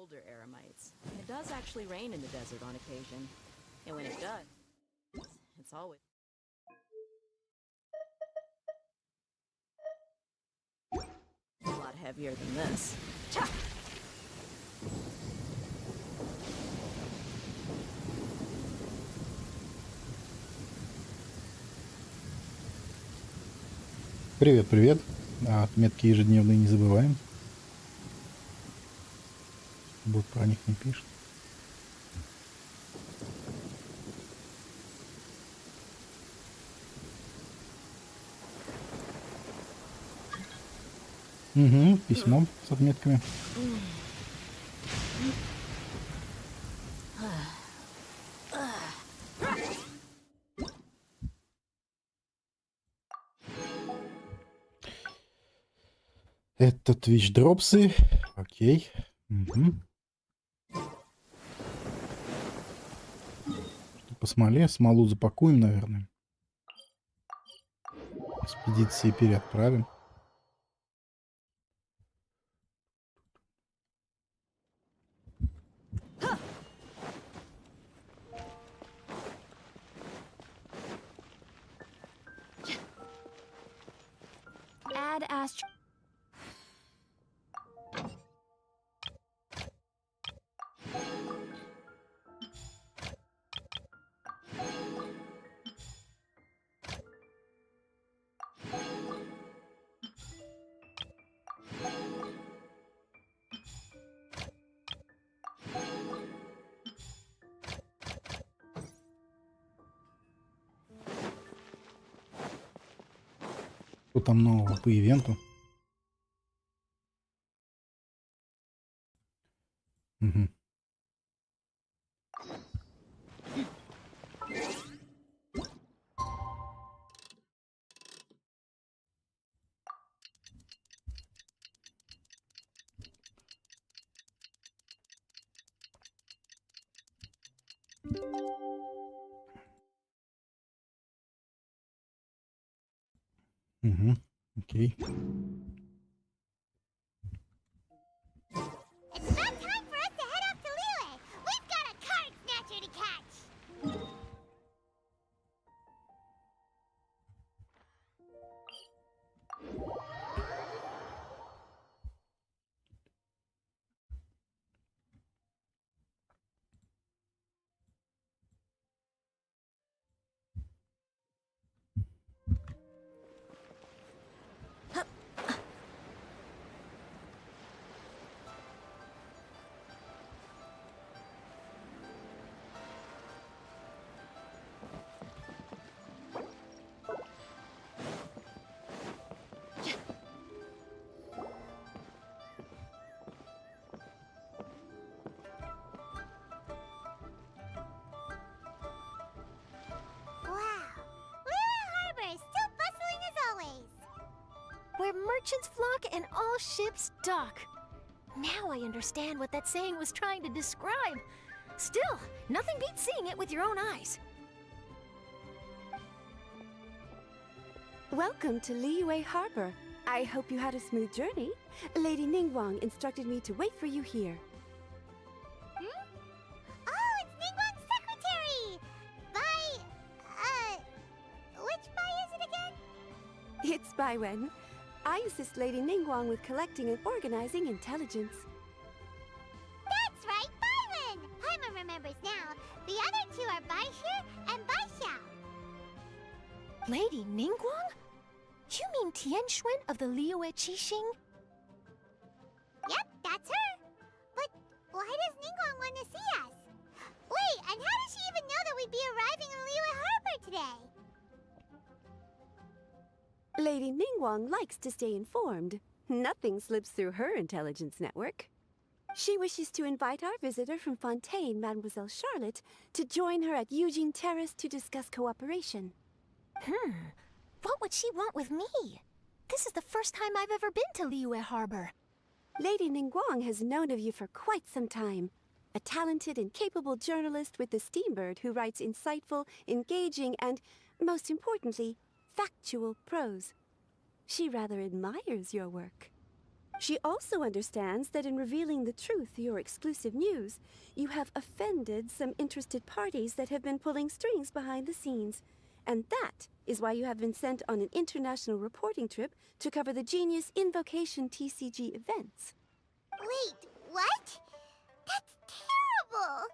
older eremites. It does actually rain in the desert on occasion. And when it does, it's always... a lot heavier than this. Cha! Привет, привет. Отметки ежедневные не забываем. Бот про них не пишет. Угу, письмо с отметками. Это Twitch дропсы. Окей. Угу. Что по смоле? Смолу запакуем, наверное. Экспедиции переотправим. Что там нового по ивенту? Угу. Угу. Окей. Where merchants flock and all ships dock. Now I understand what that saying was trying to describe. Still, nothing beats seeing it with your own eyes. Welcome to Liyue Harbor. I hope you had a smooth journey. Lady Ningguang instructed me to wait for you here. Hmm? Oh, it's Ningguang's secretary! Which Bai is it again? It's Baiwen. I assist Lady Ningguang with collecting and organizing intelligence. That's right, Baiwen! Paimon remembers now. The other two are Baishu and Baishao. Lady Ningguang? You mean Tianxuan of the Liyue Qixing? Yep, that's her. But why does Ningguang want to see us? Wait, and how does she even know that we'd be arriving in Liyue Harbor today? Lady Ningguang likes to stay informed. Nothing slips through her intelligence network. She wishes to invite our visitor from Fontaine, Mademoiselle Charlotte, to join her at Eugene Terrace to discuss cooperation. What would she want with me? This is the first time I've ever been to Liyue Harbor. Lady Ningguang has known of you for quite some time. A talented and capable journalist with the Steambird who writes insightful, engaging, and, most importantly, factual prose. She rather admires your work. She also understands that in revealing the truth through your exclusive news, you have offended some interested parties that have been pulling strings behind the scenes. And that is why you have been sent on an international reporting trip to cover the Genius Invocation TCG events. Wait, what? That's terrible!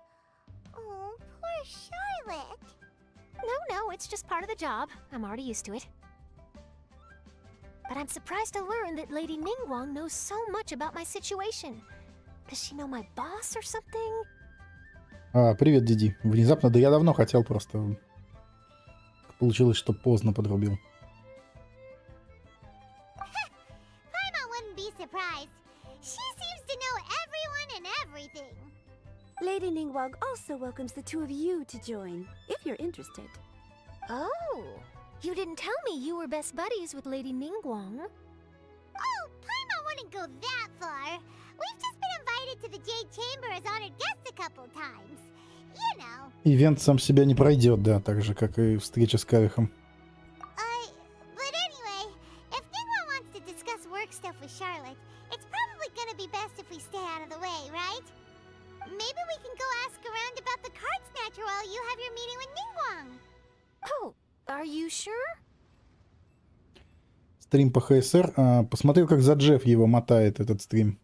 Oh, poor Charlotte. No, it's just part of the job. I'm already used to it. But I'm surprised to learn that Lady Ningguang knows so much about my situation. Does she know my boss or something? Привет, Диди. Внезапно, да я давно хотел, просто получилось, что поздно подрубил. Paimon wouldn't be surprised. She seems to know everyone and everything. Lady Ningguang also welcomes the two of you to join, if you're interested. Oh, you didn't tell me you were best buddies with Lady Ningguang. Oh, Paimon wouldn't go that far. We've just been invited to the Jade Chamber as honored guests a couple times. You know. Ивент сам себя не пройдет, да, так же, как и встреча с Кавехом. But anyway, if Ningguang wants to discuss work stuff with Charlotte, it's probably gonna be best if we stay out of the way, right? Maybe we can go ask around about the card snatcher while you have your meeting with Ningguang. Oh, are you sure? Стрим по ХСР. Посмотрел, как за Джефф его мотает этот стрим.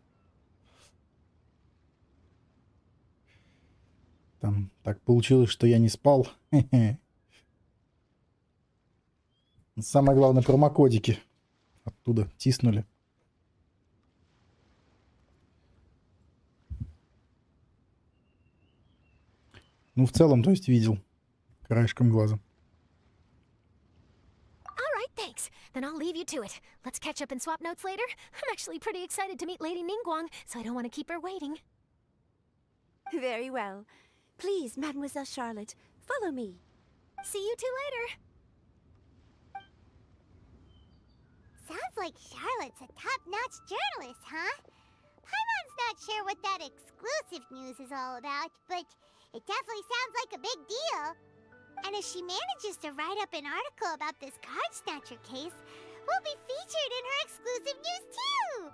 Там так получилось, что я не спал. Самое главное, промокодики оттуда тиснули. Ну, в целом, то есть, видел краешком глаза. All right, thanks. Then I'll leave you to it. Let's catch up and swap notes later. I'm actually pretty excited to meet Lady Ningguang, so I don't want to keep her waiting. Very well. Please, Mademoiselle Charlotte, follow me. See you two later. Sounds like Charlotte's a top-notch journalist, huh? Paimon's not sure what that exclusive news is all about, but it definitely sounds like a big deal. And if she manages to write up an article about this card snatcher case, we'll be featured in her exclusive news too!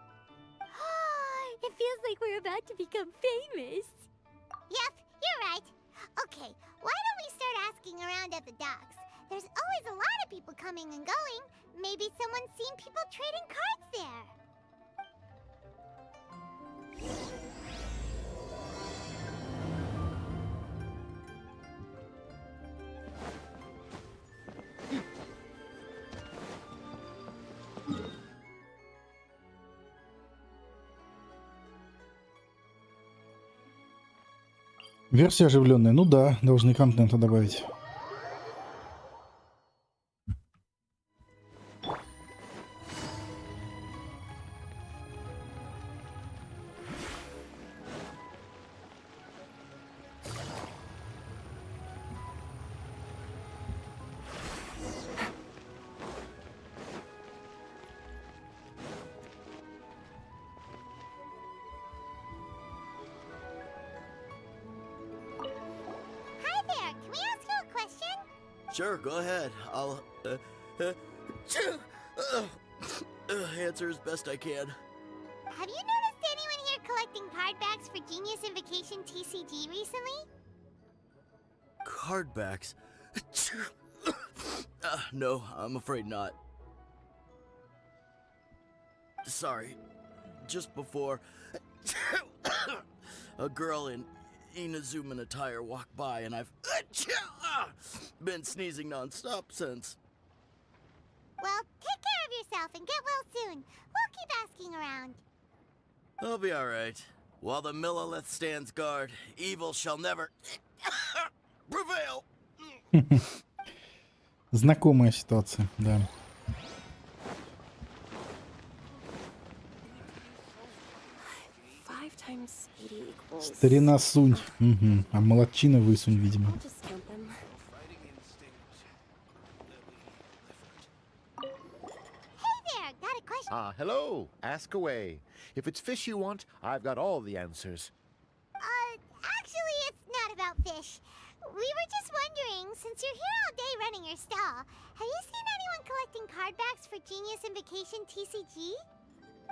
It feels like we're about to become famous. Yep, you're right. Okay, why don't we start asking around at the docks? There's always a lot of people coming and going. Maybe someone's seen people trading cards there. Версия оживленная. Ну да, должны контента добавить. Sure, go ahead. I'll answer as best I can. Have you noticed anyone here collecting card backs for Genius Invocation TCG recently? Card backs? No, I'm afraid not. Sorry. Just before, a girl in Inazuman attire walked by, and I've been sneezing non-stop since. Well, take care of yourself and get well soon. We'll keep asking around. I'll be alright. While the Millilith stands guard, evil shall never prevail. Знакомая ситуация, да. Старина Сунь. Угу. А молодчина Высунь, видимо. Hello. Ask away. If it's fish you want, I've got all the answers. Actually, it's not about fish. We were just wondering, since you're here all day running your stall, have you seen anyone collecting card backs for Genius Invocation TCG?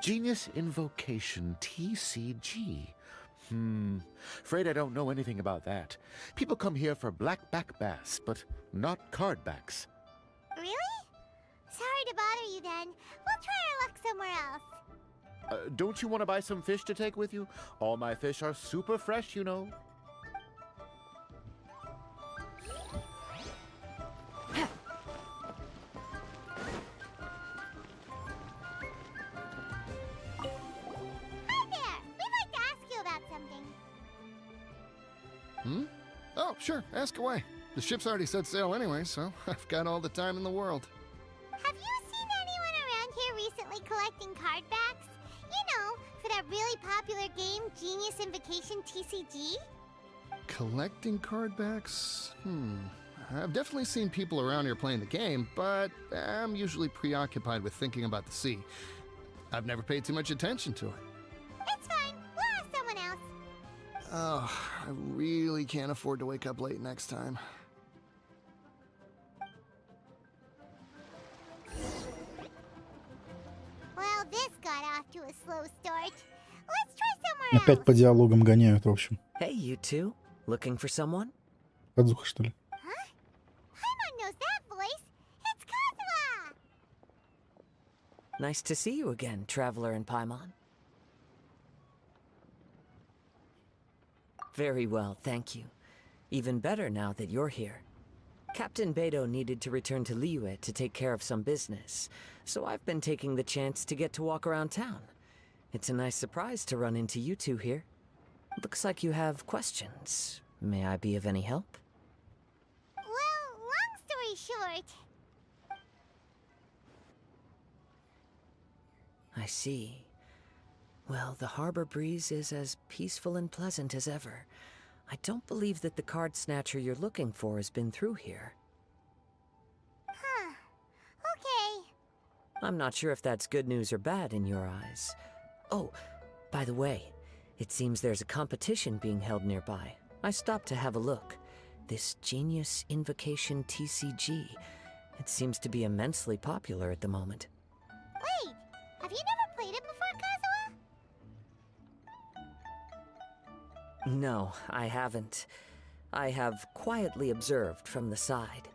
Genius Invocation TCG. Afraid I don't know anything about that. People come here for blackback bass, but not cardbacks. Really? Sorry to bother you then. We'll try our luck somewhere else. Don't you want to buy some fish to take with you? All my fish are super fresh, you know. Oh, sure, ask away. The ship's already set sail anyway, so I've got all the time in the world. Have you seen anyone around here recently collecting card backs? You know, for that really popular game, Genius Invocation TCG? Collecting card backs? I've definitely seen people around here playing the game, but I'm usually preoccupied with thinking about the sea. I've never paid too much attention to it. It's fine. We'll ask someone else. Oh, I really can't afford to wake up late next time. Well, this got off to a slow start. Let's try somewhere Опять по диалогам гоняют, в общем. Hey, you two. Looking for someone? Подзуха, что ли? Huh? Paimon knows that voice. It's Kazuha! Nice to see you again, Traveler and Paimon. Very well, thank you. Even better now that you're here. Captain Beidou needed to return to Liyue to take care of some business, so I've been taking the chance to get to walk around town. It's a nice surprise to run into you two here. Looks like you have questions. May I be of any help? Well, long story short... I see. Well, the harbor breeze is as peaceful and pleasant as ever. I don't believe that the card snatcher you're looking for has been through here. Huh. Okay. I'm not sure if that's good news or bad in your eyes. Oh, by the way, it seems there's a competition being held nearby. I stopped to have a look. This Genius Invocation TCG. It seems to be immensely popular at the moment. Wait, have you never played it before, Kazuha? No, I haven't. I have quietly observed from the side.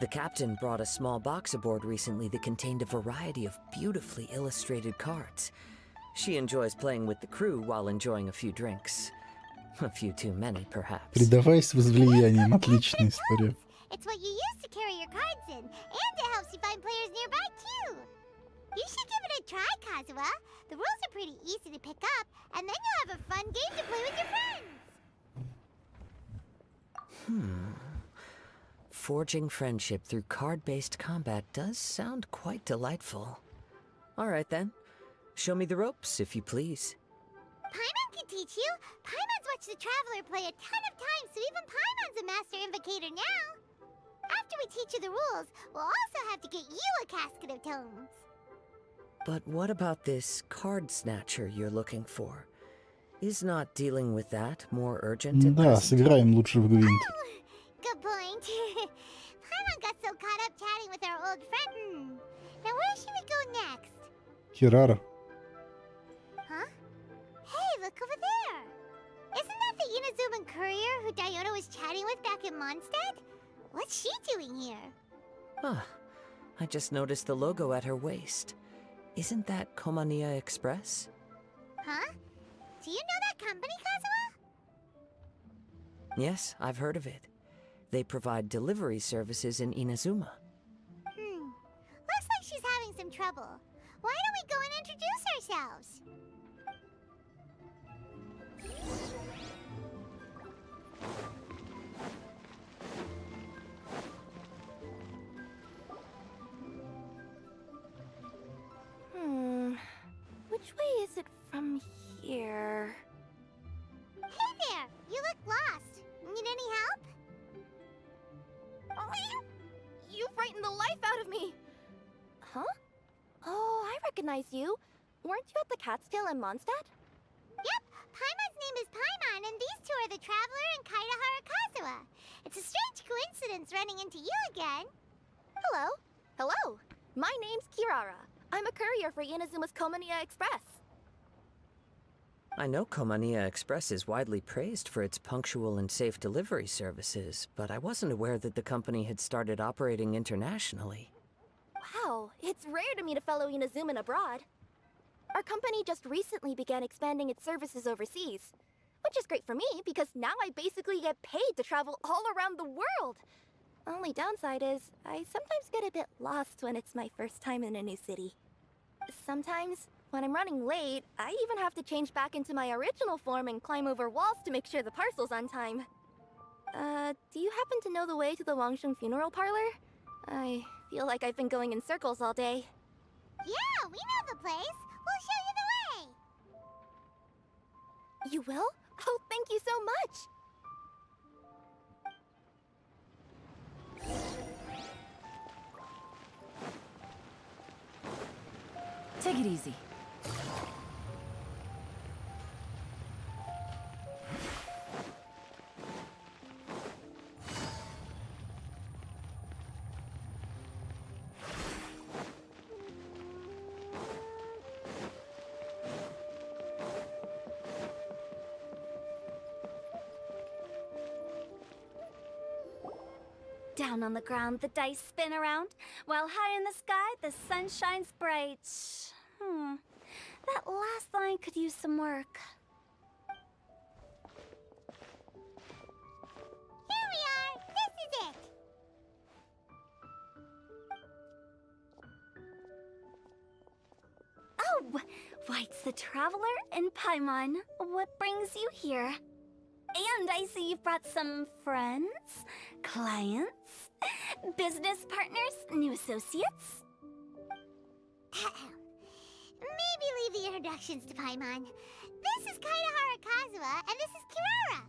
The captain brought a small box aboard recently that contained a variety of beautifully illustrated cards. She enjoys playing with the crew while enjoying a few drinks. A few too many, perhaps. Предаваясь возлияниям. Отличная история. It's what you use to carry your cards in, and it helps you find players nearby, too. You should give it a try, Kazuha. The rules are pretty easy to pick up, and then you'll have a fun game to play with your friends. Forging friendship through card-based combat does sound quite delightful. All right, then. Show me the ropes, if you please. Paimon can teach you. Paimon's watched the Traveler play a ton of times, so even Paimon's a master invocator now. After we teach you the rules, we'll also have to get you a casket of tomes. But what about this card snatcher you're looking for? Is not dealing with that more urgent at Да, present? сыграем лучше в Гвинт. Good point. Paimon got so caught up chatting with our old friend. Now where should we go next? Хирара. Huh? Hey, look over there. Isn't that the Inazuman courier who Diona was chatting with back in Mondstadt? What's she doing here? Ah, I just noticed the logo at her waist. Isn't that Komania Express? Huh? Do you know that company, Kazuha? Yes, I've heard of it. They provide delivery services in Inazuma. Looks like she's having some trouble. Why don't we go and introduce ourselves? Which way is it from here? Hey there! You look lost. Need any help? Oh, you frightened the life out of me! Huh? Oh, I recognize you. Weren't you at the Cat's-Tail in Mondstadt? Yep, Paimon's name is Paimon, and these two are the Traveler and Kaitahara Kazuha. It's a strange coincidence running into you again. Hello. Hello. My name's Kirara. I'm a courier for Inazuma's Komaniya Express. I know Komaniya Express is widely praised for its punctual and safe delivery services, but I wasn't aware that the company had started operating internationally. Wow, it's rare to meet a fellow Inazuman abroad. Our company just recently began expanding its services overseas, which is great for me because now I basically get paid to travel all around the world. Only downside is I sometimes get a bit lost when it's my first time in a new city. Sometimes, when I'm running late, I even have to change back into my original form and climb over walls to make sure the parcel's on time. Do you happen to know the way to the Wangsheng funeral parlor? I feel like I've been going in circles all day. Yeah, we know the place. We'll show you the way. You will? Oh, thank you so much! Take it easy. Down on the ground, the dice spin around, while high in the sky, the sun shines bright. That last line could use some work. Here we are. This is it. Oh, White's the Traveler and Paimon. What brings you here? And I see you've brought some friends, clients, business partners, new associates. Maybe leave the introductions to Paimon. This is Kaedahara Kazuha, and this is Kirara.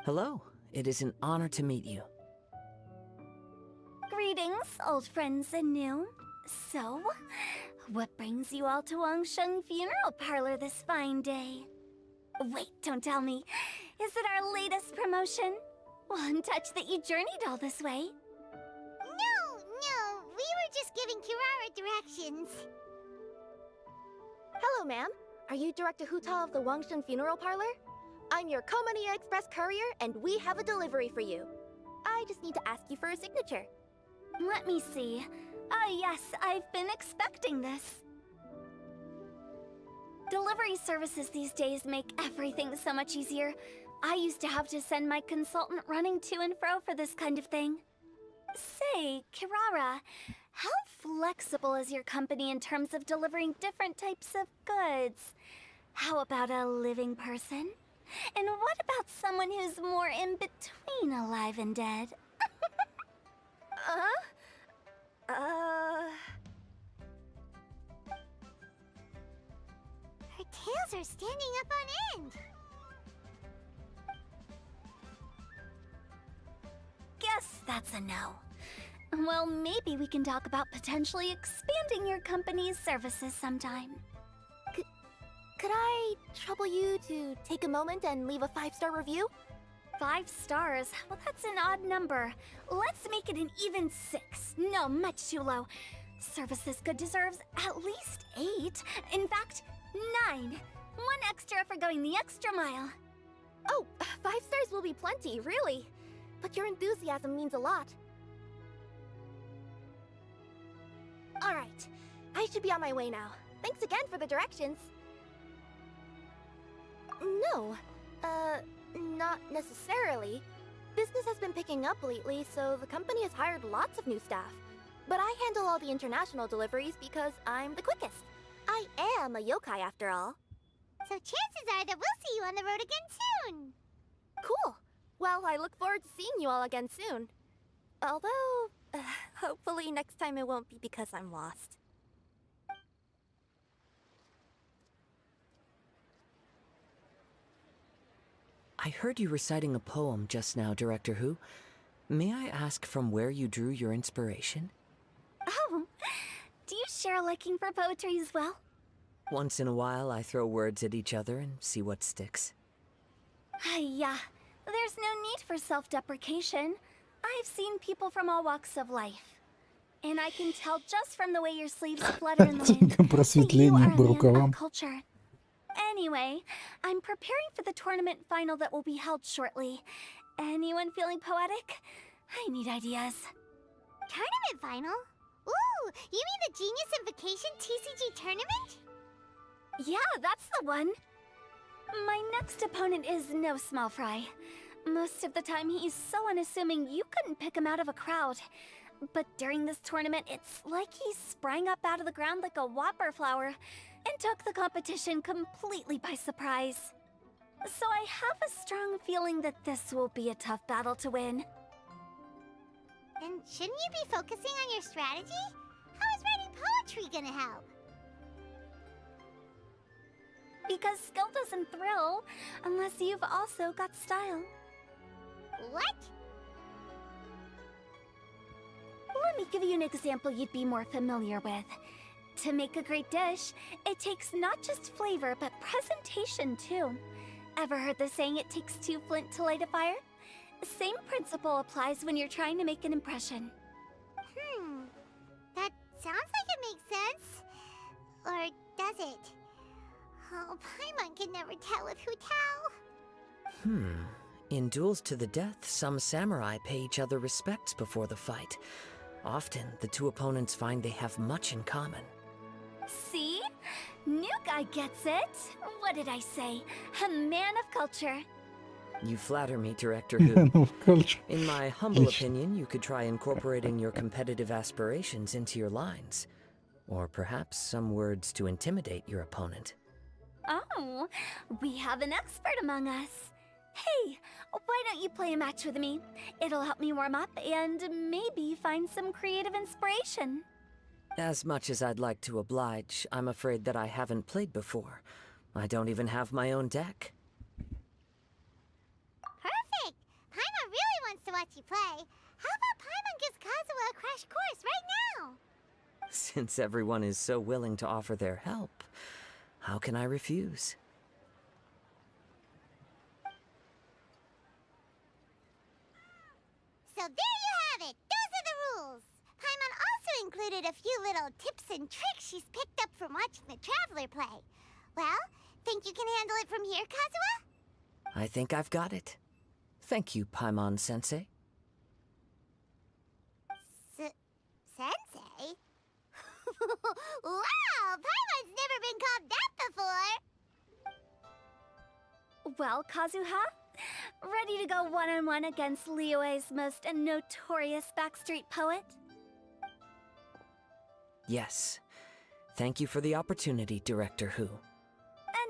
Hello, it is an honor to meet you. Greetings, old friends and new. So, what brings you all to Wangsheng Funeral Parlor this fine day? Wait, don't tell me. Is it our latest promotion? One touch that you journeyed all this way? No, we were just giving Kirara directions. Hello, ma'am. Are you Director Huta of the Wangsheng Funeral Parlor? I'm your Komaniya Express courier, and we have a delivery for you. I just need to ask you for a signature. Let me see. Ah, yes, I've been expecting this. Delivery services these days make everything so much easier. I used to have to send my consultant running to and fro for this kind of thing. Say, Kirara, how flexible is your company in terms of delivering different types of goods? How about a living person? And what about someone who's more in between alive and dead? Her tails are standing up on end. Guess that's a no. Well, maybe we can talk about potentially expanding your company's services sometime. Could I trouble you to take a moment and leave a 5-star review? 5 stars? Well, that's an odd number. Let's make it an even 6. No, much too low. Service this good deserves at least 8. In fact, 9. 1 extra for going the extra mile. Oh, 5 stars will be plenty, really. But your enthusiasm means a lot. All right, I should be on my way now. Thanks again for the directions. No, not necessarily. Business has been picking up lately, so the company has hired lots of new staff. But I handle all the international deliveries because I'm the quickest. I am a yokai after all. So chances are that we'll see you on the road again soon. Cool. Well, I look forward to seeing you all again soon. Although, hopefully next time it won't be because I'm lost. I heard you reciting a poem just now, Director Who. May I ask from where you drew your inspiration? Oh, do you share a liking for poetry as well? Once in a while, I throw words at each other and see what sticks. Yeah, there's no need for self-deprecation. I've seen people from all walks of life. And I can tell just from the way your sleeves flutter in the wind that you Просветление are a по man рукавам. of culture. Anyway, I'm preparing for the tournament final that will be held shortly. Anyone feeling poetic? I need ideas. Tournament final? Ooh, you mean the Genius Invocation TCG tournament? Yeah, that's the one. My next opponent is no small fry. Most of the time he's so unassuming you couldn't pick him out of a crowd. But during this tournament, it's like he sprang up out of the ground like a whopper flower and took the competition completely by surprise. So I have a strong feeling that this will be a tough battle to win. And shouldn't you be focusing on your strategy? How is writing poetry gonna help? Because skill doesn't thrill unless you've also got style. What? Let me give you an example you'd be more familiar with. To make a great dish, it takes not just flavor, but presentation too. Ever heard the saying, it takes two flint to light a fire? Same principle applies when you're trying to make an impression. That sounds like it makes sense. Or does it? Oh, Paimon can never tell with Hu Tao. In duels to the death, some samurai pay each other respects before the fight. Often, the two opponents find they have much in common. See? New guy gets it. What did I say? A man of culture. You flatter me, Director Who. Ну, culture. In my humble opinion, you could try incorporating your competitive aspirations into your lines. Or perhaps some words to intimidate your opponent. Oh, we have an expert among us. Hey, why don't you play a match with me? It'll help me warm up and maybe find some creative inspiration. As much as I'd like to oblige, I'm afraid that I haven't played before. I don't even have my own deck. Perfect! Paimon really wants to watch you play. How about Paimon gives Kazuha a crash course right now? Since everyone is so willing to offer their help, how can I refuse? So there you have it! Those are the rules! Paimon also included a few little tips and tricks she's picked up from watching the Traveler play. Well, think you can handle it from here, Kazuha? I think I've got it. Thank you, Paimon-sensei. Sensei? Wow! Paimon's never been called that before! Well, Kazuha, ready to go one-on-one against Liyue's most notorious backstreet poet? Yes. Thank you for the opportunity, Director Who.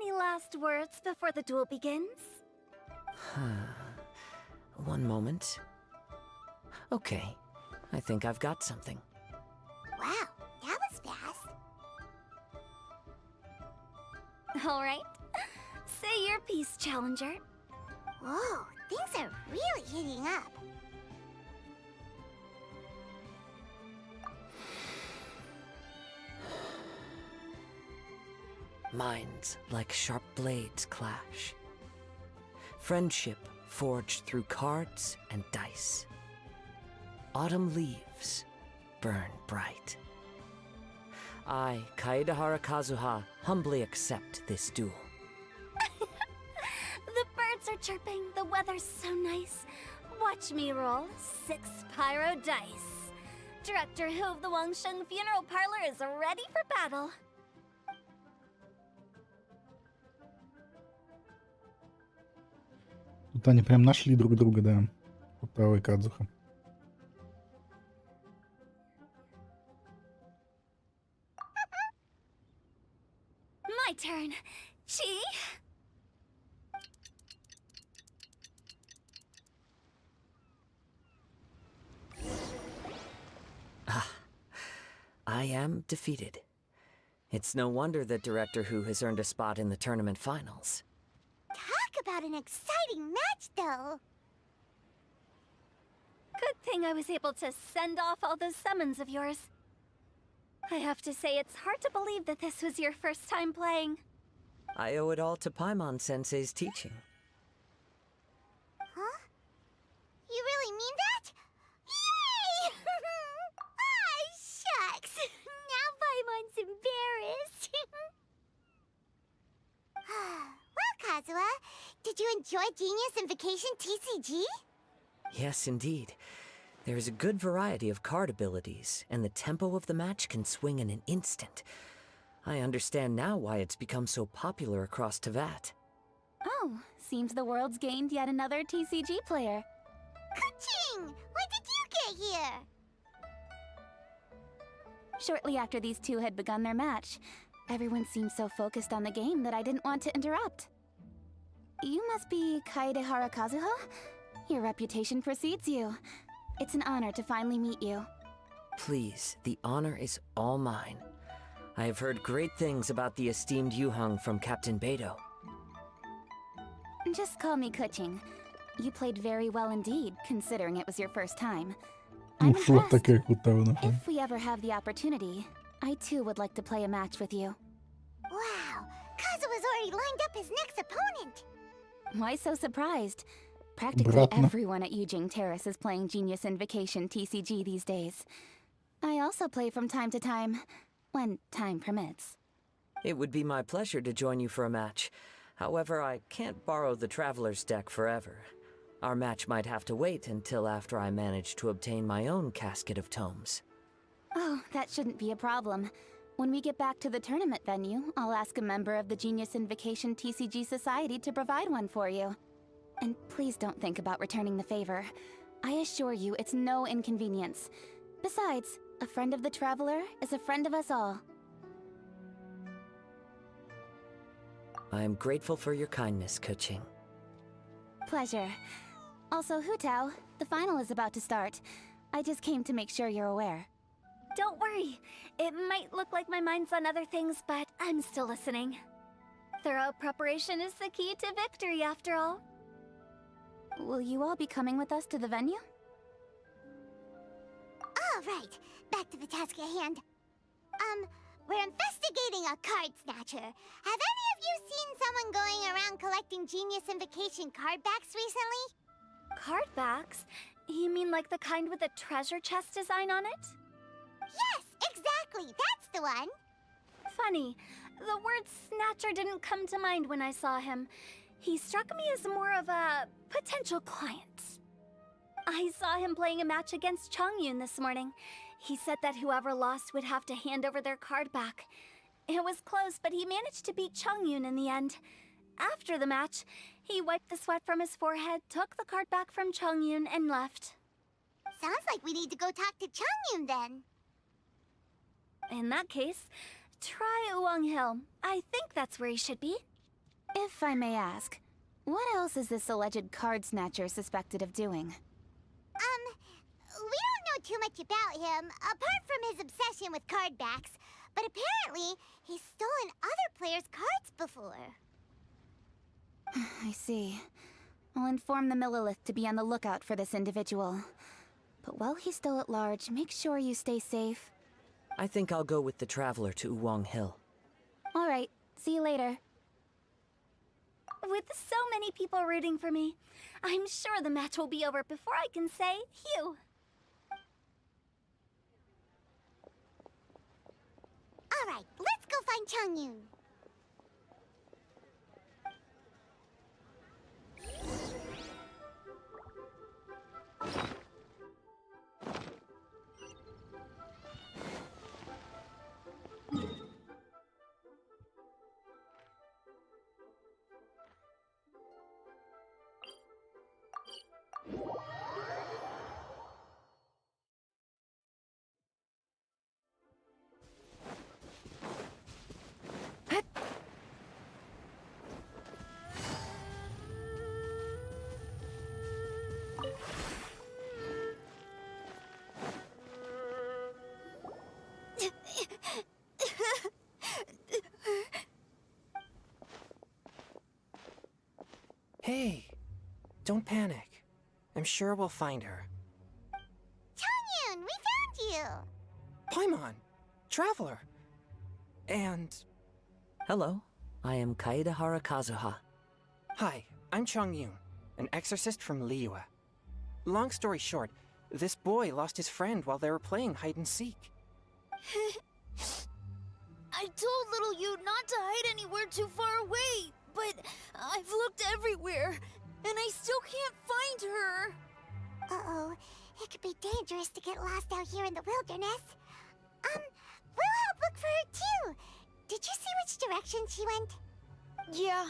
Any last words before the duel begins? One moment. Okay, I think I've got something. Wow, that was fast. All right. Say your piece, Challenger. Whoa, things are really heating up. Minds like sharp blades clash. Friendship forged through cards and dice. Autumn leaves burn bright. I, Kaedahara Kazuha, humbly accept this duel. The birds are chirping, the weather's so nice. Watch me roll 6 pyro dice. Director Who of the Wangsheng Funeral Parlor is ready for battle. Тут они прям нашли друг друга, да. Utawa и Kazuha. My turn. Chi? I am defeated. It's no wonder that Director Who has earned a spot in the tournament finals. Talk about an exciting match, though. Good thing I was able to send off all those summons of yours. I have to say, it's hard to believe that this was your first time playing. I owe it all to Paimon-sensei's teaching. Huh? You really mean that? Yay! I Did you enjoy Genius Invocation TCG? Yes, indeed. There is a good variety of card abilities, and the tempo of the match can swing in an instant. I understand now why it's become so popular across Teyvat. Oh, seems the world's gained yet another TCG player. Ka-ching! When did you get here? Shortly after these two had begun their match, everyone seemed so focused on the game that I didn't want to interrupt. You must be Kaedehara Kazuha? Your reputation precedes you. It's an honor to finally meet you. Please, the honor is all mine. I have heard great things about the esteemed Yuheng from Captain Beidou. Just call me Kuching. You played very well indeed, considering it was your first time. I'm impressed. If we ever have the opportunity, I too would like to play a match with you. Wow, Kazuha's already lined up his next opponent. Why so surprised? Practically everyone at Yujing Terrace is playing Genius Invocation TCG these days. I also play from time to time, when time permits. It would be my pleasure to join you for a match. However, I can't borrow the Traveler's deck forever. Our match might have to wait until after I manage to obtain my own casket of tomes. Oh, that shouldn't be a problem. When we get back to the tournament venue, I'll ask a member of the Genius Invocation TCG Society to provide one for you. And please don't think about returning the favor. I assure you it's no inconvenience. Besides, a friend of the Traveler is a friend of us all. I am grateful for your kindness, Kuching. Pleasure. Also, Hutao, the final is about to start. I just came to make sure you're aware. Don't worry. It might look like my mind's on other things, but I'm still listening. Thorough preparation is the key to victory, after all. Will you all be coming with us to the venue? All right, back to the task at hand. We're investigating a card snatcher. Have any of you seen someone going around collecting Genius Invocation card backs recently? Card backs? You mean like the kind with a treasure chest design on it? Yes, exactly, that's the one. Funny, the word snatcher didn't come to mind when I saw him. He struck me as more of a potential client. I saw him playing a match against Chongyun this morning. He said that whoever lost would have to hand over their card back. It was close, but he managed to beat Chongyun in the end. After the match, he wiped the sweat from his forehead, took the card back from Chongyun, and left. Sounds like we need to go talk to Chongyun then. In that case, try Uwang Hill. I think that's where he should be. If I may ask, what else is this alleged card snatcher suspected of doing? We don't know too much about him, apart from his obsession with card backs. But apparently, he's stolen other players' cards before. I see. I'll inform the Millilith to be on the lookout for this individual. But while he's still at large, make sure you stay safe. I think I'll go with the Traveler to Uwang Hill. All right, see you later. With so many people rooting for me, I'm sure the match will be over before I can say phew. All right, let's go find Chongyun. Hey, don't panic. I'm sure we'll find her. Chongyun, we found you! Paimon, Traveler, and... Hello, I am Kaedehara Kazuha. Hi, I'm Chongyun, an exorcist from Liyue. Long story short, this boy lost his friend while they were playing hide-and-seek. I told little you not to hide anywhere too far away, but I've looked everywhere, and I still can't find her. Uh-oh. It could be dangerous to get lost out here in the wilderness. We'll help look for her too. Did you see which direction she went? Yeah,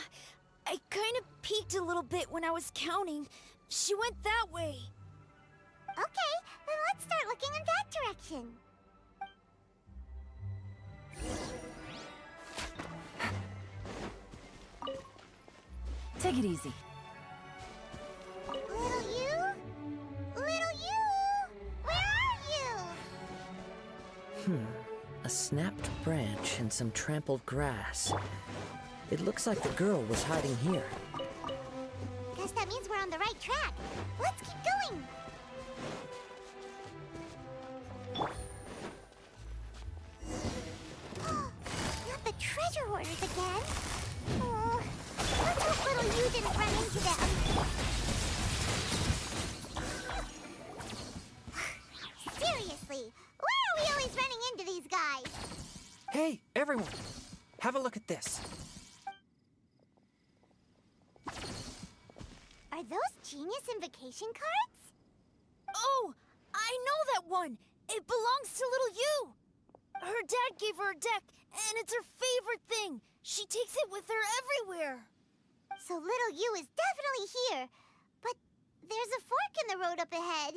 I kind of peeked a little bit when I was counting. She went that way. Okay, then let's start looking in that direction. Take it easy. Little you? Little you? Where are you? A snapped branch and some trampled grass. It looks like the girl was hiding here. Guess that means we're on the right track. Let's keep going. Not the treasure hoarders again. Oh, let's hope little you didn't run into them. Seriously, why are we always running into these guys? Hey, everyone! Have a look at this. Are those Genius invocation cards? Oh, I know that one. It belongs to little you. Her dad gave her a deck, and it's her favorite thing. She takes it with her everywhere. So little you is definitely here. But there's a fork in the road up ahead.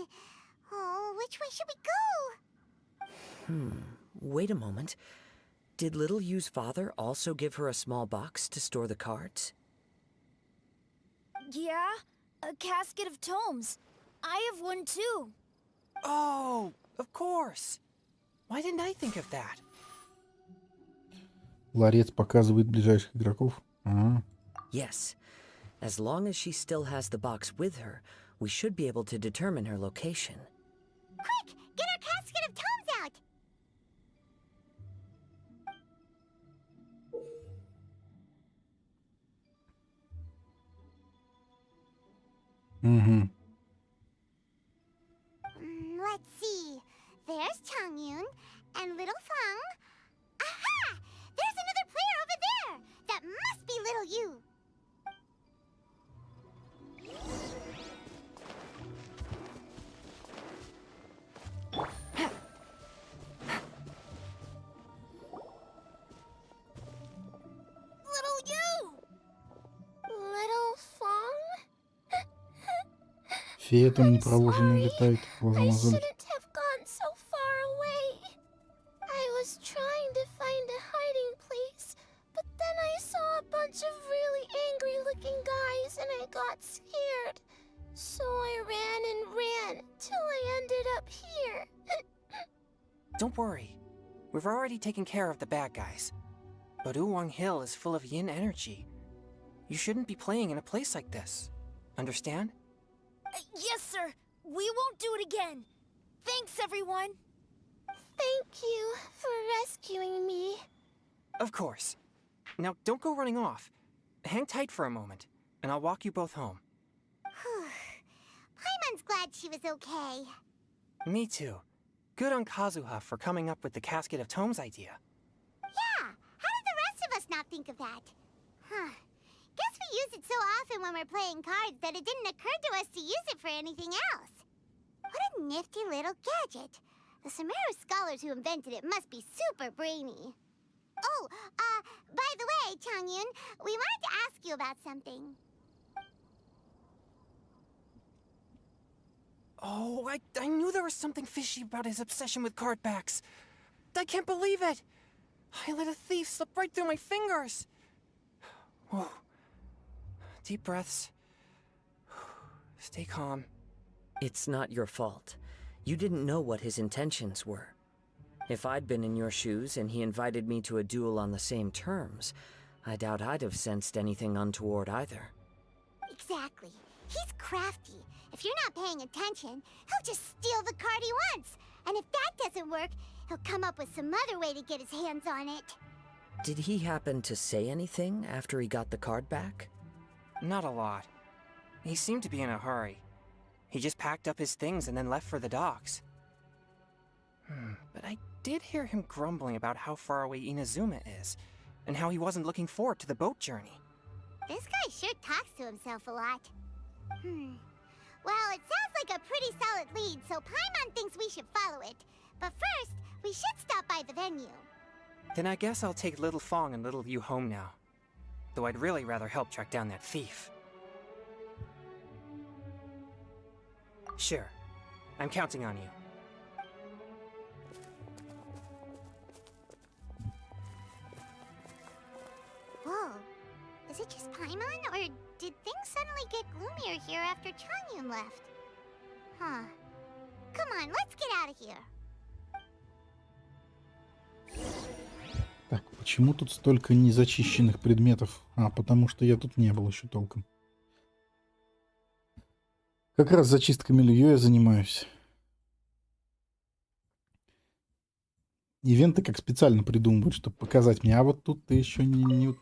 Oh, which way should we go? Wait a moment. Did little Yu's father also give her a small box to store the cards? Yeah, a casket of tomes. I have one too. Oh, of course. Why didn't I think of that? Ларец показывает ближайших игроков. Ага. Yes. As long as she still has the box with her, we should be able to determine her location. Quick, get our casket of tomes out! Угу. Let's see. There's Changyun and little Fang. Aha! There's another player over there! That must be little you. Little you! Little Fang? Фея там непроложенная летает. Глаза I мозоль. shouldn't have gone so far away. I was trying to find a hiding place, but then I saw a bunch of really angry-looking guys and I got scared. So I ran till I ended up here. Don't worry. We've already taken care of the bad guys. But Uwang Hill is full of yin energy. You shouldn't be playing in a place like this. Understand? Yes, sir. We won't do it again. Thanks, everyone. Thank you for rescuing me. Of course. Now, don't go running off. Hang tight for a moment, and I'll walk you both home. Paimon's glad she was okay. Me too. Good on Kazuha for coming up with the Casket of Tomes idea. Yeah, how did the rest of us not think of that? Huh. Guess we use it so often when we're playing cards that it didn't occur to us to use it for anything else. What a nifty little gadget. The Sumeru scholars who invented it must be super brainy. Oh, by the way, Changyun, we wanted to ask you about something. Oh, I knew there was something fishy about his obsession with card backs. I can't believe it. I let a thief slip right through my fingers. Whoa. Deep breaths. Stay calm. It's not your fault. You didn't know what his intentions were. If I'd been in your shoes and he invited me to a duel on the same terms, I doubt I'd have sensed anything untoward either. Exactly. He's crafty. If you're not paying attention, he'll just steal the card he wants. And if that doesn't work, he'll come up with some other way to get his hands on it. Did he happen to say anything after he got the card back? Not a lot. He seemed to be in a hurry. He just packed up his things and then left for the docks. But I did hear him grumbling about how far away Inazuma is, and how he wasn't looking forward to the boat journey. This guy sure talks to himself a lot. Well, it sounds like a pretty solid lead, so Paimon thinks we should follow it. But first, we should stop by the venue. Then I guess I'll take Little Fong and Little Yu home now. Though I'd really rather help track down that thief. Sure. I'm counting on you. Whoa. Is it just Paimon, or did things suddenly get gloomier here after Changyun left? Huh. Come on, let's get out of here. Так, почему тут столько незачищенных предметов? А, потому что я тут не был еще толком. Как раз зачисткой милью я занимаюсь. Ивенты как специально придумывают, чтобы показать мне. А вот тут ты еще не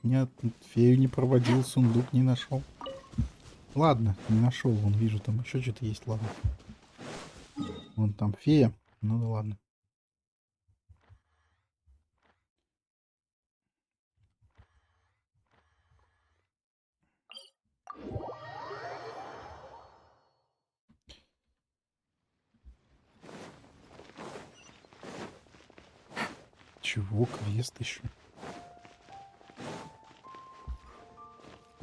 фею не проводил, сундук не нашел. Ладно, не нашел. Вон, вижу, там еще что-то есть. Ладно. Вон там фея. Ну да ладно. Чего? Квест еще?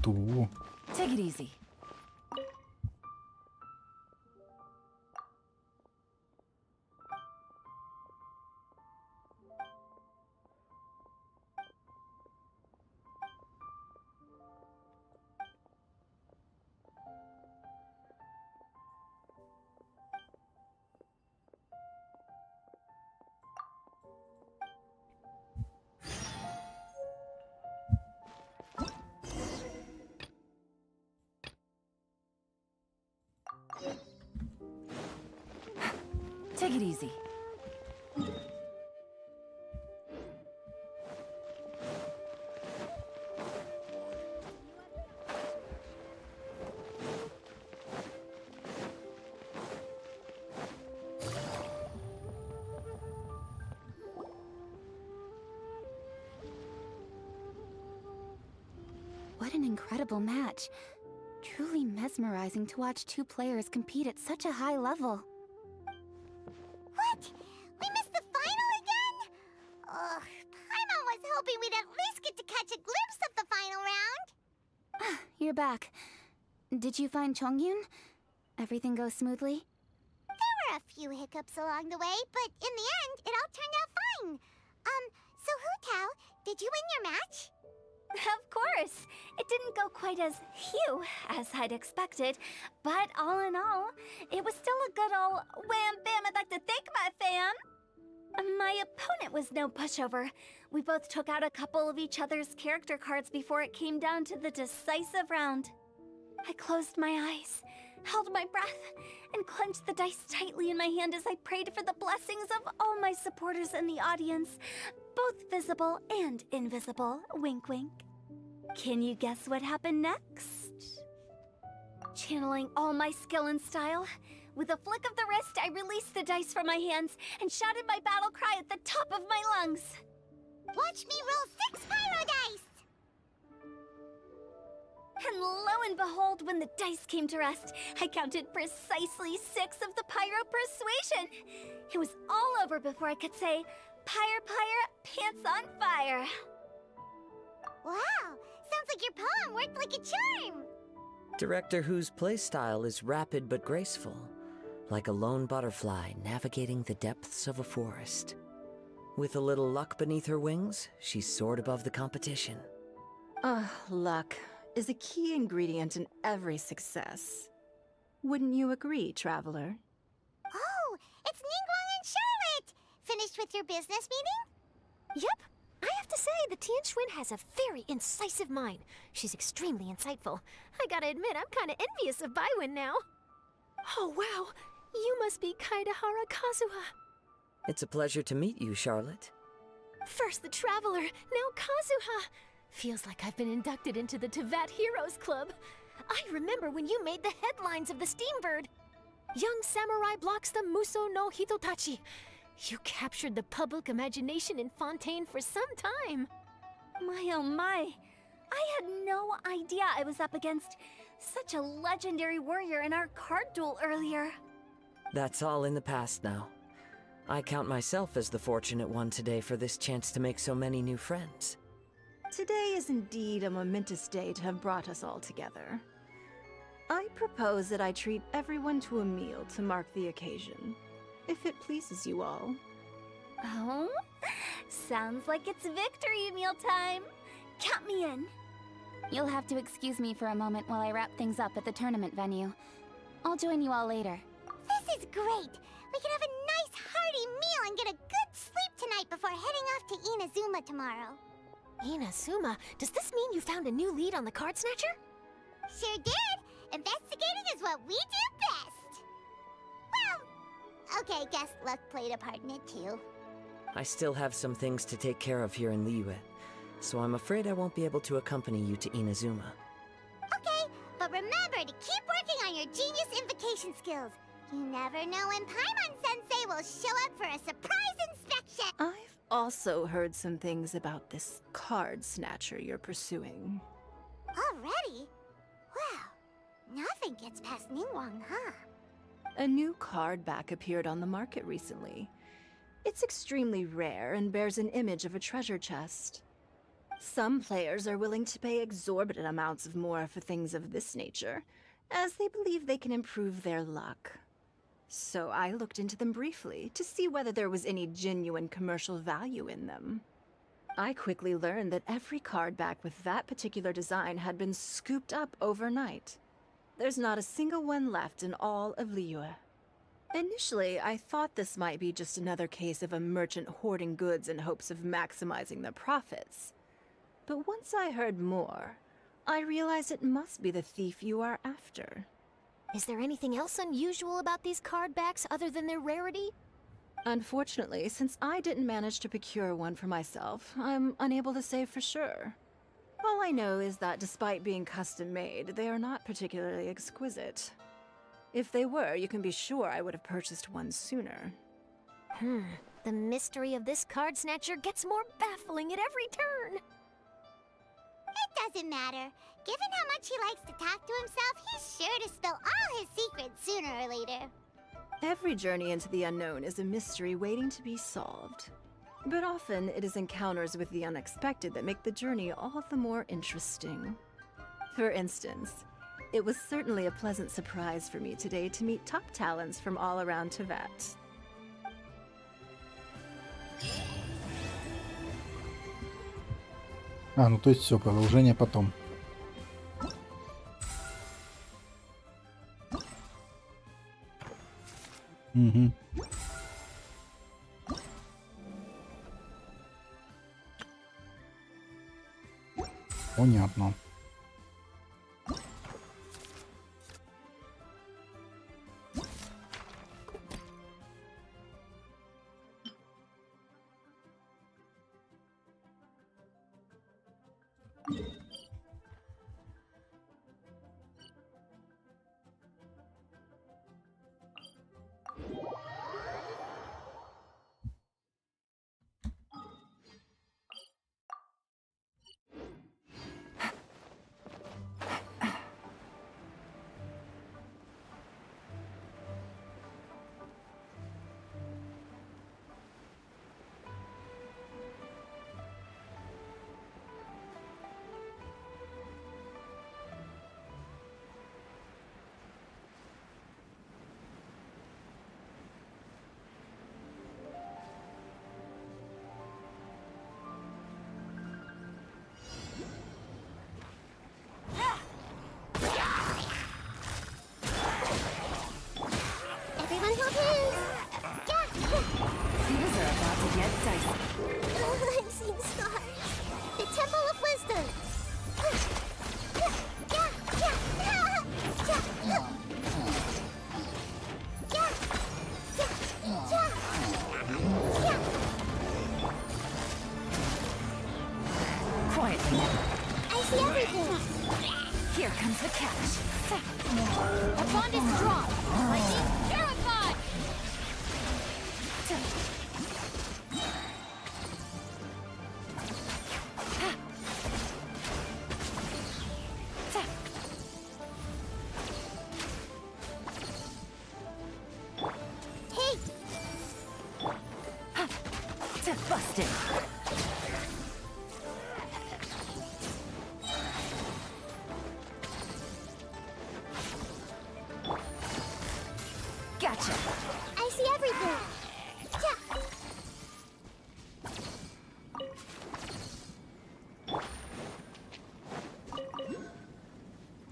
То. Take it easy. Take it easy. What an incredible match. Truly mesmerizing to watch two players compete at such a high level. What? We missed the final again? Ugh, Paimon was hoping we'd at least get to catch a glimpse of the final round. You're back. Did you find Chongyun? Everything go smoothly? There were a few hiccups along the way, but in the end, it all turned out fine. So Hu Tao, did you win your match? Of course! It didn't go quite as phew as I'd expected, but all in all, it was still a good ol' wham bam I'd like to thank my fam! My opponent was no pushover. We both took out a couple of each other's character cards before it came down to the decisive round. I closed my eyes, held my breath, and clenched the dice tightly in my hand as I prayed for the blessings of all my supporters in the audience, both visible and invisible, wink wink. Can you guess what happened next? Channeling all my skill and style, with a flick of the wrist, I released the dice from my hands and shouted my battle cry at the top of my lungs. Watch me roll 6 pyro dice! And lo and behold, when the dice came to rest, I counted precisely 6 of the pyro persuasion. It was all over before I could say, Pyre, pants on fire. Wow, sounds like your poem worked like a charm. Director Who's playstyle is rapid but graceful, like a lone butterfly navigating the depths of a forest. With a little luck beneath her wings, she soared above the competition. Luck is a key ingredient in every success. Wouldn't you agree, traveler? Oh, it's Ningguang and Charlotte! Finished with your business meeting? Yep. I have to say, the Tian Schwinn has a very incisive mind. She's extremely insightful. I gotta admit, I'm kinda envious of Baiwen now. Oh, wow. You must be Kaidahara Kazuha. It's a pleasure to meet you, Charlotte. First the Traveler, now Kazuha. Feels like I've been inducted into the Tevat Heroes Club. I remember when you made the headlines of the Steambird. Young samurai blocks the Muso no Hitotachi. You captured the public imagination in Fontaine for some time. My oh my, I had no idea I was up against such a legendary warrior in our card duel earlier. That's all in the past now. I count myself as the fortunate one today for this chance to make so many new friends. Today is indeed a momentous day to have brought us all together. I propose that I treat everyone to a meal to mark the occasion, if it pleases you all. Oh? Sounds like it's victory meal time. Count me in. You'll have to excuse me for a moment while I wrap things up at the tournament venue. I'll join you all later. This is great! We can have a nice hearty meal and get a good sleep tonight before heading off to Inazuma tomorrow. Inazuma? Does this mean you found a new lead on the Card Snatcher? Sure did! Investigating is what we do best! Well, okay, guess luck played a part in it too. I still have some things to take care of here in Liyue, so I'm afraid I won't be able to accompany you to Inazuma. Okay, but remember to keep working on your genius invocation skills. You never know when Paimon-sensei will show up for a surprise inspection! I've also heard some things about this card snatcher you're pursuing. Already? Wow, nothing gets past Ningguang, huh? A new card back appeared on the market recently. It's extremely rare and bears an image of a treasure chest. Some players are willing to pay exorbitant amounts of more for things of this nature, as they believe they can improve their luck. So I looked into them briefly to see whether there was any genuine commercial value in them. I quickly learned that every card back with that particular design had been scooped up overnight. There's not a single one left in all of Liyue. Initially, I thought this might be just another case of a merchant hoarding goods in hopes of maximizing their profits. But once I heard more, I realized it must be the thief you are after. Is there anything else unusual about these card backs other than their rarity? Unfortunately, since I didn't manage to procure one for myself, I'm unable to say for sure. All I know is that despite being custom-made, they are not particularly exquisite. If they were, you can be sure I would have purchased one sooner. The mystery of this card snatcher gets more baffling at every turn. It doesn't matter. Given how much he likes to talk to himself, he's sure to spill all his secrets sooner or later. Every journey into the unknown is a mystery waiting to be solved. But often it is encounters with the unexpected that make the journey all the more interesting. For instance, it was certainly a pleasant surprise for me today to meet top talents from all around Teyvat. Ну то есть все, продолжение потом. Угу. Понятно. Everyone hold his! Things are about to get dicey. I'm seeing stars. The Temple of Wisdom. Quietly now. I see everything. Here comes the catch. A bond is strong. Lightning terrified. Stiff busted. Gotcha. I see everything.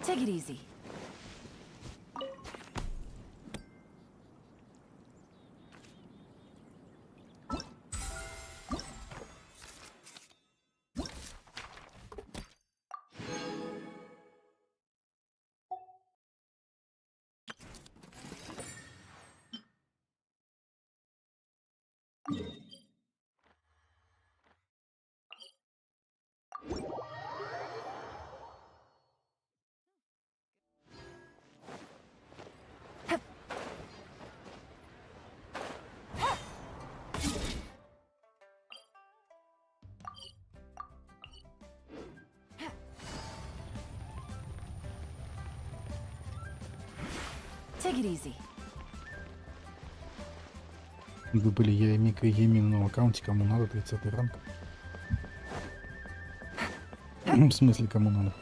Take it easy. Take it easy. Вы были я и микрогейминг на аккаунте, кому надо, 30-й ранг. В смысле, кому надо?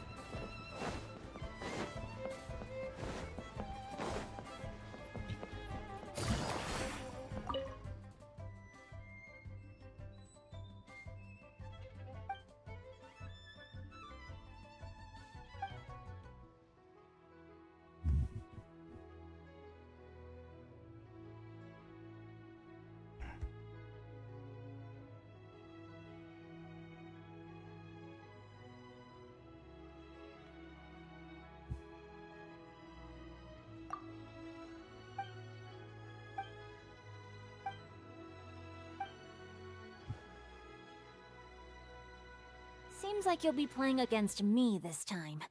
Seems like you'll be playing against me this time.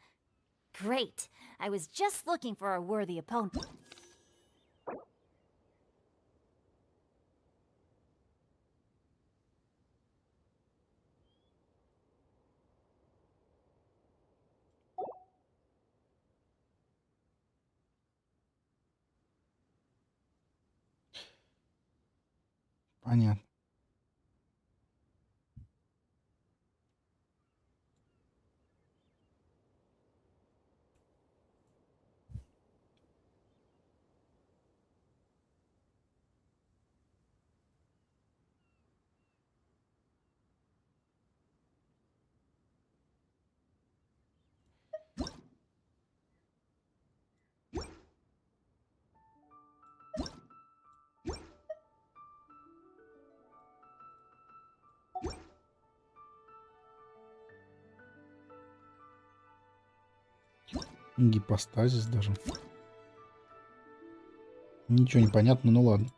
Great. I was just looking for a worthy opponent. Понятно. Гипостазис даже. Ничего не понятно, ну ладно.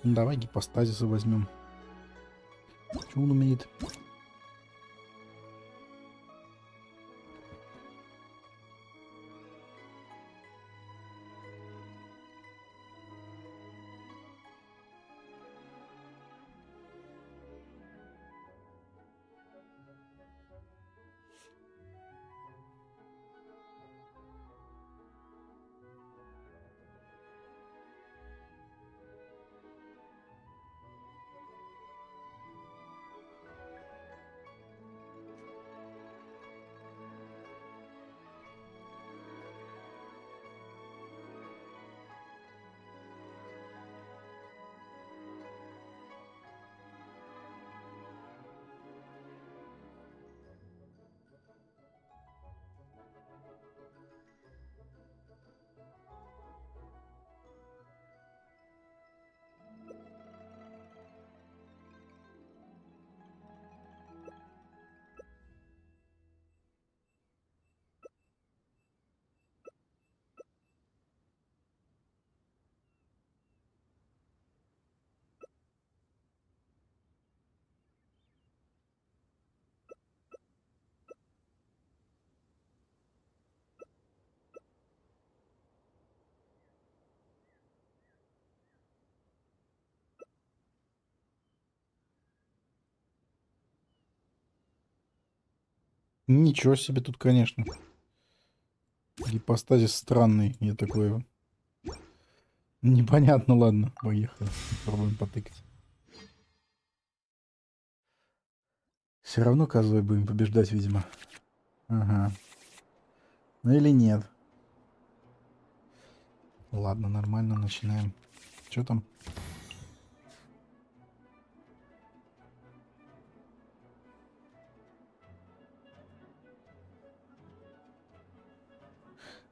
Ну, давай гипостазиса возьмем. Что он умеет? Ничего себе тут, конечно. Гипостазис странный. Я такой... Непонятно, ладно. Поехали. Попробуем потыкать. Все равно козой будем побеждать, видимо. Ага. Ну или нет. Ладно, нормально, начинаем. Что там?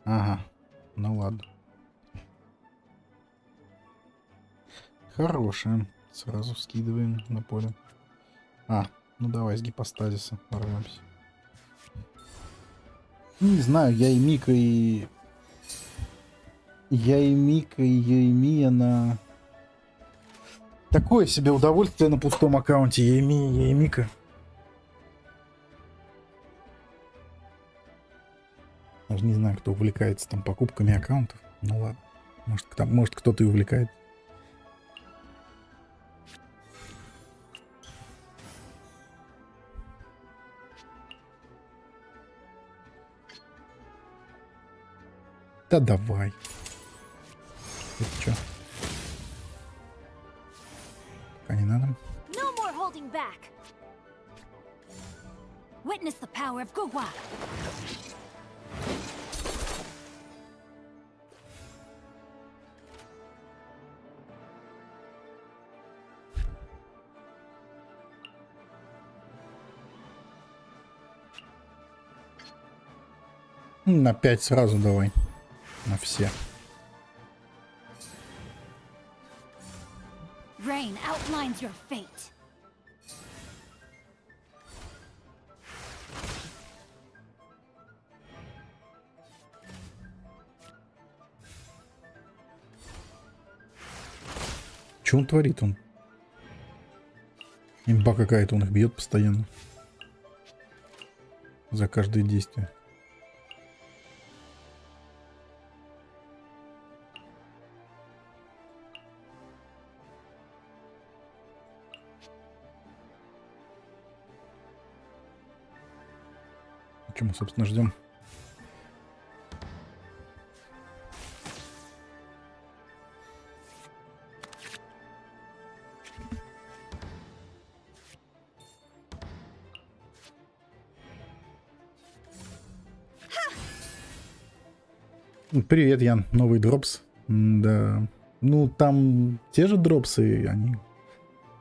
Ага. Ну ладно. Хорошая. Сразу скидываем на поле. Ну давай с гипостазиса ворвемся. Не знаю, я и Мика, и... Я и Мика, и Еремия на... Такое себе удовольствие на пустом аккаунте. Еремия, Мика. Даже не знаю, кто увлекается там покупками аккаунтов. Ну ладно. Может кто-то и увлекает. Да давай. Это что? Пока не надо. No more holding back. Witness the power of Guhua. На 5 сразу давай. На все. Rain outlines your fate. Что он творит, он? Имба какая-то, он их бьет постоянно. За каждое действие. Что мы, собственно, ждем? Привет, Ян. Новый дропс. Да. Ну, там те же дропсы, они...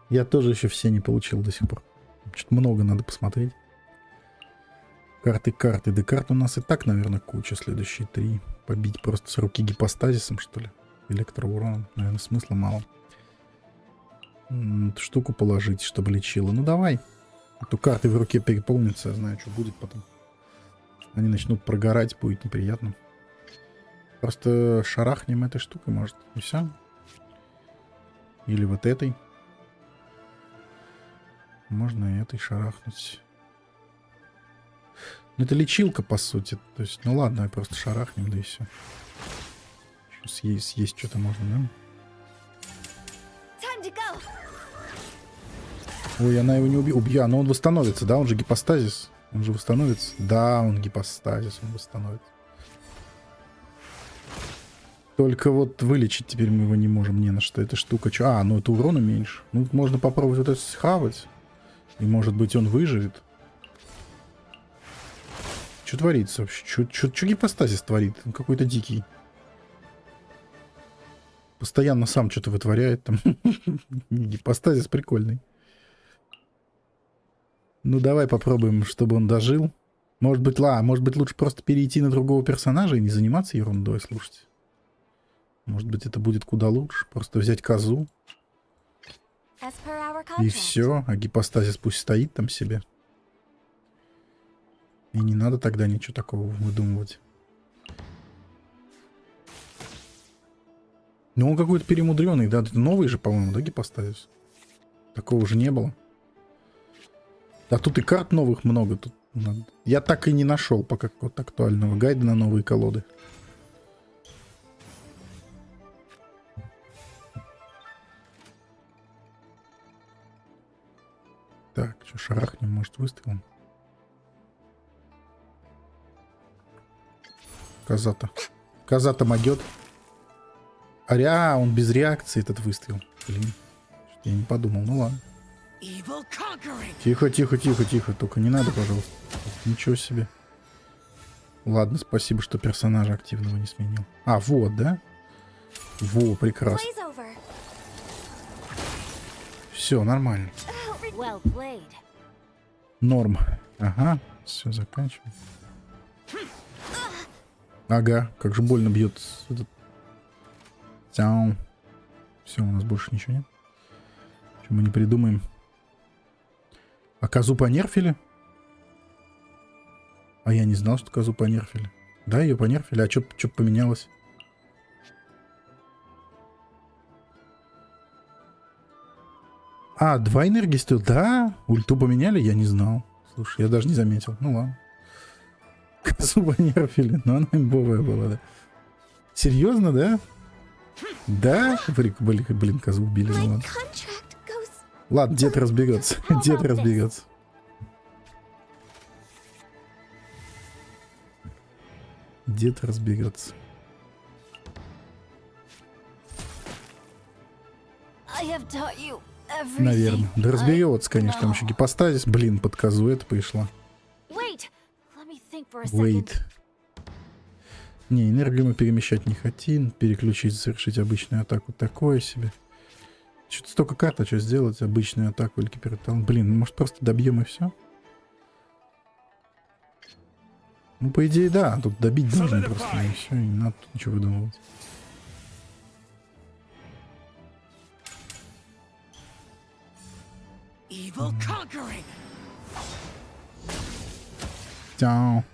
Я тоже еще все не получил до сих пор. Что-то много надо посмотреть. Карты. Да карт у нас и так, наверное, куча. Следующие 3. Побить просто с руки гипостазисом, что ли? Электроуроном. Наверное, смысла мало. Эту штуку положить, чтобы лечило. Ну, давай. А то карты в руке переполнятся. Я знаю, что будет потом. Они начнут прогорать, будет неприятно. Просто шарахнем этой штукой, может. И все. Или вот этой. Можно и этой шарахнуть. Это лечилка, по сути. То есть, ну ладно, просто шарахнем, да и все. Съесть что-то можно, да? Ой, она его не убьет. Но он восстановится, да? Он же гипостазис. Он же восстановится. Да, он гипостазис, он восстановится. Только вот вылечить теперь мы его не можем не на что. Эта штука... ну это урона меньше. Ну, можно попробовать вот это схавать. И может быть он выживет. Что творится вообще? Что гипостазис творит? Он какой-то дикий. Постоянно сам что-то вытворяет там. Гипостазис прикольный. Ну, давай попробуем, чтобы он дожил. Может быть, лучше просто перейти на другого персонажа и не заниматься ерундой, слушайте. Может быть, это будет куда лучше. Просто взять козу. И все. А гипостазис пусть стоит там себе. И не надо тогда ничего такого выдумывать. Ну, он какой-то перемудренный, да? Это новый же, по-моему, да, гипостазис? Такого же не было. А тут и карт новых много. Тут надо... Я так и не нашел пока какого-то актуального гайда на новые колоды. Так, что, шарахнем, может, выстрелом? Коза-то. Коза-то могет. Он без реакции, этот выстрел. Блин. Я не подумал. Ну ладно. Тихо, тихо, тихо, тихо. Только не надо, пожалуйста. Ничего себе. Ладно, спасибо, что персонажа активного не сменил. Вот, да? Во, прекрасно. Все, нормально. Норм. Ага, все, заканчиваем. Ага, как же больно бьет этот... Все, у нас больше ничего нет. Что мы не придумаем? А козу понерфили? А я не знал, что козу понерфили. Да, ее понерфили. А что поменялось? А, 2 энергии стоит. Да, ульту поменяли, я не знал. Слушай, я даже не заметил. Ну ладно. Козу понерфили, но она имбовая была, да. Серьезно, да? Да? Блин, козу убили. Ну, ладно. Ладно, дед разберется. Дед разберется. Дед разберется. Наверное. Да разберется, конечно. Там еще гипостазис. Блин, под козу это пришла. Wait. Не, энергию мы перемещать не хотим. Переключить, совершить обычную атаку. Такое себе. Что-то столько карт, а что сделать? Обычную атаку или киберталон. Блин, может просто добьем и все? Ну, по идее, да. Тут добить должны просто. И все, и не надо тут ничего выдумывать. Тяу.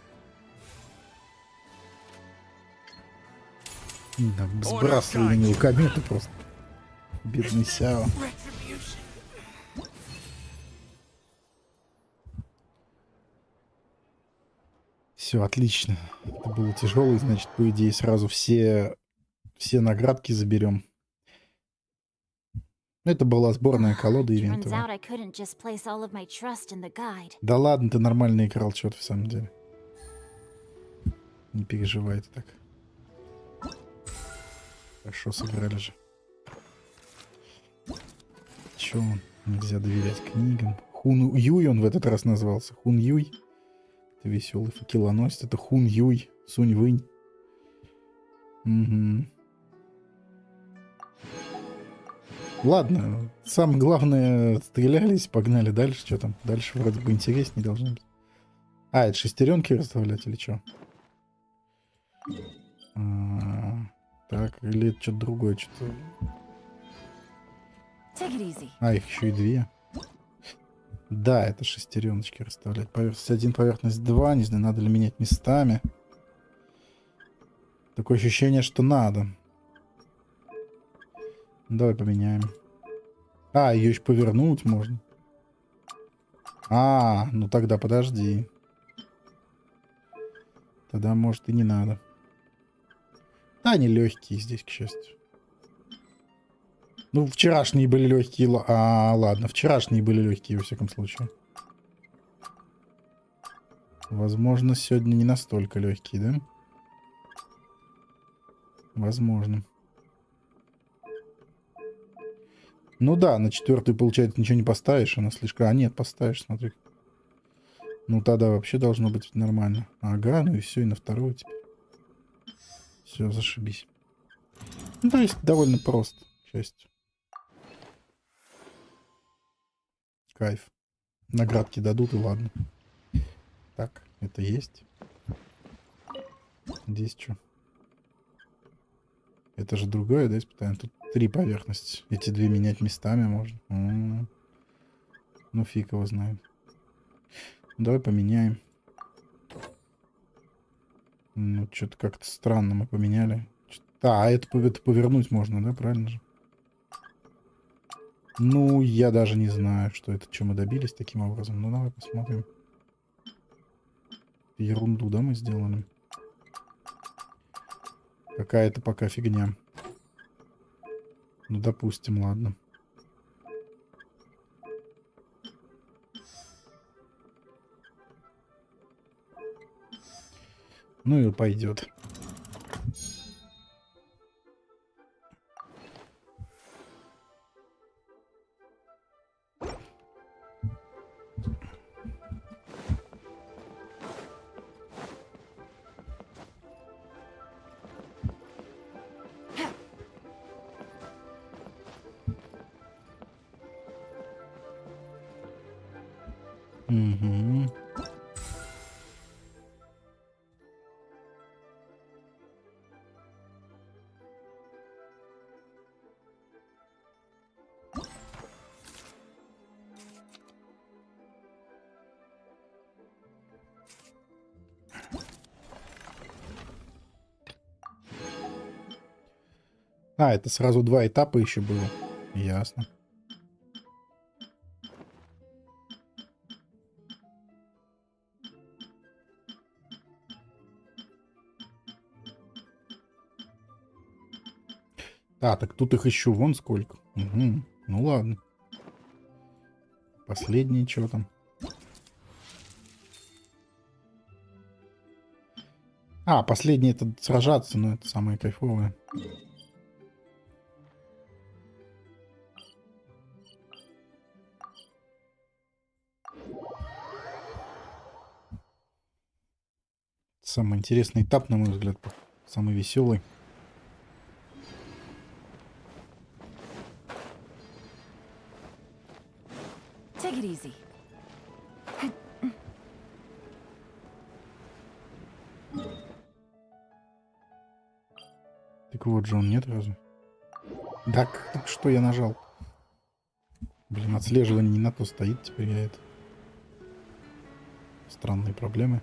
Да, сбрасывай на него комету просто. Бедный Сяо. Все, отлично. Это было тяжело, значит, по идее, сразу все наградки заберем. Это была сборная колода ивента. Да ладно, ты нормально играл, что-то в самом деле. Не переживай ты так. Хорошо сыграли же. Чё он? Нельзя доверять книгам. Хун Юй он в этот раз назвался. Хун Юй. Это веселый факелоносец. Это Хун Юй. Сунь Вынь. Угу. Ладно. Самое главное, стрелялись, погнали дальше. Что там? Дальше вроде бы интереснее должно быть. Это шестеренки расставлять или что? Так, или это что-то другое, что-то... их еще и 2. Да, это шестереночки расставлять. Поверхность 1, поверхность 2. Не знаю, надо ли менять местами. Такое ощущение, что надо. Давай поменяем. Ее еще повернуть можно. Ну тогда подожди. Тогда, может, и не надо. Да, они легкие здесь, к счастью. Ну, вчерашние были легкие. Ладно, вчерашние были легкие, во всяком случае. Возможно, сегодня не настолько легкие, да? Возможно. Ну да, на 4-ю, получается, ничего не поставишь. Она слишком... нет, поставишь, смотри. Ну, тогда вообще должно быть нормально. Ага, ну и все, и на 2-ю теперь. Все, зашибись. Ну, то есть, довольно просто, к счастью. Кайф. Наградки дадут, и ладно. Так, это есть. Здесь что? Это же другое, да, испытание? Тут 3 поверхности. Эти 2 менять местами можно. Ну, фиг его знает. Давай поменяем. Ну, что-то как-то странно мы поменяли. Это повернуть можно, да, правильно же? Ну, я даже не знаю, что это, чем мы добились таким образом. Ну, давай посмотрим. Ерунду, да, мы сделали? Какая-то пока фигня. Ну, допустим, ладно. Ну и пойдет. Угу. А, это сразу 2 этапа еще было. Ясно. А, так тут их еще вон сколько. Угу. Ну ладно. Последнее что там? А, последнее это сражаться, но это самое кайфовое. Самый интересный этап, на мой взгляд, самый веселый. Take it easy. Так вот же он, нет разве? Так что я нажал? Блин, отслеживание не на то стоит, теперь я это... Странные проблемы.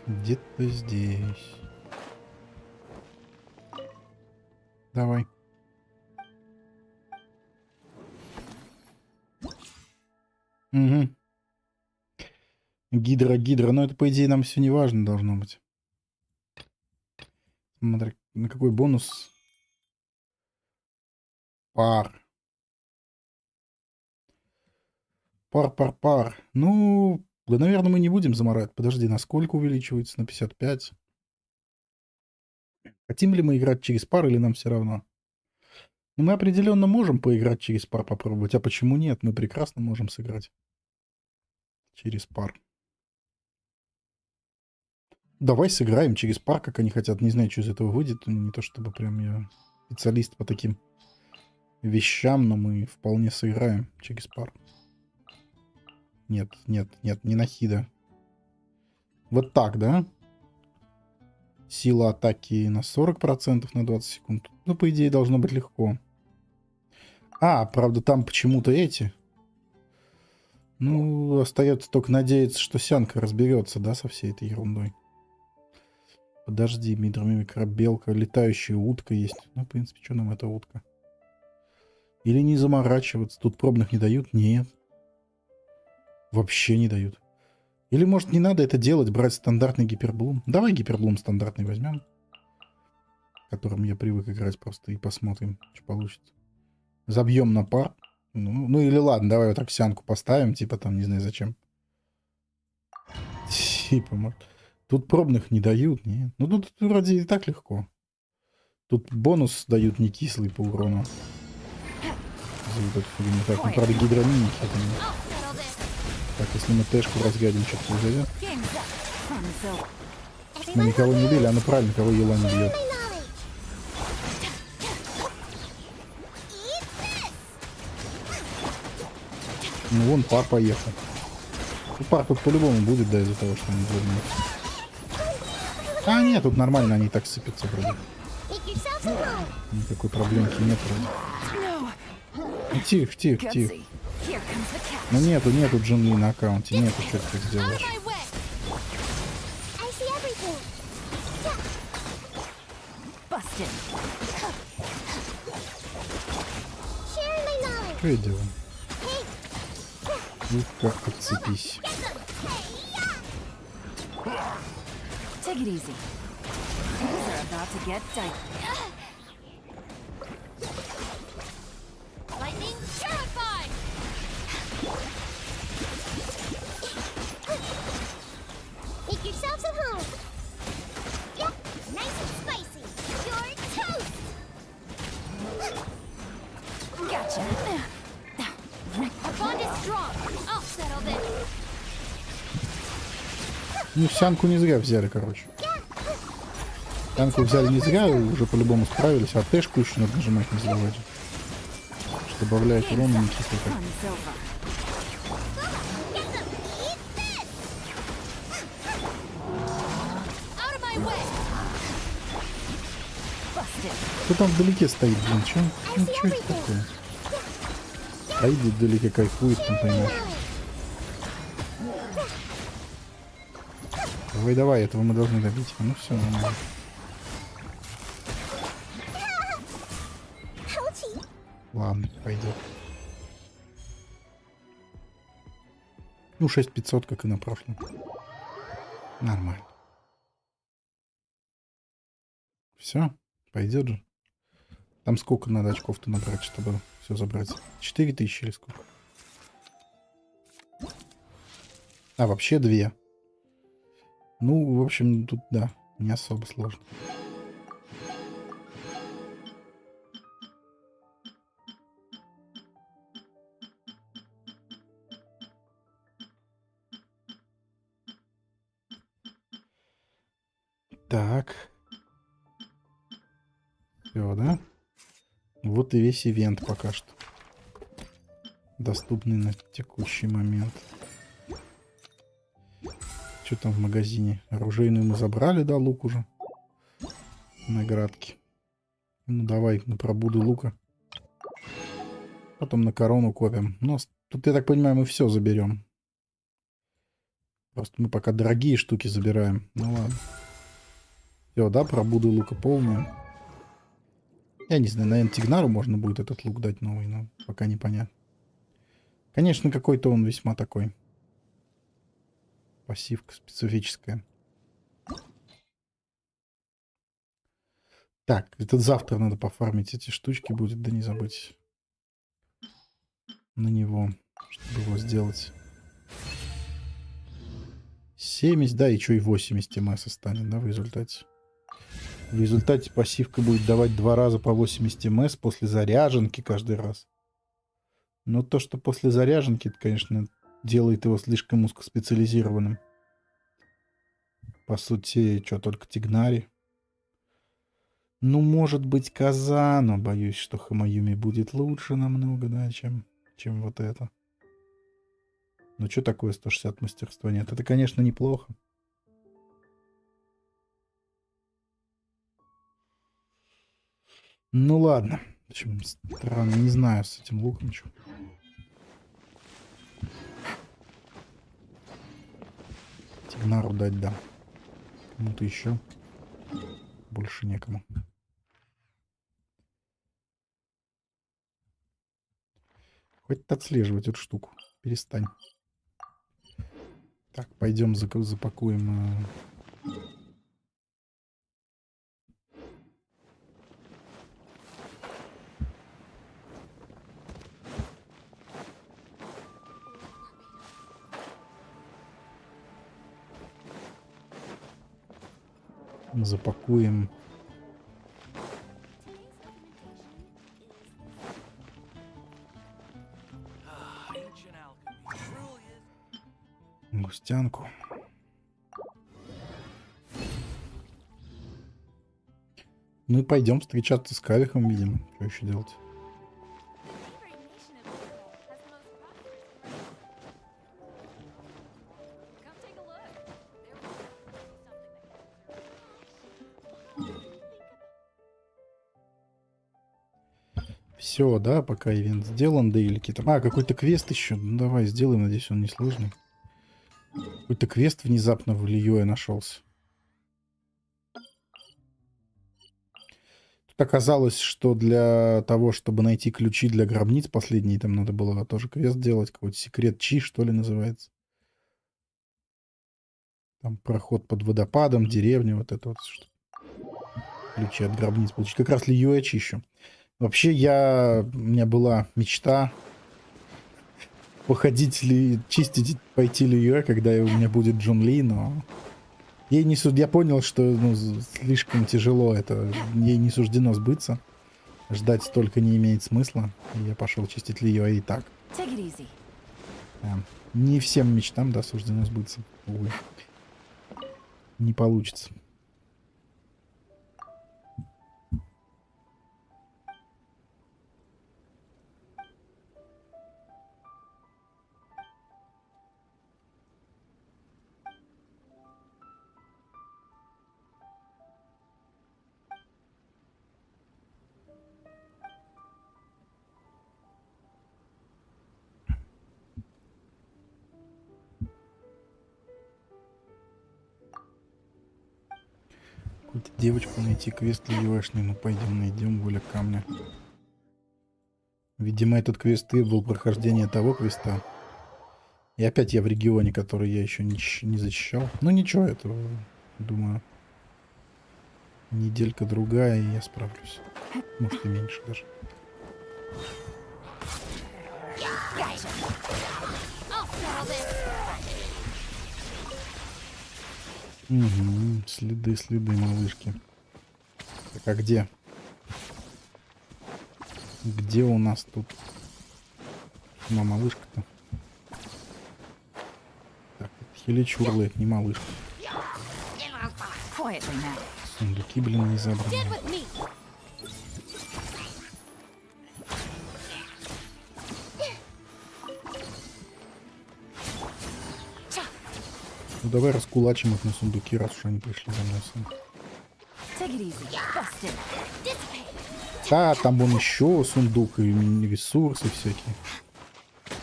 Где-то здесь. Давай. Угу. Гидра. Но это, по идее, нам все не важно должно быть. Смотри, на какой бонус? Пар. Пар. Ну, да, наверное, мы не будем заморать. Подожди, насколько увеличивается? На 55. Хотим ли мы играть через пар или нам все равно? Ну, мы определенно можем поиграть через пар, попробовать. А почему нет? Мы прекрасно можем сыграть через пар. Давай сыграем через пар, как они хотят. Не знаю, что из этого выйдет. Не то чтобы прям я специалист по таким вещам, но мы вполне сыграем через пар. Нет, не нахида. Вот так, да? Сила атаки на 40% на 20 секунд. Ну, по идее, должно быть легко. А, правда, там почему-то эти. Ну, остается только надеяться, что Сянка разберется, да, со всей этой ерундой. Подожди, микробелка, летающая утка есть. Ну, в принципе, что нам эта утка? Или не заморачиваться? Тут пробных не дают? Нет. Вообще не дают. Или, может, не надо это делать, брать стандартный гиперблум? Давай гиперблум стандартный возьмем. Которым я привык играть просто, и посмотрим, что получится. Забьем на пар. Ну или ладно, давай вот так Сянку поставим, типа там, не знаю зачем. Типа, может. Тут пробных не дают, нет. Ну тут вроде и так легко. Тут бонус дают не кислый по урону. За вот эту фигню. Так, ну правда гидроминики это не... Так, если мы тэшку разгадим, что произойдет. Мы никого не били, она правильно, кого Ела не бьет. Ну вон пар поехал. Ну, пар тут по-любому будет, да, из-за того, что он взорвет. А нет, тут нормально, они так сыпятся вроде. Никакой проблемки нет вроде. Ну, тихо. Ну нету Джунли на аккаунте, нету, что ты сделаешь. Что я делаю? Ну-ка, отцепись. Take it easy. Things are about to get dicey. Lightning terrified! Make yourselves at home. Yep, nice and spicy. You're toast. Gotcha. Our bond is strong. I'll settle this. Ну, Сянку не зря взяли, короче. Танку взяли не зря, уже по-любому справились. А тэшку еще надо нажимать, не забывать. Что добавляет урон, не чисто так. Кто там вдалеке стоит, блин? Чё это такое? Стоит вдалеке, кайфует, там, понимаешь? Давай, этого мы должны добить. Ну все, нормально. Ладно, пойдет. Ну, 6500, как и на прошлом. Нормально. Все, пойдет же. Там сколько надо очков-то набрать, чтобы все забрать? 4000 или сколько? А, вообще 2. Ну, в общем, тут, да, не особо сложно. Так. Все, да? Вот и весь ивент пока что. Доступный на текущий момент. Что там в магазине? Оружейную мы забрали, да, лук уже. Наградки. Ну, давай на пробуды лука. Потом на корону копим. Но тут, я так понимаю, мы все заберем. Просто мы пока дорогие штуки забираем. Ну ладно. Все, да, пробуды лука полные. Я не знаю, наверное, Тигнару можно будет этот лук дать новый, но пока непонятно. Конечно, какой-то он весьма такой. Пассивка специфическая. Так, это завтра надо пофармить эти штучки будет, да не забыть. На него, чтобы его сделать. 70, да, и что, и 80 МС станет, да, в результате. В результате пассивка будет давать 2 раза по 80 МС после заряженки каждый раз. Но то, что после заряженки, это, конечно, делает его слишком узкоспециализированным. По сути, что, только Тигнари. Ну, может быть, Коза, но боюсь, что Хамаюми будет лучше намного, да, чем вот это. Ну, что такое 160 мастерства нет? Это, конечно, неплохо. Ну, ладно. В общем, странно, не знаю с этим луком, что. Тигнару дать, да. Кому-то еще. Больше некому. Хватит отслеживать эту штуку. Перестань. Так, пойдем запакуем. Запакуем. Густянку. Ну и пойдем встречаться с Кавехом, видимо. Что еще делать? Все, да, пока ивент сделан, да или какие-то... А, какой-то квест еще. Ну давай сделаем, надеюсь, он не сложный. Какой-то квест внезапно в Лиёе нашелся. Тут оказалось, что для того, чтобы найти ключи для гробниц последние, там надо было тоже квест делать. Какой-то секрет Чи, что ли, называется. Там проход под водопадом, деревня, вот это вот. Ключи от гробниц получить. Как раз Лиёе чищу. Вообще, у меня была мечта походить чистить, пойти Лиёе, когда у меня будет Джун Ли, но я понял, что слишком тяжело это, ей не суждено сбыться. Ждать столько не имеет смысла. И я пошел чистить Лиёе и так. Не всем мечтам, да, суждено сбыться. Увы. Не получится. Какую-то девочку найти, квест ливешный. Ну пойдем найдем, воля камня. Видимо, этот квест был прохождение того квеста. И опять я в регионе, который я еще не защищал. Ну ничего, это, думаю, неделька-другая, и я справлюсь. Может и меньше даже. Угу, следы, малышки. Так, а где? Где у нас тут малышка-то? Так, хиличурлы, это не малышка. Сундуки, блин, не забраны. Ну давай раскулачим их на сундуки, раз уж они пришли за мной сами. Да, там вон еще сундук и ресурсы всякие.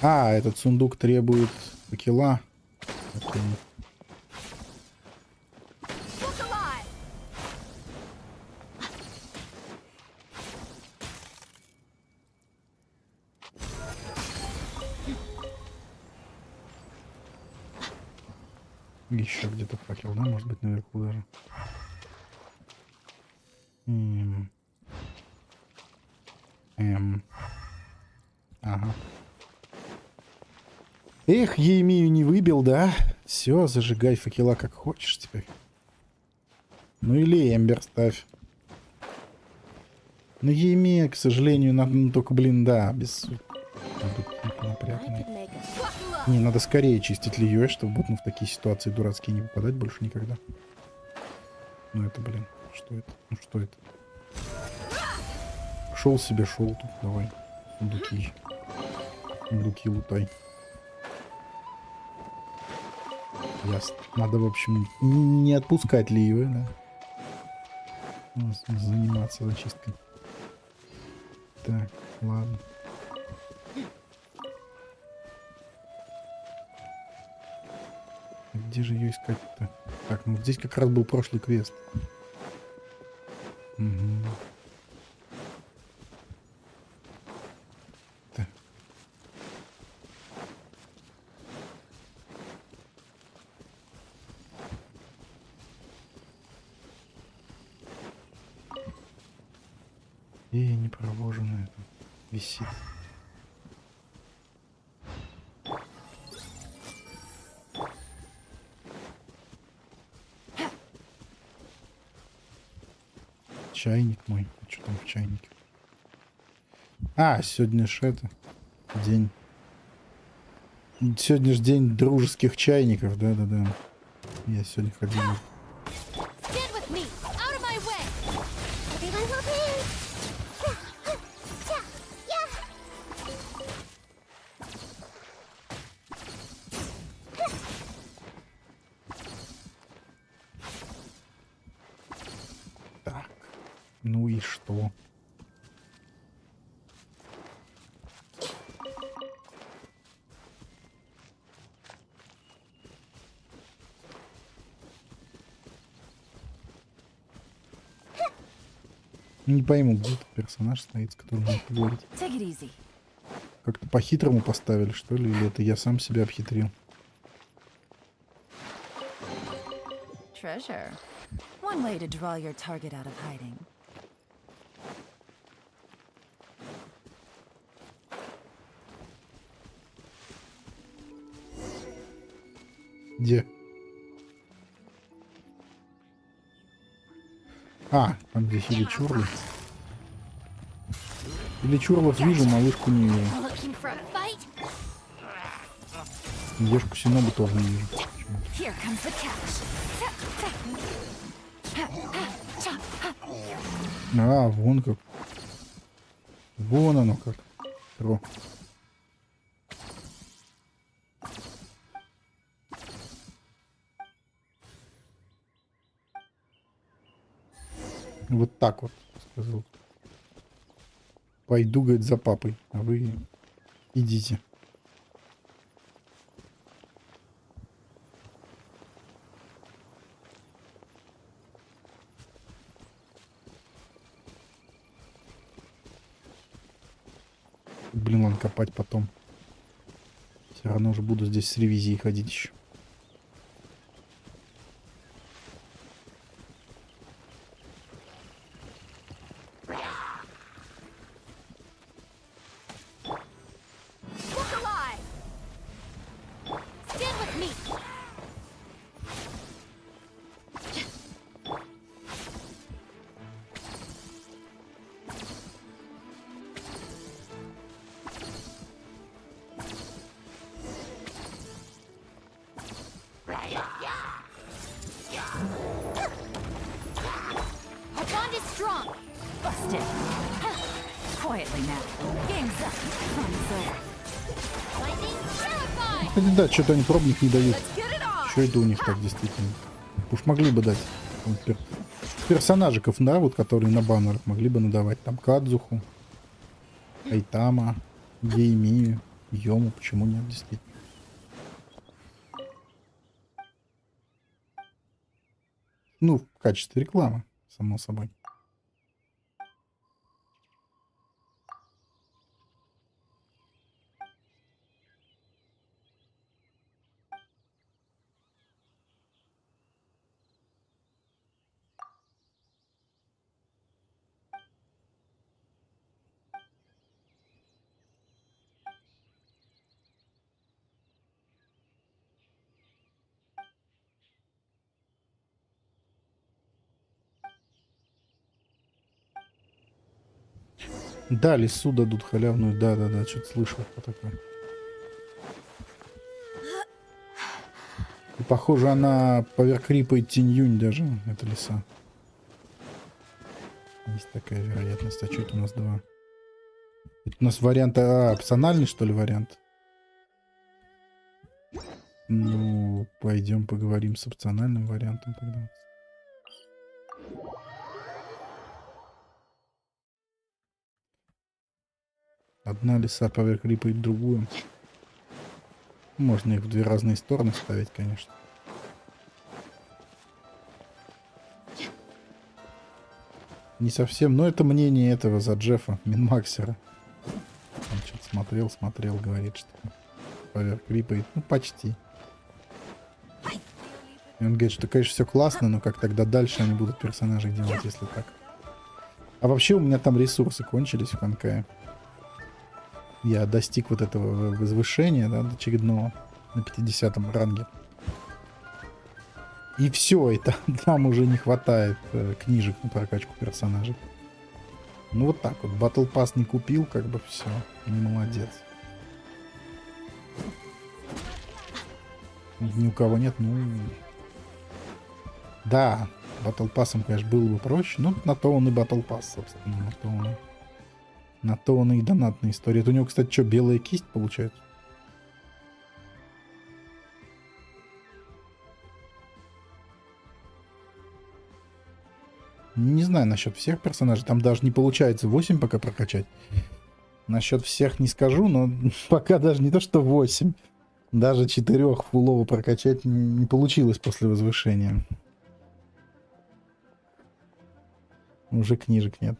А, этот сундук требует факела. Okay. Еще где-то факел, да? Может быть, наверху даже. Ага. Эх, Еремию не выбил, да? Все, зажигай факела как хочешь теперь. Ну или эмбер ставь. Ну Еремия, к сожалению, надо только, блин, да, без... Не, надо скорее чистить Льюэ, чтобы вот, ну, в такие ситуации дурацкие не попадать больше никогда. Ну это, блин, что это? Ну что это? Шел себе, шел тут, давай. Сундуки. Сундуки лутай. Ясно. Надо, в общем, не отпускать Льюэ, да? Ну, заниматься зачисткой. Так, ладно. Где же ее искать-то? Так, ну вот здесь как раз был прошлый квест. Угу. Так. И не проложено это. Висит. Чайник мой. Что там в чайнике? А, сегодня ж это день. Сегодня же день дружеских чайников, да-да-да. Я сегодня ходил. Так. Ну и что? Не пойму, где этот персонаж стоит, с которым надо поговорить. Как-то по-хитрому поставили, что ли? Или это я сам себя обхитрил? Treasure. One way to draw your target out of hiding. Где? А, там где Хиличурли. Хиличурлов вижу, малышку не вижу. Ешку Синобу тоже не вижу. А, вон как. Вон оно как. Тро. Вот так вот сказал. Пойду, говорит, за папой, а вы идите. Блин, ладно, копать потом. Все равно уже буду здесь с ревизией ходить еще. Да, что-то они пробник не дают. Что это у них так действительно? Уж могли бы дать персонажиков, да, вот которые на баннерах могли бы надавать. Там Кадзуху, Айтама, Геймию, Йому. Почему нет, действительно? Ну, в качестве рекламы, само собой. Да, лесу дадут халявную. Да, что-то слышал по такое. И похоже, она поверкрипает Тинь-Юнь даже, эта лиса. Есть такая вероятность. А что это у нас два? Это у нас вариант... опциональный, что ли, вариант? Ну, пойдем поговорим с опциональным вариантом тогда. Одна лиса поверкрипает другую. Можно их в две разные стороны ставить, конечно. Не совсем, но это мнение этого за Джеффа, Минмаксера. Он что-то смотрел, говорит, что поверкрипает. Ну, почти. И он говорит, что, конечно, все классно, но как тогда дальше они будут персонажей делать, если так. А вообще у меня там ресурсы кончились в Honkai. Я достиг вот этого возвышения, да, очередного на 50-м ранге. И все, и там уже не хватает книжек на прокачку персонажей. Ну вот так вот. Battle Pass не купил, как бы все. Не молодец. Ни у кого нет, ну... Да, Battle Pass'ом, конечно, было бы проще, но на то он и Battle Pass, собственно. На то он и донатная история. Это у него, кстати, что, белая кисть получается? Не знаю насчет всех персонажей. Там даже не получается 8 пока прокачать. Насчет всех не скажу, но пока даже не то, что 8. Даже 4 фулово прокачать не получилось после возвышения. Уже книжек нет.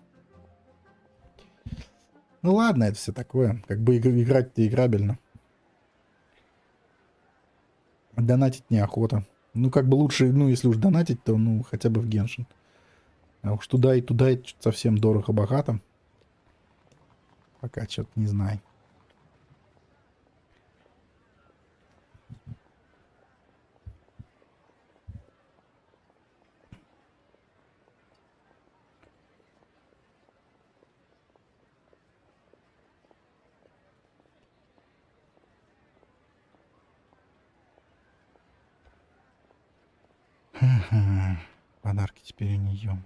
Ну ладно, это все такое. Как бы играть-то играбельно. Донатить неохота. Ну, как бы лучше, ну, если уж донатить, то, ну, хотя бы в Genshin. А уж туда и это совсем дорого-богато. Пока что-то не знаю. Подарки теперь у нее.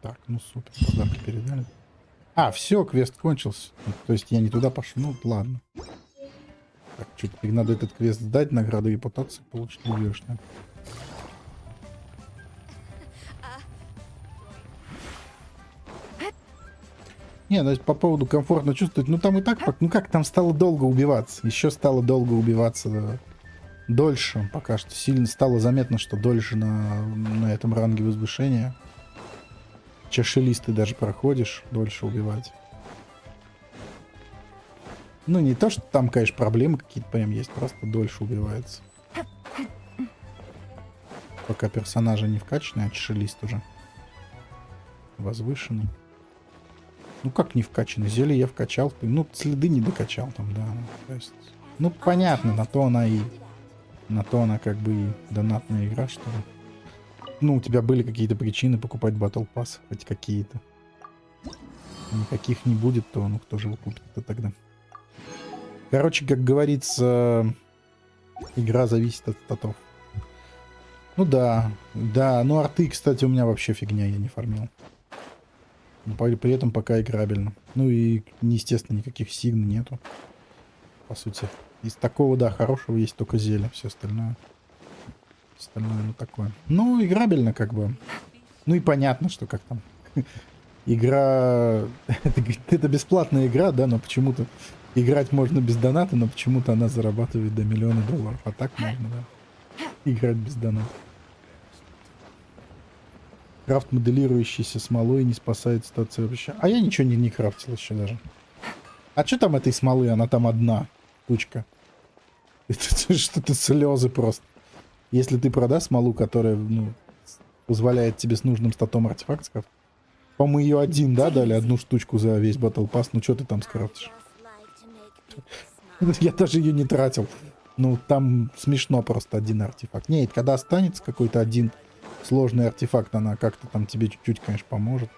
Так, ну супер, подарки передали. А, все, квест кончился. То есть я не туда пошел. Ну, ладно. Так, что теперь надо этот квест сдать, награду репутации получить идешь, да? Не, ну по поводу комфортно чувствовать, ну там и так, ну как, там стало долго убиваться. Еще стало долго убиваться, да. Дольше, пока что сильно стало заметно, что дольше на этом ранге возвышения. чашелисты даже проходишь, дольше убивать. Ну, не то, что там, конечно, проблемы какие-то прям есть, просто дольше убивается. Пока персонажа не вкачанный, а чашелист уже возвышенный. Ну, как не вкачанный? Зелье я вкачал. Ну, следы не докачал там, да. То есть, ну, понятно, на то она как бы и донатная игра, что ли. Ну, у тебя были какие-то причины покупать Battle Pass, хоть какие-то. Никаких не будет, то ну кто же его купит-то тогда? Короче, как говорится, игра зависит от статов. Ну да, ну арты, кстати, у меня вообще фигня, я не фармил. Но при этом пока играбельно. Ну и, естественно, никаких сигн нету. По сути. Из такого, да, хорошего есть только зелье, все остальное. Остальное, ну, такое. Ну, играбельно, как бы. Ну, и понятно, что как там. Игра... это бесплатная игра, да, но почему-то... Играть можно без доната, но почему-то она зарабатывает до $1 миллиона. А так можно, да. Играть без доната. Крафт, моделирующийся смолой, не спасает ситуацию вообще. А я ничего не крафтил еще даже. А что там этой смолы? Она там одна штучка. Это что-то слезы просто. Если ты продашь смолу, которая, ну, позволяет тебе с нужным статом артефакт скрафтить. По-моему, ее один, да, дали одну штучку за весь Battle Pass. Ну, что ты там скрафтишь? Я даже ее не тратил. Ну, там смешно просто один артефакт. Нет, когда останется какой-то один сложный артефакт, она как-то там тебе чуть-чуть, конечно, поможет.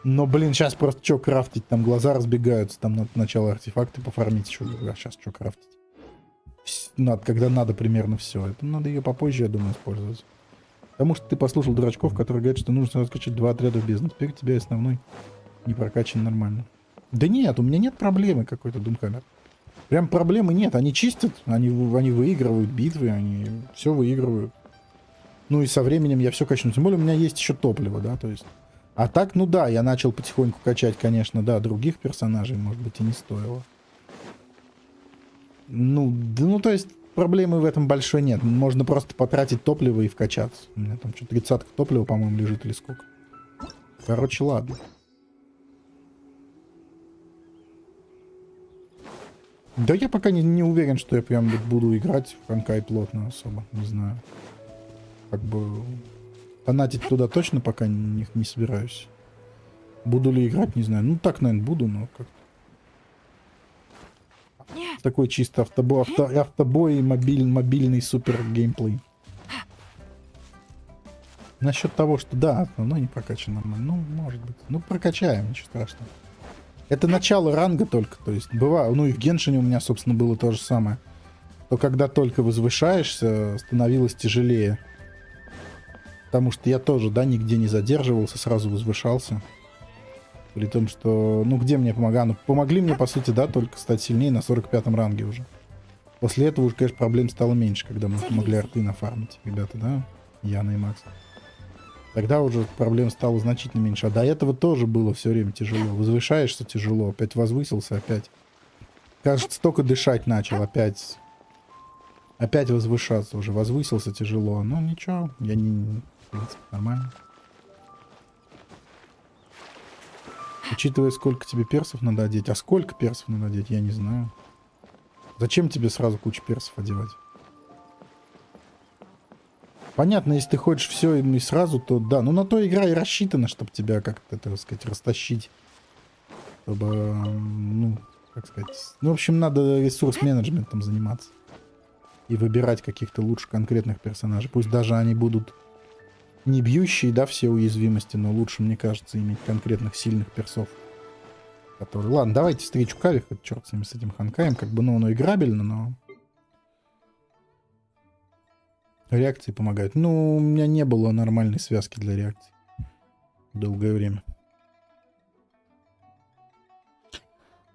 Но, блин, сейчас просто что крафтить? Там глаза разбегаются. Там надо сначала артефакты пофармить еще. А сейчас что крафтить? Надо, когда надо примерно все. Это надо ее попозже, я думаю, использовать. Потому что ты послушал дурачков, которые говорят, что нужно раскачать 2 отряда в бездну. Теперь у тебя основной не прокачан нормально. Да нет, у меня нет проблемы какой-то, Думхаммер. Прям проблемы нет. Они чистят, они выигрывают битвы, они все выигрывают. Ну и со временем я все качну. Тем более у меня есть еще топливо, да, то есть. А так, ну да, я начал потихоньку качать, конечно, да, других персонажей, может быть, и не стоило. Ну, да, ну, то есть проблемы в этом большой нет. Можно просто потратить топливо и вкачаться. У меня там что-то 30 топлива, по-моему, лежит или сколько. Короче, ладно. Да я пока не уверен, что я прям буду играть в Honkai плотно особо. Не знаю. Как бы... Фанатить туда точно пока не собираюсь. Буду ли играть, не знаю. Ну, так, наверное, буду, но как-то... Такой чисто автобой и мобильный супер геймплей. Насчет того, что да, основной не прокачан нормально. Ну, может быть. Ну, прокачаем, ничего страшного. Это начало ранга только, то есть бывает. Ну и в Геншине у меня, собственно, было то же самое. То когда только возвышаешься, становилось тяжелее. Потому что я тоже, да, нигде не задерживался, сразу возвышался. При том, что, ну, где мне помогали? Ну, помогли мне, по сути, да, только стать сильнее на 45-м ранге уже. После этого уже, конечно, проблем стало меньше, когда мы могли арты нафармить, ребята, да? Яна и Макс. Тогда уже проблем стало значительно меньше. А до этого тоже было все время тяжело. Возвышаешься тяжело, опять возвысился, опять. Кажется, только дышать начал, опять. Опять возвышаться уже. Возвысился тяжело. Ну, ничего, я не... В принципе, нормально. Учитывая, сколько тебе персов надо одеть. А сколько персов надо одеть, я не знаю. Зачем тебе сразу кучу персов одевать? Понятно, если ты хочешь все и сразу, то да. Ну, на то игра и рассчитана, чтобы тебя как-то, так сказать, растащить. Чтобы, ну, как сказать... Ну, в общем, надо ресурс-менеджментом заниматься. И выбирать каких-то лучше конкретных персонажей. Пусть даже они будут не бьющие, да, все уязвимости, но лучше, мне кажется, иметь конкретных сильных персов. Которые... Ладно, давайте встречу Кавеха, черт с ним, с этим Хонкаем. Как бы, ну, оно играбельно, но... Реакции помогают. Ну, у меня не было нормальной связки для реакций. Долгое время.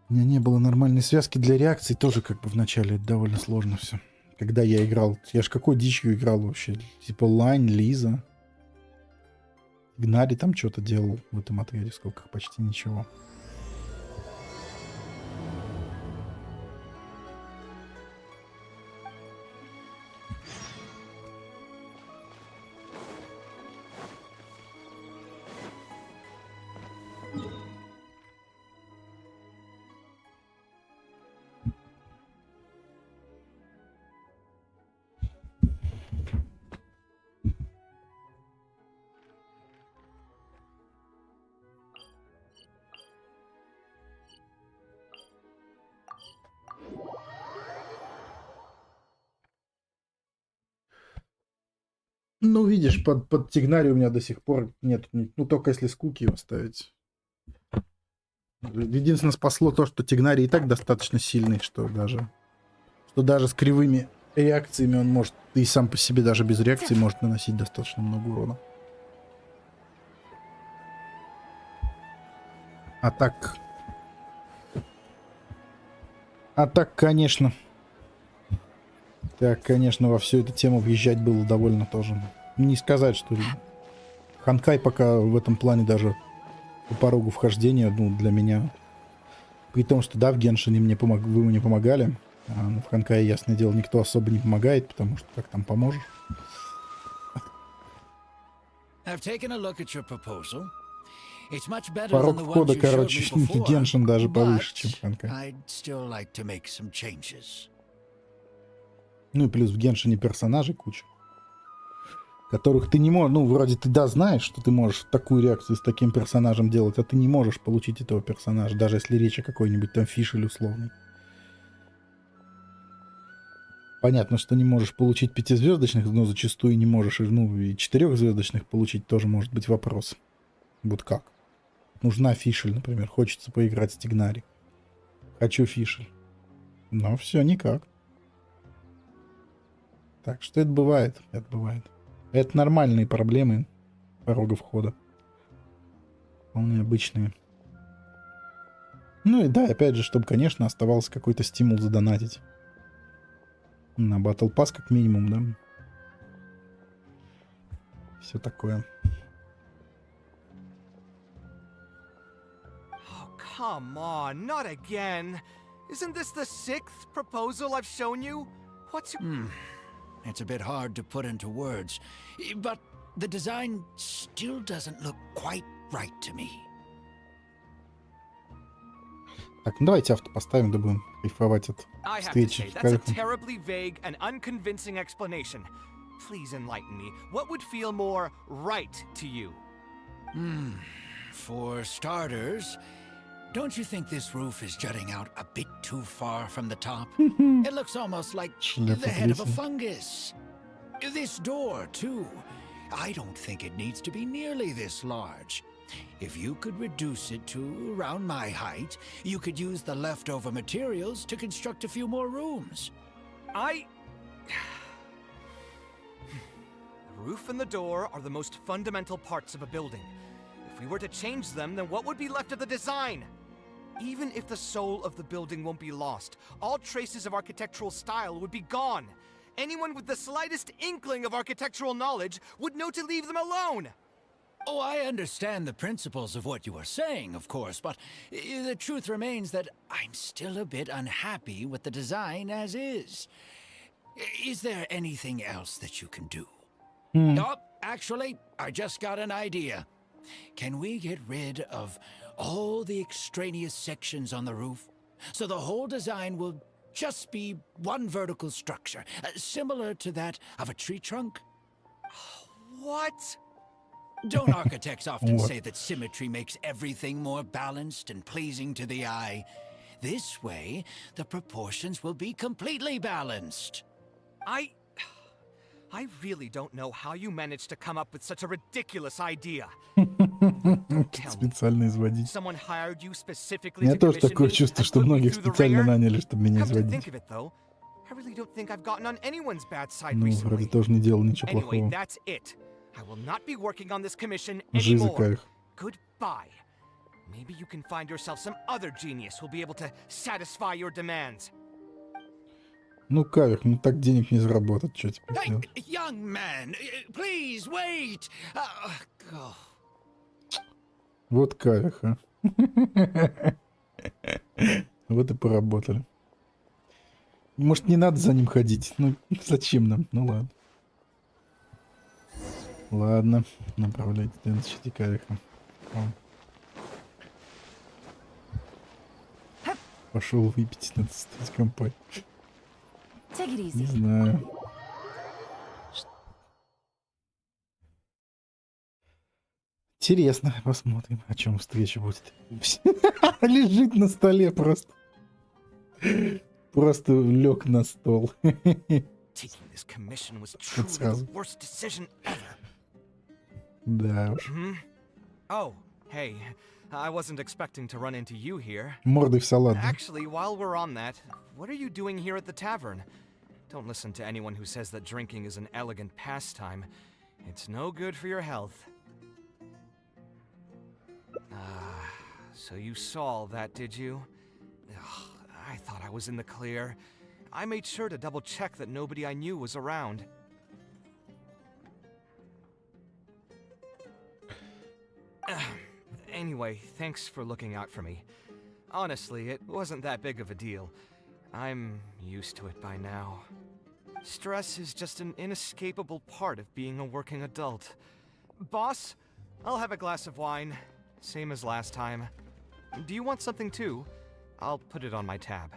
У меня не было нормальной связки для реакций. Тоже как бы вначале довольно сложно все. Когда я играл... Я ж какой дичью играл вообще. Типа Лайн, Лиза. Игнари там что-то делал в этом отряде. Сколько? Почти ничего. Ну, видишь, под Тигнари у меня до сих пор нет. Ну, только если скуки его ставить. Единственное, спасло то, что Тигнари и так достаточно сильный, что даже с кривыми реакциями он может, и сам по себе даже без реакции может наносить достаточно много урона. А так, конечно... Так, конечно, во всю эту тему въезжать было довольно тоже. Не сказать, что Honkai пока в этом плане даже по порогу вхождения, ну, для меня. При том, что да, в Геншине вы мне помогали, но в Honkai, ясное дело, никто особо не помогает, потому что как там поможешь. Порог входа, короче, Геншин даже повыше, чем Honkai. Ну и плюс в Геншине персонажей куча, которых ты не можешь, ну, вроде ты, да, знаешь, что ты можешь такую реакцию с таким персонажем делать, а ты не можешь получить этого персонажа, даже если речь о какой-нибудь там фишель условной. Понятно, что не можешь получить 5-звездочных, но зачастую не можешь, ну, и 4-звездочных получить тоже может быть вопрос. Вот как? Нужна фишель, например, хочется поиграть с Тигнари. Хочу фишель. Но все никак. Так что это бывает, Это нормальные проблемы порога входа. Вполне обычные. Ну и да, опять же, чтобы, конечно, оставался какой-то стимул задонатить. На Battle Pass как минимум, да. Все такое. Oh, come on, not again. Isn't this the 6th proposal I've shown you? What's your... It's a bit hard to put into words, but the design still doesn't look quite right to me. Так, ну давайте авто поставим, да будем кайфовать от встречи. That's a terribly vague and unconvincing explanation. Please enlighten me. What would feel more right to you? For starters, don't you think this roof is jutting out a bit too far from the top? It looks almost like the head of a fungus. This door, too. I don't think it needs to be nearly this large. If you could reduce it to around my height, you could use the leftover materials to construct a few more rooms. The roof and the door are the most fundamental parts of a building. If we were to change them, then what would be left of the design? Even if the soul of the building won't be lost, all traces of architectural style would be gone. Anyone with the slightest inkling of architectural knowledge would know to leave them alone. Oh, I understand the principles of what you are saying, of course, but the truth remains that I'm still a bit unhappy with the design as is. Is there anything else that you can do? Oh, actually, I just got an idea. Can we get rid of all the extraneous sections on the roof, so the whole design will just be one vertical structure, similar to that of a tree trunk? What? Don't architects often say that symmetry makes everything more balanced and pleasing to the eye? This way, the proportions will be completely balanced. I really don't know how you managed to come up with such a ridiculous idea. Специально изводить. Someone hired you specifically У меня to тоже commission такое me чувство, and что put me многих through the специально ringer? наняли, чтобы меня Come to изводить. think of it, though, I really don't think I've gotten on anyone's bad side Ну, recently. вроде тоже не делал ничего Anyway, плохого. that's it. I will not be working on this commission Жизнь anymore. Кавех. Goodbye. Maybe you can find yourself some other genius who'll be able to satisfy your demands. Ну, Кавех, ну так денег не заработать, что теперь Hey, делать? young man, please wait. Вот Кавех, а. Вот и поработали. Может, не надо за ним ходить? Ну, зачем нам? Ну, ладно. Ладно, направляйте следующий Кавеха. Пошел выпить, надо стать компой. Не знаю. Интересно, посмотрим, о чем встреча будет. Лежит на столе просто. Просто лег на стол. Taking this commission was truly the worst decision ever. Да уж. Oh, hey. I wasn't expecting to run into you here. Мордой в салат. Actually, while we're on that, what are you doing here at the tavern? Don't listen to anyone who says that drinking is an elegant pastime. It's no good for your health. So you saw all that, did you? Ugh, I thought I was in the clear. I made sure to double-check that nobody I knew was around. Anyway, thanks for looking out for me. Honestly, it wasn't that big of a deal. I'm used to it by now. Stress is just an inescapable part of being a working adult. Boss, I'll have a glass of wine. Same as last time. Do you want something too? I'll put it on my tab.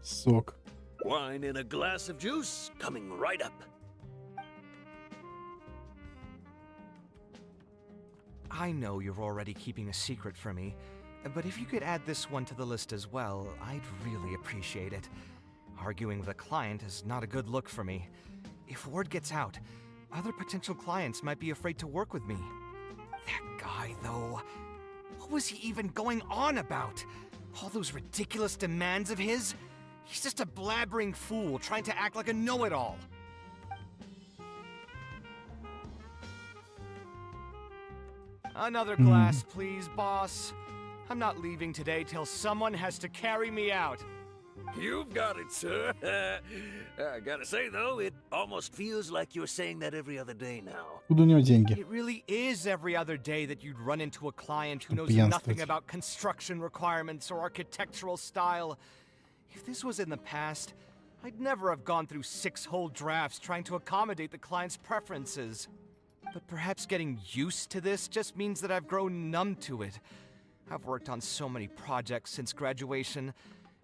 Сок. Wine and a glass of juice coming right up. I know you're already keeping a secret from me, but if you could add this one to the list as well, I'd really appreciate it. Arguing with a client is not a good look for me. If word gets out, other potential clients might be afraid to work with me. That guy, though, what was he even going on about? All those ridiculous demands of his? He's just a blabbering fool trying to act like a know-it-all. Another glass, please, boss. I'm not leaving today till someone has to carry me out. You've got it, sir. I gotta say, though, it almost feels like you're saying that every other day now. Откуда у него деньги? It really is every other day that you'd run into a client who knows Пьянствовать. nothing about construction requirements or architectural style. If this was in the past, I'd never have gone through 6 whole drafts trying to accommodate the client's preferences. But perhaps getting used to this just means that I've grown numb to it. I've worked on so many projects since graduation,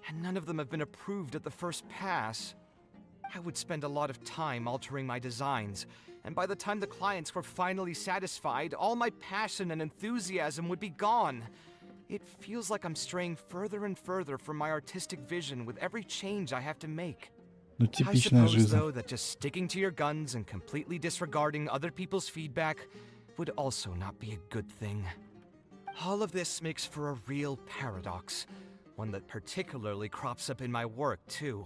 and none of them have been approved at the first pass. I would spend a lot of time altering my designs, and by the time the clients were finally satisfied, all my passion and enthusiasm would be gone. It feels like I'm straying further and further from my artistic vision with every change I have to make. Ну, I типичная suppose, жизнь. though, that just sticking to your guns and completely disregarding other people's feedback would also not be a good thing. All of this makes for a real paradox, one that particularly crops up in my work, too.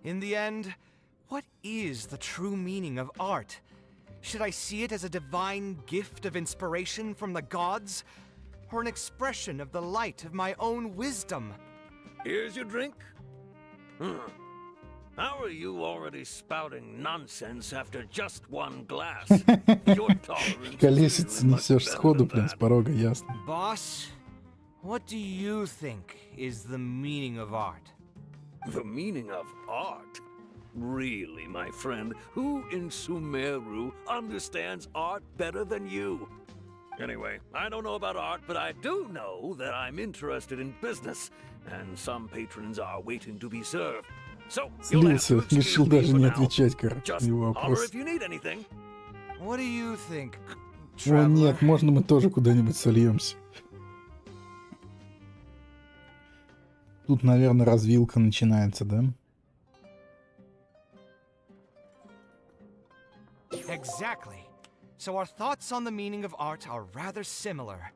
In the end, what is the true meaning of art? Should I see it as a divine gift of inspiration from the gods, or an expression of the light of my own wisdom? Here's your drink. How are you already spouting nonsense after just one glass? Your tolerance Колесица несешь сходу, прям с порога, ясно. Boss, what do you think is the meaning of art? The meaning of art? Really, my friend, who in Sumeru understands art better than you? Anyway, I don't know about art, but I do know that I'm interested in business, and some patrons are waiting to be served. So, Слился, решил даже не отвечать, короче, на just его holler вопрос. if you need anything. What do you think, О, traveler? нет, можно мы тоже куда-нибудь сольемся. Тут, наверное, развилка начинается, да? Exactly. So our thoughts on the meaning of art are rather similar.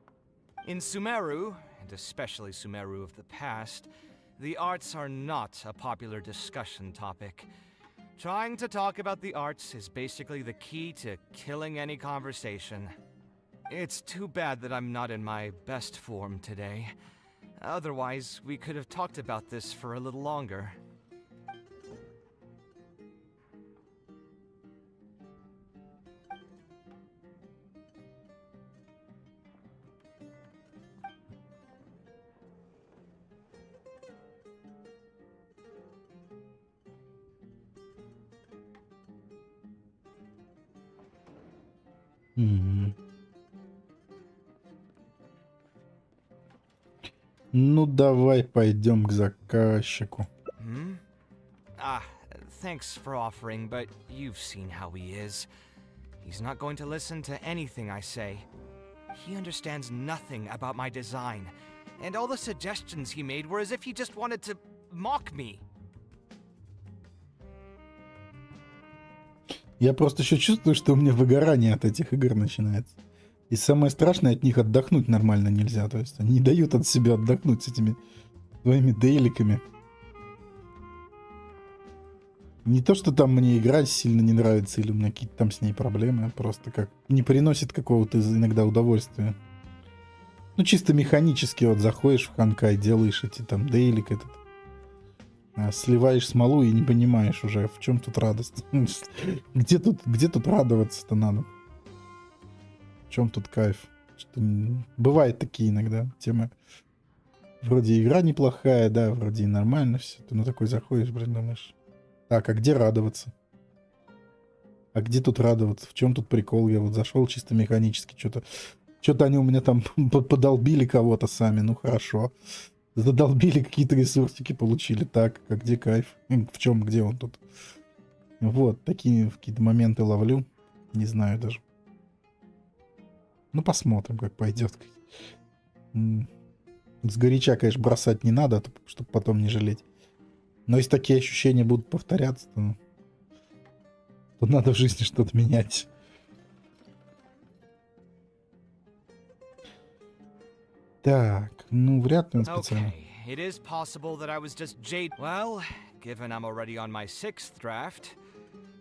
In Sumeru, and especially Sumeru of the past, the arts are not a popular discussion topic. Trying to talk about the arts is basically the key to killing any conversation. It's too bad that I'm not in my best form today. Otherwise, we could have talked about this for a little longer. Мгм. Ну, давай пойдем к заказчику. Thanks for offering, but you've seen how he is. He's not going to listen to anything I say. He understands nothing about my design, and all the suggestions he made were as if he just wanted to mock me. Я просто еще чувствую, что у меня выгорание от этих игр начинается. И самое страшное, от них отдохнуть нормально нельзя. То есть они не дают от себя отдохнуть с этими своими дейликами. Не то, что там мне игра сильно не нравится, или у меня какие-то там с ней проблемы, а просто как не приносит какого-то иногда удовольствия. Ну, чисто механически вот заходишь в Honkai, делаешь эти там дейлик этот, сливаешь смолу и не понимаешь уже, в чем тут радость. Где тут радоваться-то надо? В чем тут кайф? Что... Бывают такие иногда темы. Вроде игра неплохая, да, вроде и нормально все. Ты на такой заходишь, блин, думаешь. Так, а где радоваться? А где тут радоваться? В чем тут прикол? Я вот зашел чисто механически, что-то они у меня там подолбили кого-то сами, ну хорошо. Задолбили, какие-то ресурсики получили. Так, а где кайф? В чем, где он тут? Вот, такие какие-то моменты ловлю. Не знаю даже. Ну, посмотрим, как пойдет. Сгоряча, конечно, бросать не надо, чтобы потом не жалеть. Но если такие ощущения будут повторяться, то надо в жизни что-то менять. Так, ну вряд ли он специально. It is possible that I was just jaded. Well, given I'm already on my 6th draft,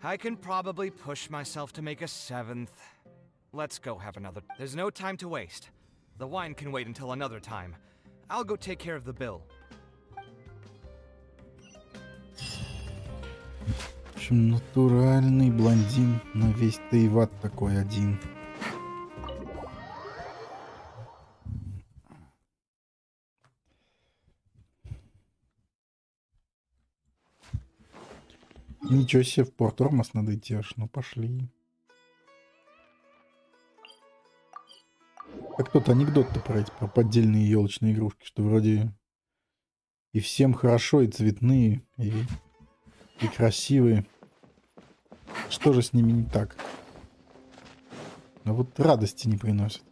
I can probably push myself to make a 7th. Let's go have another. There's no time to waste. The wine can wait until another time. I'll go take care of the bill. В общем, натуральный блондин на весь Тайват такой один. Ничего себе, в Порт-Ормас надо идти аж, ну пошли. Как тот анекдот-то про эти про поддельные елочные игрушки, что вроде и всем хорошо, и цветные, и красивые. Что же с ними не так? А вот радости не приносят.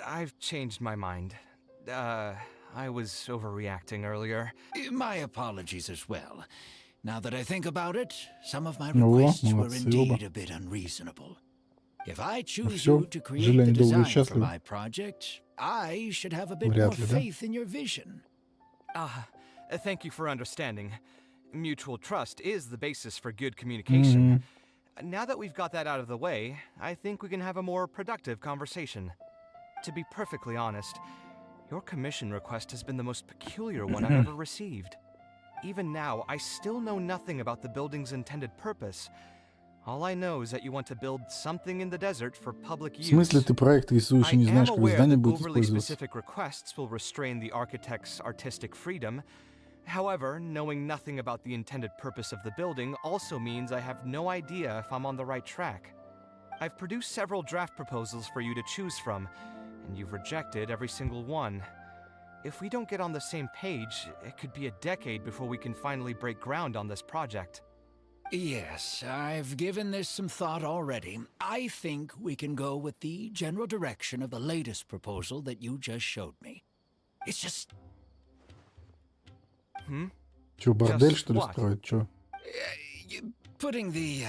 I've changed my mind. I was overreacting earlier. My apologies as well. Now that I think about it, some of my requests were indeed a bit unreasonable. If I choose you to create the design for my project, I should have a bit more faith in your vision. Thank you for understanding. Mutual trust is the basis for good communication. Now that we've got that out of the way, I think we can have a more productive conversation. To be perfectly honest, your commission request has been the most peculiar one I've ever received. Even now, I still know nothing about the building's intended purpose. All I know is that you want to build something in the desert for public use. В смысле ты проект рисуешь и не знаешь, как здание будет использоваться? Specific requests will restrain the architect's artistic freedom. However, knowing nothing about the intended purpose of the building also means I have no idea if I'm on the right track. I've produced several draft proposals for you to choose from, and you've rejected every single one. If we don't get on the same page, it could be a decade before we can finally break ground on this project. Yes, I've given this some thought already. I think we can go with the general direction of the latest proposal that you just showed me. It's just... Чё, бордель, что ли, строить? Чё? Putting the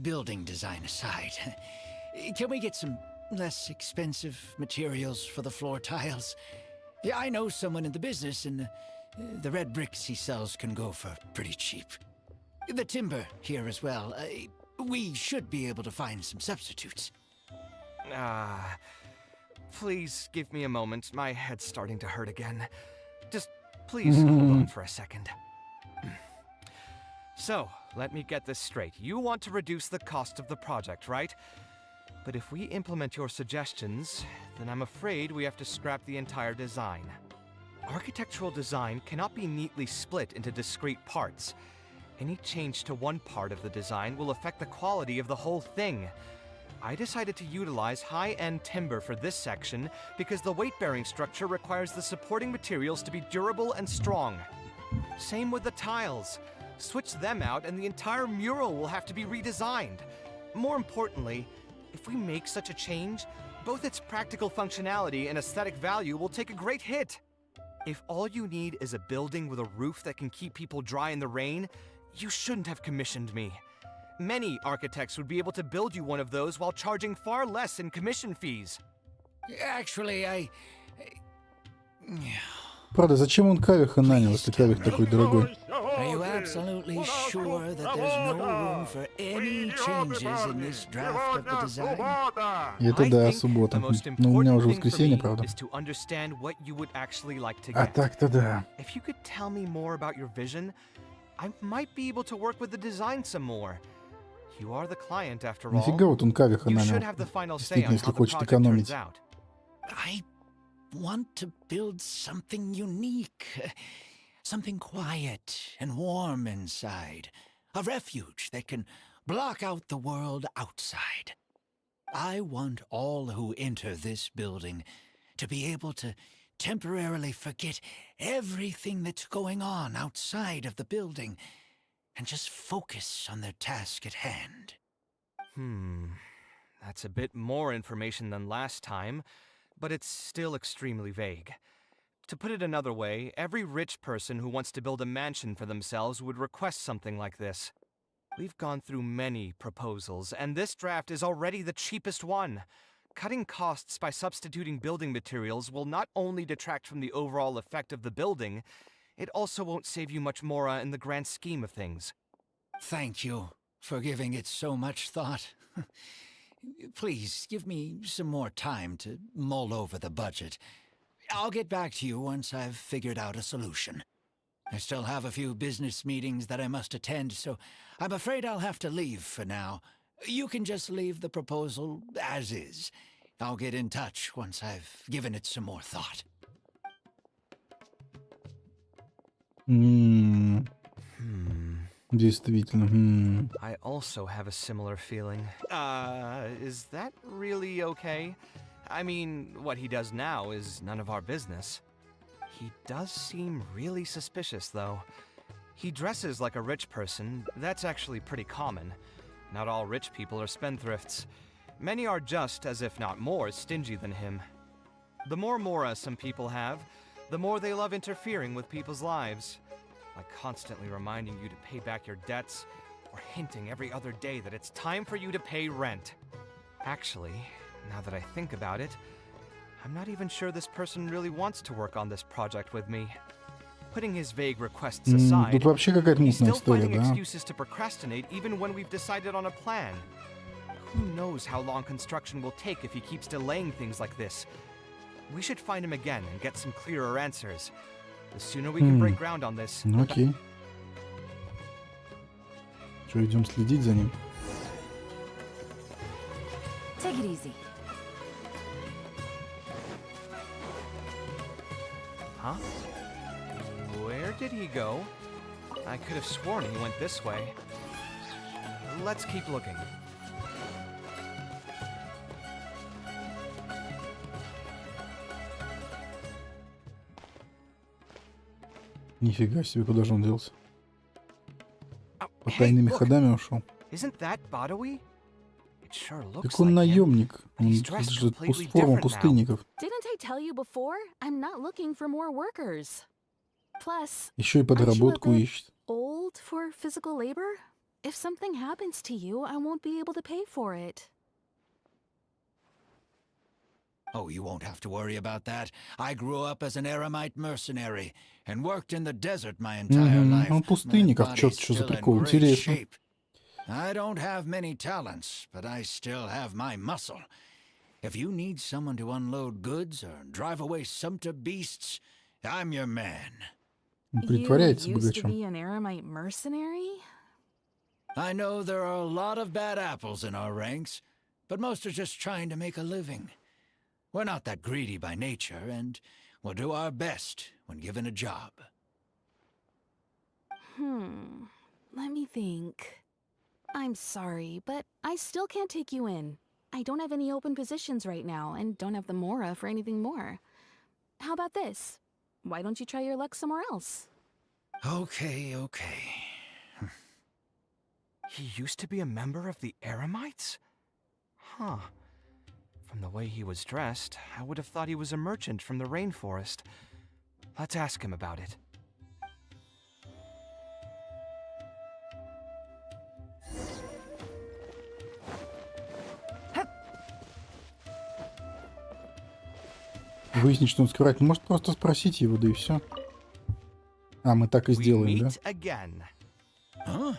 building design aside, can we get some less expensive materials for the floor tiles? Yeah, I know someone in the business, and the red bricks he sells can go for pretty cheap. The timber here as well. We should be able to find some substitutes. Please give me a moment. My head's starting to hurt again. Just please hold on for a second. So, let me get this straight. You want to reduce the cost of the project, right? But if we implement your suggestions, then I'm afraid we have to scrap the entire design. Architectural design cannot be neatly split into discrete parts. Any change to one part of the design will affect the quality of the whole thing. I decided to utilize high-end timber for this section because the weight-bearing structure requires the supporting materials to be durable and strong. Same with the tiles. Switch them out and the entire mural will have to be redesigned. More importantly, if we make such a change, both its practical functionality and aesthetic value will take a great hit. If all you need is a building with a roof that can keep people dry in the rain, you shouldn't have commissioned me. Many architects would be able to build you one of those while charging far less in commission fees. Actually, Правда, зачем он Кавеха нанял, если Кавех такой дорогой? Are you absolutely sure that there's no room for any changes in this draft of the design? Это да, суббота. Но у меня уже воскресенье, правда. Is to understand what you would actually like to А get. так-то да. If you could tell me more about your vision, I might be able to work with the design some more. You are the client after all. Нифига вот он Кавеха You should нанял. have the final say Действительно, on если how the хочет project экономить. turns out. I want to build something unique. Something quiet and warm inside. A refuge that can block out the world outside. I want all who enter this building to be able to temporarily forget everything that's going on outside of the building and just focus on their task at hand. That's a bit more information than last time, but it's still extremely vague. To put it another way, every rich person who wants to build a mansion for themselves would request something like this. We've gone through many proposals, and this draft is already the cheapest one. Cutting costs by substituting building materials will not only detract from the overall effect of the building, it also won't save you much more in the grand scheme of things. Thank you for giving it so much thought. Please give me some more time to mull over the budget. I'll get back to you once I've figured out a solution. I still have a few business meetings that I must attend, so I'm afraid I'll have to leave for now. You can just leave the proposal as is. I'll get in touch once I've given it some more thought. Действительно. I also have a similar feeling. Is that really okay? I mean, what he does now is none of our business. He does seem really suspicious, though. He dresses like a rich person. That's actually pretty common. Not all rich people are spendthrifts. Many are just, as if not more, stingy than him. The more mora some people have, the more they love interfering with people's lives. Like constantly reminding you to pay back your debts, or hinting every other day that it's time for you to pay rent. Actually, now that I think about it, I'm not even sure this person really wants to work on this project with me. Putting his vague requests aside, Тут вообще какая-то he's мутная still история, finding да? excuses to procrastinate even when we've decided on a plan. Who knows how long construction will take if he keeps delaying things like this? We should find him again and get some clearer answers. The sooner we can break ground on this. Ну окей. Что, идем следить за ним? Take it easy. Huh? Where did he go? I could have sworn he went this way. Let's keep looking. Нифига себе, куда же он делся? По тайными ходами ушел. Isn't that Badawi? It sure looks Так он like him. наемник. Он He's это dressed же completely форма different now. пустынников. Didn't I tell you before? I'm not looking for more workers. Plus, Еще и подработку ищет. old for physical labor? If something happens to you, I won't be able to pay for it. Oh, you won't have to worry about that. I grew up as an Eremite mercenary and worked in the desert my entire life. Он пустынников, что за прикол, интересно. I don't have many talents, but I still have my muscle. If you need someone to unload goods or drive away sumpter beasts, I'm your man. Притворяется You used to богачом. be an Eremite mercenary? I know there are a lot of bad apples in our ranks, but most are just trying to make a living. We're not that greedy by nature, and we'll do our best when given a job. Let me think. I'm sorry, but I still can't take you in. I don't have any open positions right now, and don't have the mora for anything more. How about this? Why don't you try your luck somewhere else? Okay. He used to be a member of the Eremites? Huh. From the way he was dressed, I would have thought he was a merchant from the rainforest. Let's ask him about it. Выяснить, что он скрывает. Может, просто спросить его, да и все. А, мы так и сделаем, да? Huh?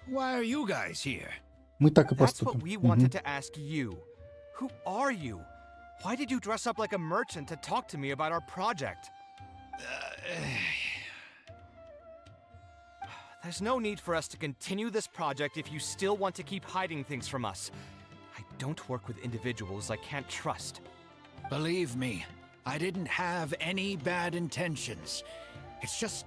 Why are you guys here? Мы так и That's what поступим. we wanted to ask you. Who are you? Why did you dress up like a merchant to talk to me about our project? There's no need for us to continue this project if you still want to keep hiding things from us. I don't work with individuals I can't trust. Believe me, I didn't have any bad intentions. It's just...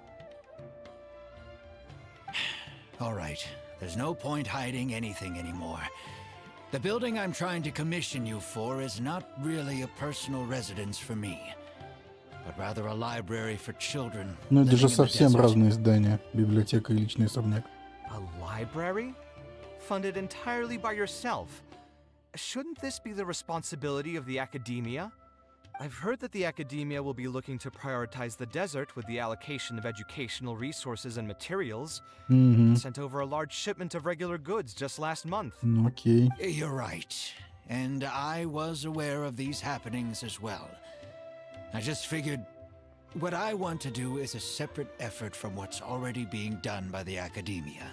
All right, there's no point hiding anything anymore. The building I'm trying to commission you for is not really a personal residence for me, but rather a library for children. Ну, это же living in the совсем desert. разные здания. Библиотека и личный особняк. A library? Funded entirely by yourself? Shouldn't this be the responsibility of the academia? I've heard that the academia will be looking to prioritize the desert with the allocation of educational resources and materials. Sent over a large shipment of regular goods just last month. Ну, окей. You're right, and I was aware of these happenings as well. I just figured what I want to do is a separate effort from what's already being done by the academia.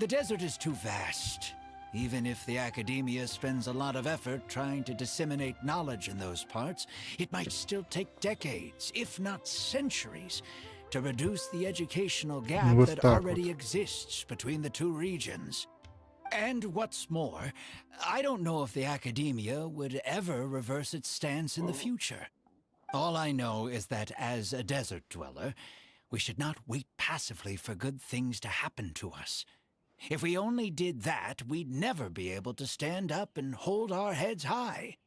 The desert is too vast. Even if the academia spends a lot of effort trying to disseminate knowledge in those parts, it might still take decades, if not centuries, to reduce the educational gap Вот that так already exists between the two regions. And what's more, I don't know if the academia would ever reverse its stance in the future. All I know is that as a desert dweller, we should not wait passively for good things to happen to us. If we only did that, we'd never be able to stand up and hold our heads high.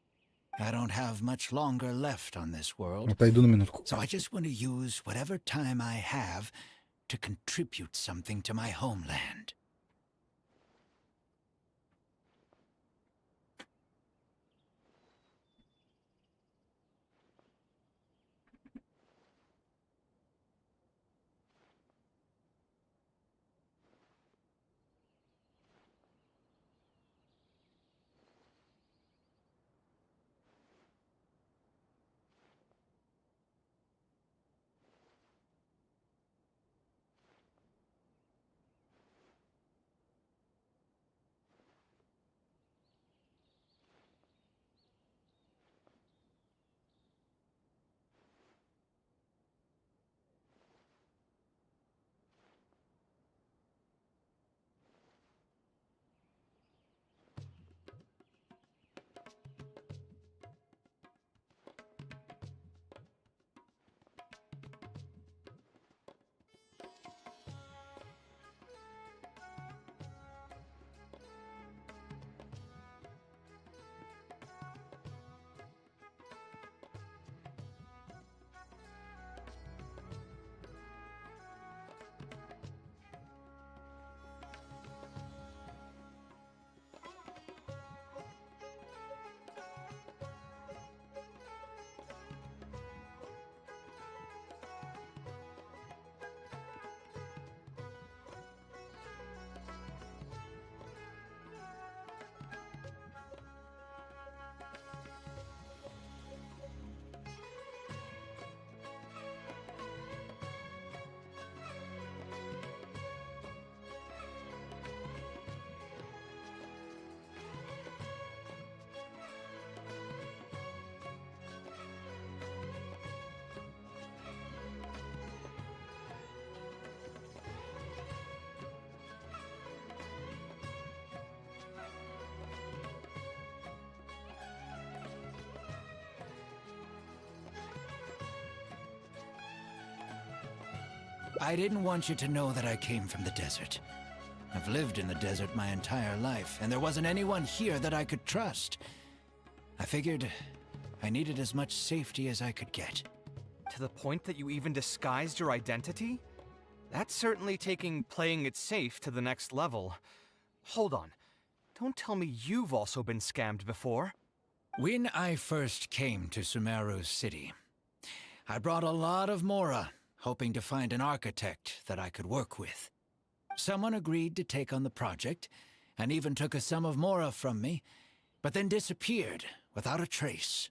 I don't have much longer left on this world, Отойду на минутку. so I just want to use whatever time I have to contribute something to my homeland. I didn't want you to know that I came from the desert. I've lived in the desert my entire life, and there wasn't anyone here that I could trust. I figured I needed as much safety as I could get. To the point that you even disguised your identity? That's certainly taking playing it safe to the next level. Hold on. Don't tell me you've also been scammed before. When I first came to Sumeru City, I brought a lot of Mora, hoping to find an architect that I could work with. Someone agreed to take on the project, and even took a sum of Mora from me, but then disappeared without a trace.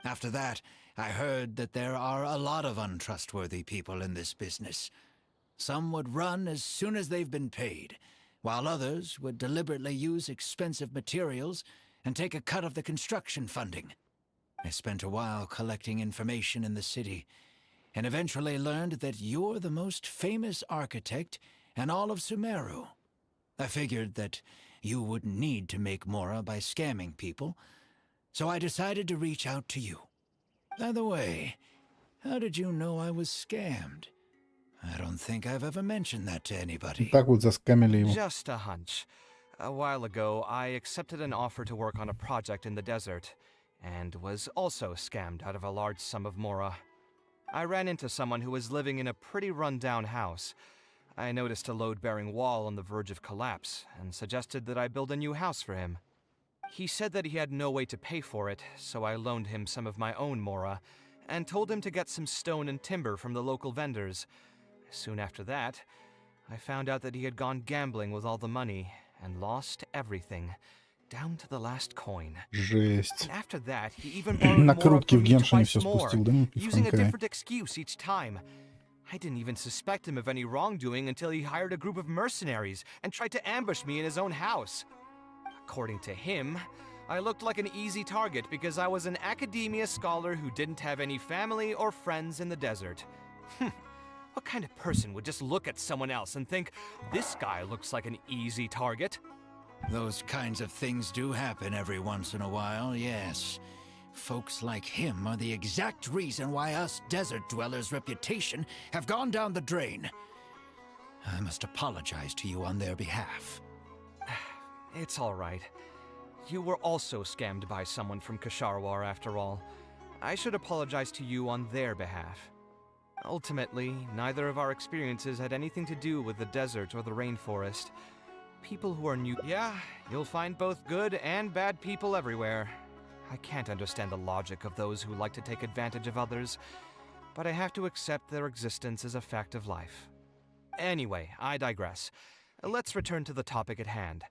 After that, I heard that there are a lot of untrustworthy people in this business. Some would run as soon as they've been paid, while others would deliberately use expensive materials and take a cut of the construction funding. I spent a while collecting information in the city, and eventually learned that you're the most famous architect in all of Sumeru. I figured that you wouldn't need to make Mora by scamming people, so I decided to reach out to you. By the way, how did you know I was scammed? I don't think I've ever mentioned that to anybody. Так вот заскамили его. Just a hunch. A while ago, I accepted an offer to work on a project in the desert, and was also scammed out of a large sum of Mora. I ran into someone who was living in a pretty run-down house. I noticed a load-bearing wall on the verge of collapse, and suggested that I build a new house for him. He said that he had no way to pay for it, so I loaned him some of my own Mora, and told him to get some stone and timber from the local vendors. Soon after that, I found out that he had gone gambling with all the money, and lost everything, down to the last coin. Жесть. And after that, he even borrowed Mora Накрутки from в me Геншине twice все more, спустил, да, в using a Honkai. different excuse each time. I didn't even suspect him of any wrongdoing until he hired a group of mercenaries and tried to ambush me in his own house. According to him, I looked like an easy target because I was an academia scholar who didn't have any family or friends in the desert. What kind of person would just look at someone else and think, this guy looks like an easy target? Those kinds of things do happen every once in a while, yes. Folks like him are the exact reason why us desert dwellers' reputation have gone down the drain. I must apologize to you on their behalf. It's all right. You were also scammed by someone from Kasharwar after all. I should apologize to you on their behalf. Ultimately, neither of our experiences had anything to do with the desert or the rainforest. People who are new— Yeah, you'll find both good and bad people everywhere. I can't understand the logic of those who like to take advantage of others, but I have to accept their existence as a fact of life. Anyway, I digress. Let's return to the topic at hand.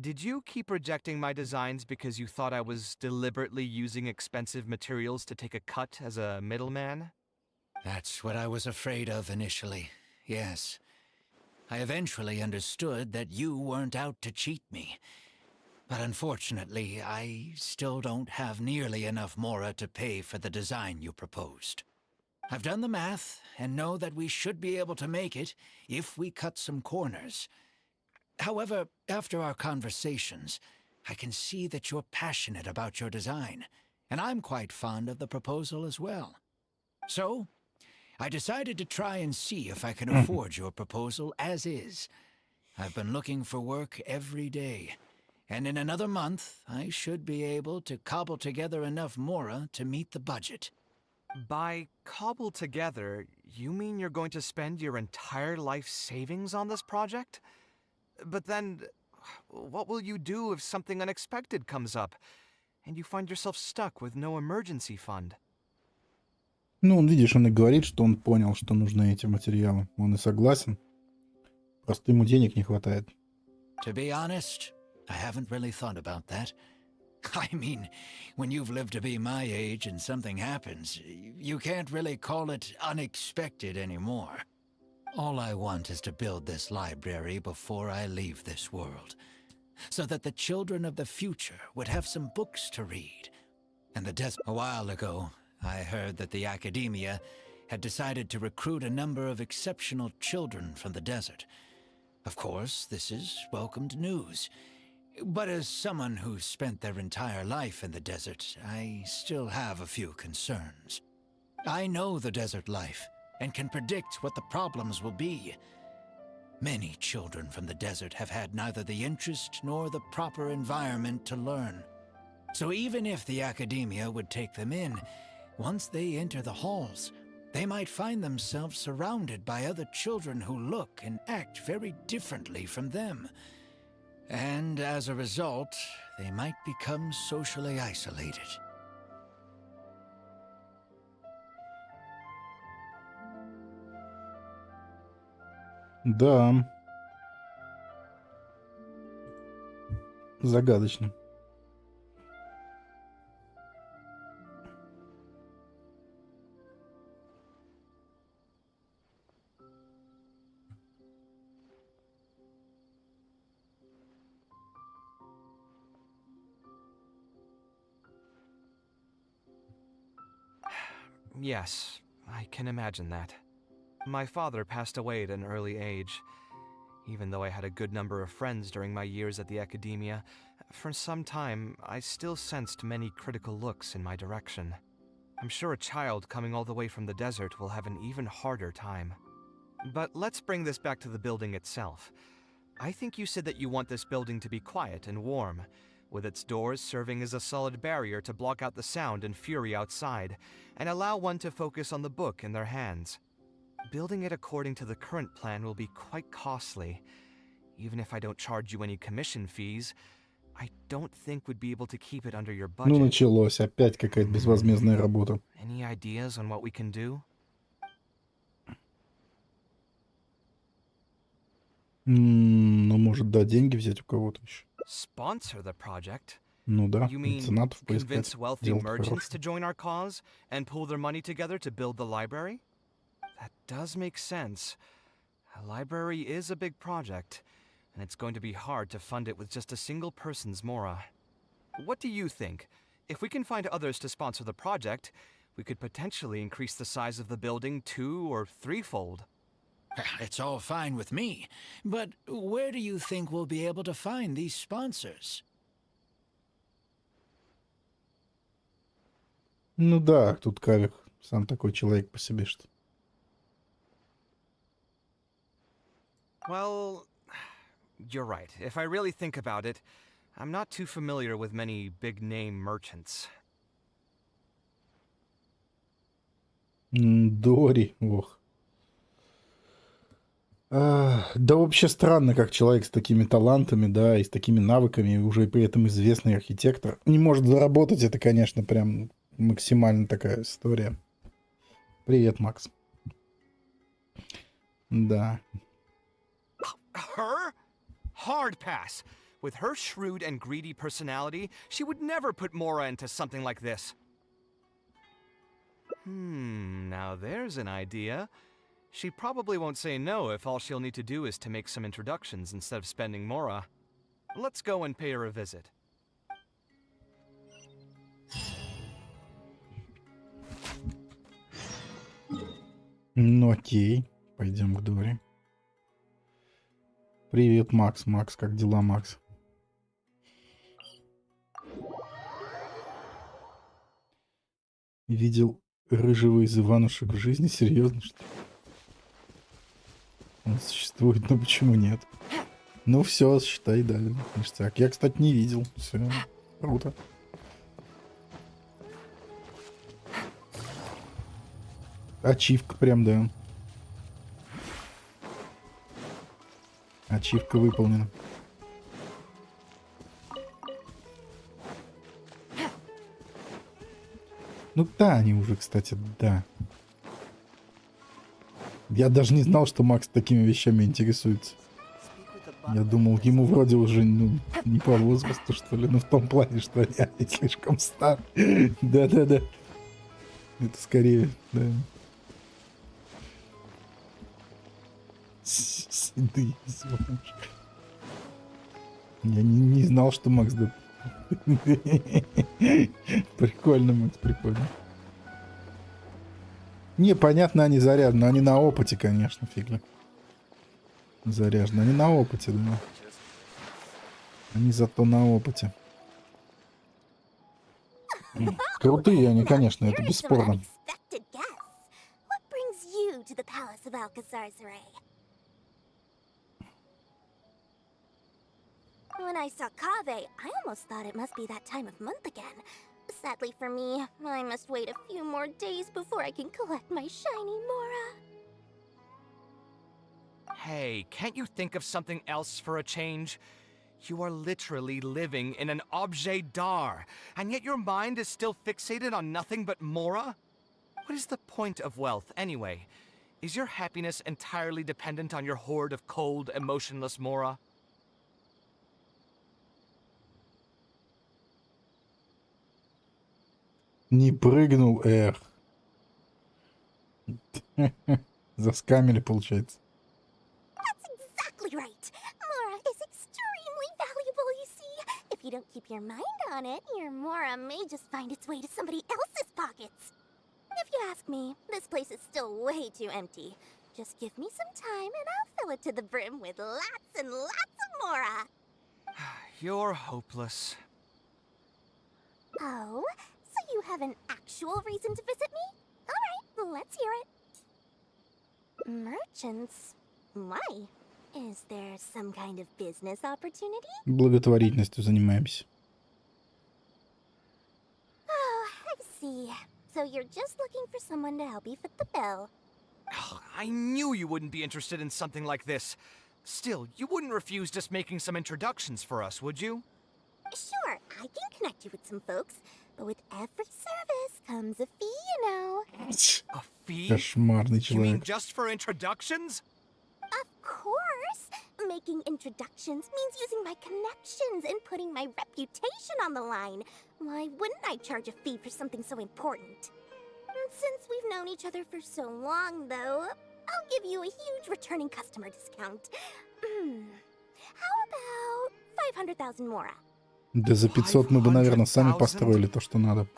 Did you keep rejecting my designs because you thought I was deliberately using expensive materials to take a cut as a middleman? That's what I was afraid of initially, yes. I eventually understood that you weren't out to cheat me. But unfortunately, I still don't have nearly enough Mora to pay for the design you proposed. I've done the math and know that we should be able to make it if we cut some corners. However, after our conversations, I can see that you're passionate about your design, and I'm quite fond of the proposal as well. So, I decided to try and see if I can afford your proposal as is. I've been looking for work every day, and in another month, I should be able to cobble together enough Mora to meet the budget. By cobble together, you mean you're going to spend your entire life savings on this project? But then, what will you do if something unexpected comes up, and you find yourself stuck with no emergency fund? Ну, он, видишь, он и говорит, что он понял, что нужны эти материалы. Он и согласен. Просто ему денег не хватает. To be honest, I haven't really thought about that. I mean, when you've lived to be my age and something happens, you can't really call it unexpected anymore. All I want is to build this library before I leave this world, so that the children of the future would have some books to read. And the desert— A while ago, I heard that the academia had decided to recruit a number of exceptional children from the desert. Of course, this is welcomed news. But as someone who's spent their entire life in the desert, I still have a few concerns. I know the desert life, and can predict what the problems will be. Many children from the desert have had neither the interest nor the proper environment to learn. So even if the academia would take them in, once they enter the halls, they might find themselves surrounded by other children who look and act very differently from them. And as a result, they might become socially isolated. Да. Загадочно. Yes, I can imagine that. My father passed away at an early age. Even though I had a good number of friends during my years at the academia, for some time I still sensed many critical looks in my direction. I'm sure a child coming all the way from the desert will have an even harder time. But let's bring this back to the building itself. I think you said that you want this building to be quiet and warm, with its doors serving as a solid barrier to block out the sound and fury outside, and allow one to focus on the book in their hands. Building it according to the current plan will be quite costly. Even if I don't charge you any commission fees, I don't think we'd be able to keep it under your budget. Ну, началось. Опять какая-то безвозмездная работа. Any ideas on what we can do? Ну, может, да, деньги взять у кого-то еще. Sponsor the project? Ну да, You mean меценатов поискать. convince wealthy Дело-то merchants хорошее. to join our cause and pool their money together to build the library? That does make sense. A library is a big project, and it's going to be hard to fund it with just a single person's mora. What do you think? If we can find others to sponsor the project, we could potentially increase the size of the building 2- or 3-fold. It's all fine with me, but where do you think we'll be able to find these sponsors? Ну да, тут Кавех сам такой человек по себе, что... Well, you're right. If I really think about it, I'm not too familiar with many big-name merchants. Дори, ох. Да вообще странно, как человек с такими талантами, да, и с такими навыками, и уже при этом известный архитектор, не может заработать. Это, конечно, прям максимально такая история. Привет, Макс. Да. Her? Hard pass. With her shrewd and greedy personality, she would never put Mora into something like this. Now there's an idea. She probably won't say no if all she'll need to do is to make some introductions instead of spending Mora. Let's go and pay her a visit. Ну окей, пойдем к Дори. Привет, Макс. Макс, как дела, Макс? Видел рыжего из Иванушек в жизни? Серьезно, что ли? Он существует, но почему нет? Ну все, считай, да, ништяк. Я, кстати, не видел. Все, круто. Ачивка прям, да. Ачивка выполнена. Ну да, они уже, кстати, да. Я даже не знал, что Макс такими вещами интересуется. Я думал, ему вроде уже, ну, не по возрасту, что ли, но в том плане, что я слишком стар. Да-да-да. Это скорее, да. Седые звоночки. Я не знал, что Макс... Да... Прикольно, Макс, прикольно. Не, понятно, они заряжены. Они на опыте, конечно, фигля. Заряжены. Они на опыте, да. Они зато на опыте. Крутые они, конечно, это бесспорно. When I saw Kaveh, I almost thought it must be that time of month again. Sadly for me, I must wait a few more days before I can collect my shiny Mora. Hey, can't you think of something else for a change? You are literally living in an objet d'art, and yet your mind is still fixated on nothing but Mora? What is the point of wealth, anyway? Is your happiness entirely dependent on your hoard of cold, emotionless Mora? Не прыгнул, эх. Заскамили, получается. That's exactly right. Mora is extremely valuable, you see. If you don't keep your mind on it, your Mora may just find its way to somebody else's pockets. If you ask me, this place is still way too empty. Just give me some time and I'll fill it to the brim with lots and lots of Mora. You're hopeless. Oh, so you have an actual reason to visit me? All right, let's hear it. Merchants? Why? Is there some kind of business opportunity? Благотворительностью занимаемся. Oh, I see. So you're just looking for someone to help you fit the bill. I knew you wouldn't be interested in something like this. Still, you wouldn't refuse just making some introductions for us, would you? Sure, I can connect you with some folks, but with every service comes a fee, you know. A fee? Кошмарный You mean человек. just for introductions? Of course! Making introductions means using my connections and putting my reputation on the line. Why wouldn't I charge a fee for something so important? Since we've known each other for so long, though, I'll give you a huge returning customer discount. How about 500,000 Mora? Да за 500 мы бы, наверное, сами построили то, что надо.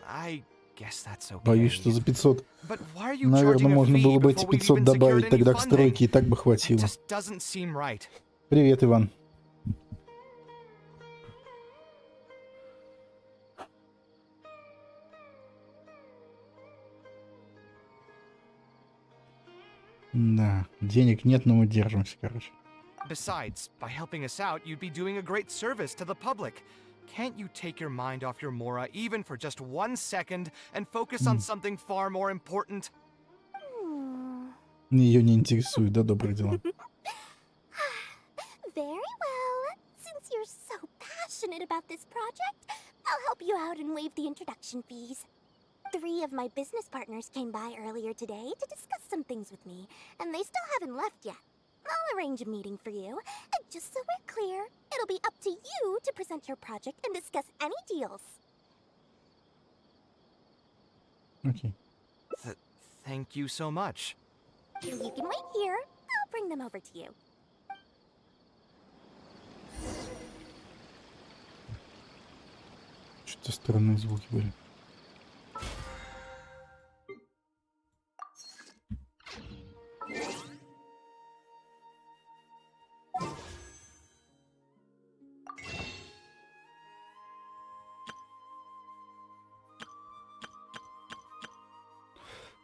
I guess that's okay. Боюсь, что за 500, But why are you наверное, charging a можно fee было бы эти before we've 500 even добавить secured any тогда к funding? стройке, и так бы It хватило. just doesn't seem right. Привет, Иван. Да, денег нет, но мы держимся, короче. Besides, by helping us out, you'd be doing a great service to the public. Can't you take your mind off your Mora even for just 1 second and focus on something far more important? Ее не интересует, да, добрые дела. Very well. Since you're so passionate about this project, I'll help you out and waive the introduction fees. 3 of my business partners came by earlier today to discuss some things with me, and they still haven't left yet. I'll arrange a meeting for you, and just so we're clear, it'll be up to you to present your project and discuss any deals. Окей. Thank you so much. You can wait here. I'll bring them over to you. Что-то странные звуки были.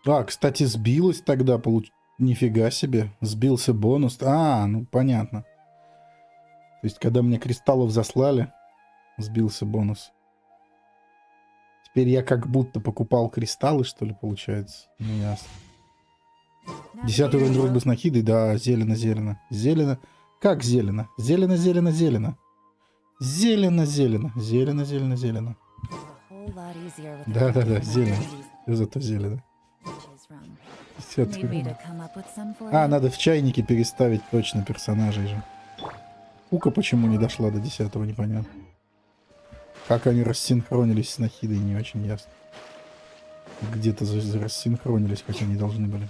А, кстати, сбилось тогда, нифига себе, сбился бонус. А, ну понятно. То есть, когда мне кристаллов заслали, сбился бонус. Теперь я как будто покупал кристаллы, что ли, получается? Ну, ясно. 10 уровень дружбы с Нахидой, да, зелено-зелено. Зелено. Как зелено? Зелено-зелено-зелено. Зелено-зелено. Зелено-зелено-зелено. Да-да-да, зелено. Зато зелено. А, надо в чайнике переставить точно персонажей же. Кука почему не дошла до 10-го, непонятно. Как они рассинхронились с Нахидой, не очень ясно. Где-то рассинхронились, как они должны были.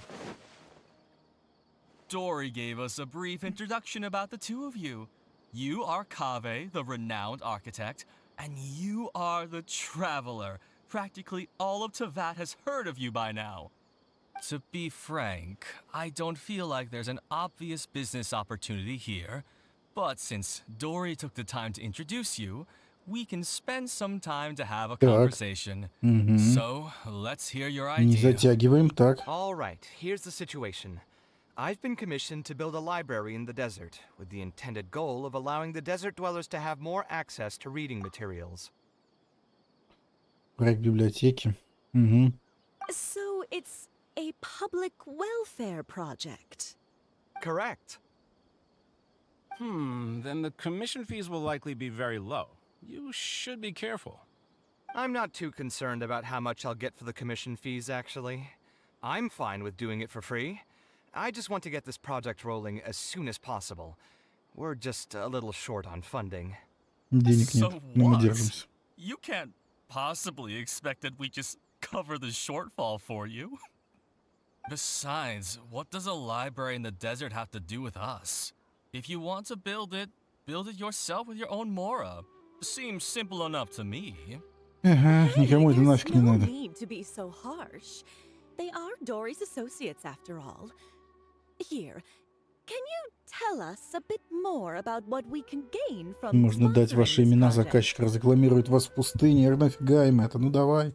Dory gave us a brief introduction about the two of you. You are Kave, the renowned architect, and you are the traveler. Practically all of Teyvat has heard of you by now. To be frank, I don't feel like there's an obvious business opportunity here, but since Dory took the time to introduce you, we can spend some time to have a conversation. So, let's hear your idea. Не затягиваем, так. All right, here's the situation. I've been commissioned to build a library in the desert, with the intended goal of allowing the desert dwellers to have more access to reading materials. Проект библиотеки. So it's a public welfare project. Correct. Then the commission fees will likely be very low. You should be careful. I'm not too concerned about how much I'll get for the commission fees, actually. I'm fine with doing it for free. I just want to get this project rolling as soon as possible. We're just a little short on funding. Денег So нет, но мы what? держимся. You can't possibly expect that we just cover the shortfall for you. Besides, what does a library in the desert have to do with us? If you want to build it yourself with your own Mora. Seems simple enough to me. Ага, никому это нафиг не No надо. need to be so harsh. They are Dory's associates after all. Here, can you tell us a bit more about what we can gain from Можно дать ваши имена, заказчик разрекламирует вас в пустыне. Нафига им это? Ну давай.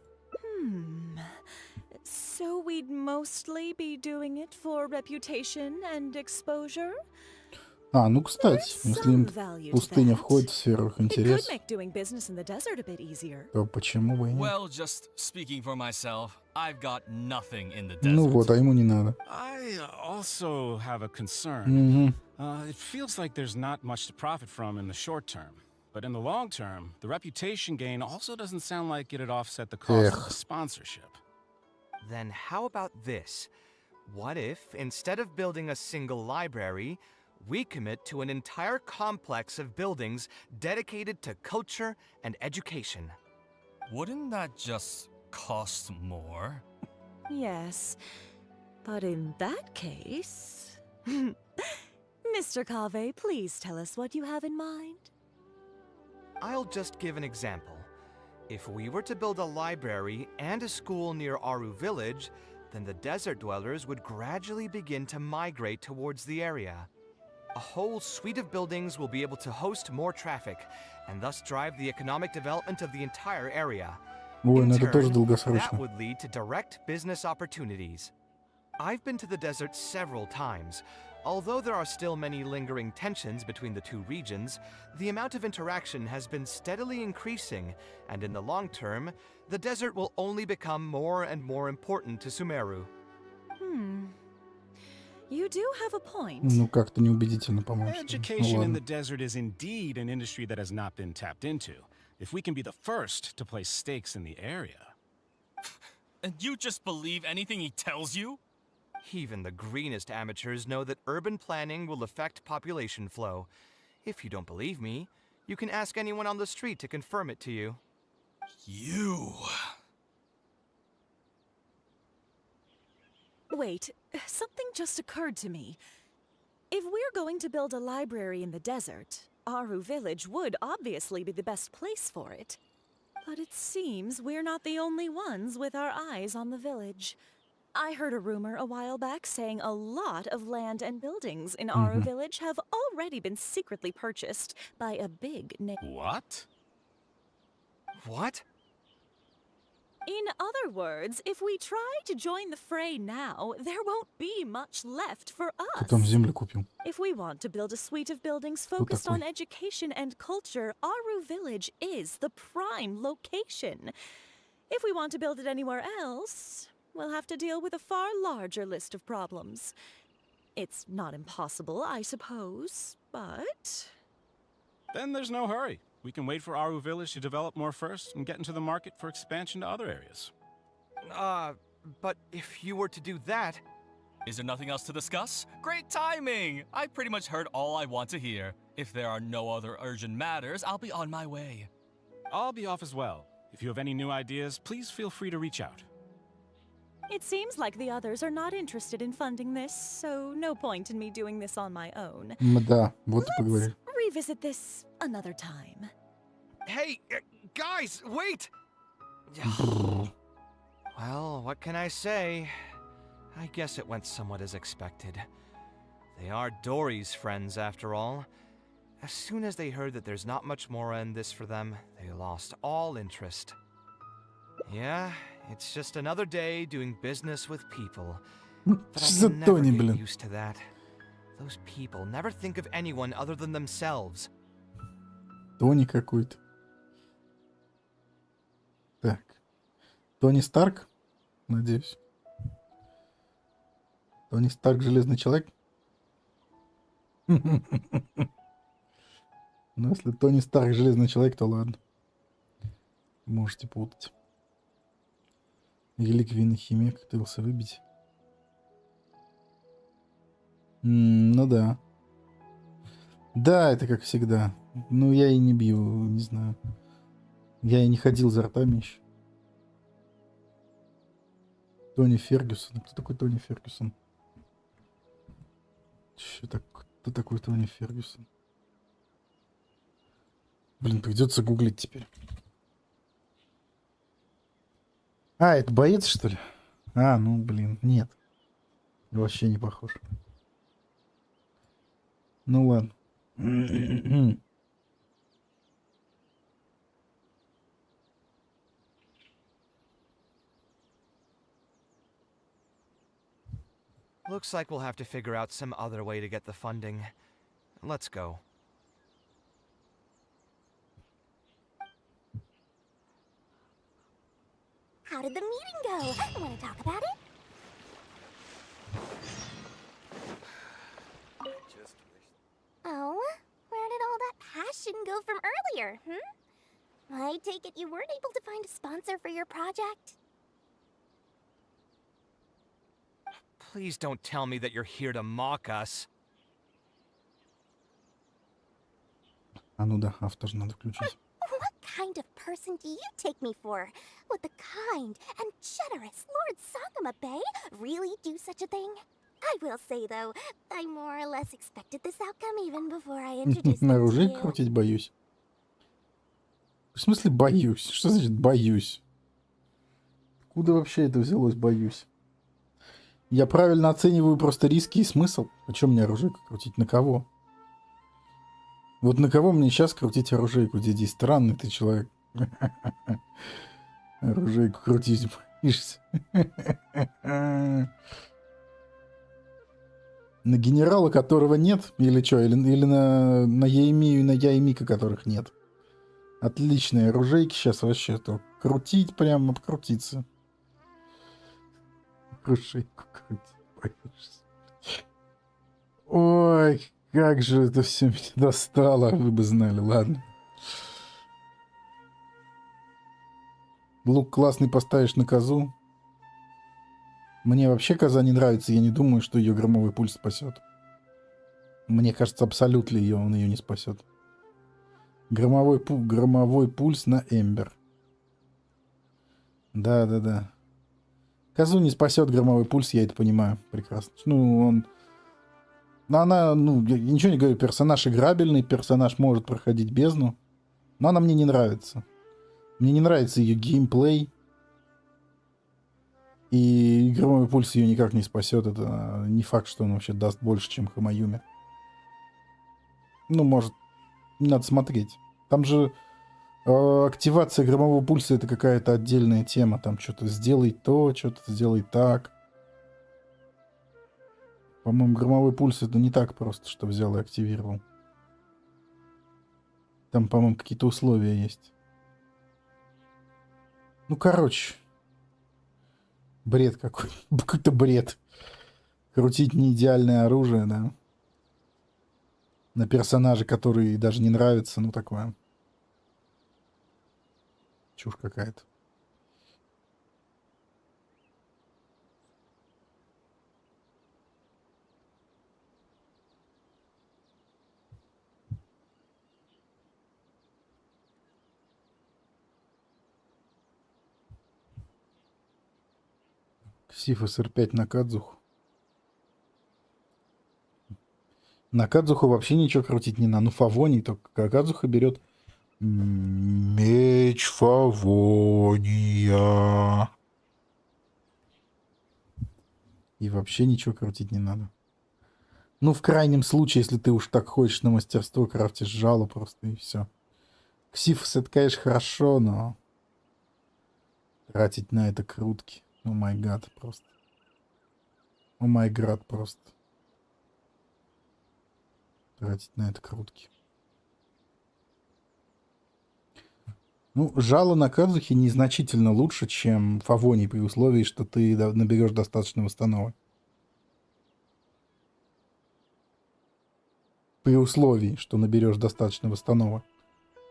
So we'd mostly be doing it for reputation and exposure? А, ну кстати, если им пустыня входит в сферу их It could интересов, make doing business in the desert a bit easier. то почему бы и нет? Well, just speaking for myself, I've got nothing in the Ну desert. вот, а ему не надо. I also have a concern. Мгм. It feels like there's not much to profit from in the short term. But in the long term, the reputation gain also doesn't sound like it'd offset the cost of the sponsorship. Then how about this? What if, instead of building a single library, we commit to an entire complex of buildings dedicated to culture and education? Wouldn't that just cost more? Yes, but in that case... Mr. Cave, please tell us what you have in mind. I'll just give an example. If we were to build a library and a school near Aru village, then the desert dwellers would gradually begin to migrate towards the area. A whole suite of buildings will be able to host more traffic, and thus drive the economic development of the entire area. Ой, In ну это тоже turn, that долгосрочно. would lead to direct business opportunities. I've been to the desert several times. Although there are still many lingering tensions between the two regions, the amount of interaction has been steadily increasing, and in the long term, the desert will only become more and more important to Sumeru. You do have a point. Ну как-то неубедительно, по-моему. Ну Education in the ладно. desert is indeed an industry that has not been tapped into. If we can be the first to place stakes in the area. And you just believe anything he tells you? Even the greenest amateurs know that urban planning will affect population flow. If you don't believe me, you can ask anyone on the street to confirm it to you. You... Wait, something just occurred to me. If we're going to build a library in the desert, Aru village would obviously be the best place for it. But it seems we're not the only ones with our eyes on the village. I heard a rumor a while back saying a lot of land and buildings in Aru village have already been secretly purchased by a big name. What? What? In other words, if we try to join the fray now, there won't be much left for Кто us. там землю купил? If we want to build a suite of buildings focused on education and culture, Aru village is the prime location. If we want to build it anywhere else, we'll have to deal with a far larger list of problems. It's not impossible, I suppose, but... Then there's no hurry. We can wait for Aru village to develop more first and get into the market for expansion to other areas. But if you were to do that... Is there nothing else to discuss? Great timing! I pretty much heard all I want to hear. If there are no other urgent matters, I'll be on my way. I'll be off as well. If you have any new ideas, please feel free to reach out. It seems like the others are not interested in funding this, so no point in me doing this on my own. Да, вот и поговорили. Revisit this another time. Hey, guys, wait! Well, what can I say? I guess it went somewhat as expected. They are Dory's friends, after all. As soon as they heard that there's not much more in this for them, they lost all interest. Yeah, it's just another day doing business with people. But I can never get used to that. Those people never think of anyone other than themselves. Тони какой-то. Так. Тони Старк? Надеюсь. Тони Старк, Железный человек? Но если Тони Старк Железный Человек, то ладно. Можете путать. Или Квин и Химия пытался выбить. Ну да. Да, это как всегда. Ну, я и не бью, не знаю. Я и не ходил за ртами еще. Тони Фергюсон. Кто такой Тони Фергюсон? Кто такой Тони Фергюсон? Блин, придется гуглить теперь. А, это боец, что ли? А, ну, блин, нет. Вообще не похож. Ну ладно. Looks like we'll have to figure out some other way to get the funding. Let's go. How did the meeting go? Want to talk about it? Oh, where did all that passion go from earlier, I take it you weren't able to find a sponsor for your project? Please don't tell me that you're here to mock us. А ну да, автор надо включить. What kind of person do you take me for? Would the kind and generous Lord Sakama Bay really do such a thing? I will say, though, I more or less expected this outcome even before I introduced them to Оружие you. крутить боюсь. В смысле боюсь? Что значит боюсь? Откуда вообще это взялось боюсь? Я правильно оцениваю просто риски и смысл. А чё мне оружейку крутить? На кого? Вот на кого мне сейчас крутить оружейку, дяди? Странный ты человек. Оружейку крутить боишься. На генерала, которого нет? Или что? Или на Яемию и на Яемика, которых нет? Отличные оружейки сейчас вообще-то. Крутить прямо, обкрутиться. Оружейку крутить боишься. Ой, как же это все меня достало, вы бы знали, ладно. Лук классный поставишь на козу. Мне вообще коза не нравится, я не думаю, что ее громовой пульс спасет. Мне кажется, абсолютно он ее не спасет. Громовой пульс на Эмбер. Да. Козу не спасет громовой пульс, я это понимаю прекрасно. Она, я ничего не говорю, персонаж играбельный, персонаж может проходить бездну, но она мне не нравится. Мне не нравится ее геймплей. И громовой пульс ее никак не спасет. Это не факт, что он вообще даст больше, чем Хамаюми. Может, надо смотреть. Там же активация громового пульса — это какая-то отдельная тема. Там что-то сделай то, что-то сделай так. По-моему, громовой пульс — это не так просто, что взял и активировал. Там, по-моему, какие-то условия есть. Короче. Бред какой. Какой-то бред. Крутить не идеальное оружие, да. На персонажа, который даже не нравится, такое. Чушь какая-то. Сиф СР5 на Кадзуху. На Кадзуху вообще ничего крутить не надо. Фавоний, только Кадзуха берет меч Фавония. И вообще ничего крутить не надо. В крайнем случае, если ты уж так хочешь на мастерство, крафтишь жало просто и все. Ксифос — это, конечно, хорошо, но тратить на это крутки. О май гад просто. О май гад просто. Тратить на это крутки. Жало на Кадзухе незначительно лучше, чем Фавоний, при условии, что ты наберешь достаточно восстановок. При условии, что наберешь достаточно восстанова.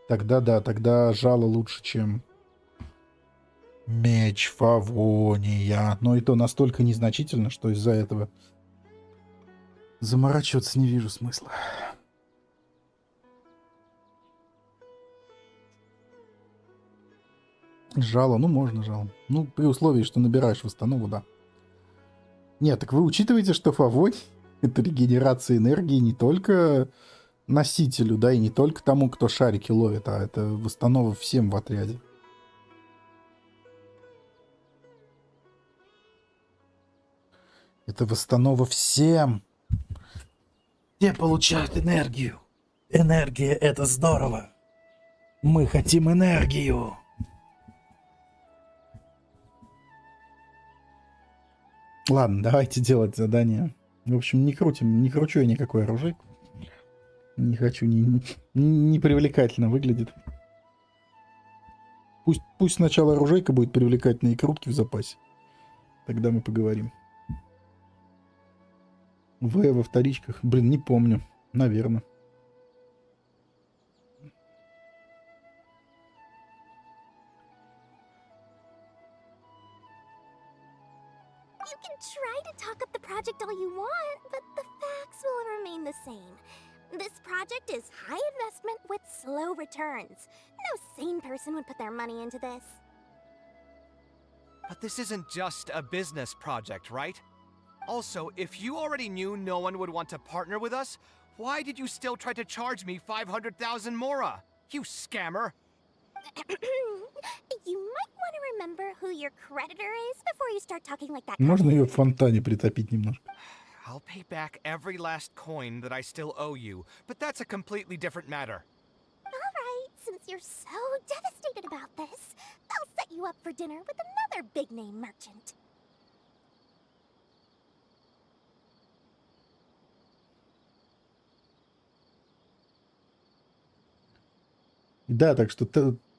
Тогда да, тогда жало лучше, чем меч Фавония. Но и то настолько незначительно, что из-за этого заморачиваться не вижу смысла. Жало, ну можно жало. Ну, при условии, что набираешь восстанову, да. Нет, так вы учитываете, что Фавонь — это регенерация энергии не только носителю, да, и не только тому, кто шарики ловит, а это восстанова всем в отряде. Это восстанова всем. Все получают энергию. Энергия — это здорово. Мы хотим энергию. Ладно, давайте делать задание. В общем, не кручу я никакой оружейку. Не хочу, не привлекательно выглядит. Пусть сначала оружейка будет привлекательной и крутки в запасе. Тогда мы поговорим. Во вторичках. Блин, не помню. Наверное. You can try to talk up the project all you want, but the facts will remain the same. This project is high investment with slow returns. No sane person would put their money into this. But this isn't just a business project, right? Also, if you already knew no one would want to partner with us, why did you still try to charge me 500,000 mora? You scammer! You might want to remember who your creditor is before you start talking like that. Можно ее в фонтане притопить немножко. I'll pay back every last coin that I still owe you, but that's a completely different matter. Alright, since you're so devastated about this, I'll set you up for dinner with another big-name merchant. Да, так что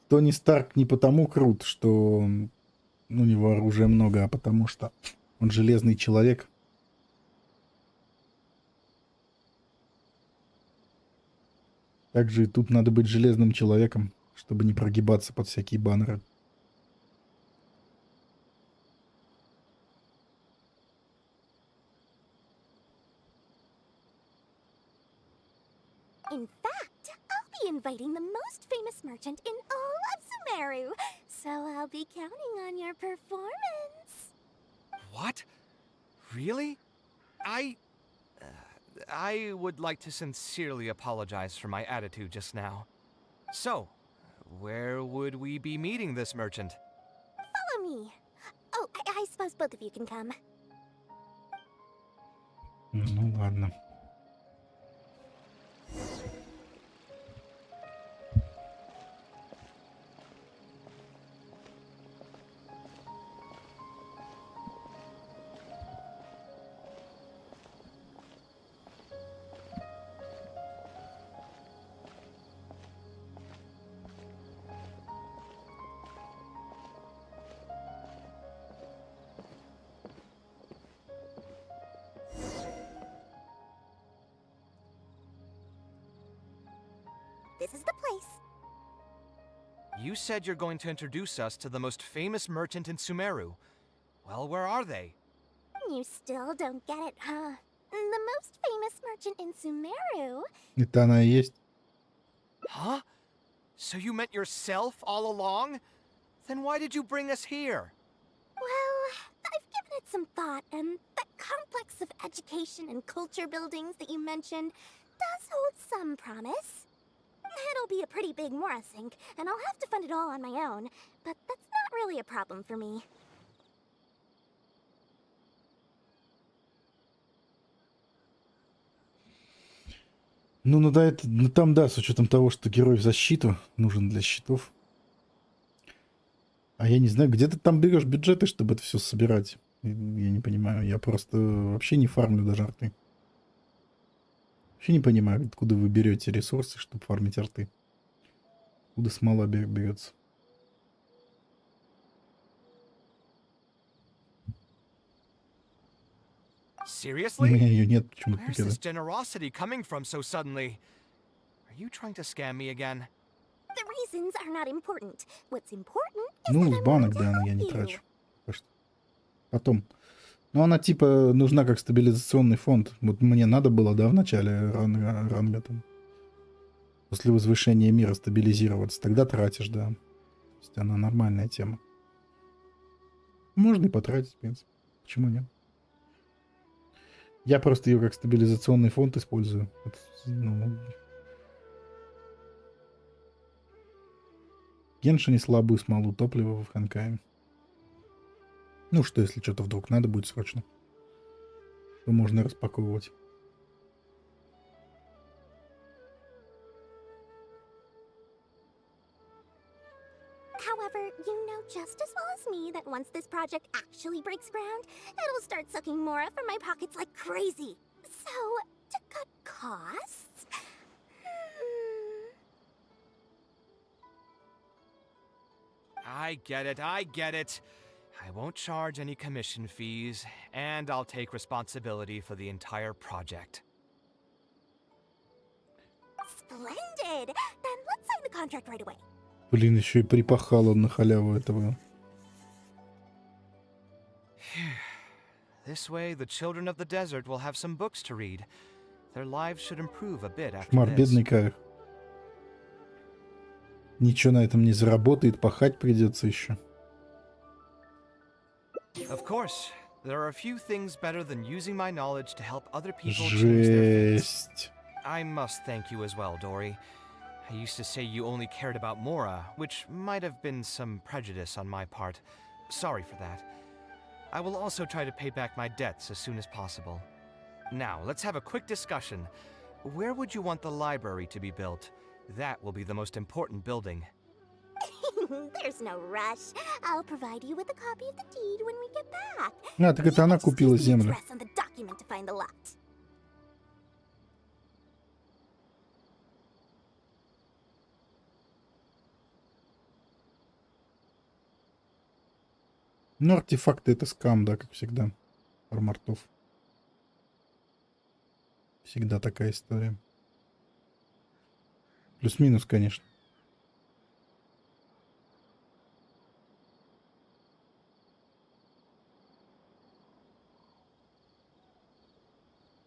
Тони Старк не потому крут, что у него оружия много, а потому что он железный человек. Также и тут надо быть железным человеком, чтобы не прогибаться под всякие баннеры. In fact, I'll be inviting the most famous merchant in all of Sumeru, so I'll be counting on your performance. What? Really? I would like to sincerely apologize for my attitude just now. So, where would we be meeting this merchant? Follow me. Oh, I suppose both of you can come. Ну ладно. This is the place. You said you're going to introduce us to the most famous merchant in Sumeru. Well, where are they? You still don't get it, huh? The most famous merchant in Sumeru. Это она и есть. Huh? So you meant yourself all along? Then why did you bring us here? Well, I've given it some thought, and the complex of education and culture buildings that you mentioned does hold some promise. It'll be a pretty big Mora sink, and I'll have to fund it all on my own, but that's not really a problem for me. Ну да, это, ну там да, с учетом того, что герой в защиту нужен для щитов. А я не знаю, где ты там берешь бюджеты, чтобы это все собирать? Я не понимаю, я просто вообще не фармлю даже арты. Вообще не понимаю, откуда вы берете ресурсы, чтобы фармить арты. Откуда смола берется. У Seriously? меня ее нет почему-то Where's this generosity coming from so suddenly? Are you trying to scam me again? The reasons are not important. What's important is Ну, that с I'm банок, willing to да, help я не you. трачу. Пока что. Потом. Ну, она типа нужна как стабилизационный фонд. Вот мне надо было, да, в начале ранга там. После возвышения мира стабилизироваться. Тогда тратишь, да. То есть она нормальная тема. Можно и потратить, в принципе. Почему нет? Я просто ее как стабилизационный фонд использую. Это, ну... Геншин слабую смолу топлива в Honkai. Ну что, если что-то вдруг надо будет срочно, то можно распаковывать. However, you know just as well as me that once this project actually breaks ground, it'll start sucking Mora from my pockets like crazy. So, to cut costs... I get it, I get it. I won't charge any commission fees, and I'll take responsibility for the entire project. Splendid! Then let's sign the contract right away. Блин, еще и припахал он на халяву этого. This way, the children of the desert will have some books to read. Their lives should improve a bit after Шмар, this. бедный Кавех. Ничего на этом не заработает, пахать придется еще. Of course, there are a few things better than using my knowledge to help other people change their fates. Жесть. I must thank you as well, Dory. I used to say you only cared about Mora, which might have been some prejudice on my part. Sorry for that. I will also try to pay back my debts as soon as possible. Now, let's have a quick discussion. Where would you want the library to be built? That will be the most important building. There's no rush. I'll provide you with a copy of the deed when we get back. А, так это она купила землю. Address on the document to find the lot. Ну, артефакты это скам, да, как всегда. Армартов. Всегда такая история. Плюс-минус, конечно.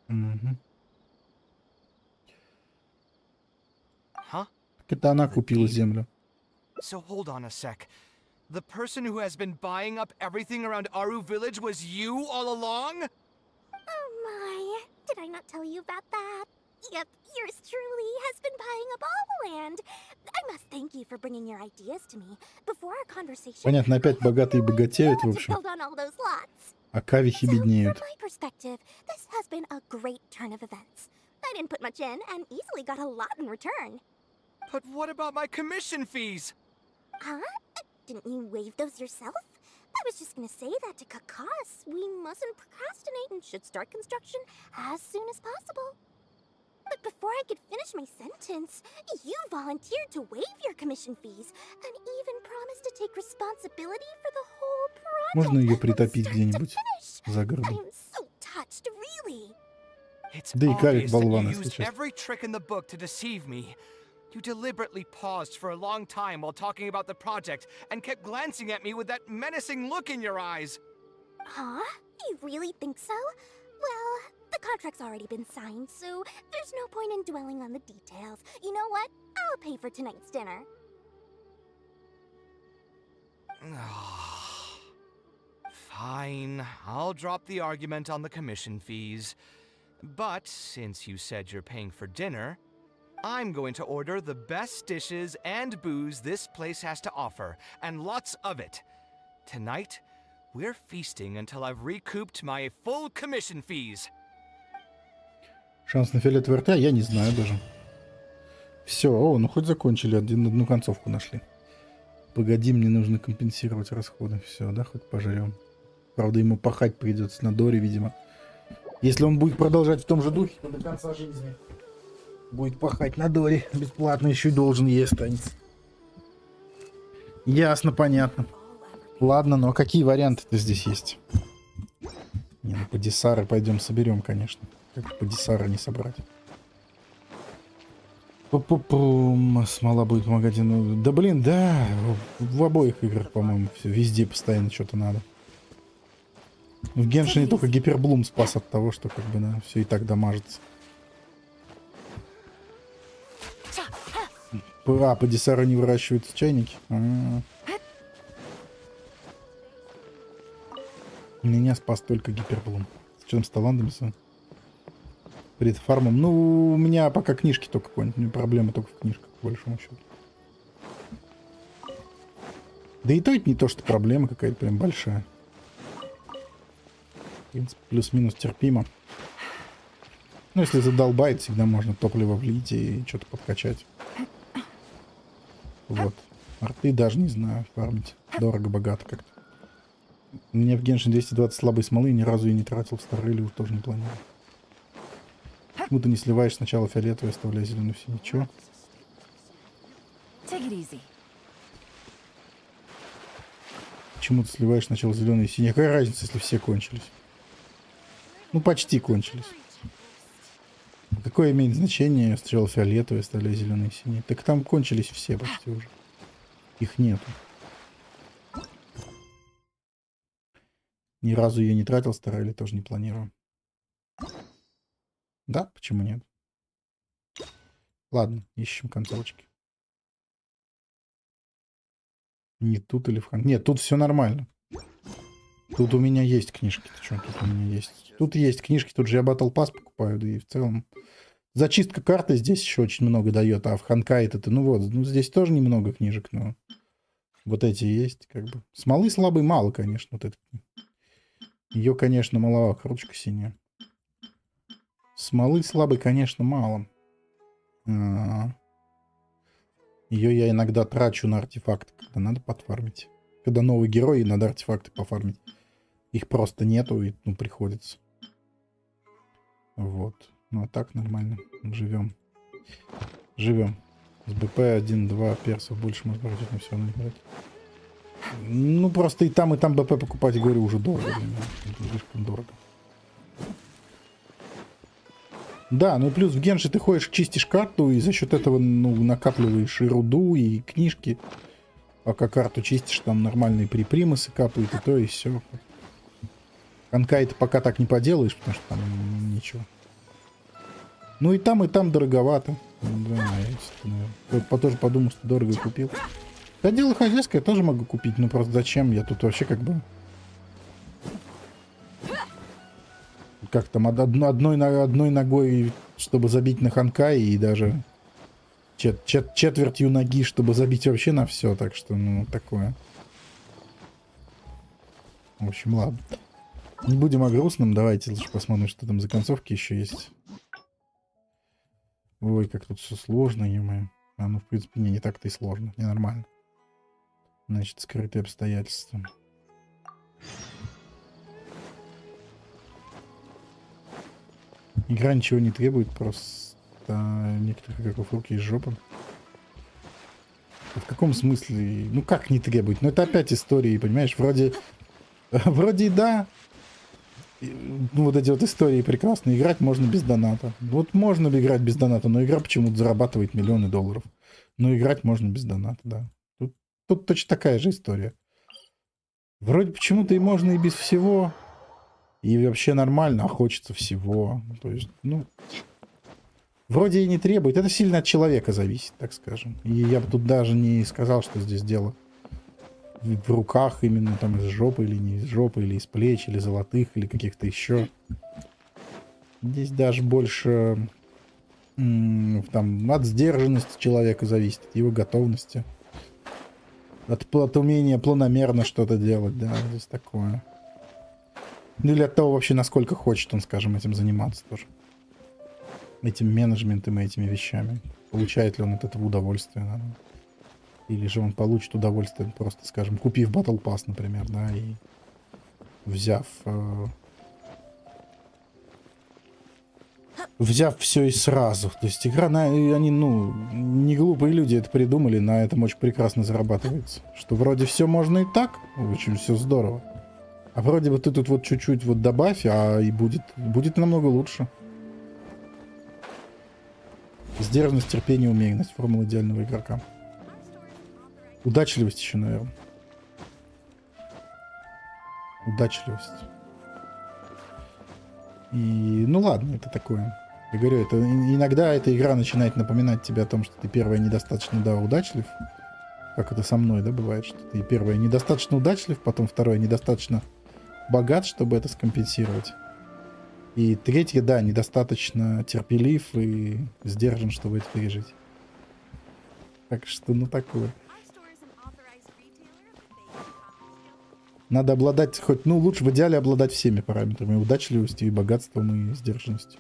Угу. Huh? Так это она купила землю. So hold on a sec. The person who has been buying up everything around Aru Village was you all along? Oh my, did I not tell you about that? Yep, yours truly has been buying up all the land. I must thank you for bringing your ideas to me. Before our conversation, Понятно, опять богатые богатеют, в to общем. build on all those lots. А кавихи беднеют. From my perspective, this has been a great turn of events. I didn't put much in and easily got a lot in return. But what about my commission fees? Huh? Didn't you waive those yourself? I was just gonna say that to cut costs. We mustn't procrastinate and should start construction as soon as possible. But before I could finish my sentence, you volunteered to waive your commission fees and even promised to take responsibility for the whole project. Можно ее притопить где-нибудь за городом. I'm so touched, really. It's Да и Кавик obvious that болван, you если used честно. every trick in the book to deceive me. You deliberately paused for a long time while talking about the project and kept glancing at me with that menacing look in your eyes. Huh? You really think so? Well, the contract's already been signed, so there's no point in dwelling on the details. You know what? I'll pay for tonight's dinner. Fine, I'll drop the argument on the commission fees. But since you said you're paying for dinner, I'm going to order the best dishes and booze this place has to offer, and lots of it. Tonight, we're feasting until I've recouped my full commission fees. Шанс на фиолетовый рта я не знаю даже. Все, о, ну хоть закончили, одну концовку нашли. Погоди, мне нужно компенсировать расходы. Все, да, хоть пожрем. Правда, ему пахать придется на Доре, видимо. Если он будет продолжать в том же духе, то до конца жизни будет пахать на Доре. Бесплатно еще и должен ей останется. Ясно, понятно. Ладно, но какие варианты-то здесь есть? Не, ну Падисары пойдем соберем, конечно. Как падисары не собрать. Пу-пу-пум. Смола будет помогать. Ну, да блин, да. В обоих играх, по-моему, все. Везде постоянно что-то надо. В Геншине только гиперблум спас от того, что как бы, да, все и так дамажится. А, падисары не выращивают в чайнике? Меня спас только гиперблум. С чем с талантами? Перед фармом. Ну, у меня пока книжки только конят. У меня проблемы только в книжках, по большому счету. Да и то это не то, что проблема какая-то прям большая. В принципе, плюс-минус терпимо. Ну, если задолбает, всегда можно топливо влить и что-то подкачать. Вот. Арты даже не знаю, фармить. Дорого-богато как-то. У меня в Genshin 220 слабой смолы, ни разу и не тратил, в Старреле уж тоже не планирую. Почему ты не сливаешь сначала фиолетовый, оставляя зеленую все? Ничего. Почему ты сливаешь сначала зеленый и синий? Какая разница, если все кончились? Ну, почти кончились. Какое имеет значение сначала фиолетовый, оставляя зеленый и синий? Так там кончились все почти уже. Их нету. Ни разу ее не тратил, Старреле тоже не планирую. Да, почему нет? Ладно, ищем концовочки. Не тут или в хан. Нет, тут все нормально. Тут у меня есть книжки. Ты что, тут у меня есть? Тут есть книжки, тут же я Battle Pass покупаю, да и в целом. Зачистка карты здесь еще очень много дает, а в Honkai это, ну вот, ну здесь тоже немного книжек, но вот эти есть, как бы. Смолы слабой мало, конечно, вот это. Ее, конечно, маловато, ручка синяя. Смолы слабой, конечно, мало. Ее я иногда трачу на артефакты, когда надо подфармить. Когда новый герой, и надо артефакты пофармить. Их просто нету, и ну, приходится. Вот. Ну а так нормально. Живем. Живем. С БП 1-2 персов больше можно брать, на все равно не брать. Ну просто и там БП покупать, говорю, уже дорого. Слишком дорого. Да, ну и плюс в Генши ты ходишь, чистишь карту, и за счет этого, ну, накапливаешь и руду, и книжки. Пока карту чистишь, там нормальные припримусы капают, и то, и все. Honkai ты пока так не поделаешь, потому что там ничего. Ну и там дороговато. Да, я тоже подумал, что дорого купил. Да, дело хозяйское тоже могу купить, но просто зачем? Я тут вообще как бы... Как там, одной ногой, чтобы забить на Honkai, и даже четвертью ноги, чтобы забить вообще на все. Так что, ну, такое. В общем, ладно. Не будем о грустном. Давайте лучше посмотрим, что там за концовки еще есть. Ой, как тут все сложно, ё-моё. А, ну, в принципе, не так-то и сложно. Ненормально. Значит, скрытые обстоятельства. Игра ничего не требует, просто некоторых игроков руки из жопы. В каком смысле? Ну как не требует? Ну это опять истории, понимаешь? Вроде и да. Ну вот эти вот истории прекрасные. Играть можно без доната. Вот можно играть без доната, но игра почему-то зарабатывает миллионы долларов. Но играть можно без доната, да. Тут точно такая же история. Вроде почему-то и можно и без всего. И вообще нормально, а хочется всего. То есть, ну, вроде и не требует. Это сильно от человека зависит, так скажем. И я бы тут даже не сказал, что здесь дело в руках именно там из жопы или не из жопы, или из плеч, или золотых, или каких-то еще. Здесь даже больше там от сдержанности человека зависит, от его готовности. От умения планомерно что-то делать, да, здесь такое. Или от того вообще, насколько хочет он, скажем, этим заниматься тоже. Этим менеджментом и этими вещами. Получает ли он от этого удовольствие, да? Или же он получит удовольствие просто, скажем, купив Battle Pass, например, да, и взяв все и сразу. То есть игра, они, ну, не глупые люди это придумали, на этом очень прекрасно зарабатывается. Что вроде все можно и так, очень все здорово. А вроде бы ты тут вот чуть-чуть вот добавь, а и будет намного лучше. Сдержанность, терпение, умеренность. Формула идеального игрока. Удачливость еще, наверное. Удачливость. И, ну ладно, это такое. Я говорю, это иногда эта игра начинает напоминать тебе о том, что ты первая недостаточно, да, удачлив. Как это со мной, да, бывает, что ты первая недостаточно удачлив, потом вторая недостаточно богат, чтобы это скомпенсировать. И третья, да, недостаточно терпелив и сдержан, чтобы это пережить. Так что, ну такое. Надо обладать хоть, ну лучше в идеале обладать всеми параметрами. Удачливостью и богатством и сдержанностью.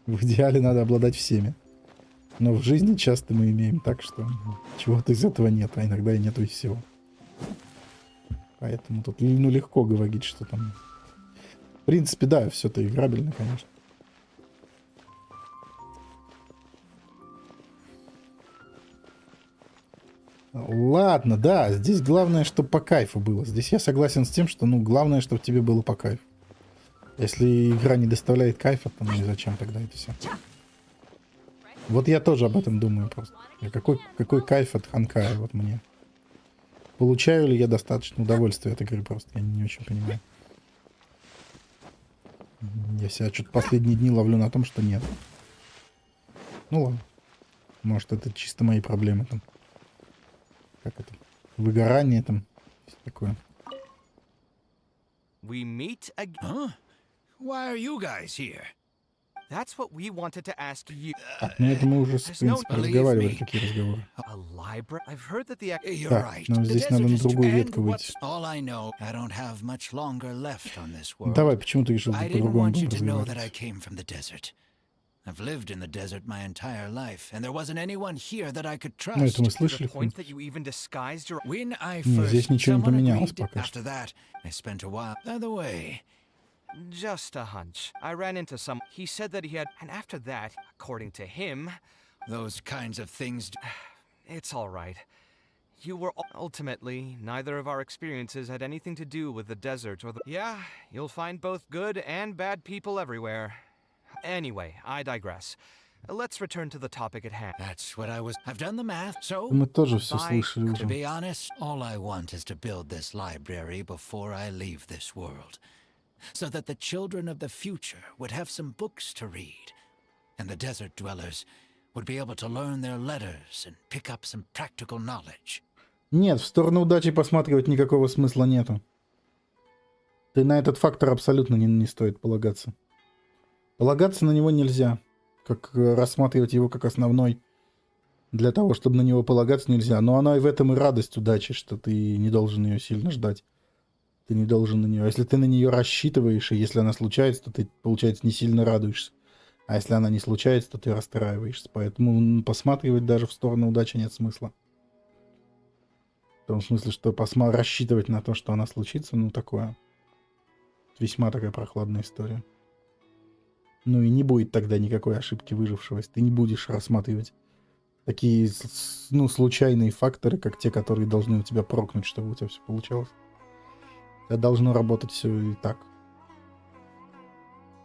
В идеале надо обладать всеми. Но в жизни часто мы имеем так, что чего-то из этого нет, а иногда и нету и всего. Поэтому тут, ну, легко говорить, что там... В принципе, да, все это играбельно, конечно. Ладно, да, здесь главное, чтобы по кайфу было. Здесь я согласен с тем, что, ну, главное, чтобы тебе было по кайфу. Если игра не доставляет кайфа, то ну и зачем тогда это все? Вот я тоже об этом думаю просто. Какой кайф от Honkai вот мне? Получаю ли я достаточно удовольствия от игры просто? Я не очень понимаю. Я себя что-то последние дни ловлю на том, что нет. Ну ладно. Может, это чисто мои проблемы там. Как это? Выгорание там. Все такое. We meet again. Huh? Why are you guys here? That's what we wanted to ask you. Так, ну это мы уже, в принципе, разговаривали, какие разговоры. A library? I've heard that the... Так, нам здесь надо на другую ветку выйти. All I know, I don't have much longer left on this world. Давай, почему ты решил по-другому разговаривать? I've lived in the desert my entire life, and there wasn't anyone here that I could trust. Ну, это мы слышали. When I Нет, здесь first, ничего не someone поменялось agreed. пока After что. that, I spent a while. By the way, Just a hunch. I ran into some... He said that he had... And after that, according to him... Those kinds of things... It's all right. You were... Ultimately, neither of our experiences had anything to do with the desert or the... Yeah, you'll find both good and bad people everywhere. Anyway, I digress. Let's return to the topic at hand. That's what I was... I've done the math, so... Мы тоже все слышали To уже. be honest, all I want is to build this library before I leave this world. So that the children of the future would have some books to read. And the desert dwellers would be able to learn their letters and pick up some practical knowledge. Нет, в сторону удачи посматривать никакого смысла нету. Ты на этот фактор абсолютно не стоит полагаться. Полагаться на него нельзя. Как рассматривать его как основной. Для того, чтобы на него полагаться, нельзя. Но она и в этом и радость удачи, что ты не должен ее сильно ждать. Ты не должен на нее. Если ты на нее рассчитываешь, и если она случается, то ты, получается, не сильно радуешься. А если она не случается, то ты расстраиваешься. Поэтому посматривать даже в сторону удачи нет смысла. В том смысле, что рассчитывать на то, что она случится, ну такое. Весьма такая прохладная история. Ну и не будет тогда никакой ошибки выжившего, если ты не будешь рассматривать такие, ну, случайные факторы, как те, которые должны у тебя прокнуть, чтобы у тебя все получалось. Это должно работать все и так.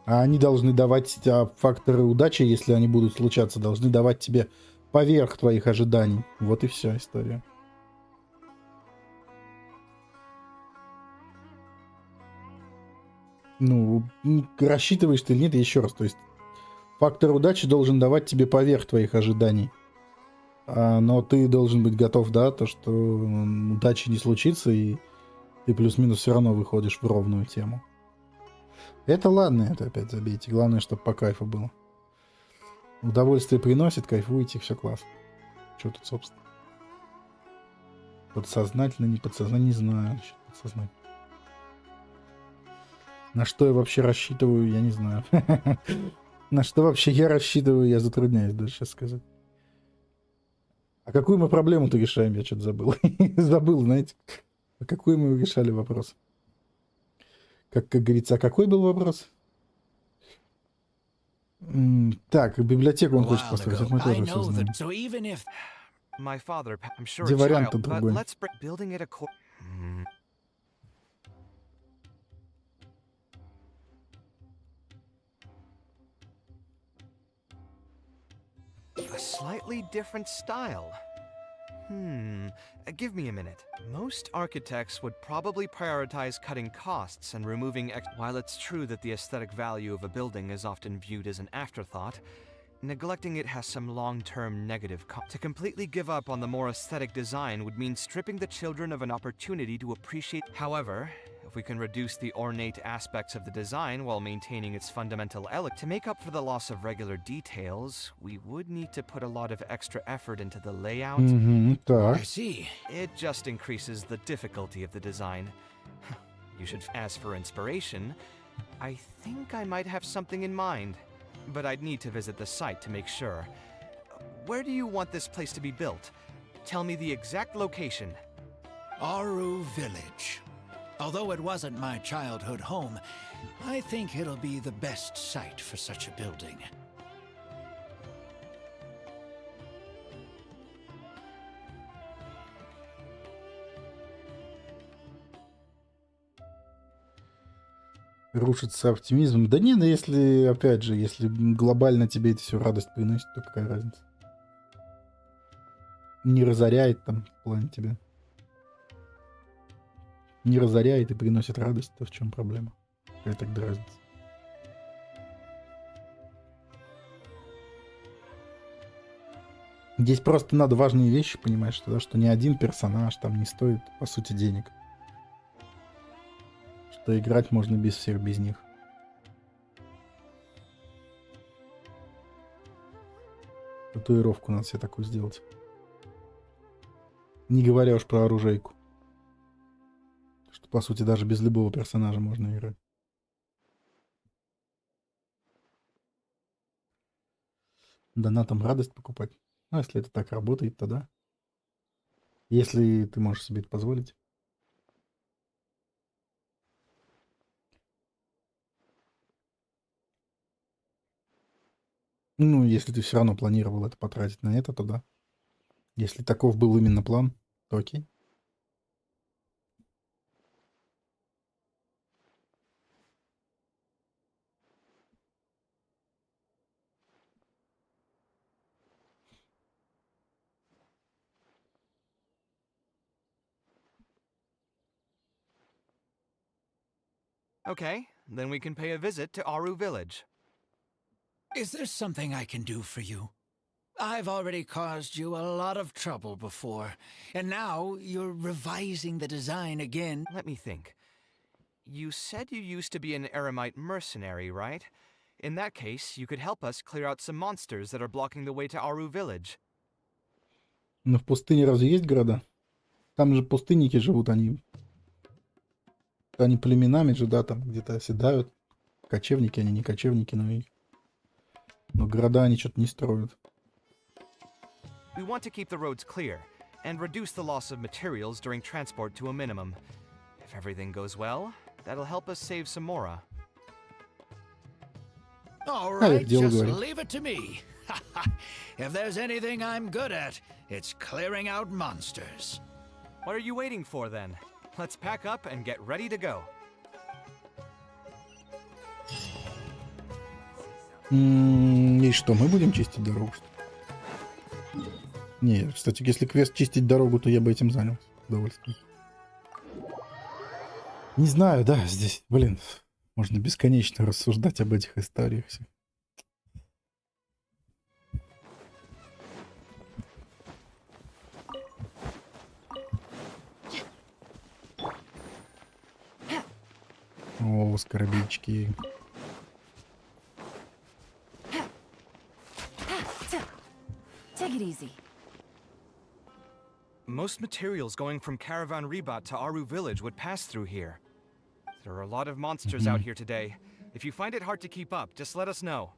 А они должны давать факторы удачи, если они будут случаться, должны давать тебе поверх твоих ожиданий. Вот и вся история. Ну, рассчитываешь ты или нет, еще раз. То есть фактор удачи должен давать тебе поверх твоих ожиданий. Но ты должен быть готов, да, то, что удачи не случится, и ты плюс-минус все равно выходишь в ровную тему. Это ладно, это опять забейте. Главное, чтобы по кайфу было. Удовольствие приносит, кайфуете, все классно. Что тут, собственно? Подсознательно, не подсознательно, не знаю. Подсознательно. На что я вообще рассчитываю, я не знаю. На что вообще я рассчитываю, я затрудняюсь даже сейчас сказать. А какую мы проблему-то решаем, я что-то забыл. Забыл, знаете. А какой мы решали вопрос? Как говорится, а какой был вопрос? Так, библиотеку он хочет построить. Это мы тоже все знаем. Где вариант-то другой? a slightly different style. Give me a minute. Most architects would probably prioritize cutting costs and removing while it's true that the aesthetic value of a building is often viewed as an afterthought, neglecting it has some long-term negative To completely give up on the more aesthetic design would mean stripping the children of an opportunity to appreciate. However, if we can reduce the ornate aspects of the design while maintaining its fundamental elegance, to make up for the loss of regular details, we would need to put a lot of extra effort into the layout. Так. I see. It just increases the difficulty of the design. You should. As for inspiration, I think I might have something in mind, but I'd need to visit the site to make sure. Where do you want this place to be built? Tell me the exact location. Aru Village. Although it wasn't my childhood home, I think it'll be the best site for such a building. Рушится оптимизм. Да не, ну если, опять же, если глобально тебе это все радость приносит, то какая разница? Не разоряет там в плане тебя. Не разоряет и приносит радость, то в чем проблема? Какая тогда разница? Здесь просто надо важные вещи понимать, что ни один персонаж там не стоит, по сути, денег. Что играть можно без всех, без них. Татуировку надо себе такую сделать. Не говоря уж про оружейку. Что, по сути, даже без любого персонажа можно играть. Донатом радость покупать. Ну, если это так работает, то да. Если ты можешь себе это позволить. Ну, если ты все равно планировал это потратить на это, то да. Если таков был именно план, то окей. Okay, then we can pay a visit to Aru Village. Is there something I can do for you? I've already caused you a lot of trouble before, and now you're revising the design again. Let me think. You said you used to be an Eremite mercenary, right? In that case, you could help us clear out some monsters that are blocking the way to Aru Village. Но в пустыне разве есть города? Там же пустынники живут, они племенами же, да, там где-то оседают. Кочевники, они не кочевники, но города они что-то не строят. We want to keep the roads clear and reduce the loss of materials during transport to a minimum. If everything goes well, that'll help us save some Mora. All right, just leave it to me. If there's anything I'm good at, it's clearing out monsters. What are you waiting for then? Let's pack up and get ready to go. И что, мы будем чистить дорогу? Не, кстати, если квест чистить дорогу, то я бы этим занялся. С удовольствием. Не знаю, да, здесь, блин, можно бесконечно рассуждать об этих историях. О, скоробейчики. Take it easy. Most materials going from Caravan Rebat to Aru Village would pass through here. There are a lot of monsters out here today. If you find it hard to keep up, just let us know.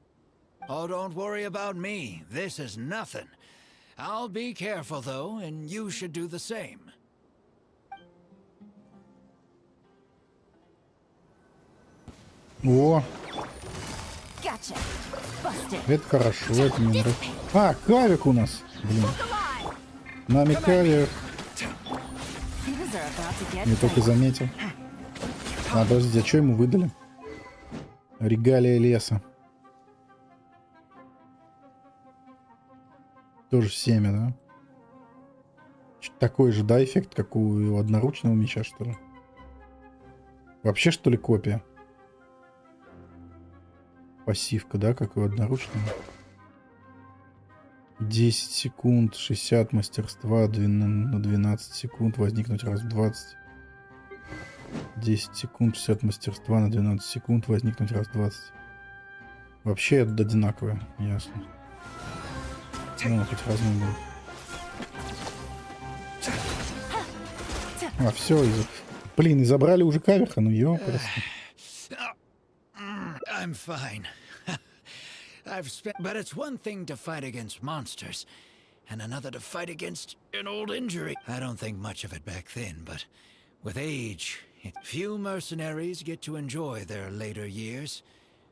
Oh, don't worry about me. This is nothing. I'll be careful, though, and you should do the same. О! Gotcha. Busted. Это хорошо, это мне нравится. А, Кавик у нас. Блин. Нами Кавик. Я только заметил. А, подождите, а что ему выдали? Регалия леса. Тоже 7, да? Такой же, да, эффект, как у одноручного меча, что ли? Вообще, что ли, копия? Пассивка, да, как у одноручного? 10 секунд, 60 мастерства, на 12 секунд, возникнуть раз в 20. 10 секунд, 60 мастерства, на 12 секунд, возникнуть раз в 20. Вообще это одинаковое, ясно. Ну, хоть разные будут. А, все, блин, и забрали уже Кавеха, ну ёпрст. I'm fine. But it's one thing to fight against monsters, and another to fight against an old injury. I don't think much of it back then, but with age, few mercenaries get to enjoy their later years.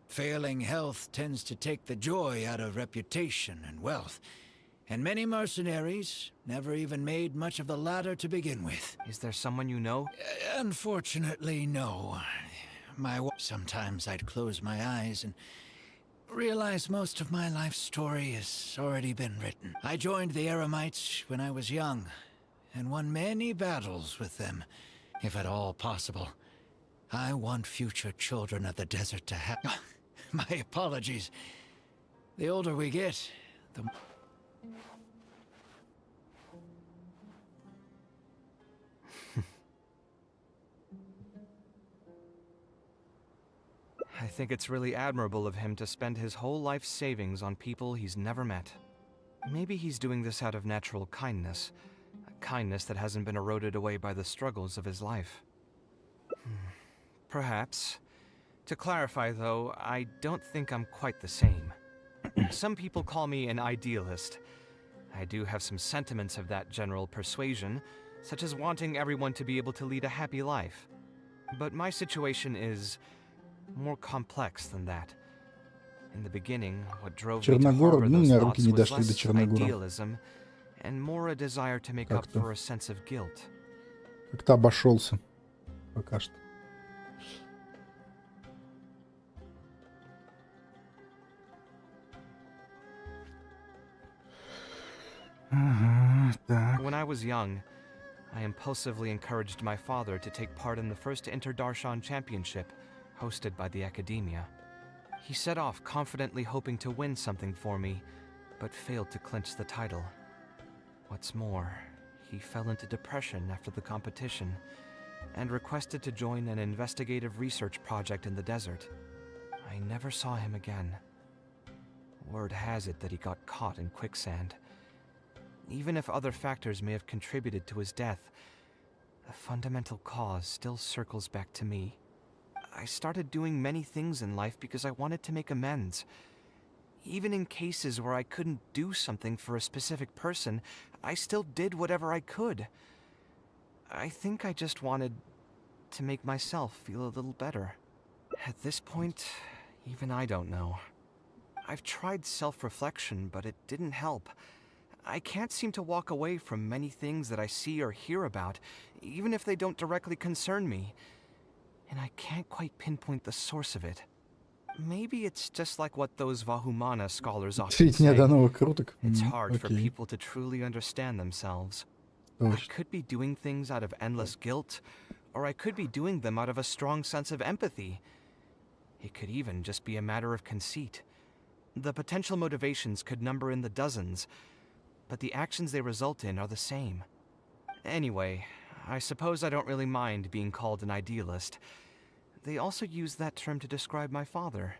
Failing health tends to take the joy out of reputation and wealth, and many mercenaries never even made much of the latter to begin with. Is there someone you know? Unfortunately, no. Sometimes I'd close my eyes and realize most of my life story has already been written. I joined the Eremites when I was young, and won many battles with them, if at all possible. I want future children of the desert to have... My apologies. The older we get, the... I think it's really admirable of him to spend his whole life's savings on people he's never met. Maybe he's doing this out of natural kindness, a kindness that hasn't been eroded away by the struggles of his life. Perhaps. To clarify, though, I don't think I'm quite the same. Some people call me an idealist. I do have some sentiments of that general persuasion, such as wanting everyone to be able to lead a happy life. But my situation is more complex than that. In the beginning, what drove me to harbor those thoughts was less idealism and more a desire to make up for a sense of guilt. Как-то обошелся пока что. When I was young, I impulsively encouraged my father to take part in the first Interdarshan Championship, hosted by the Academia. He set off confidently hoping to win something for me, but failed to clinch the title. What's more, he fell into depression after the competition, and requested to join an investigative research project in the desert. I never saw him again. Word has it that he got caught in quicksand. Even if other factors may have contributed to his death, the fundamental cause still circles back to me. I started doing many things in life because I wanted to make amends. Even in cases where I couldn't do something for a specific person, I still did whatever I could. I think I just wanted to make myself feel a little better. At this point, even I don't know. I've tried self-reflection, but it didn't help. I can't seem to walk away from many things that I see or hear about, even if they don't directly concern me. And I can't quite pinpoint the source of it. Maybe it's just like what those Vahumana scholars often say. It's hard for people to truly understand themselves. I could be doing things out of endless guilt, or I could be doing them out of a strong sense of empathy. It could even just be a matter of conceit. The potential motivations could number in the dozens, but the actions they result in are the same. Anyway, I suppose I don't really mind being called an idealist. They also used that term to describe my father.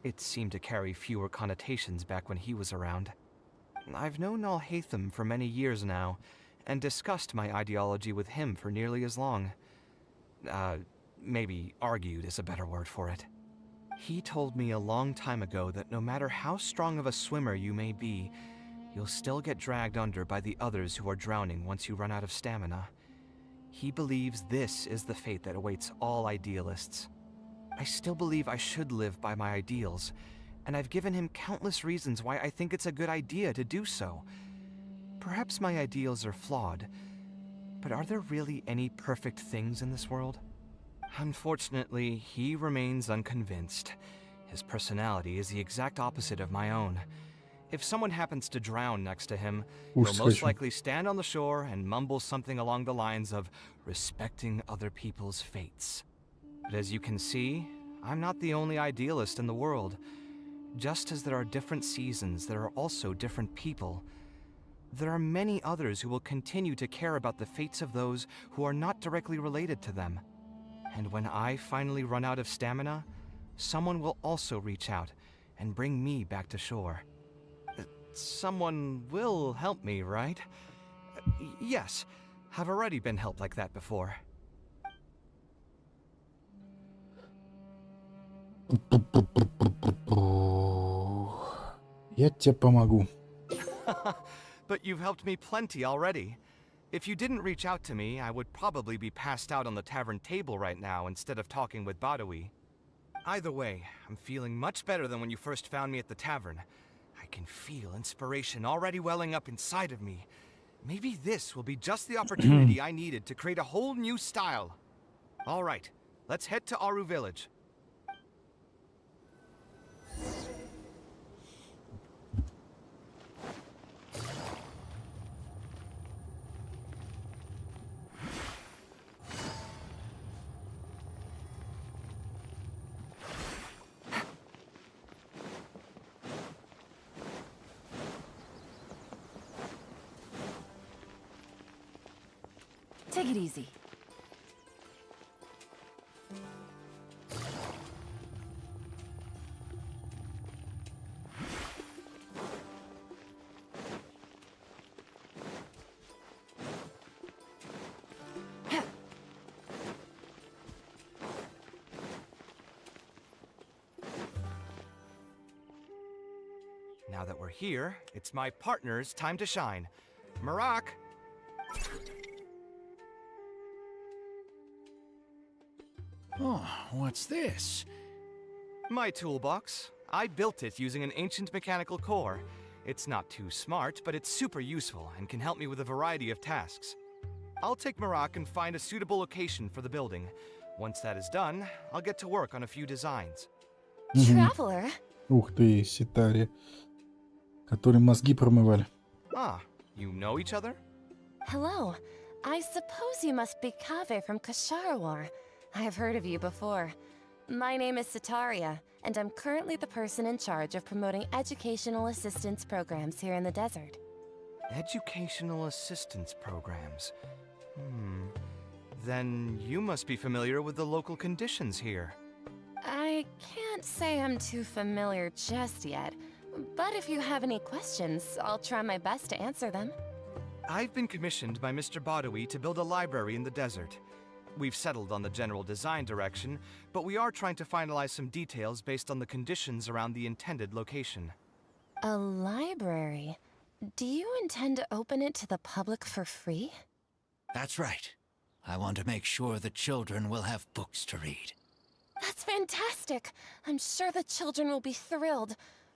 It seemed to carry fewer connotations back when he was around. I've known Alhaitham for many years now, and discussed my ideology with him for nearly as long. Maybe argued is a better word for it. He told me a long time ago that no matter how strong of a swimmer you may be, you'll still get dragged under by the others who are drowning once you run out of stamina. He believes this is the fate that awaits all idealists. I still believe I should live by my ideals, and I've given him countless reasons why I think it's a good idea to do so. Perhaps my ideals are flawed, but are there really any perfect things in this world? Unfortunately, he remains unconvinced. His personality is the exact opposite of my own. If someone happens to drown next to him, Уж he'll most слышу. likely stand on the shore and mumble something along the lines of respecting other people's fates. But as you can see, I'm not the only idealist in the world. Just as there are different seasons, there are also different people. There are many others who will continue to care about the fates of those who are not directly related to them. And when I finally run out of stamina, someone will also reach out and bring me back to shore. Someone will help me, right? Yes, I've already been helped like that before. Я тебе помогу. But you've helped me plenty already. If you didn't reach out to me, I would probably be passed out on the tavern table right now instead of talking with Badawi. Either way, I'm feeling much better than when you first found me at the tavern. I can feel inspiration already welling up inside of me. Maybe this will be just the opportunity I needed to create a whole new style. All right, let's head to Aru Village. Take it easy. Now that we're here, it's my partner's time to shine. Marak! Oh, what's this? My toolbox. I built it using an ancient mechanical core. It's not too smart, but it's super useful and can help me with a variety of tasks. I'll take Marak and find a suitable location for the building. Once that is done, I'll get to work on a few designs. Traveler? Ух ты, Ситари. Которые мозги промывали. Ah, you know each other? Hello. I suppose you must be Kave from Kasharawar. I have heard of you before. My name is Sitaria, and I'm currently the person in charge of promoting educational assistance programs here in the desert. Educational assistance programs. Then you must be familiar with the local conditions here. I can't say I'm too familiar just yet, but if you have any questions, I'll try my best to answer them. I've been commissioned by Mr. Badawi to build a library in the desert. We've settled on the general design direction, but we are trying to finalize some details based on the conditions around the intended location. A library? Do you intend to open it to the public for free? That's right. I want to make sure the children will have books to read. That's fantastic! I'm sure the children will be thrilled.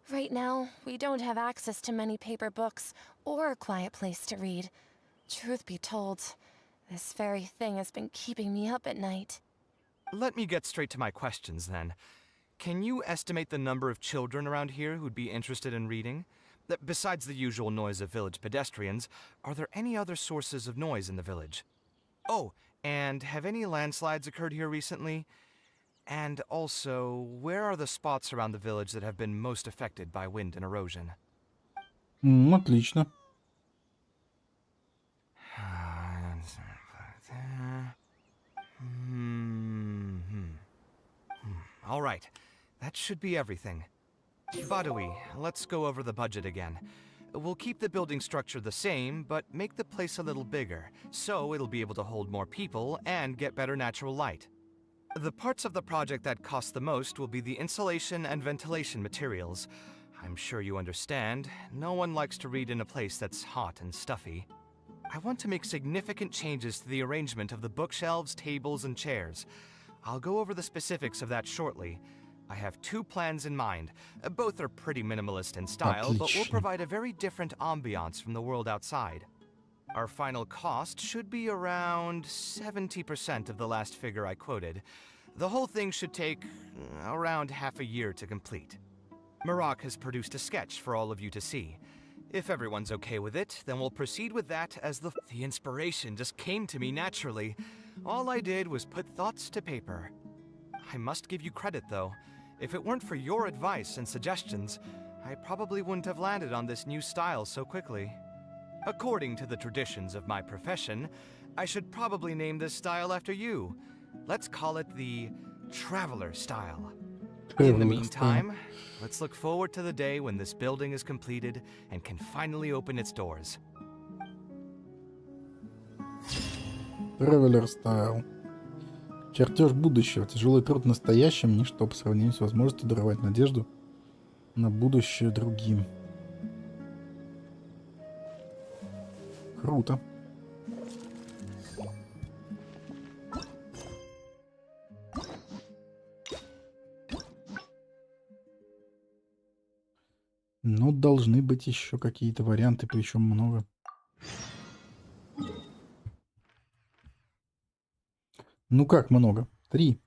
Right now, we don't have access to many paper books or a quiet place to read. Truth be told, this very thing has been keeping me up at night. Let me get straight to my questions then. Can you estimate the number of children around here who'd be interested in reading? Besides the usual noise of village pedestrians, are there any other sources of noise in the village? Oh, and have any landslides occurred here recently? And also, where are the spots around the village that have been most affected by wind and erosion? Отлично. All right, that should be everything. Badawi, let's go over the budget again. We'll keep the building structure the same, but make the place a little bigger, so it'll be able to hold more people and get better natural light. The parts of the project that cost the most will be the insulation and ventilation materials. I'm sure you understand, no one likes to read in a place that's hot and stuffy. I want to make significant changes to the arrangement of the bookshelves, tables, and chairs. I'll go over the specifics of that shortly. I have two plans in mind. Both are pretty minimalist in style, but will provide a very different ambiance from the world outside. Our final cost should be around 70% of the last figure I quoted. The whole thing should take around half a year to complete. Moloch has produced a sketch for all of you to see. If everyone's okay with it, then we'll proceed with that as the inspiration just came to me naturally. All I did was put thoughts to paper. I must give you credit, though. If it weren't for your advice and suggestions, I probably wouldn't have landed on this new style so quickly. According to the traditions of my profession, I should probably name this style after you. Let's call it the Traveler style. In the meantime, let's look forward to the day when this building is completed and can finally open its doors. Traveler Style. Чертеж будущего. Тяжелый труд в настоящем, ничто по сравнению с возможностью даровать надежду на будущее другим. Круто. Но должны быть еще какие-то варианты, причем много. Ну как много? 3.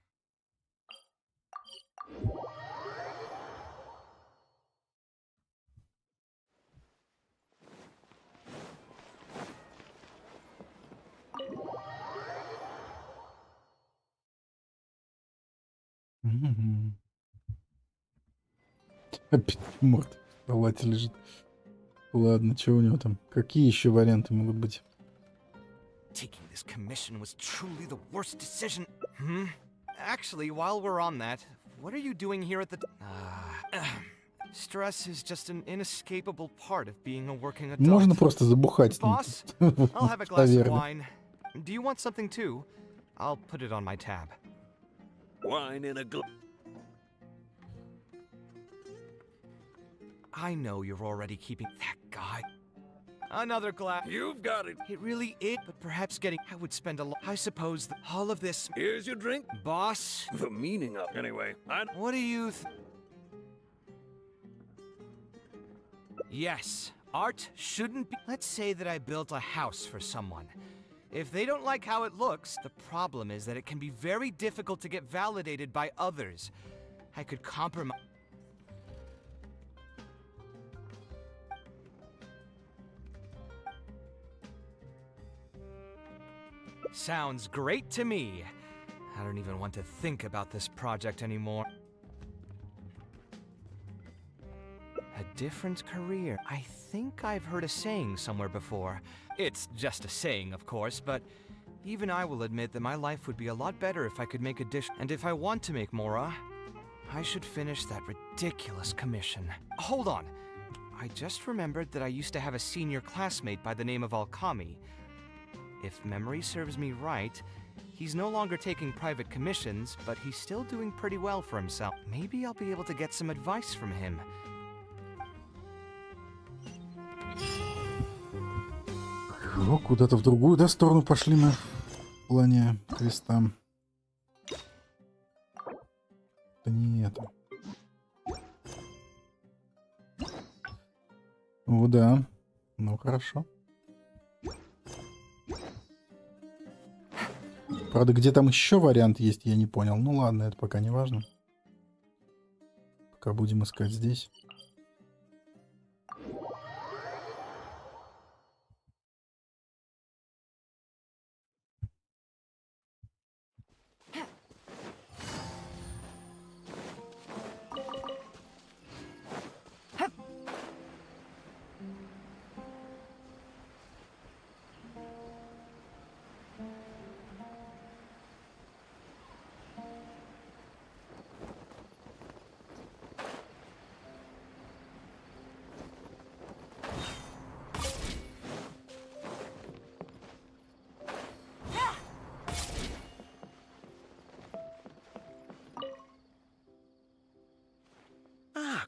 Опять морд в палате лежит. Ладно, что у него там? Какие еще варианты могут быть? Taking this commission was truly the worst decision. Actually, while we're on that, what are you doing here at the... Stress is just an inescapable part of being a working adult. Можно просто забухать. Boss, I'll have a glass of wine. Do you want something too? I'll put it on my tab. Wine in a glass. I know you're already keeping that guy. Another glass. You've got it. It really is, but perhaps getting... I would spend a lot... I suppose all of this... Here's your drink. Boss? The meaning of... Anyway, What do you... Yes, art shouldn't be... Let's say that I built a house for someone. If they don't like how it looks, the problem is that it can be very difficult to get validated by others. I could compromise... Sounds great to me. I don't even want to think about this project anymore. A different career. I think I've heard a saying somewhere before. It's just a saying, of course, but even I will admit that my life would be a lot better if I could make a dish. And if I want to make more, I should finish that ridiculous commission. Hold on. I just remembered that I used to have a senior classmate by the name of Alkami. If memory serves me right, he's no longer taking private commissions, but he's still doing pretty well for himself. Maybe I'll be able to get some advice from him. О, куда-то в другую, да, сторону пошли мы в плане креста. Да не это. О, да. Ну, хорошо. Правда, где там еще вариант есть, я не понял. Ну ладно, это пока не важно. Пока будем искать здесь.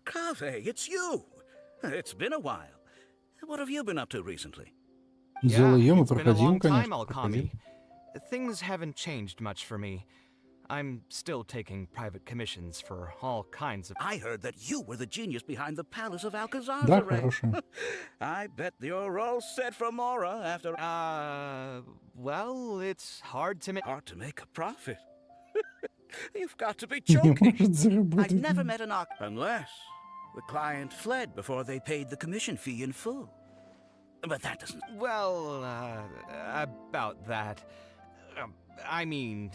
Kaveh, it's you. It's been a while. What have you been up to recently? Зелоем и it's been a long проходил, time, конечно, проходил. Alkami. Things haven't changed much for me. I'm still taking private commissions for all kinds of... I heard that you were the genius behind the Palace of Alcazar. Да, хорошо. I bet you're all set for Mora after... well, it's hard to make... Hard to make a profit? You've got to be Не joking. может заработать. I've never met an arc... Unless The client fled before they paid the commission fee in full. But that doesn't... Well, about that. I mean...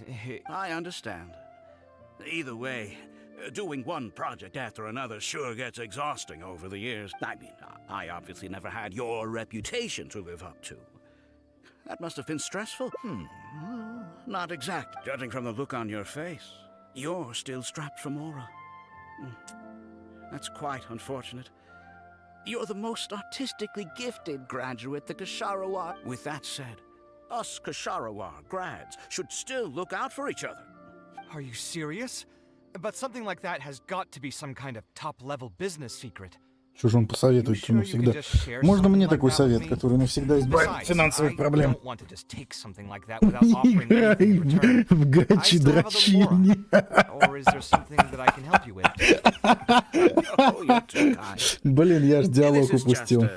I understand. Either way, doing one project after another sure gets exhausting over the years. I mean, I obviously never had your reputation to live up to. That must have been stressful. Not exact. Judging from the look on your face, you're still strapped for Mora. That's quite unfortunate. You're the most artistically gifted graduate the Ksharawar... With that said, us Ksharawar grads should still look out for each other. Are you serious? But something like that has got to be some kind of top-level business secret. Что же он посоветует ему всегда? Можно мне такой совет, который навсегда избавит от финансовых проблем? Играй в гачи-дрочильни. Блин, я ж диалог упустил.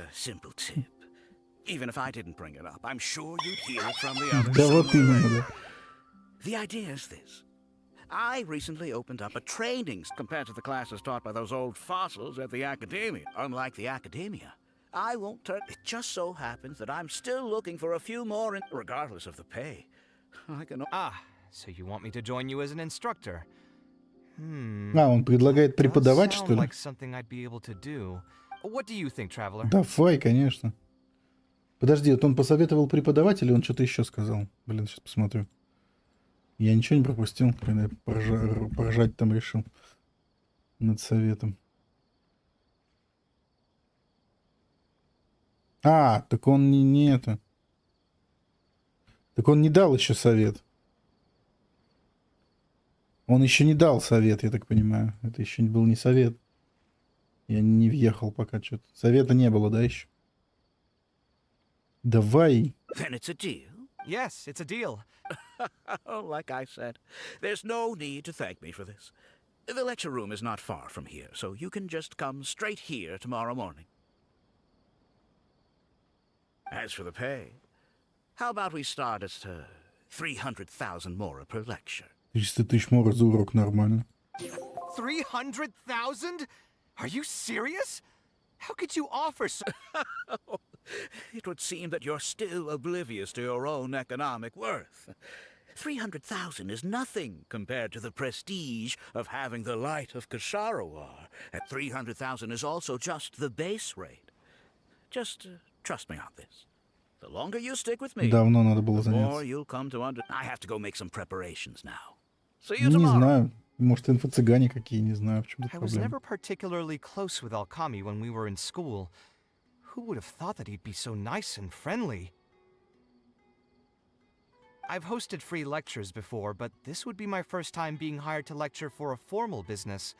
Even if I didn't bring it up, I'm sure you'd hear it from the others. Да вот именно, да. The idea is this. I recently opened up a training compared to the classes taught by those old fossils at the academia. Unlike the academia, I won't turn... It just so happens that I'm still looking for a few more, regardless of the pay. I can... So you want me to join you as an instructor? Он предлагает преподавать, что ли? Like something I'd be able to do. What do you think, traveler? Давай, конечно. Подожди, вот он посоветовал преподавать или он что-то еще сказал? Блин, сейчас посмотрю. Я ничего не пропустил, когда я поржать там решил над советом. Так он не это. Так он не дал еще совет. Он еще не дал совет, я так понимаю. Это еще был не совет. Я не въехал пока что-то. Совета не было, да, еще? Давай. Then it's a deal. Yes, it's a deal. Like I said, there's no need to thank me for this. The lecture room is not far from here, so you can just come straight here tomorrow morning. As for the pay, how about we start at 300,000 mora per lecture? 300 тысяч мора за урок нормально. 300,000? Are you serious? How could you offer so... It would seem that you're still oblivious to your own economic worth. 300,000 is nothing compared to the prestige of having the light of Ksharawar. At 300,000 is also just the base rate. Just trust me on this. The longer you stick with me, Давно надо было the more заняться. you'll come to I have to go make some preparations now. See you Не tomorrow. знаю. Может, инфо-цыгане какие, не знаю, в чем тут I was проблема. never particularly close with Alkami when we were in school. Who would have thought that he'd be so nice and friendly? I've hosted free lectures before, but this would be my first time being hired to lecture for a formal business.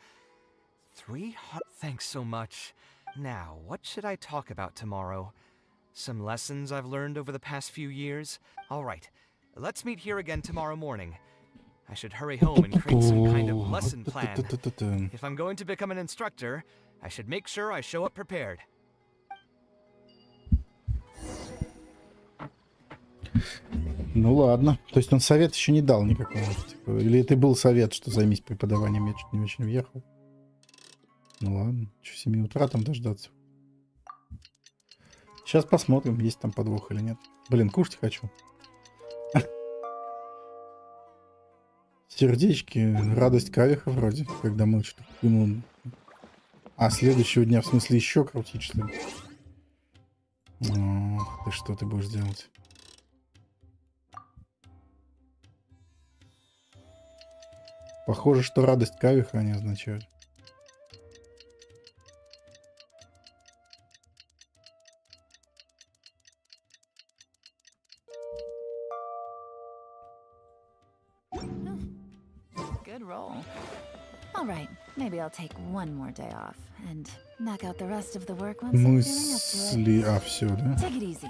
300... Thanks so much. Now, what should I talk about tomorrow? Some lessons I've learned over the past few years? All right, let's meet here again tomorrow morning. I should hurry home and create some kind of lesson plan. If I'm going to become an instructor, I should make sure I show up prepared. Ну ладно. То есть он совет еще не дал никакого. Типа, или это был совет, что займись преподаванием, я чуть не очень въехал. Ну ладно. Что, 7 утра там дождаться. Сейчас посмотрим, есть там подвох или нет. Блин, кушать хочу. Сердечки, радость Кавеха вроде, когда мы что-то... Ну, следующего дня, в смысле, еще крутить, что ли? Ты что ты будешь делать? Похоже, что радость Кавеха они означают. Good roll. All right, maybe I'll take one more day off and knock out the rest of the work once I'm feeling up to it. Все, да? Take it easy.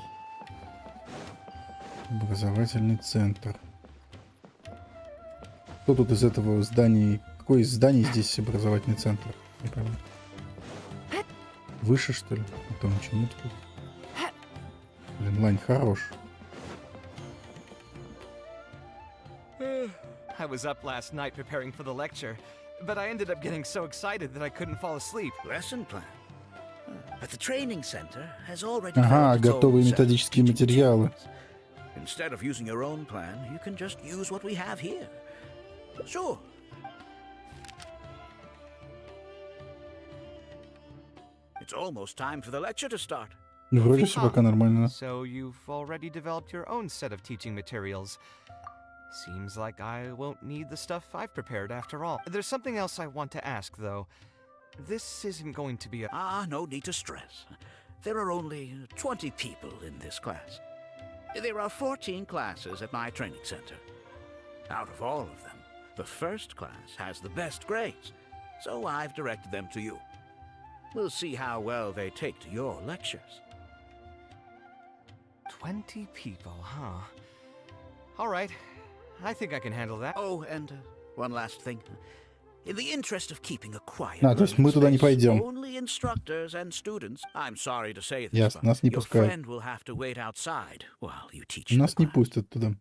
Образовательный центр. Кто тут из этого здания? Какое из зданий здесь образовательный центр? Не пойму. Выше, что ли? А там ничего нет. Блин, лань хорош. I was up last night preparing for the lecture. but I ended up getting so excited that I couldn't fall asleep. Lesson plan. But the training center has already Ага, developed its own готовые set of методические teaching материалы. materials. Instead of using your own plan, you can just use what we have here. Sure. It's almost time for the lecture to start. Вроде все пока нормально. So you've already developed your own set of teaching materials. Seems like I won't need the stuff I've prepared after all. There's something else I want to ask, though. This isn't going to be a... No need to stress. There are only 20 people in this class. There are 14 classes at my training center. Out of all of them, the first class has the best grades, so I've directed them to you. We'll see how well they take to your lectures. 20 people, huh? All right. I think I can handle that. Oh, and one last thing. In the interest of keeping a quiet То есть мы туда не пойдем. only instructors and students. I'm sorry to say this, Ясно, but нас не your пускают. friend will have to wait outside while you teach. Нас не пустят туда.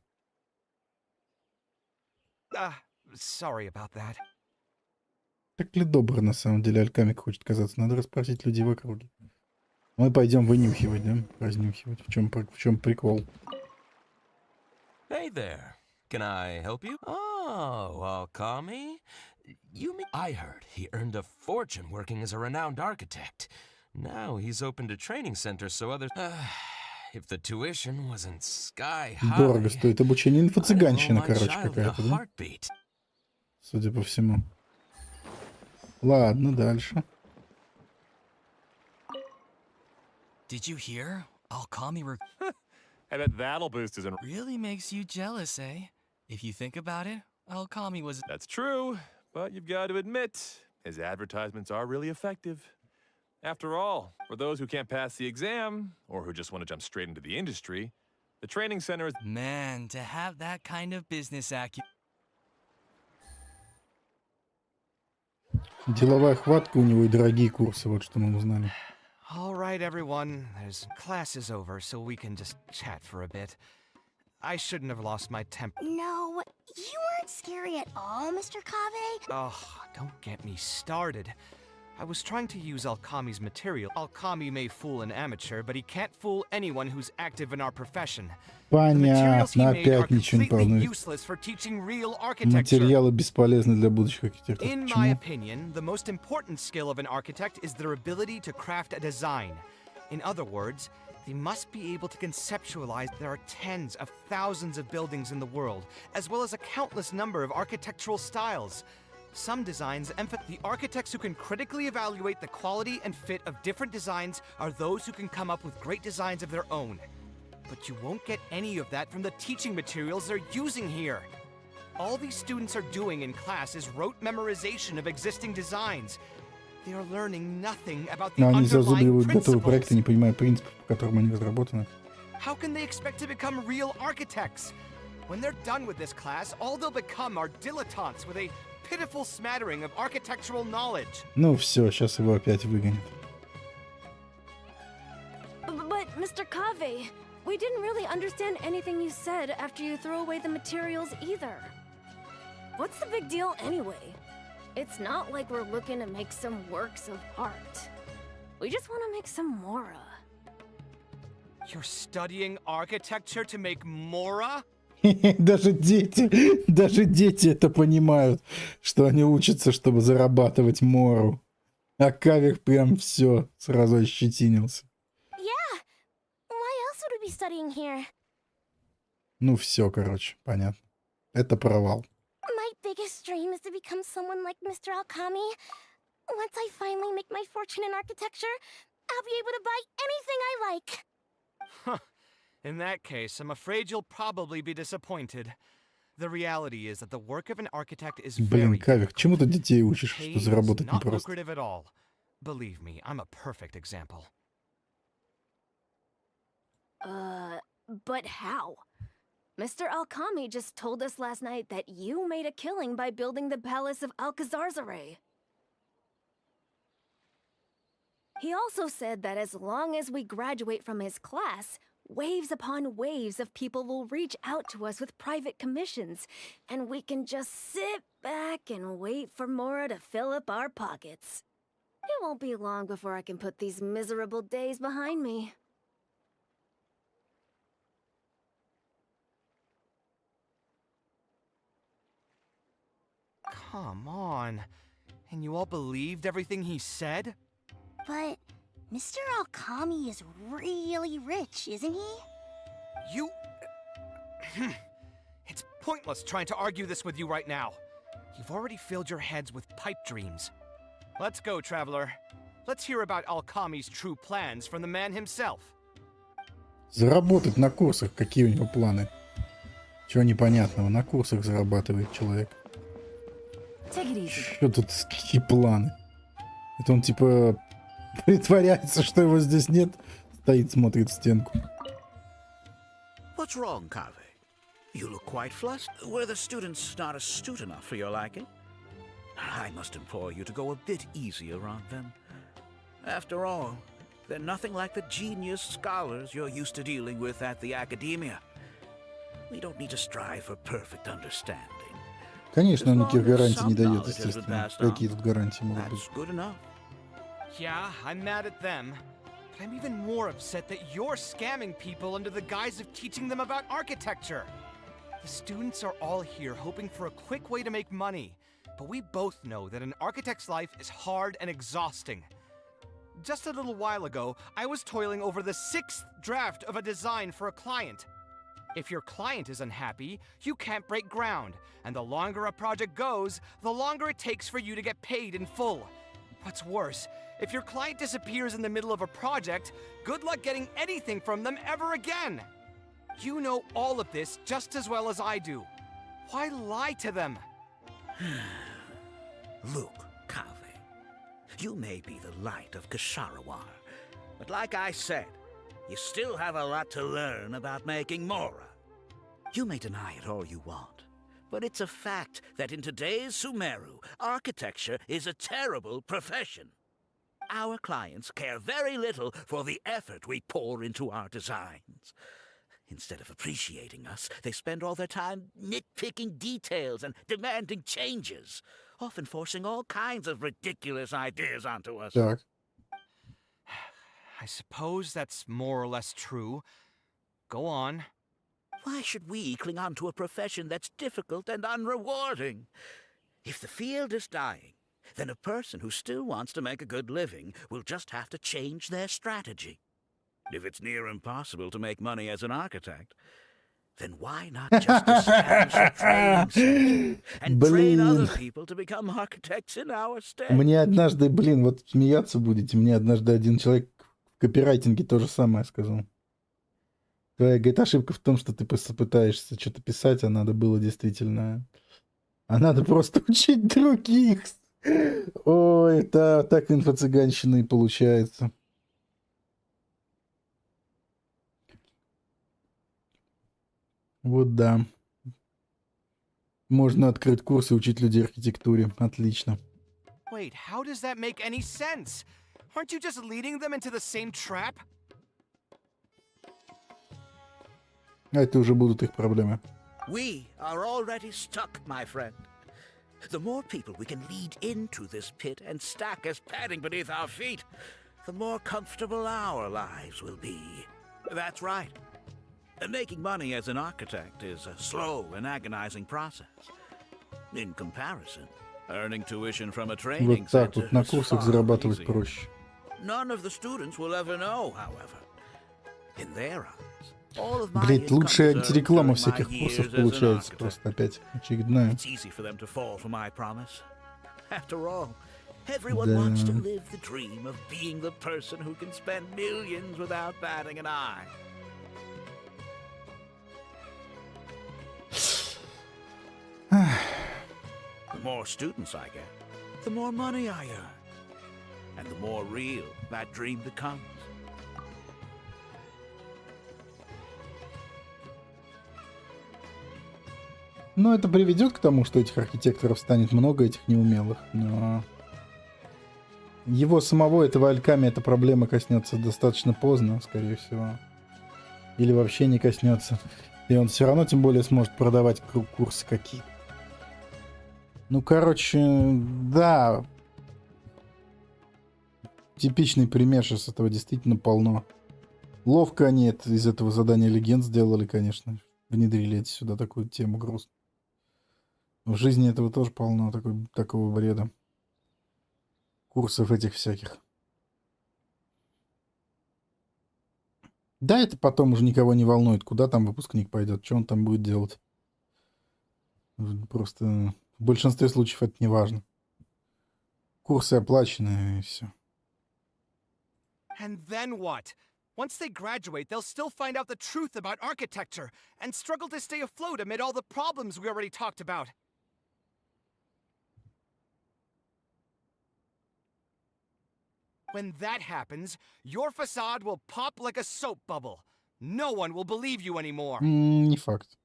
Sorry about that. Так ли добр, на самом деле, Алькамик хочет казаться. Надо расспросить людей в округе. Мы пойдем вынюхивать, да? Разнюхивать. В чем прикол? Hey there. Can I help you? Oh, well, call me. I heard he earned a fortune working as a renowned architect. Now he's opened a training center so others... if the tuition wasn't sky high... Дорого стоит обучение. Инфо-цыганщина, короче, какая-то, да? Судя по всему. Ладно, дальше. Did you hear? Alchemy I bet that'll boost his... really makes you jealous, eh? If you think about it, Alchemy was... That's true, but you've got to admit, his advertisements are really effective. After all, for those who can't pass the exam, or who just want to jump straight into the industry, the training center is... Man, to have that kind of business acumen... Деловая хватка у него и дорогие курсы, вот что мы узнали. All right, everyone. There's class is over, so we can just chat for a bit. I shouldn't have lost my temper. No, you weren't scary at all, Mr. Kave. Oh, don't get me started. I was trying to use Alchemy's material. Alchemy may fool an amateur, but he can't fool anyone who's active in our profession. Понятно, опять ничего не полно. Useless for teaching real architecture. Материалы бесполезны для будущих архитекторов. In my opinion, the most important skill of an architect is their ability to craft a design. In other words, they must be able to conceptualize there are tens of thousands of buildings in the world, as well as a countless number of architectural styles. Some designs emphasize the architects who can critically evaluate the quality and fit of different designs are those who can come up with great designs of their own. But you won't get any of that from the teaching materials they're using here. All these students are doing in class is rote memorization of existing designs. They are learning nothing about the Они underlying зазубривают готовые principles. проекты, не понимая принципов, по которым они разработаны. How can they expect to become real architects? When they're done with this class, all they'll become are dilettantes with a pitiful smattering of architectural knowledge. Ну все, сейчас его опять выгонят. But, Mr. Kave, we didn't really understand anything you said after you threw away the materials either. What's the big deal anyway? It's not like we're looking to make some works of art. We just want to make some mora. You're studying architecture to make mora? Даже дети это понимают, что они учатся, чтобы зарабатывать мору. А Кавех прям все сразу ощетинился. Yeah. Why else would we be studying here? Ну все, короче, понятно. Это провал. My biggest dream is to become someone like Mr. Alchemy. Once I finally make my fortune in architecture, I'll be able to buy anything I like. Huh. In that case, I'm afraid you'll probably be disappointed. The reality is that the work of an architect is Блин, very Кавех, чему ты детей учишь, что paid, заработать not непросто? lucrative at all. Believe me, I'm a perfect example. But how? Mr. Alchemy just told us last night that you made a killing by building the Palace of Alcazarzare. He also said that as long as we graduate from his class, waves upon waves of people will reach out to us with private commissions, and we can just sit back and wait for Mora to fill up our pockets. It won't be long before I can put these miserable days behind me. Come on. And you all believed everything he said? But Mr. Alkami is really rich, isn't he? You... It's pointless trying to argue this with you right now. You've already filled your heads with pipe dreams. Let's go, traveler. Let's hear about Alkami's true plans from the man himself. Заработать на курсах, какие у него планы? Чего непонятного? На курсах зарабатывает человек. Что тут, какие планы? Это он типа притворяется, что его здесь нет, стоит, смотрит в стенку. What's wrong, Kave? You look quite flustered. Were the students not astute enough for your liking? I must implore you to go a bit easier on them. After all, they're nothing like the genius scholars you're used to dealing with at the academia. We don't need to strive for perfect understanding. Конечно, он никаких гарантий не дает, естественно. Какие тут гарантии могут быть? Yeah, I'm mad at them. But I'm even more upset that you're scamming people under the guise of teaching them about architecture. The students are all here hoping for a quick way to make money. But we both know that an architect's life is hard and exhausting. Just a little while ago, I was toiling over the 6th draft of a design for a client. If your client is unhappy, you can't break ground, and the longer a project goes, the longer it takes for you to get paid in full. What's worse, if your client disappears in the middle of a project, good luck getting anything from them ever again. You know all of this just as well as I do. Why lie to them? Look, Kave, you may be the light of Kasharawar, but like I said, you still have a lot to learn about making Mora. You may deny it all you want, but it's a fact that in today's Sumeru, architecture is a terrible profession. Our clients care very little for the effort we pour into our designs. Instead of appreciating us, they spend all their time nitpicking details and demanding changes, often forcing all kinds of ridiculous ideas onto us. Так. I suppose that's more or less true. Go on. Why should we cling on to a profession that's difficult and unrewarding? If the field is dying, then a person who still wants to make a good living will just have to change their strategy. If it's near impossible to make money as an architect, then why not just establish a training center and train other people to become architects in our stead? Мне однажды, вот смеяться будете, мне однажды один человек в копирайтинге то же самое сказал. Твоя, говорит, ошибка в том, что ты пытаешься что-то писать, а надо было действительно... А надо просто учить других. Ой, это так инфо-цыганщина и получается. Вот да. Можно открыть курс и учить людей архитектуре. Отлично. Wait, how does that make any sense? Aren't you just leading them into the same trap? А это уже будут их проблемы. We are already stuck, my friend. The more people we can lead into this pit and stack as padding beneath our feet, the more comfortable our lives will be. That's right. Making money as an architect is a slow and agonizing process. In comparison, earning tuition from a training Вот так center вот на is курсах far зарабатывать easier. проще. None of the students will ever know, however. In their eyes, all of my Блять, лучшая income антиреклама earned during всяких my курсов years as an получается. architect. Просто опять очередная. It's easy for them to fall for my promise. After all, everyone Да. wants to live the dream of being the person who can spend millions without batting an eye. The more students I get, the more money I earn. And the more real that dream becomes. Ну, это приведет к тому, что этих архитекторов станет много, этих неумелых. Но его самого, этого Альками, эта проблема коснется достаточно поздно, скорее всего. Или вообще не коснется. И он все равно тем более сможет продавать курсы какие. Ну, короче, да. Типичный пример сейчас этого действительно полно. Ловко они из этого задания легенд сделали, конечно. Внедрили эти сюда такую тему грустную. В жизни этого тоже полно, такого бреда. Курсов этих всяких. Да, это потом уже никого не волнует, куда там выпускник пойдет, что он там будет делать. Просто в большинстве случаев это не важно. Курсы оплачены, и все. And then what? Once they graduate, they'll still find out the truth about architecture and struggle to stay afloat amid all the problems we already talked about. When that happens, your facade will pop like a soap bubble. No one will believe you anymore. Не факт.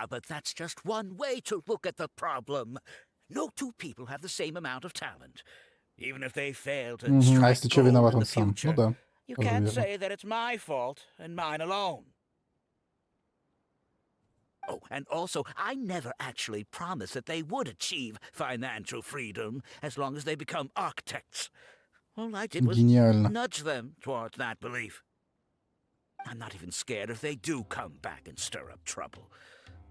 But that's just one way to look at the problem. No two people have the same amount of talent. Even if they fail to А strike если что, gold виноват in он the сам. future, Ну да. you Тоже can't верно. say that it's my fault and mine alone. Oh, and also, I never actually promised that they would achieve financial freedom as long as they become architects. All I did was Гениально. nudge them towards that belief. I'm not even scared if they do come back and stir up trouble.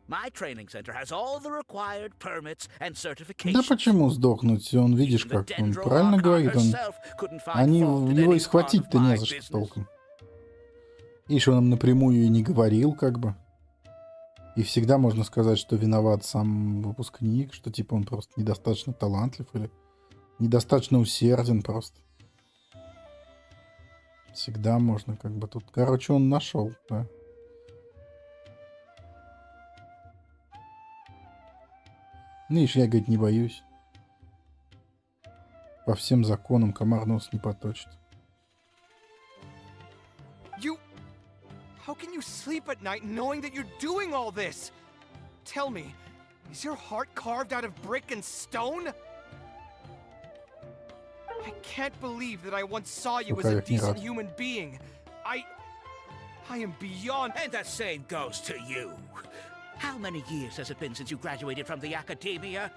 My training center has all the required permits and Да certifications. почему сдохнуть? Он, видишь, как он правильно говорит. Они его и схватить-то не за что толком. Ишь, он им напрямую и не говорил, как бы. И всегда можно сказать, что виноват сам выпускник, что типа он просто недостаточно талантлив или недостаточно усерден просто. Всегда можно как бы тут. Короче, он нашел, да. Ну, ишь, я, говорит, не боюсь. По всем законам комар нос не поточит. How can you sleep at night knowing that you're doing all this? Tell me, is your heart carved out of brick and stone? I can't believe that I once saw you as a decent human being. I am beyond... And the same goes to you. How many years has it been since you graduated from the academia?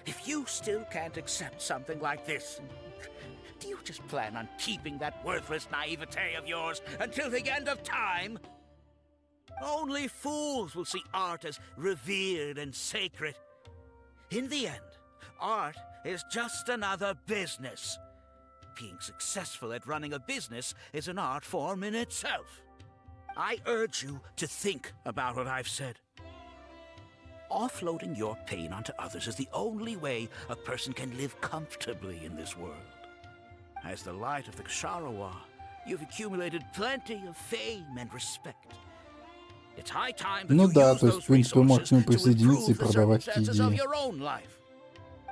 If you still can't accept something like this, do you just plan on keeping that worthless naivete of yours until the end of time? Only fools will see art as revered and sacred. In the end, art is just another business. Being successful at running a business is an art form in itself. I urge you to think about what I've said. Offloading your pain onto others is the only way a person can live comfortably in this world. As the light of the Ksharawa, you've accumulated plenty of fame and respect. It's high time that Ну you да, use то есть, в those принципе, вы можете к нему resources to присоединиться и improve the продавать эти circumstances of идеи. your own life.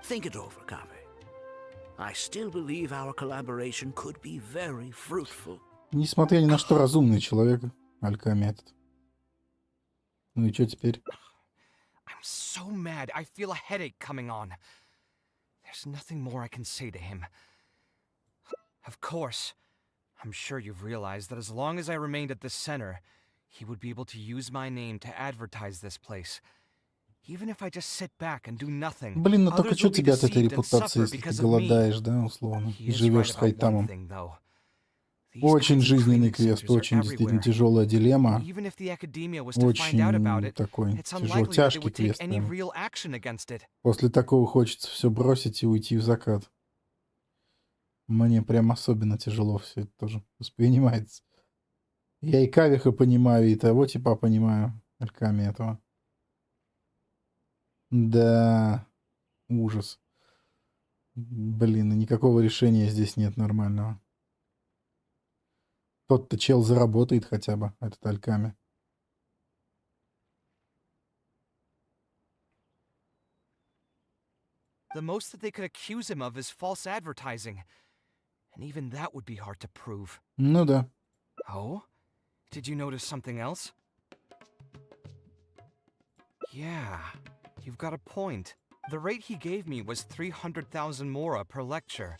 Think it over, Kave. I still believe our collaboration could be very fruitful. Несмотря ни на что, разумный человек, Альками этот. Ну и что теперь? I'm so mad, I feel a headache coming on. There's nothing more I can say to him. Of course, I'm sure you've realized that as long as I remained at this center, he would be able to use my name to advertise this place. Even if I just sit back and do nothing, Блин, ну только others что will be тебе от этой deceived and репутации, suffer если ты because of me. голодаешь, да, условно, He и is живешь right с about one Хайтамом. thing, though. These Очень kinds of жизненный training квест, centers are очень действительно everywhere. тяжелая дилемма. Even if the academia was to find out about Очень it, такой it's unlikely that they тяжелый, would take квест. any Прям. real action against it. После такого хочется все бросить и уйти в закат. Мне прям особенно тяжело все это тоже воспринимается. Я и Кавеха понимаю, и того типа понимаю, Альками этого. Да, ужас. Блин, и никакого решения здесь нет нормального. Тот-то чел заработает хотя бы, этот Альками. The most that they could accuse him of is false advertising. And even that would be hard to prove. Ну да. Oh? Did you notice something else? Yeah, you've got a point. The rate he gave me was 300,000 mora per lecture.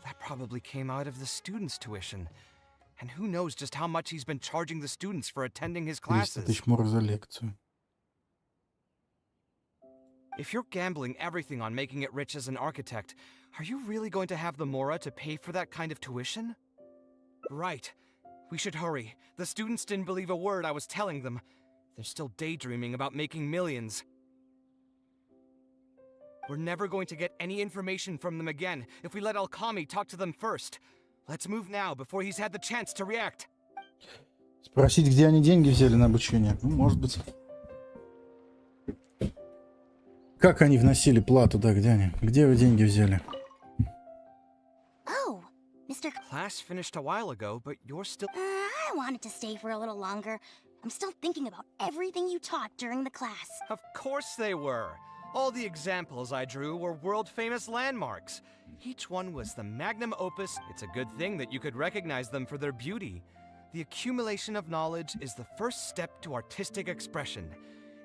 That probably came out of the students' tuition. And who knows just how much he's been charging the students for attending his 300 classes. тысяч мора за лекцию. If you're gambling everything on making it rich as an architect, are you really going to have the mora to pay for that kind of tuition? Right. We should hurry. The students didn't believe a word I was telling them. They're still daydreaming about making millions. We're never going to get any information from them again if we let Alkami talk to them first. Let's move now before he's had the chance to react. Спросить, где они деньги взяли на обучение? Ну, может быть. Как они вносили плату, да, где они? Где вы деньги взяли? Oh, Mr. Class finished a while ago, but you're still... I wanted to stay for a little longer. I'm still thinking about everything you taught during the class. Of course they were. All the examples I drew were world-famous landmarks. Each one was the magnum opus. It's a good thing that you could recognize them for their beauty. The accumulation of knowledge is the first step to artistic expression.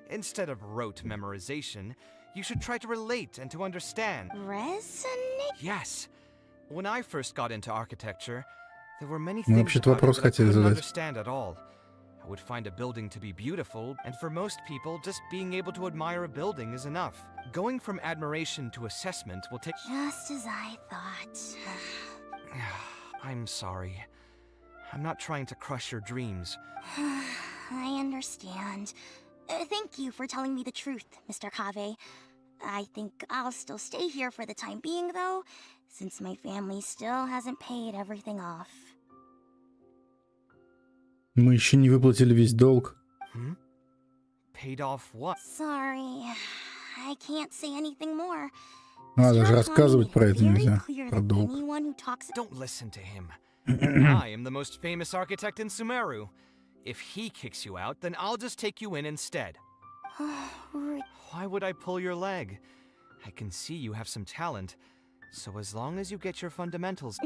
Instead of rote memorization, you should try to relate and to understand. Resonate? Yes. When I first got into architecture, there were many Мы things вообще-то about it вопрос that I хотели couldn't задать. understand at all. I would find a building to be beautiful, and for most people, just being able to admire a building is enough. Going from admiration to assessment will take... Just as I thought. I'm sorry. I'm not trying to crush your dreams. I understand. Thank you for telling me the truth, Mr. Kave. I think I'll still stay here for the time being, though, since my family still hasn't paid everything off. Мы еще не выплатили весь долг. Paid off what? Sorry, I can't say anything more. А, даже рассказывать про это нельзя. Clear Про that долг. anyone who talks... Don't listen to him. I am the most famous architect in Sumeru. If he kicks you out, then I'll just take you in instead. Why would I pull your leg? I can see you have some talent. So as long as you get your fundamentals...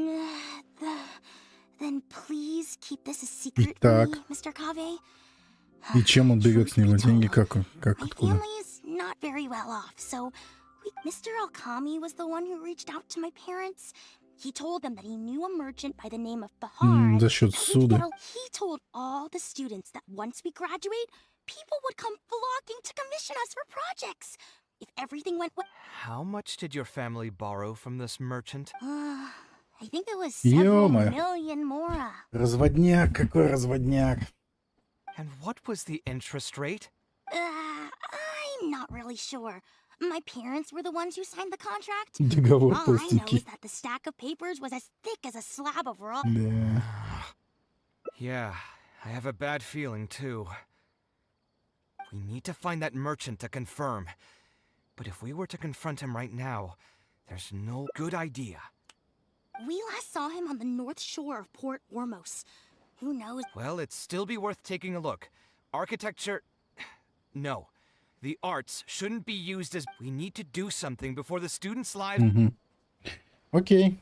Then please keep this a secret, Итак. Mr. Kave. И чем он берет с него деньги? Как откуда? Family is not very well off, so Mr. Alkami was the one who reached out to my parents. He told them that he knew a merchant by the name of Bahar. За счет суда. He told all the students that once we graduate, people would come flocking to commission us for projects. If everything went well... How much did your family borrow from this merchant? I think it was several Ё-моё. million mora. Разводняк, какой разводняк. And what was the interest rate? I'm not really sure. My parents were the ones who signed the contract. Договор All I know толстяки. is that the stack of papers was as thick as a slab of rock. Да. Yeah, I have a bad feeling too. We need to find that merchant to confirm. But if we were to confront him right now, there's no good idea. We last saw him on the north shore of Port Ormos. Who knows? Well, it'd still be worth taking a look. Architecture... No. The arts shouldn't be used as... We need to do something before the students' lives... Мгм. Окей.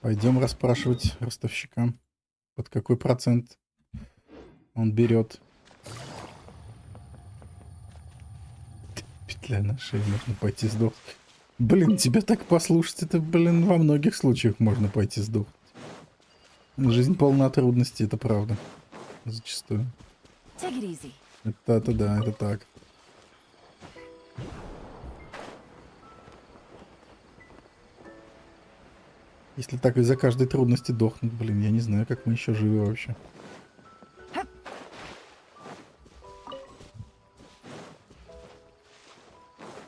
Пойдем расспрашивать ростовщика. Под какой процент он берет. Петля на шее, можно пойти сдохнуть. Блин, тебя так послушать, это, блин, во многих случаях можно пойти сдохнуть. Жизнь полна трудностей, это правда. Зачастую. Take it easy. Это да, это так. Если так из-за каждой трудности дохнуть, блин, я не знаю, как мы еще живы вообще.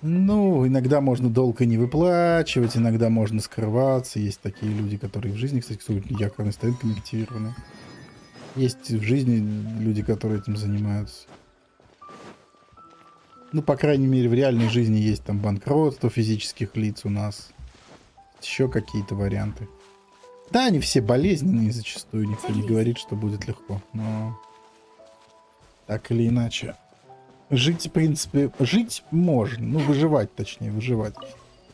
Ну, иногда можно долг и не выплачивать, иногда можно скрываться. Есть такие люди, которые в жизни, кстати, с якорной стоянками активированы. Есть в жизни люди, которые этим занимаются. Ну, по крайней мере, в реальной жизни есть там банкротство физических лиц у нас. Еще какие-то варианты. Да, они все болезненные зачастую. Никто не говорит, что будет легко. Но так или иначе. Жить, в принципе, жить можно. Ну, выживать, точнее, выживать.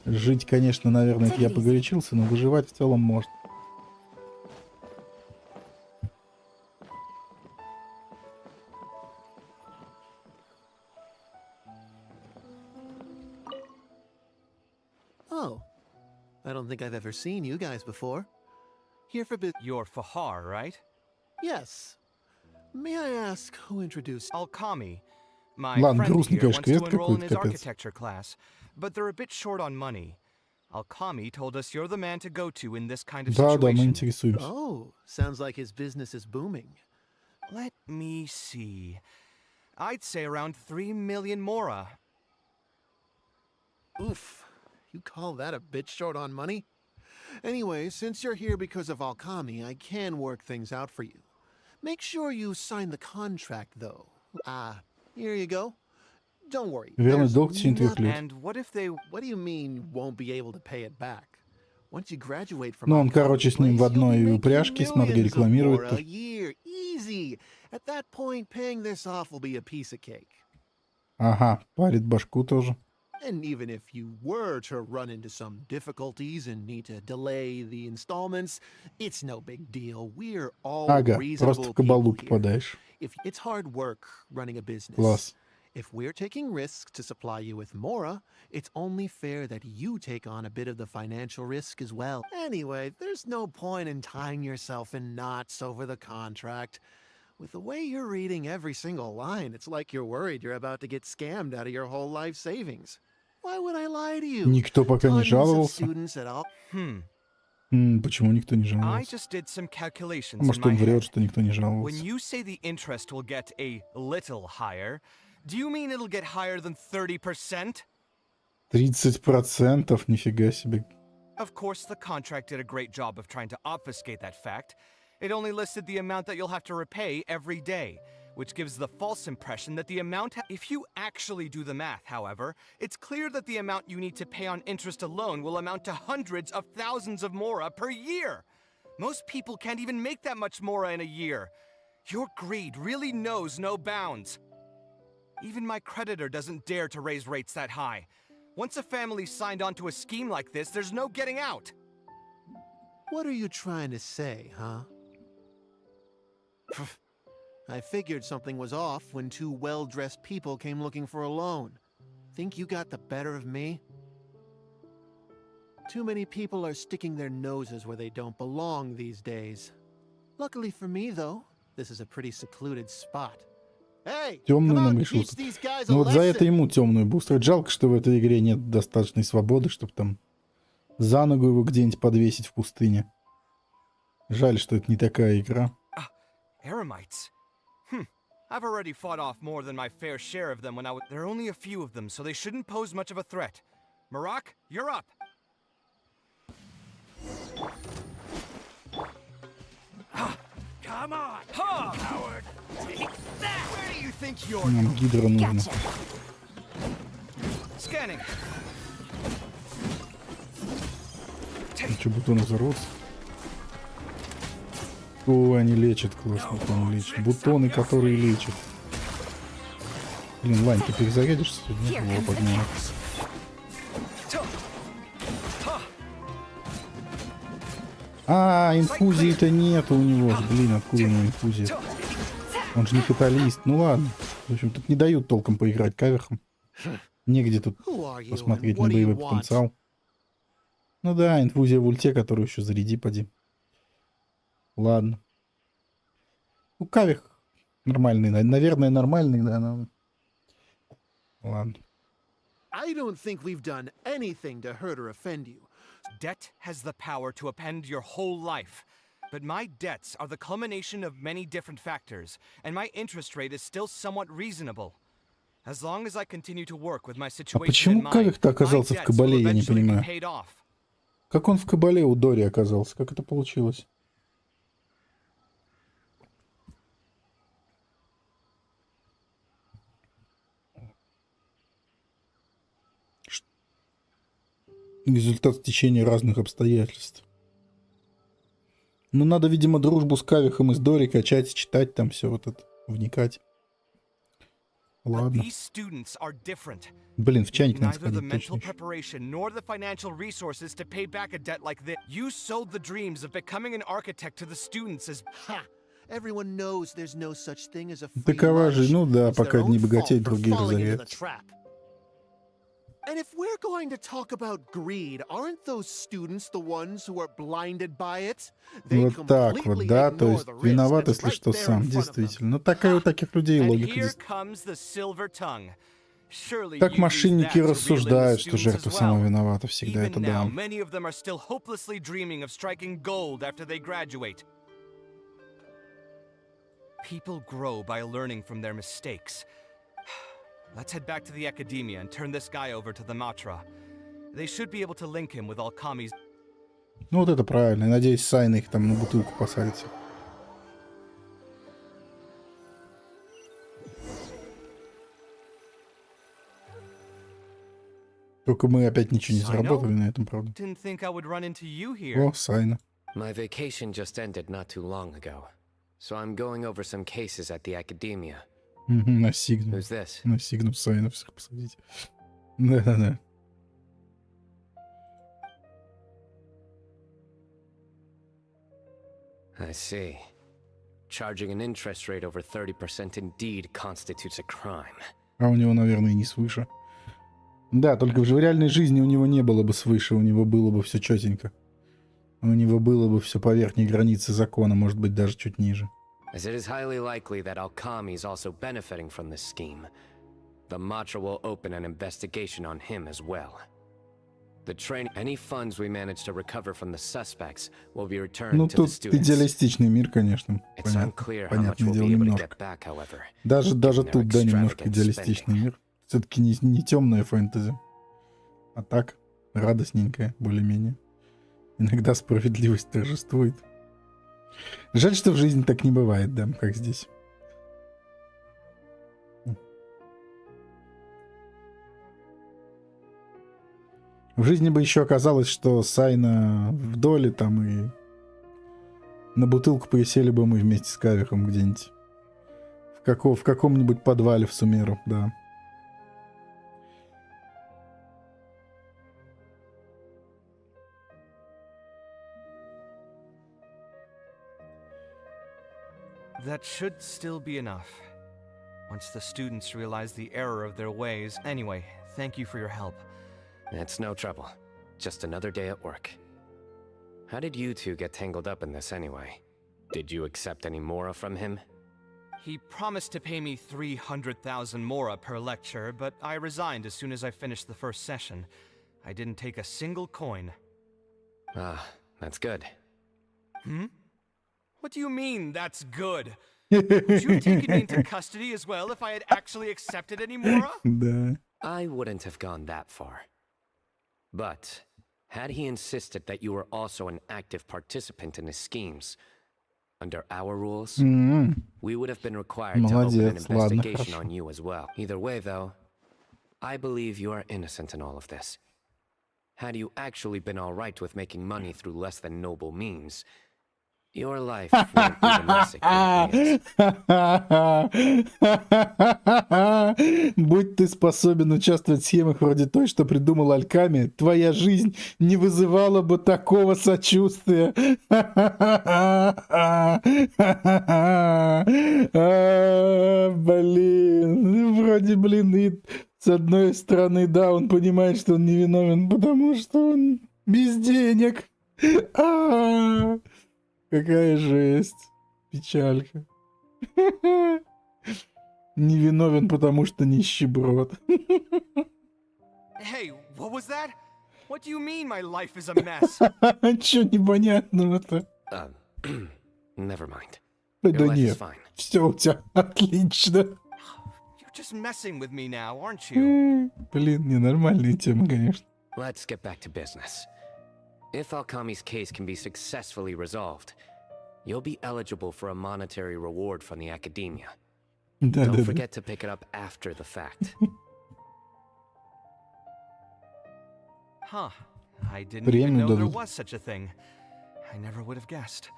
Жить, конечно, наверное, это я погорячился, но выживать в целом можно. Oh. I don't think I've ever seen you guys before. Here for business. You're Fahar, right? Yes. May I ask who introduced? Alkami. My Ладно, friend грустный, here конечно, wants to квест enroll in какой-то, his капец. architecture class, but they're a bit short on money. Alkami told us you're the man to go to in this kind of Да, да, мы situation. интересуемся. Oh, sounds like his business is booming. Let me see. I'd say around 3 million mora. Oof. You call that a bit short on money? Anyway, since you're here because of Alkami, I can work things out for you. Make sure you sign the contract, though. Here you go. Don't worry. Верный долг в течение 3 лет. And what if they... What do you mean you won't be able to pay it back? Once you graduate from Ну, он, Alkami's короче, с ним в place, you'll be одной making упряжке, смотри, millions of рекламирует mora тут. a year. Easy. At that point, paying this off will be a piece of cake. Ага, парит башку тоже. And even if you were to run into some difficulties and need to delay the installments, it's no big deal. We're all Ага, просто reasonable в кабалу people here. попадаешь. If it's hard work running a business. Класс. If we're taking risks to supply you with mora, it's only fair that you take on a bit of the financial risk as well. Anyway, there's no point in tying yourself in knots over the contract. With the way you're reading every single line, it's like you're worried you're about to get scammed out of your whole life savings. Why would I lie to you? Никто пока не Tons of жаловался. students at all. Почему никто не I жаловался? just did some calculations Может, in my он врет, head. что никто не When жаловался. you say the interest will get a little higher, do you mean it'll get higher than 30%? 30%? Нифига себе. Of course, the contract did a great job of trying to obfuscate that fact. It only listed the amount that you'll have to repay every day, which gives the false impression that the amount... If you actually do the math, however, it's clear that the amount you need to pay on interest alone will amount to hundreds of thousands of mora per year. Most people can't even make that much mora in a year. Your greed really knows no bounds. Even my creditor doesn't dare to raise rates that high. Once a family's signed on to a scheme like this, there's no getting out. What are you trying to say, huh? I figured something was off when 2 well-dressed people came looking for a loan. Think you got the better of me? Too many people are sticking their noses where they don't belong these days. Luckily for me, though, this is a pretty secluded spot. Hey, Темную нам решил тут. Ну вот за это ему темную бы устроить. Жалко, что в этой игре нет достаточной свободы, чтобы там за ногу его где-нибудь подвесить в пустыне. Жаль, что это не такая игра. Eremites? I've already fought off more than my fair share of them when I was... There are only a few of them, so they shouldn't pose much of a threat. Moloch, you're up! Come on, coward! Take that! Where do you think you're Нам гидра нужно. Scanning. Что, бутоны взорвутся? О, они лечат, классно, бутоны лечат. Бутоны, которые лечат. Блин, Вань, ты перезарядишься сегодня? О, погнали. Инфузии-то нету у него. Блин, откуда у него инфузия? Он же не каталист. Ну ладно. В общем, тут не дают толком поиграть кавехом. Негде тут посмотреть на боевой потенциал. Ну да, инфузия в ульте, которую еще заряди, поди. Ладно. Ну, кавех нормальный. Наверное, нормальный, да. Но... Ладно. I don't think we've done anything to hurt or offend you. Debt has the power to upend your whole life. But my debts are the culmination of many different factors, and my interest rate is still somewhat reasonable. As long as I continue to work with my situation почему in mind, Кавех-то my оказался в debts will кабале, я не eventually be понимаю. paid off. Как он в кабале у Дори оказался? Как это получилось? Результат стечения разных обстоятельств. Ну, надо, видимо, дружбу с Кавехом из Дори качать, читать там все вот это, вникать. Ладно. Блин, в чайник надо сходить, точно. Такова же, ну да, пока одни богатеют, другие разоряют. And if we're going to talk about greed, aren't those students the ones who are blinded by it? They Вот так вот, completely да, то ignore есть the risk виноват, that's если right что there in сам, front of them. действительно. Ну такая у таких людей And логика. here comes the silver tongue. Surely Так you use мошенники that to reel in the рассуждают, что students жертва as сама well. виновата всегда, Even это now, да. many of them are still hopelessly dreaming of striking gold after they graduate. People grow by learning from their mistakes. Let's head back to the academia and turn this guy over to the Matra. They should be able to link him with Alkami's. Ну вот это правильно. Я надеюсь, Сайна их там на бутылку посадится. Только мы опять ничего не заработали на этом, правда. Didn't think I would run into you here. О, Сайна. My vacation just ended not too long ago, so I'm going over some cases at the academia. На Сигну. Who's this? На Сигну Сайна всех посадить. Да-да-да. I see. Charging an interest rate over 30% indeed constitutes a crime. А у него, наверное, и не свыше. Да, только в реальной жизни у него не было бы свыше, у него было бы все четенько. У него было бы все по верхней границе закона, может быть, даже чуть ниже. As it is highly likely that Alkami is also benefiting from this scheme, the Matra will open an investigation on him as well. The training, any funds we manage to recover from the suspects will be returned Ну, to the тут students. идеалистичный мир, конечно. It's unclear how much Понятное we'll дело, be able to немножко. get back, however. Даже given тут, their да, немножко extravagant идеалистичный spending. мир. Все-таки не темная фэнтези. А так, радостненькая, более-менее. Иногда справедливость торжествует. Жаль, что в жизни так не бывает, да, как здесь. В жизни бы еще оказалось, что Сайна в доле там и на бутылку присели бы мы вместе с Кавехом где-нибудь. В каком-нибудь подвале в Сумеру, да. That should still be enough. Once the students realize the error of their ways. Anyway, thank you for your help. It's no trouble. Just another day at work. How did you two get tangled up in this anyway? Did you accept any mora from him? He promised to pay me 300,000 mora per lecture, but I resigned as soon as I finished the first session. I didn't take a single coin. Ah, that's good. Hmm? What do you mean, that's good? Would you have taken me into custody as well if I had actually accepted any mora? Да. I wouldn't have gone that far. But, had he insisted that you were also an active participant in his schemes, under our rules, we would have been required to open an Молодец, ладно, investigation хорошо. on you as well. Either way, though, I believe you are innocent in all of this. Had you actually been alright with making money through less than noble means, your life wouldn't be the mess it currently is. Будь ты способен участвовать в схемах вроде той, что придумал Альками, твоя жизнь не вызывала бы такого сочувствия. Блин, вроде, блин, и с одной стороны, да, он понимает, что он невиновен, потому что он без денег. Какая жесть. Печалька. Невиновен, потому что нищеброд. Hey, what was that? What do you mean my life is a mess? Чё непонятного-то? Never mind. Да Your life is нет, fine. все у тебя отлично. You're just messing with me now, aren't you? Блин, ненормальные темы, конечно. Let's get back to business. If Alkami's case can be successfully resolved, you'll be eligible for a monetary reward from the academia. Don't forget to pick it up after the fact. Huh. I didn't even Премию know there дадут. was such a thing. I never would have guessed.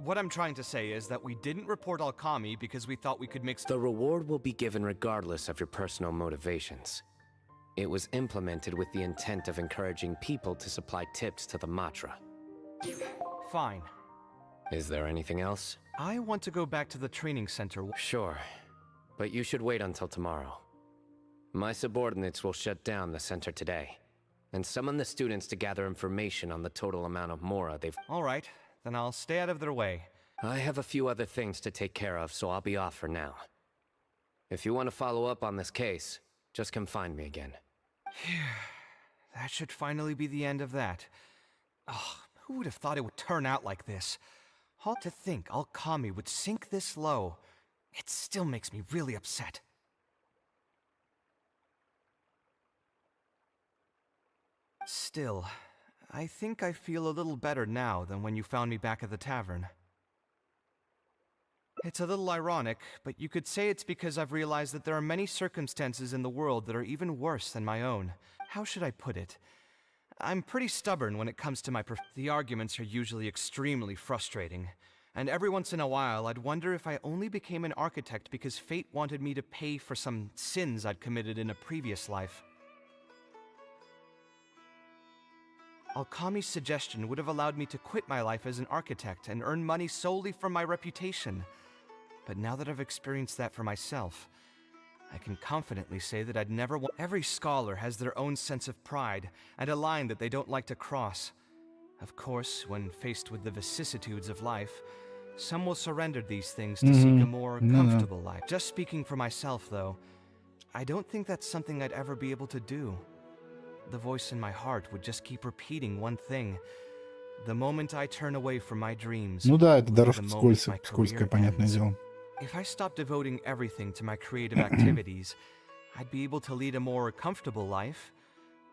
What I'm trying to say is that we didn't report Alkami because we thought we could make... The reward will be given regardless of your personal motivations. It was implemented with the intent of encouraging people to supply tips to the Matra. Fine. Is there anything else? I want to go back to the training center. Sure. But you should wait until tomorrow. My subordinates will shut down the center today, and summon the students to gather information on the total amount of Mora they've... All right, then I'll stay out of their way. I have a few other things to take care of, so I'll be off for now. If you want to follow up on this case, just come find me again. That should finally be the end of that. Oh, who would have thought it would turn out like this? Hard to think Alkami would sink this low. It still makes me really upset. Still, I think I feel a little better now than when you found me back at the tavern. It's a little ironic, but you could say it's because I've realized that there are many circumstances in the world that are even worse than my own. How should I put it? I'm pretty stubborn when it comes to the arguments are usually extremely frustrating. And every once in a while, I'd wonder if I only became an architect because fate wanted me to pay for some sins I'd committed in a previous life. Alkami's suggestion would have allowed me to quit my life as an architect and earn money solely from my reputation. But now that I've experienced that for myself, I can confidently say that I'd never want... Every scholar has their own sense of pride and a line that they don't like to cross. Of course, when faced with the vicissitudes of life, some will surrender these things to seek a more comfortable life. Just speaking for myself, though, I don't think that's something I'd ever be able to do. The voice in my heart would just keep repeating one thing. The moment I turn away from my dreams, Ну да, это дорожка скользкая, понятное дело. If I stopped devoting everything to my creative activities, I'd be able to lead a more comfortable life.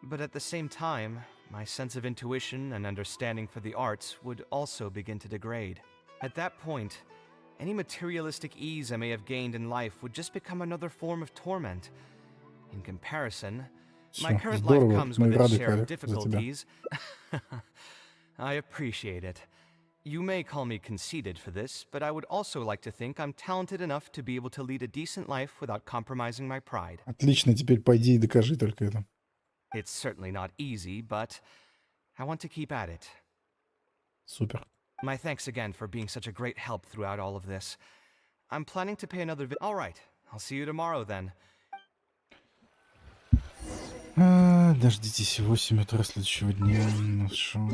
But at the same time, my sense of intuition and understanding for the arts would also begin to degrade. At that point, any materialistic ease I may have gained in life would just become another form of torment. In comparison, my current life comes with its share of difficulties. I appreciate it. You may call me conceited for this, but I would also like to think I'm talented enough to be able to lead a decent life without compromising my pride. Отлично, теперь пойди и докажи только это. It's certainly not easy, but I want to keep at it. Супер. My thanks again for being such a great help throughout all of this. I'm planning to pay another visit. All right, I'll see you tomorrow then. Дождитесь 8 утра следующего дня. Нашел.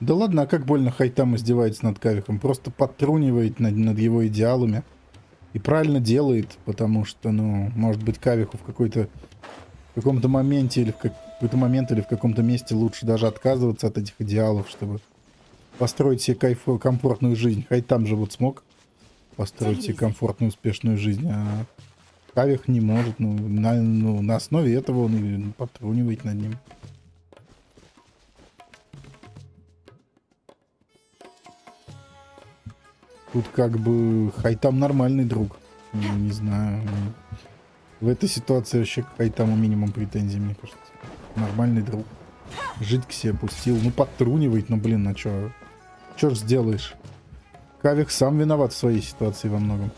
Да ладно, а как больно Хайтам издевается над Кавехом? Просто подтрунивает над его идеалами. И правильно делает, потому что, ну, может быть, Кавеху в каком-то моменте или в каком-то месте лучше даже отказываться от этих идеалов, чтобы построить себе комфортную жизнь. Хайтам же вот смог построить себе комфортную, успешную жизнь, а Кавех не может. На основе этого он и подтрунивает над ним. Тут как бы Хайтам нормальный друг. Не знаю. В этой ситуации вообще к Хайтаму минимум претензий, мне кажется. Нормальный друг. Жить к себе пустил. Ну, подтрунивает, ну, блин, а чё? Чё ж сделаешь? Кавех сам виноват в своей ситуации во многом.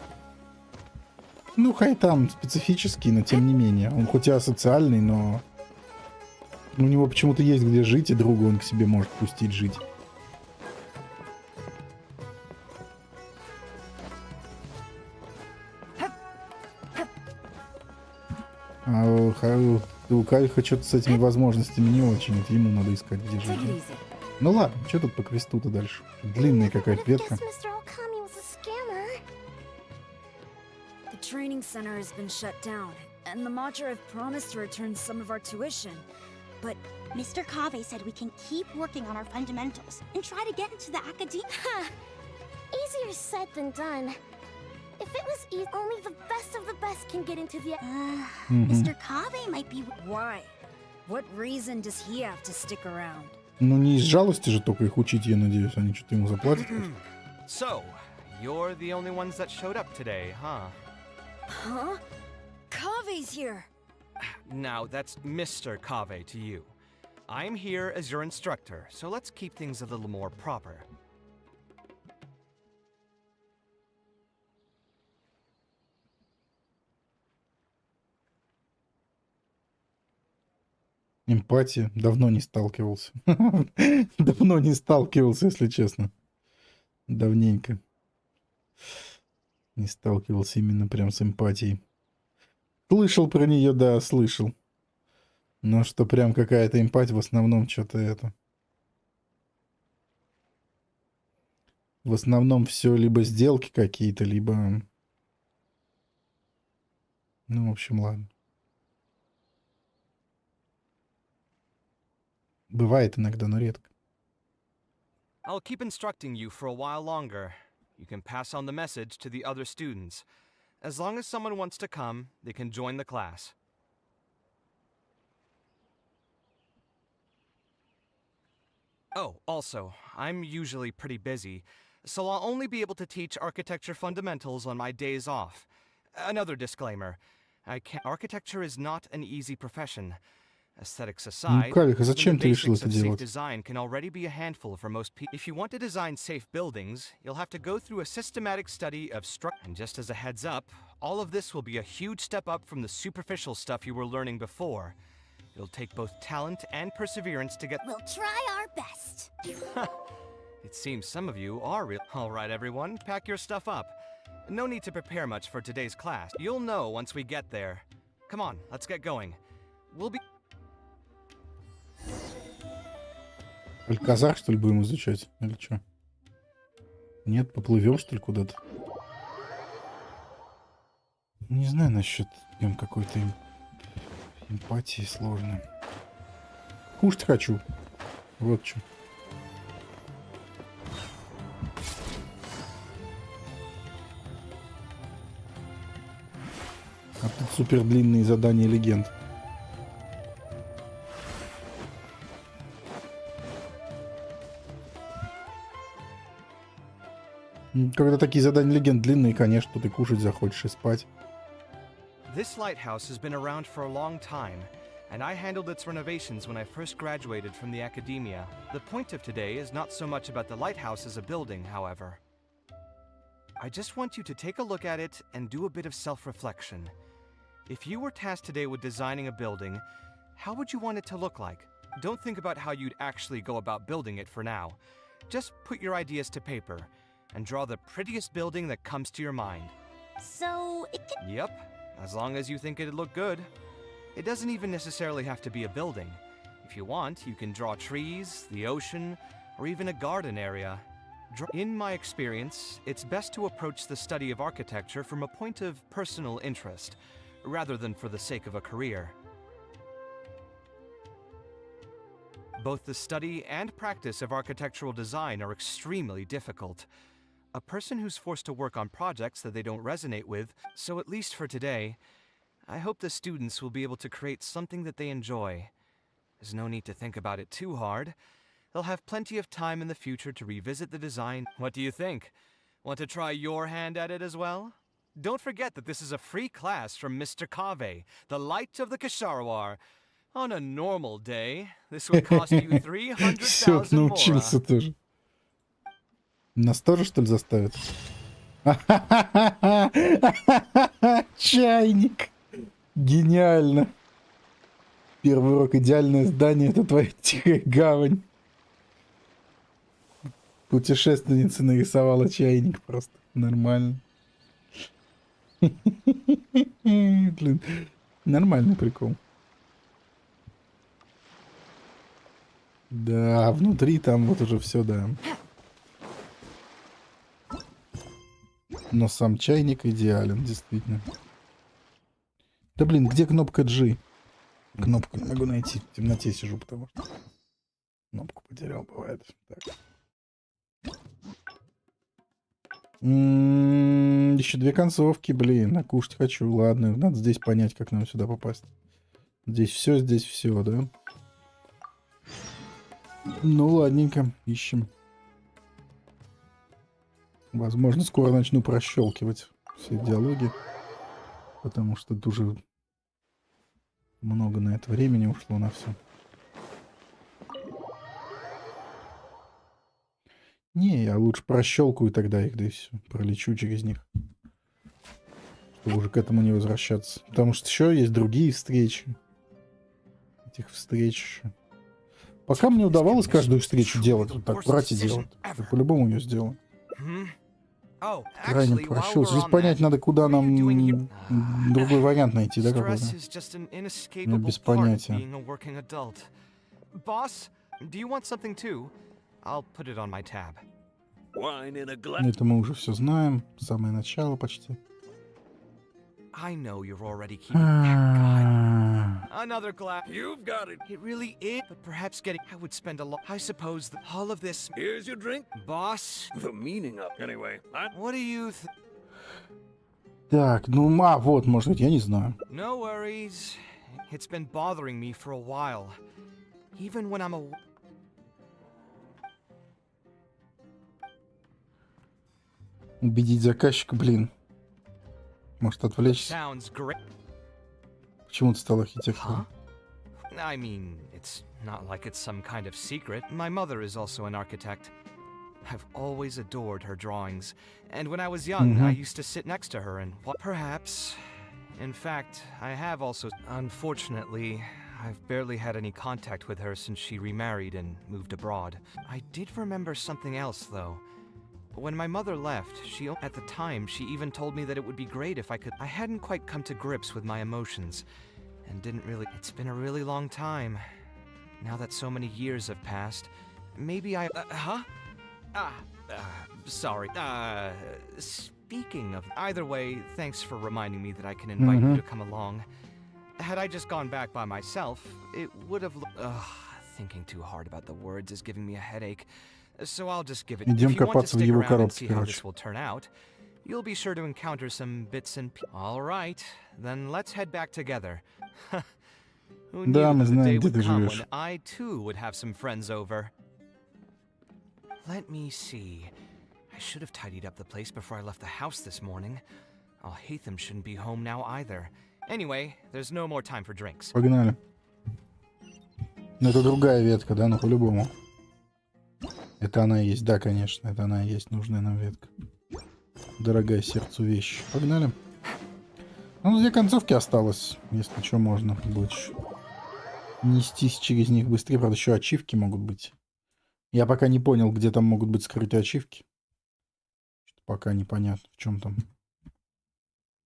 Ну, Хайтам специфический, но тем не менее. Он хоть и асоциальный, но... У него почему-то есть где жить, и друга он к себе может пустить жить. А у Кавеха что-то с этими возможностями не очень. Это ему надо искать, где жить. Ну ладно, что тут по квесту-то дальше? Длинная какая-то ветка. The training center has been shut down, and the Macher have promised to return some of our tuition. but... Mr. Kave said we can keep working on our fundamentals and try to get into the academia. Easier said than done. If it was easy, only the best of the best can get into the... Mr. Kave might be... Why? What reason does he have to stick around? Ну не из жалости же только их учить, я надеюсь. Они что-то ему заплатят. So, you're the only ones that showed up today, huh? Huh? Kave's here. Now, that's Mr. Kave to you. I'm here as your instructor, so let's keep things a little more proper. Эмпатия. Давно не сталкивался. Давно не сталкивался, если честно. Давненько. Не сталкивался именно прям с эмпатией. Слышал про нее, да, слышал. Но что прям какая-то эмпатия, в основном что-то это. В основном все либо сделки какие-то, либо... Ну, в общем, ладно. Бывает иногда, но редко. I'll keep instructing you for a while longer. You can pass on the message to the other students. As long as someone wants to come, they can join the class. Oh, also, I'm usually pretty busy, so I'll only be able to teach architecture fundamentals on my days off. Another disclaimer. Architecture is not an easy profession. Aesthetics aside, Кавех, зачем the ты решил basics это of safe делать? design can already be a handful for most people. If you want to design safe buildings, you'll have to go through a systematic study of structure. And just as a heads up, all of this will be a huge step up from the superficial stuff you were learning before. It'll take both talent and perseverance to get... We'll try our best. It seems some of you are real. All right, everyone, pack your stuff up. No need to prepare much for today's class. You'll know once we get there. Come on, let's get going. We'll be... Казах, что ли, будем изучать? Или что? Нет, поплывем, что ли, куда-то? Не знаю насчет прям какой-то эмпатии сложной. Кушать хочу. Вот что. А тут супер длинные задания легенд. Когда такие задания легенд длинные, конечно, ты кушать захочешь и спать. This lighthouse has been around for a long time, and I handled its renovations when I first graduated from the academia. The point of today is not so much about the lighthouse as a building, however. I just want you to take a look at it and do a bit of self-reflection. If you were tasked today with designing a building, how would you want it to look like? Don't think about how you'd actually go about building it for now. Just put your ideas to paper and draw the prettiest building that comes to your mind. So, it can... Yep, as long as you think it'd look good. It doesn't even necessarily have to be a building. If you want, you can draw trees, the ocean, or even a garden area. In my experience, it's best to approach the study of architecture from a point of personal interest, rather than for the sake of a career. Both the study and practice of architectural design are extremely difficult. A person who's forced to work on projects that they don't resonate with, so at least for today, I hope the students will be able to create something that they enjoy. There's no need to think about it too hard. They'll have plenty of time in the future to revisit the design. What do you think? Want to try your hand at it as well? Don't forget that this is a free class from Mr. Kave, the light of the Kasharawar. On a normal day, this would cost you 300,000 Все, научился тоже. Нас тоже, что ли, заставят? Чайник. Гениально. Первый урок. Идеальное здание. Это твоя тихая гавань. Путешественница нарисовала чайник. Просто нормально. Блин. Нормальный прикол. Да, внутри там вот уже все, да. Но сам чайник идеален, действительно. Да блин, где кнопка G? Кнопку не могу найти. В темноте сижу, потому что кнопку потерял, бывает. Так. Еще 2 концовки, блин. Кушать хочу. Ладно, надо здесь понять, как нам сюда попасть. Здесь все, да? Ну, ладненько, ищем. Возможно, скоро начну прощелкивать все диалоги. Потому что тут уже много на это времени ушло на все. Не, я лучше прощелкаю тогда их, да и все. Пролечу через них. Чтобы уже к этому не возвращаться. Потому что еще есть другие встречи. Этих встреч. Пока мне удавалось каждую встречу делать. Вот так брать и делать. Я по-любому ее сделаю. Крайне прощелкиваю. Здесь понять надо, куда нам другой вариант найти, да, какой-то? Ну, без понятия. Это мы уже все знаем. Самое начало почти. I know you're already keeping God. Another glass. You've got it. It really is. But perhaps getting. I would spend a lot. I suppose that all of this. Here's your drink. Boss. The meaning of. Anyway, What do you Так, ну, вот, может быть, я не знаю. No worries. It's been bothering me for a while. Even when I'm a... Убедить заказчика, блин. Может, отвлечься? Почему ты стал архитектором? I mean, it's not like it's some kind of secret. My mother is also an architect. I've always adored her drawings. And when I was young, I used to sit next to her and... Perhaps. In fact, I have also... Unfortunately, I've barely had any contact with her since she remarried and moved abroad. I did remember something else, though. When my mother left, at the time, she even told me that it would be great if I could... I hadn't quite come to grips with my emotions, and didn't really... It's been a really long time. Now that so many years have passed, maybe I... Sorry. Speaking of... Either way, thanks for reminding me that I can invite you to come along. Had I just gone back by myself, it would have... Thinking too hard about the words is giving me a headache. So I'll just give it. Идем копаться в его коробке, How короче. this will turn out. You'll be sure to encounter some bits and pieces. All right, then let's head back together. Who knew Да, мы that the day знаем, где would ты come живешь. when I too would have some friends over. Let me see. I should have tidied up the place before I left the house this morning. Alhaitham shouldn't be home now either. Anyway, there's no more time for drinks. Погнали. Ну, это другая ветка, да? Ну, по-любому. Это она и есть, да, конечно. Это она и есть нужная нам ветка. Дорогая сердцу вещь. Погнали. Ну, 2 концовки осталось. Если что, можно будет нестись через них быстрее. Правда, еще ачивки могут быть. Я пока не понял, где там могут быть скрытые ачивки. Пока непонятно, в чем там.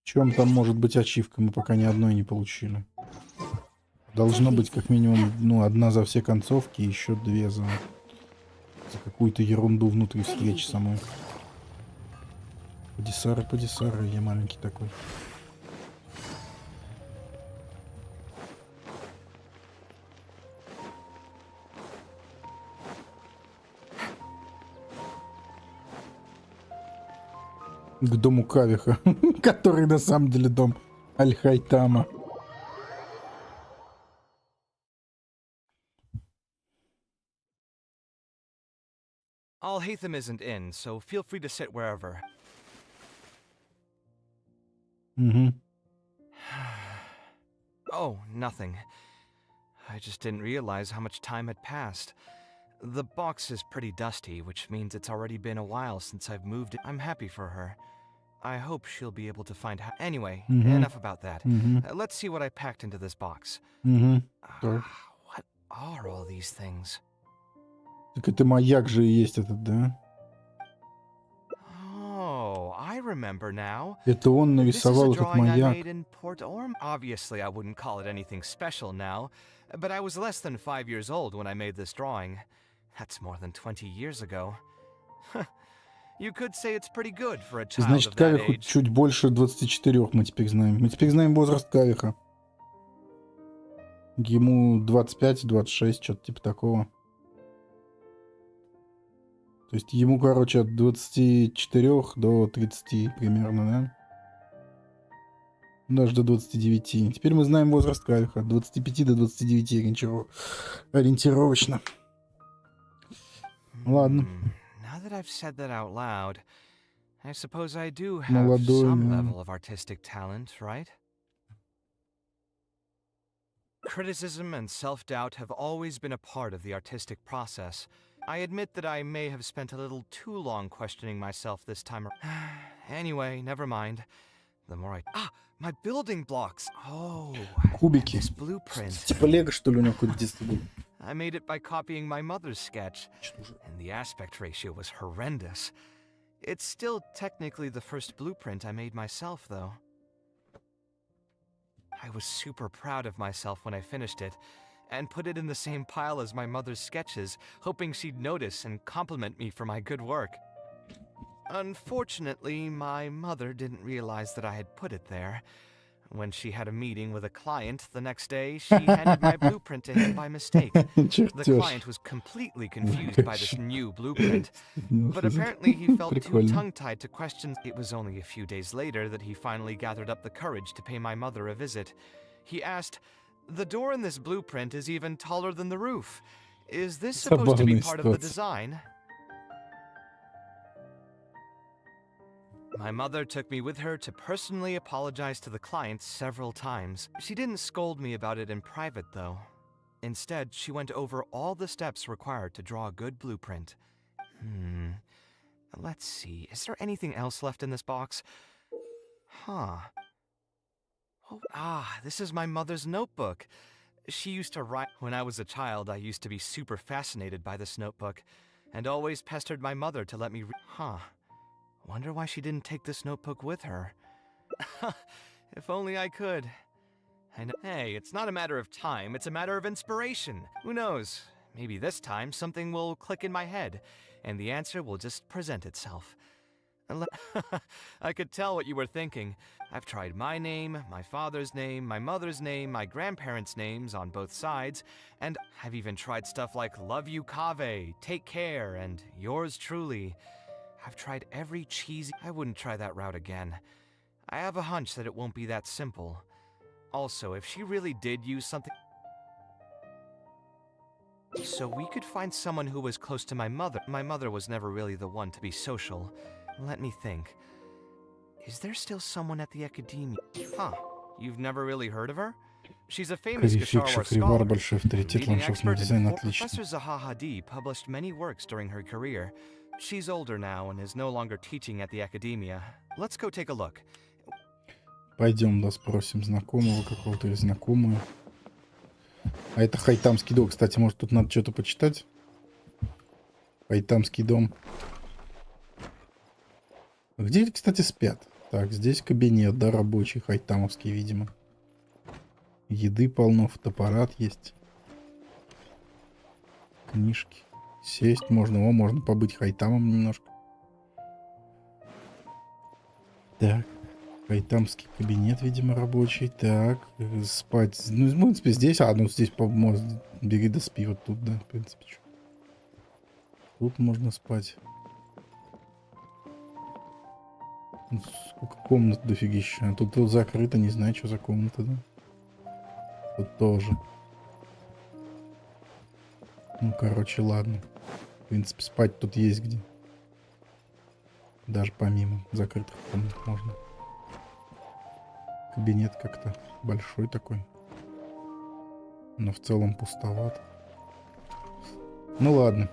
В чем там может быть ачивка. Мы пока ни одной не получили. Должно быть как минимум, ну, 1 за все концовки и еще 2 за какую-то ерунду внутри встречи самой. Подисары, я маленький такой. К дому Кавеха, который на самом деле дом Аль-Хайтама. Alhaitham isn't in, so feel free to sit wherever. Oh, nothing. I just didn't realize how much time had passed. The box is pretty dusty, which means it's already been a while since I've moved it. I'm happy for her. I hope she'll be able to find... Anyway, enough about that. Let's see what I packed into this box. What are all these things? Так это маяк же и есть этот, да? Oh, I remember now. Это он нарисовал этот маяк. Obviously, I wouldn't call it anything special now, but I was less than 5 years old when I made this drawing. That's more than 20 years ago. You could say it's pretty good for a child Значит, of that Кавеху age. чуть больше 24 мы теперь знаем. Мы теперь знаем возраст Кавеха. Ему 25-26, что-то типа такого. То есть ему, короче, от 24 до 30 примерно, да? Даже до 29. Теперь мы знаем возраст Кавеха. От 25 до 29 ориентировочно. Ладно. Now that I've said that out loud, I suppose I do have Молодой, some да. level of artistic talent, right? Criticism and self-doubt have always been a part of the artistic process. I admit that I may have spent a little too long questioning myself this time. Anyway, never mind. The more I... my building blocks! Oh, Кубики. this blueprint. Типа Лего, что ли, у него какое-то детство было? I made it by copying my mother's sketch, and the aspect ratio was horrendous. It's still technically the first blueprint I made myself, though. I was super proud of myself when I finished it, and put it in the same pile as my mother's sketches, hoping she'd notice and compliment me for my good work. Unfortunately, my mother didn't realize that I had put it there. When she had a meeting with a client the next day, she handed my blueprint to him by mistake. The client was completely confused by this new blueprint, but apparently he felt too tongue-tied to question. It was only a few days later that he finally gathered up the courage to pay my mother a visit. He asked, "The door in this blueprint is even taller than the roof. Is this supposed to be part of the design?" My mother took me with her to personally apologize to the client several times. She didn't scold me about it in private, though. Instead, she went over all the steps required to draw a good blueprint. Let's see. Is there anything else left in this box? Huh. Oh, this is my mother's notebook. She used to write. When I was a child, I used to be super fascinated by this notebook, and always pestered my mother to let me read. Wonder why she didn't take this notebook with her. If only I could. I know. Hey, it's not a matter of time, it's a matter of inspiration. Who knows? Maybe this time something will click in my head, and the answer will just present itself. I could tell what you were thinking. I've tried my name, my father's name, my mother's name, my grandparents' names on both sides, and I've even tried stuff like Love You Kave, Take Care, and Yours Truly. I've tried every cheesy... I wouldn't try that route again. I have a hunch that it won't be that simple. Also, if she really did use something... So we could find someone who was close to my mother. My mother was never really the one to be social. Let me think. Is there still someone at the academia? You've never really heard of her? She's a famous guitar scholar. Большой авторитет, ландшафтный дизайн отлично. Professor Zaha Hadid published many works during her career. She's older now and is no longer teaching at the academia. Let's go take a look. Пойдем, да, спросим знакомого какого-то или знакомую. А это Хайтамский дом. Кстати, может, тут надо что-то почитать? Хайтамский дом. Где, кстати, спят? Так, здесь кабинет, да, рабочий, хайтамовский, видимо. Еды полно, фотоаппарат есть. Книжки. Сесть можно, можно побыть хайтамом немножко. Так, хайтамский кабинет, видимо, рабочий. Так, спать. Ну, в принципе, здесь. Ну, здесь, бери да спи вот тут, да, в принципе. Тут можно спать. Сколько комнат дофигища. Тут закрыто, не знаю, что за комната, да. Тут тоже. Ну, короче, ладно. В принципе, спать тут есть где. Даже помимо закрытых комнат можно. Кабинет как-то большой такой. Но в целом пустоват. Ну, ладно.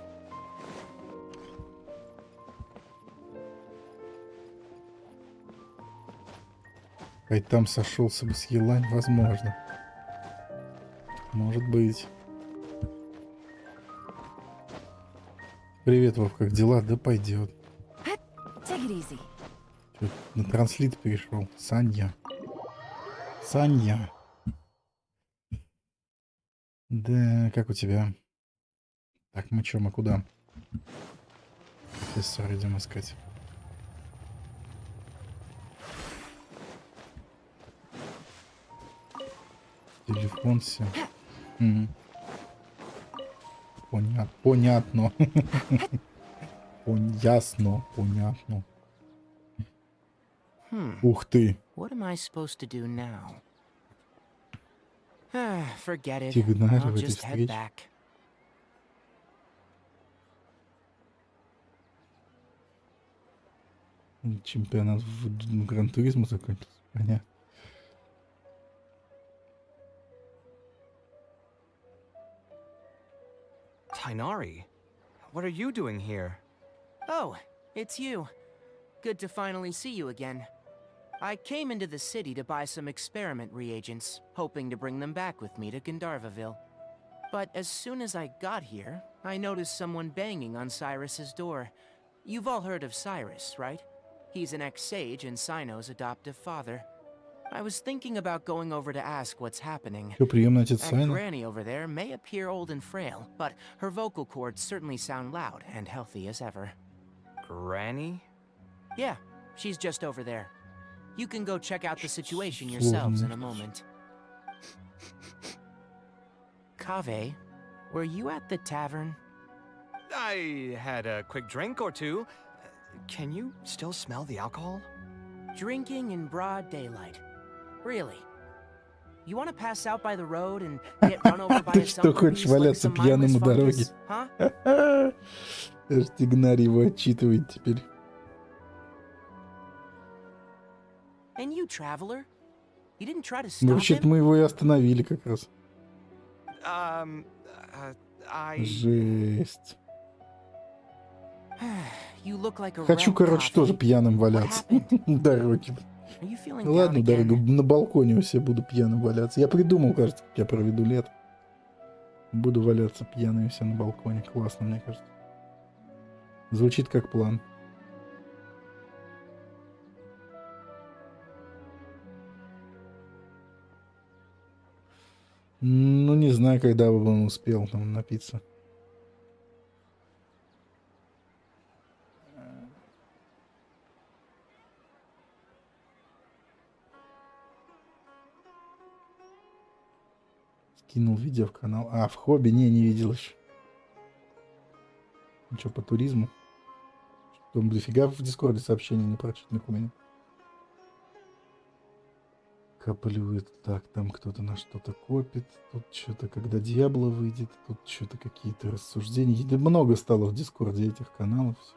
Там сошелся бы с Елань, возможно. Может быть. Привет, Вов, как дела? Да пойдет. Чё, на транслит перешел. Саня. Саня. Да, как у тебя? Так, мы чё, мы куда? Профессор, идем искать. Телефон все. Понятно. Ясно, понятно. Ух ты. What am I supposed to do now? Forget it. Сигнали I'll в этой just head встрече. back. Чемпионат в Гран-туризмо закончился. Понятно. Tainari, what are you doing here? Oh, it's you. Good to finally see you again. I came into the city to buy some experiment reagents, hoping to bring them back with me to Gandharvaville. But as soon as I got here, I noticed someone banging on Cyrus's door. You've all heard of Cyrus, right? He's an ex-sage and Sino's adoptive father. I was thinking about going over to ask what's happening. Что, приемный отец That Сайна? granny over there may appear old and frail, but her vocal cords certainly sound loud and healthy as ever. Granny? Yeah, she's just over there. You can go check out the situation yourselves in a moment. Kaveh, were you at the tavern? I had a quick drink or two. Can you still smell the alcohol? Drinking in broad daylight. Really? You want to pass out by the road and get run over by Ты a что, хочешь валяться пьяным у дороги? Huh? Даже Тигнарь его отчитывает теперь. And you, traveler? You didn't try to Ну, stop вообще-то him? мы его и остановили как раз. I... Жесть. You look like a Хочу, wreck, короче, Kaveh. тоже пьяным валяться на дороге. Are you feeling Ну down ладно, again? дорога, на балконе у себя буду пьяным валяться. Я придумал, кажется, как я проведу лето. Буду валяться пьяный у себя на балконе. Классно, мне кажется. Звучит как план. Ну, не знаю, когда бы он успел там напиться. Скинул видео в канал. А, в хобби? Не видел еще. Ну что, по туризму? Там дофига в Дискорде сообщений непрочитанных у меня. Каплюет. Так, там кто-то на что-то копит. Тут что-то, когда Диабло выйдет. Тут что-то какие-то рассуждения. Да много стало в Дискорде этих каналов. Всё.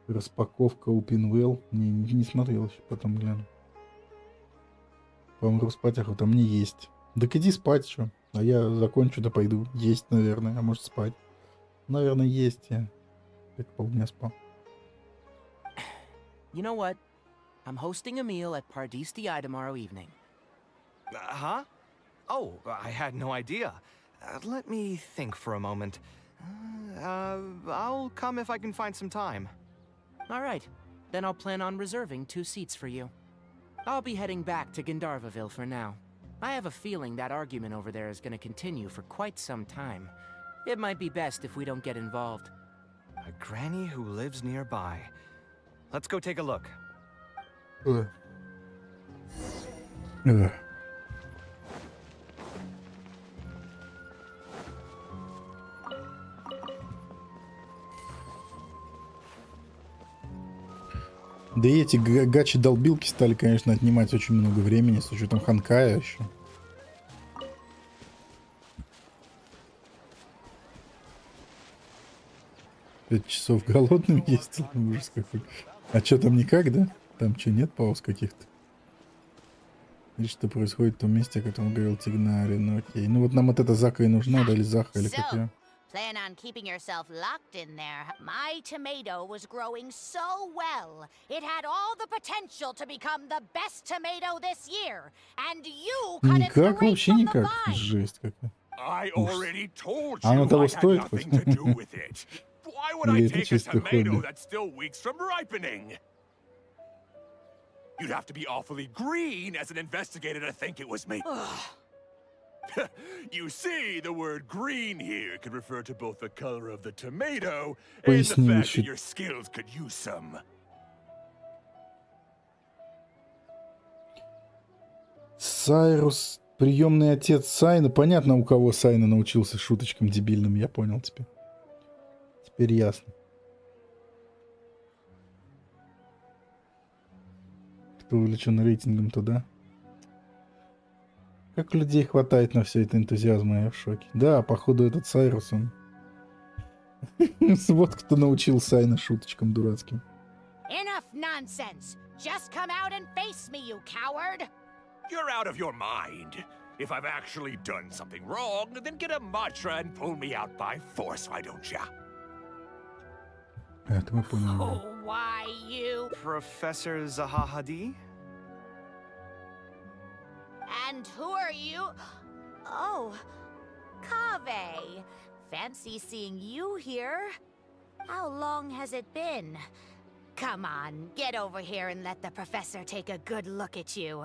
Распаковка Openwell. Не смотрел еще, потом гляну. Помру спать, охота мне есть. Так иди спать, что? А я закончу, да пойду. Есть, наверное. А может спать. Наверное, есть я. Так полдня спал. You know what? I'm hosting a meal at Pardistii tomorrow evening. Huh? Oh, I had no idea. Let me think for a moment. I'll come if I can find some time. All right. Then I'll plan on reserving 2 seats for you. I'll be heading back to Gandharvaville for now. I have a feeling that argument over there is going to continue for quite some time. It might be best if we don't get involved. A granny who lives nearby. Let's go take a look. Да и эти гачи-долбилки стали, конечно, отнимать очень много времени, с учетом Honkai еще. Пять часов голодным ездил, ужас какой. А что там никак, да? Там что, нет пауз каких-то? И что происходит в том месте, о котором говорил Тигнари, ну окей. Ну вот нам вот эта Зака и нужна, да, или Заха, или как я. Plan on keeping yourself locked in there. My tomato was growing so well. It had all the potential to become the best tomato this year. And you cut it Никак, straight вообще from the никак. vine. Жесть какая. I already told А оно you того I had стоит nothing хоть? to do with it. Why would I Или это take a чисто tomato хобби? that's still weeks from ripening? You'd have to be awfully green as an investigator to think it was me. You see, the word green here could refer to both the color of the tomato and the fact that your skills could use some. Сайрус Приемный отец Сайна. Понятно, у кого Сайна научился шуточкам дебильным. Я понял теперь. Теперь ясно. Кто увлечен рейтингом туда? Как людей хватает на все это энтузиазма, я в шоке. Да, походу этот Сайрус, он... Вот кто научил Сайна шуточкам дурацким. Enough nonsense! Just come out and face me, you coward! You're out of your mind. If I've actually done something wrong, then get a mantra and pull me out by force, why don't ya? Это мы поняли. Oh, why you? Professor Zahahadi? And who are you? Oh, Kaveh. Fancy seeing you here. How long has it been? Come on, get over here and let the professor take a good look at you.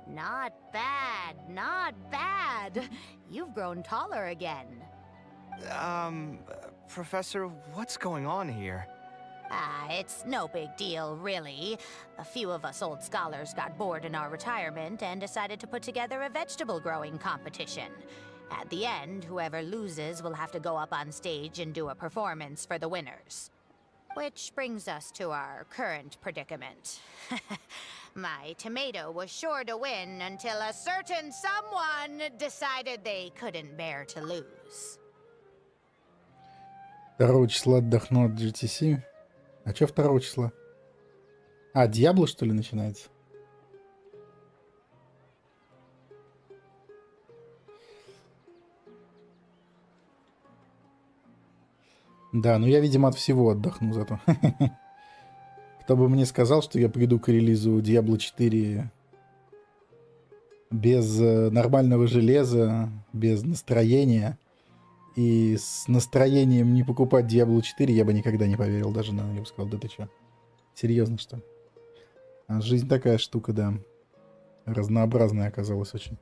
Not bad, not bad. You've grown taller again. Professor, what's going on here? It's no big deal, really. A few of us old scholars got bored in our retirement and decided to put together a vegetable growing competition. At the end, whoever loses will have to go up on stage and do a performance for the winners. Which brings us to our current predicament. My tomato was sure to win until a certain someone decided they couldn't bear to lose. 2 числа отдохну от GTC. А чё 2 числа? А, Диабло, что ли, начинается? Да, ну я, видимо, от всего отдохну зато. Кто бы мне сказал, что я приду к релизу Diablo 4 без нормального железа, без настроения и с настроением не покупать Diablo 4, я бы никогда не поверил даже на... Я бы сказал, да ты чё? Серьезно, что ли? А жизнь такая штука, да. Разнообразная оказалась очень.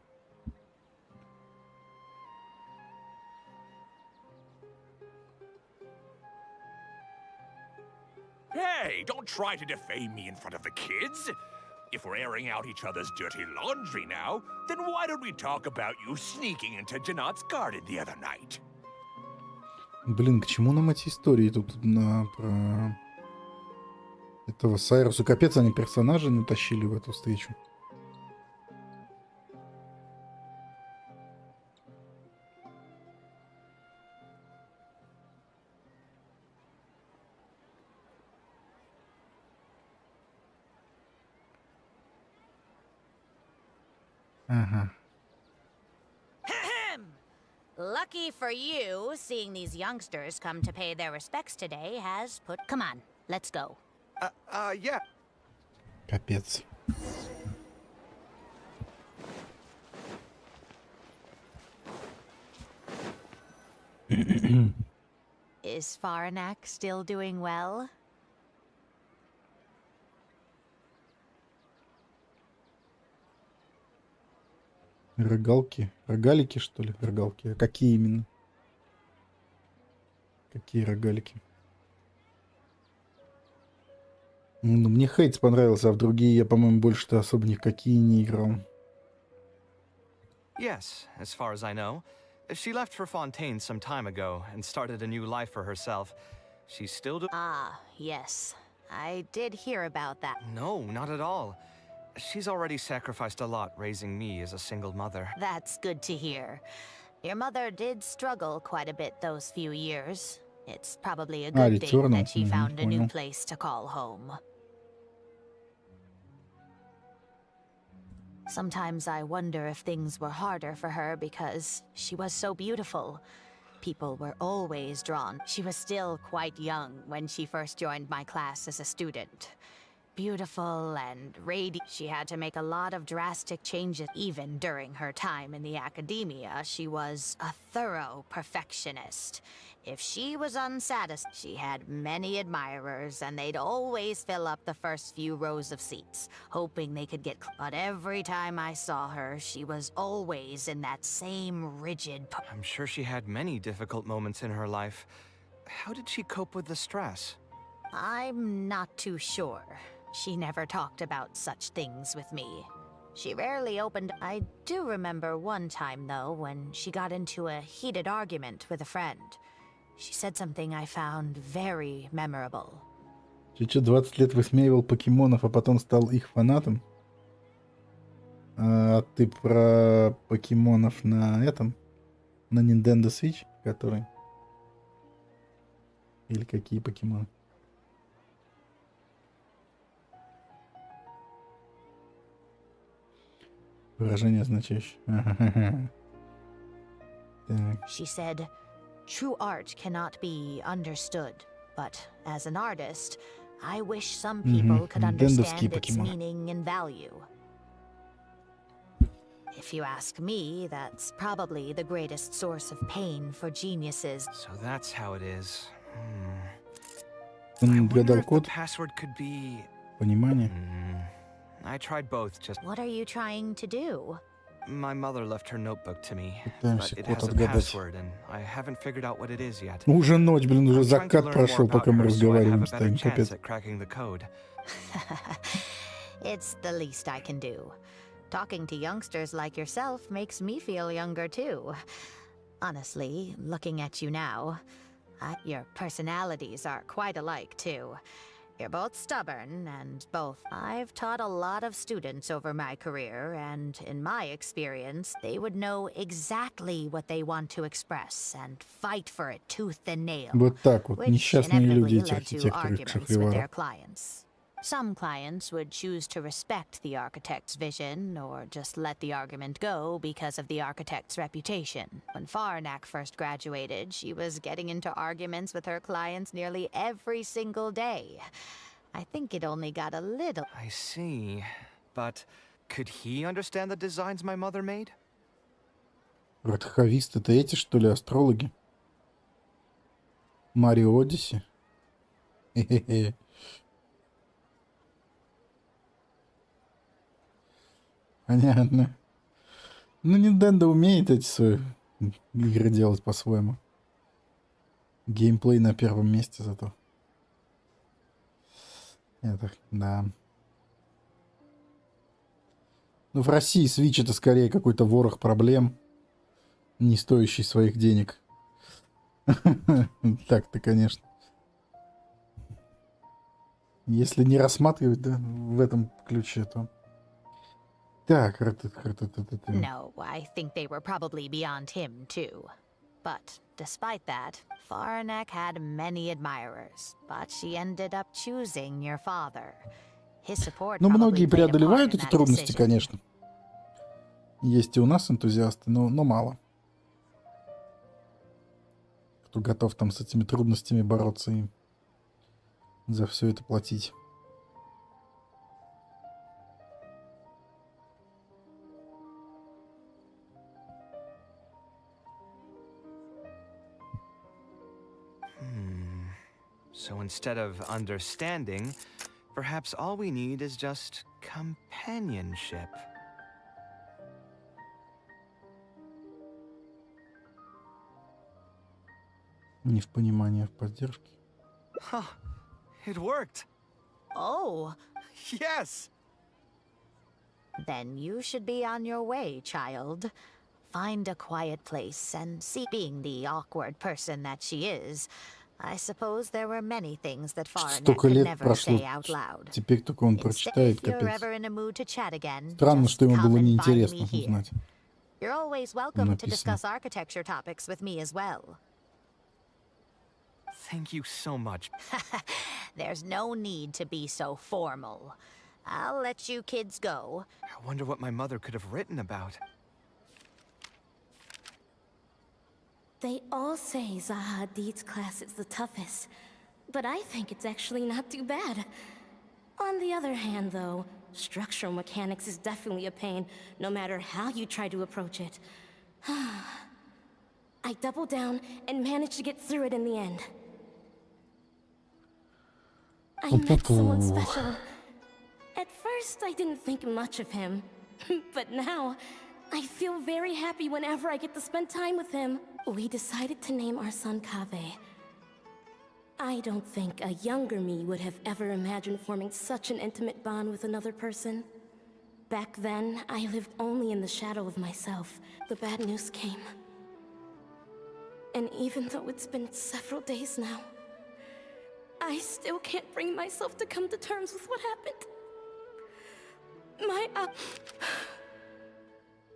Hey, don't try to defame me in front of the kids. If we're airing out each other's dirty laundry now, then why don't we talk about you sneaking into Janat's garden the other night? Блин, к чему нам эти истории тут про этого Сайруса? Капец, они персонажей натащили в эту встречу. Ага. Lucky for you, seeing these youngsters come to pay their respects today has put... Come on, let's go. Yeah. Капец. Is Faranak still doing well? Рогалки? Рогалики, что ли? Рогалки. А какие именно? Какие рогалики? Ну, мне Хейтс понравился, а в другие я, по-моему, больше-то особо никакие не играл. Yes, as far as I know. She left for Fontaine some time ago and started a new life for herself. She's still Ah, yes. I did hear about that. No, not at all. She's already sacrificed a lot raising me as a single mother. That's good to hear. Your mother did struggle quite a bit those few years. It's probably a good thing that she found a new place to call home. Sometimes I wonder if things were harder for her because she was so beautiful. People were always drawn. She was still quite young when she first joined my class as a student. Beautiful and radiant. She had to make a lot of drastic changes. Even during her time in the academia, she was a thorough perfectionist. If she was unsatisfied, she had many admirers, and they'd always fill up the first few rows of seats, hoping they could get... But every time I saw her, she was always in that same rigid... I'm sure she had many difficult moments in her life. How did she cope with the stress? I'm not too sure. She never talked about such things with me. She rarely opened. I do remember one time, though, when she got into a heated argument with a friend. She said something I found very memorable. Ты что, 20 лет высмеивал покемонов, а потом стал их фанатом? А ты про покемонов на этом? На Nintendo Switch, который? Или какие покемоны? Выражение означающее. She said, "True art cannot be understood, but as an artist, I wish some people could understand its meaning and value." If you ask me, that's probably the greatest source of pain for geniuses. So that's how it is. Он отгадал код. Password could be... Понимание. I tried both, just... What are you trying to do? My mother left her notebook to me, Пытаемся but it код has a отгадать. password, and I haven't figured out what it is yet. Уже ночь, блин, уже I'm trying to закат learn more прошел, about пока мы her, so I'd have разговариваем a с better тобой, chance капец. at cracking the code. It's the least I can do. Talking to youngsters like yourself makes me feel younger too. Honestly, looking at you now, your personalities are quite alike too. You're both stubborn and both. I've taught a lot of students over my career, and in my experience, they would know exactly what they want to express and fight for it tooth and nail. Вот так вот, which несчастные люди, inevitably эти led to архитекторы arguments with шахриваров. their clients. Some clients would choose to respect the architect's vision or just let the argument go because of the architect's reputation. When Farnak first graduated, she was getting into arguments with her clients nearly every single day. I think it only got a little... I see. But could he understand the designs my mother made? Радховисты, это эти, что ли, астрологи? Марио Одиссе? Хе-хе-хе. Понятно. Ну, Nintendo умеет эти свои игры делать по-своему. Геймплей на первом месте зато. Это, да. Ну, в России Switch это скорее какой-то ворох проблем, не стоящий своих денег. Так-то, конечно. Если не рассматривать, да, в этом ключе, то... Так, No, I think they were probably beyond him, too. But despite that, Farnak had many admirers, but she ended up choosing your father. His support Ну, многие probably played a part преодолевают in эти that трудности, decision. конечно. Есть и у нас энтузиасты, но мало. Кто готов там с этими трудностями бороться и за все это платить. So instead of understanding, perhaps all we need is just companionship. Не в понимании, а в поддержке. Huh. It worked. Oh, Yes! then you should be on your way, child. Find a quiet place and see. Being the awkward person that she is, I suppose there were many things that Farnak Столько could лет never прошло, say out loud. теперь только он Instead, прочитает, if you're капец. ever in a mood to chat again, Странно, just что ему come было and find me неинтересно here. узнать. You're always welcome to Написано. discuss architecture topics with me as well. Thank you so much. There's no need to be so formal. I'll let you kids go. I wonder what my mother could have written about. They all say Zaha Hadid's class is the toughest, but I think it's actually not too bad. On the other hand, though, structural mechanics is definitely a pain, no matter how you try to approach it. I doubled down and managed to get through it in the end. I met someone special. At first, I didn't think much of him, but now, I feel very happy whenever I get to spend time with him. We decided to name our son Kaveh. I don't think a younger me would have ever imagined forming such an intimate bond with another person. Back then, I lived only in the shadow of myself. The bad news came. And even though it's been several days now, I still can't bring myself to come to terms with what happened.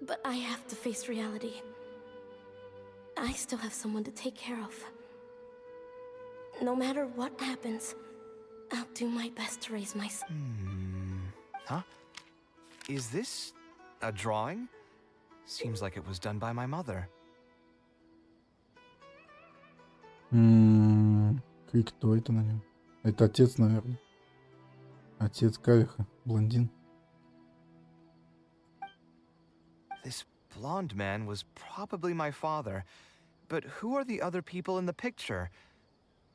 But I have to face reality. I still have someone to take care of. No matter what happens, I'll do my best to raise my son. Huh? Is this a drawing? Seems like it was done by my mother. И кто это на нем? Это отец, наверное. Отец Кавеха, блондин. This blonde man was probably my father. But who are the other people in the picture?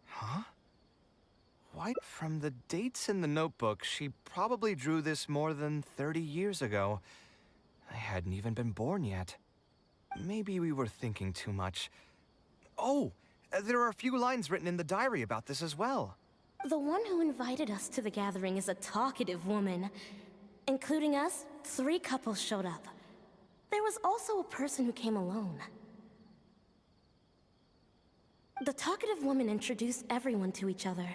Huh? Why? From the dates in the notebook, she probably drew this more than 30 years ago. I hadn't even been born yet. Maybe we were thinking too much. Oh, there are a few lines written in the diary about this as well. The one who invited us to the gathering is a talkative woman. Including us, 3 couples showed up. There was also a person who came alone. The talkative woman introduced everyone to each other.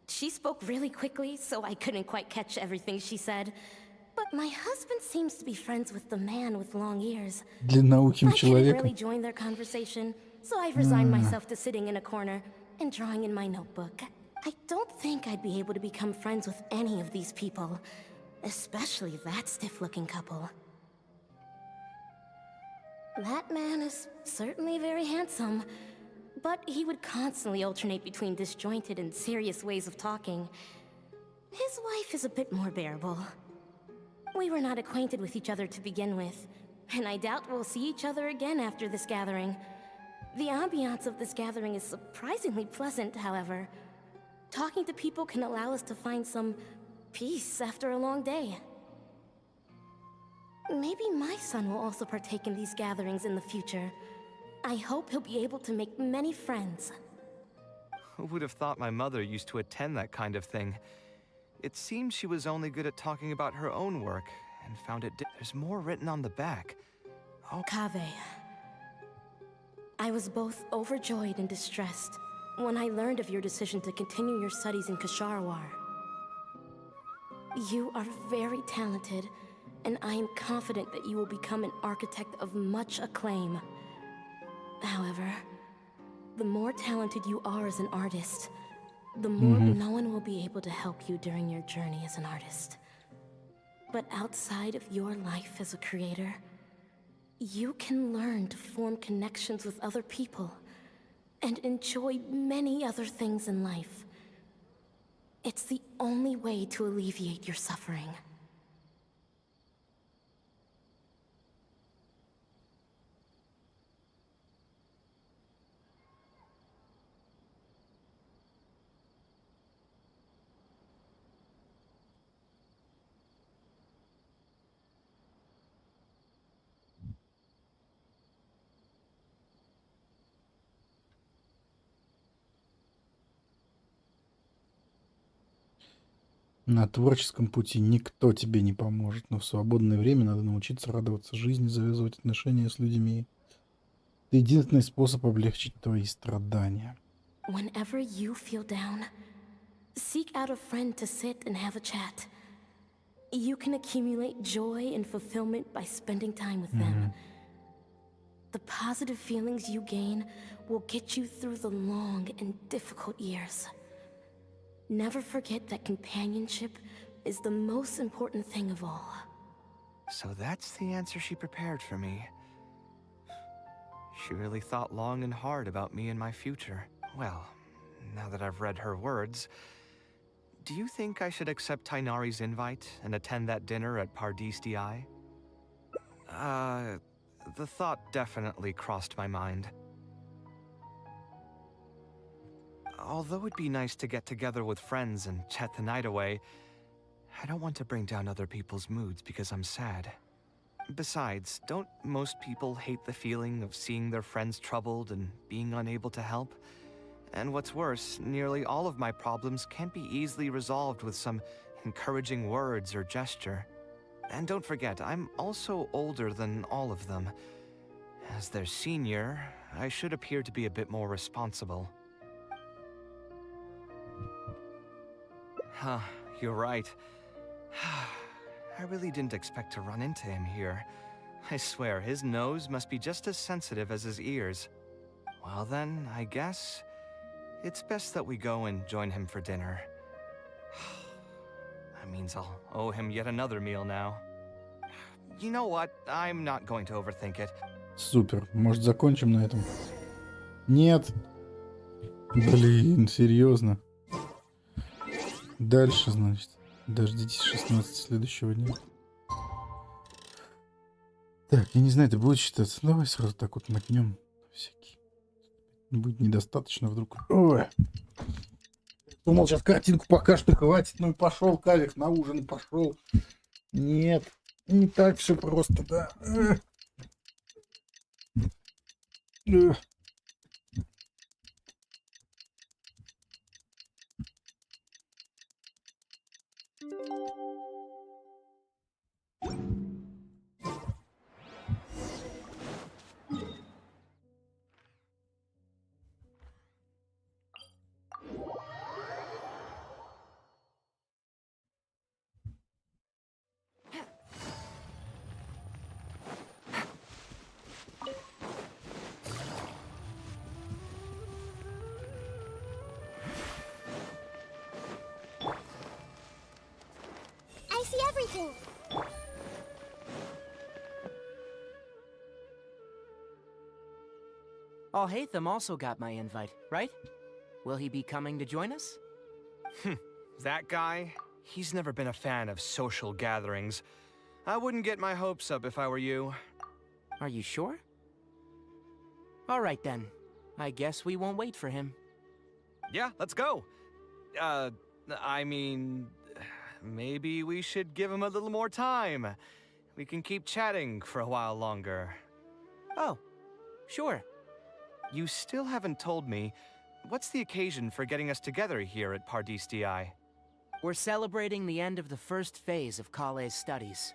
She spoke really quickly, so I couldn't quite catch everything she said. But my husband seems to be friends with the man with long ears. Длинноухим I couldn't really человеком. join their conversation, so I've resigned myself to sitting in a corner and drawing in my notebook. I don't think I'd be able to become friends with any of these people, especially that stiff-looking couple. That man is certainly very handsome, but he would constantly alternate between disjointed and serious ways of talking. His wife is a bit more bearable. We were not acquainted with each other to begin with, and I doubt we'll see each other again after this gathering. The ambiance of this gathering is surprisingly pleasant, however. Talking to people can allow us to find some peace after a long day. Maybe my son will also partake in these gatherings in the future. I hope he'll be able to make many friends. Who would have thought my mother used to attend that kind of thing? It seems she was only good at talking about her own work, and found it there's more written on the back. Oh. Kaveh. I was both overjoyed and distressed when I learned of your decision to continue your studies in Kasharwar. You are very talented, and I am confident that you will become an architect of much acclaim. However, the more talented you are as an artist, the more no one will be able to help you during your journey as an artist. But outside of your life as a creator, you can learn to form connections with other people and enjoy many other things in life. It's the only way to alleviate your suffering. На творческом пути никто тебе не поможет, но в свободное время надо научиться радоваться жизни, завязывать отношения с людьми. Это единственный способ облегчить твои страдания. Whenever you feel down, seek out a friend to sit and have a chat. You can accumulate joy and fulfillment by spending time with them. The positive feelings you gain will get you through the long and difficult years. Never forget that companionship is the most important thing of all. So that's the answer she prepared for me. She really thought long and hard about me and my future. Well, now that I've read her words, do you think I should accept Tainari's invite and attend that dinner at Pardistii? The thought definitely crossed my mind. Although it'd be nice to get together with friends and chat the night away, I don't want to bring down other people's moods because I'm sad. Besides, don't most people hate the feeling of seeing their friends troubled and being unable to help? And what's worse, nearly all of my problems can't be easily resolved with some encouraging words or gesture. And don't forget, I'm also older than all of them. As their senior, I should appear to be a bit more responsible. Huh, you're right. I really didn't expect to run into him here. I swear, his nose must be just as sensitive as his ears. Well then, I guess it's best that we go and join him for dinner. That means I'll owe him yet another meal now. You know what? I'm not going to overthink it. Супер. Может, закончим на этом? Нет. Блин, серьезно. Дальше, значит. Дождитесь 16 следующего дня. Так, я не знаю, это будет считаться. Давай сразу так вот мотнем. Всякий. Будет недостаточно вдруг. Ой. Думал, сейчас картинку покажешь, что хватит. Ну и пошел, Кавех, на ужин пошел. Нет, не так все просто, да. I see everything. Alhaitham also got my invite, right? Will he be coming to join us? That guy? He's never been a fan of social gatherings. I wouldn't get my hopes up if I were you. Are you sure? All right then. I guess we won't wait for him. Yeah, let's go. I mean, maybe we should give him a little more time. We can keep chatting for a while longer. Oh, sure. You still haven't told me, what's the occasion for getting us together here at Poddysti? We're celebrating the end of the first phase of Kale's studies.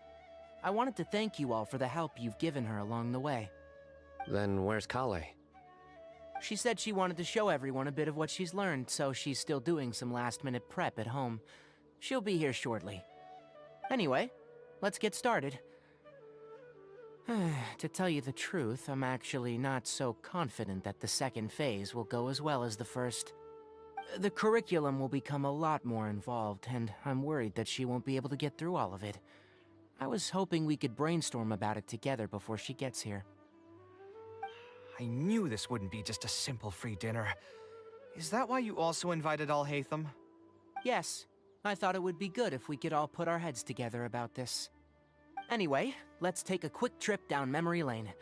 I wanted to thank you all for the help you've given her along the way. Then where's Kale? She said she wanted to show everyone a bit of what she's learned, so she's still doing some last-minute prep at home. She'll be here shortly. Anyway, let's get started. To tell you the truth, I'm actually not so confident that the second phase will go as well as the first. The curriculum will become a lot more involved, and I'm worried that she won't be able to get through all of it. I was hoping we could brainstorm about it together before she gets here. I knew this wouldn't be just a simple free dinner. Is that why you also invited Alhaitham? Yes. I thought it would be good if we could all put our heads together about this. Anyway, let's take a quick trip down memory lane.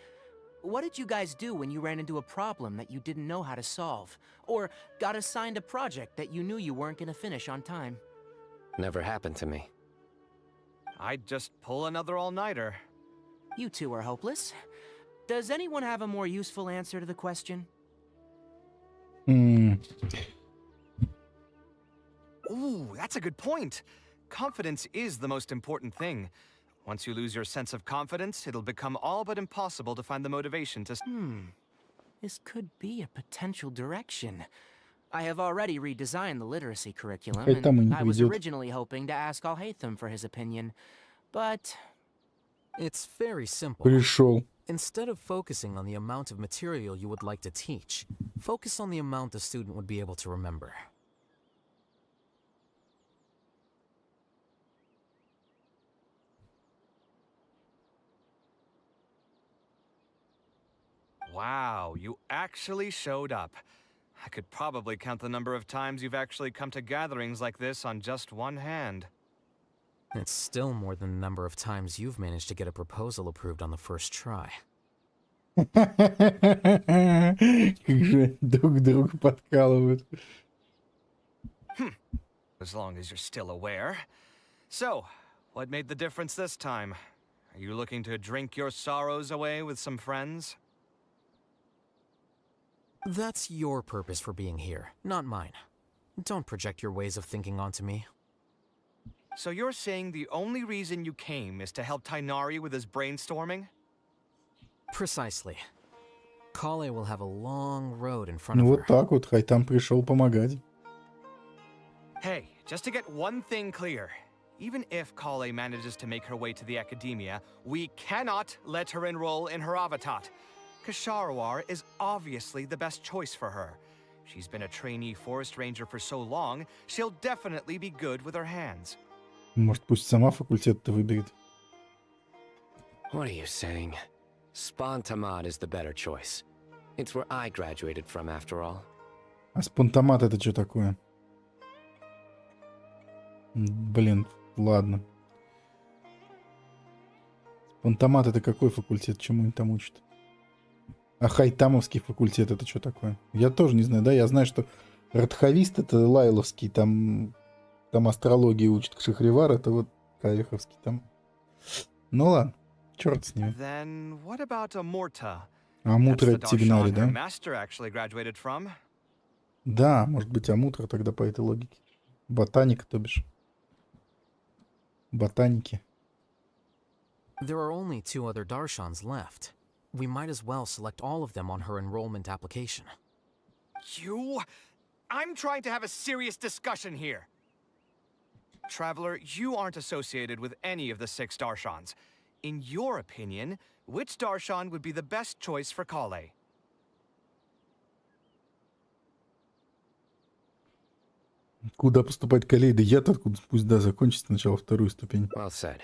What did you guys do when you ran into a problem that you didn't know how to solve? Or got assigned a project that you knew you weren't gonna finish on time? Never happened to me. I'd just pull another all-nighter. You two are hopeless. Does anyone have a more useful answer to the question? Ooh, that's a good point. Confidence is the most important thing. Once you lose your sense of confidence, it'll become all but impossible to find the motivation to... This could be a potential direction. I have already redesigned the literacy curriculum, and I was originally hoping to ask Alhaitham for his opinion, but... It's very simple. Пришел. Instead of focusing on the amount of material you would like to teach, focus on the amount the student would be able to remember. Wow, you actually showed up. I could probably count the number of times you've actually come to gatherings like this on just one hand. It's still more than the number of times you've managed to get a proposal approved on the first try. Как же друг друга подкалывают. As long as you're still aware. So, what made the difference this time? Are you looking to drink your sorrows away with some friends? That's your purpose for being here, not mine. Don't project your ways of thinking onto me. So you're saying the only reason you came is to help Tainari with his brainstorming? Precisely. Kale will have a long road in front Ну of her. вот так вот, Хайтам пришел помогать. Hey, just to get one thing clear. Even if Kale manages to make her way to the academia, we cannot let her enroll in her avatat. Kasharawar is obviously the best choice for her. She's been a trainee forest ranger for so long, she'll definitely be good with her hands. Может, пусть сама факультет-то выберет. What are you saying? Spontamad is the better choice. It's where I graduated from, after all. А спонтомат это что такое? Блин, ладно. Спонтомат это какой факультет? Чему они там учат? А Хайтамовский факультет это что такое? Я тоже не знаю, да? Я знаю, что Радхавист это Лайловский, там астрологию учат. Шахривар это вот Кавеховский там. Ну ладно, черт с ними. Then what about Amurta? Амутра это Тигнари, Her да? master actually graduated from? Да, может быть Амутра тогда по этой логике. Ботаника, то бишь. Ботаники. There are only 2 other Darshans left. We might as well select all of them on her enrollment application. I'm trying to have a serious discussion here. Traveler, you aren't associated with any of the 6 Darshans. In your opinion, which Darshan would be the best choice for Kale? Куда поступать Калей? Да я-то откуда? Пусть, да, закончит сначала 2-ю ступень. Well said.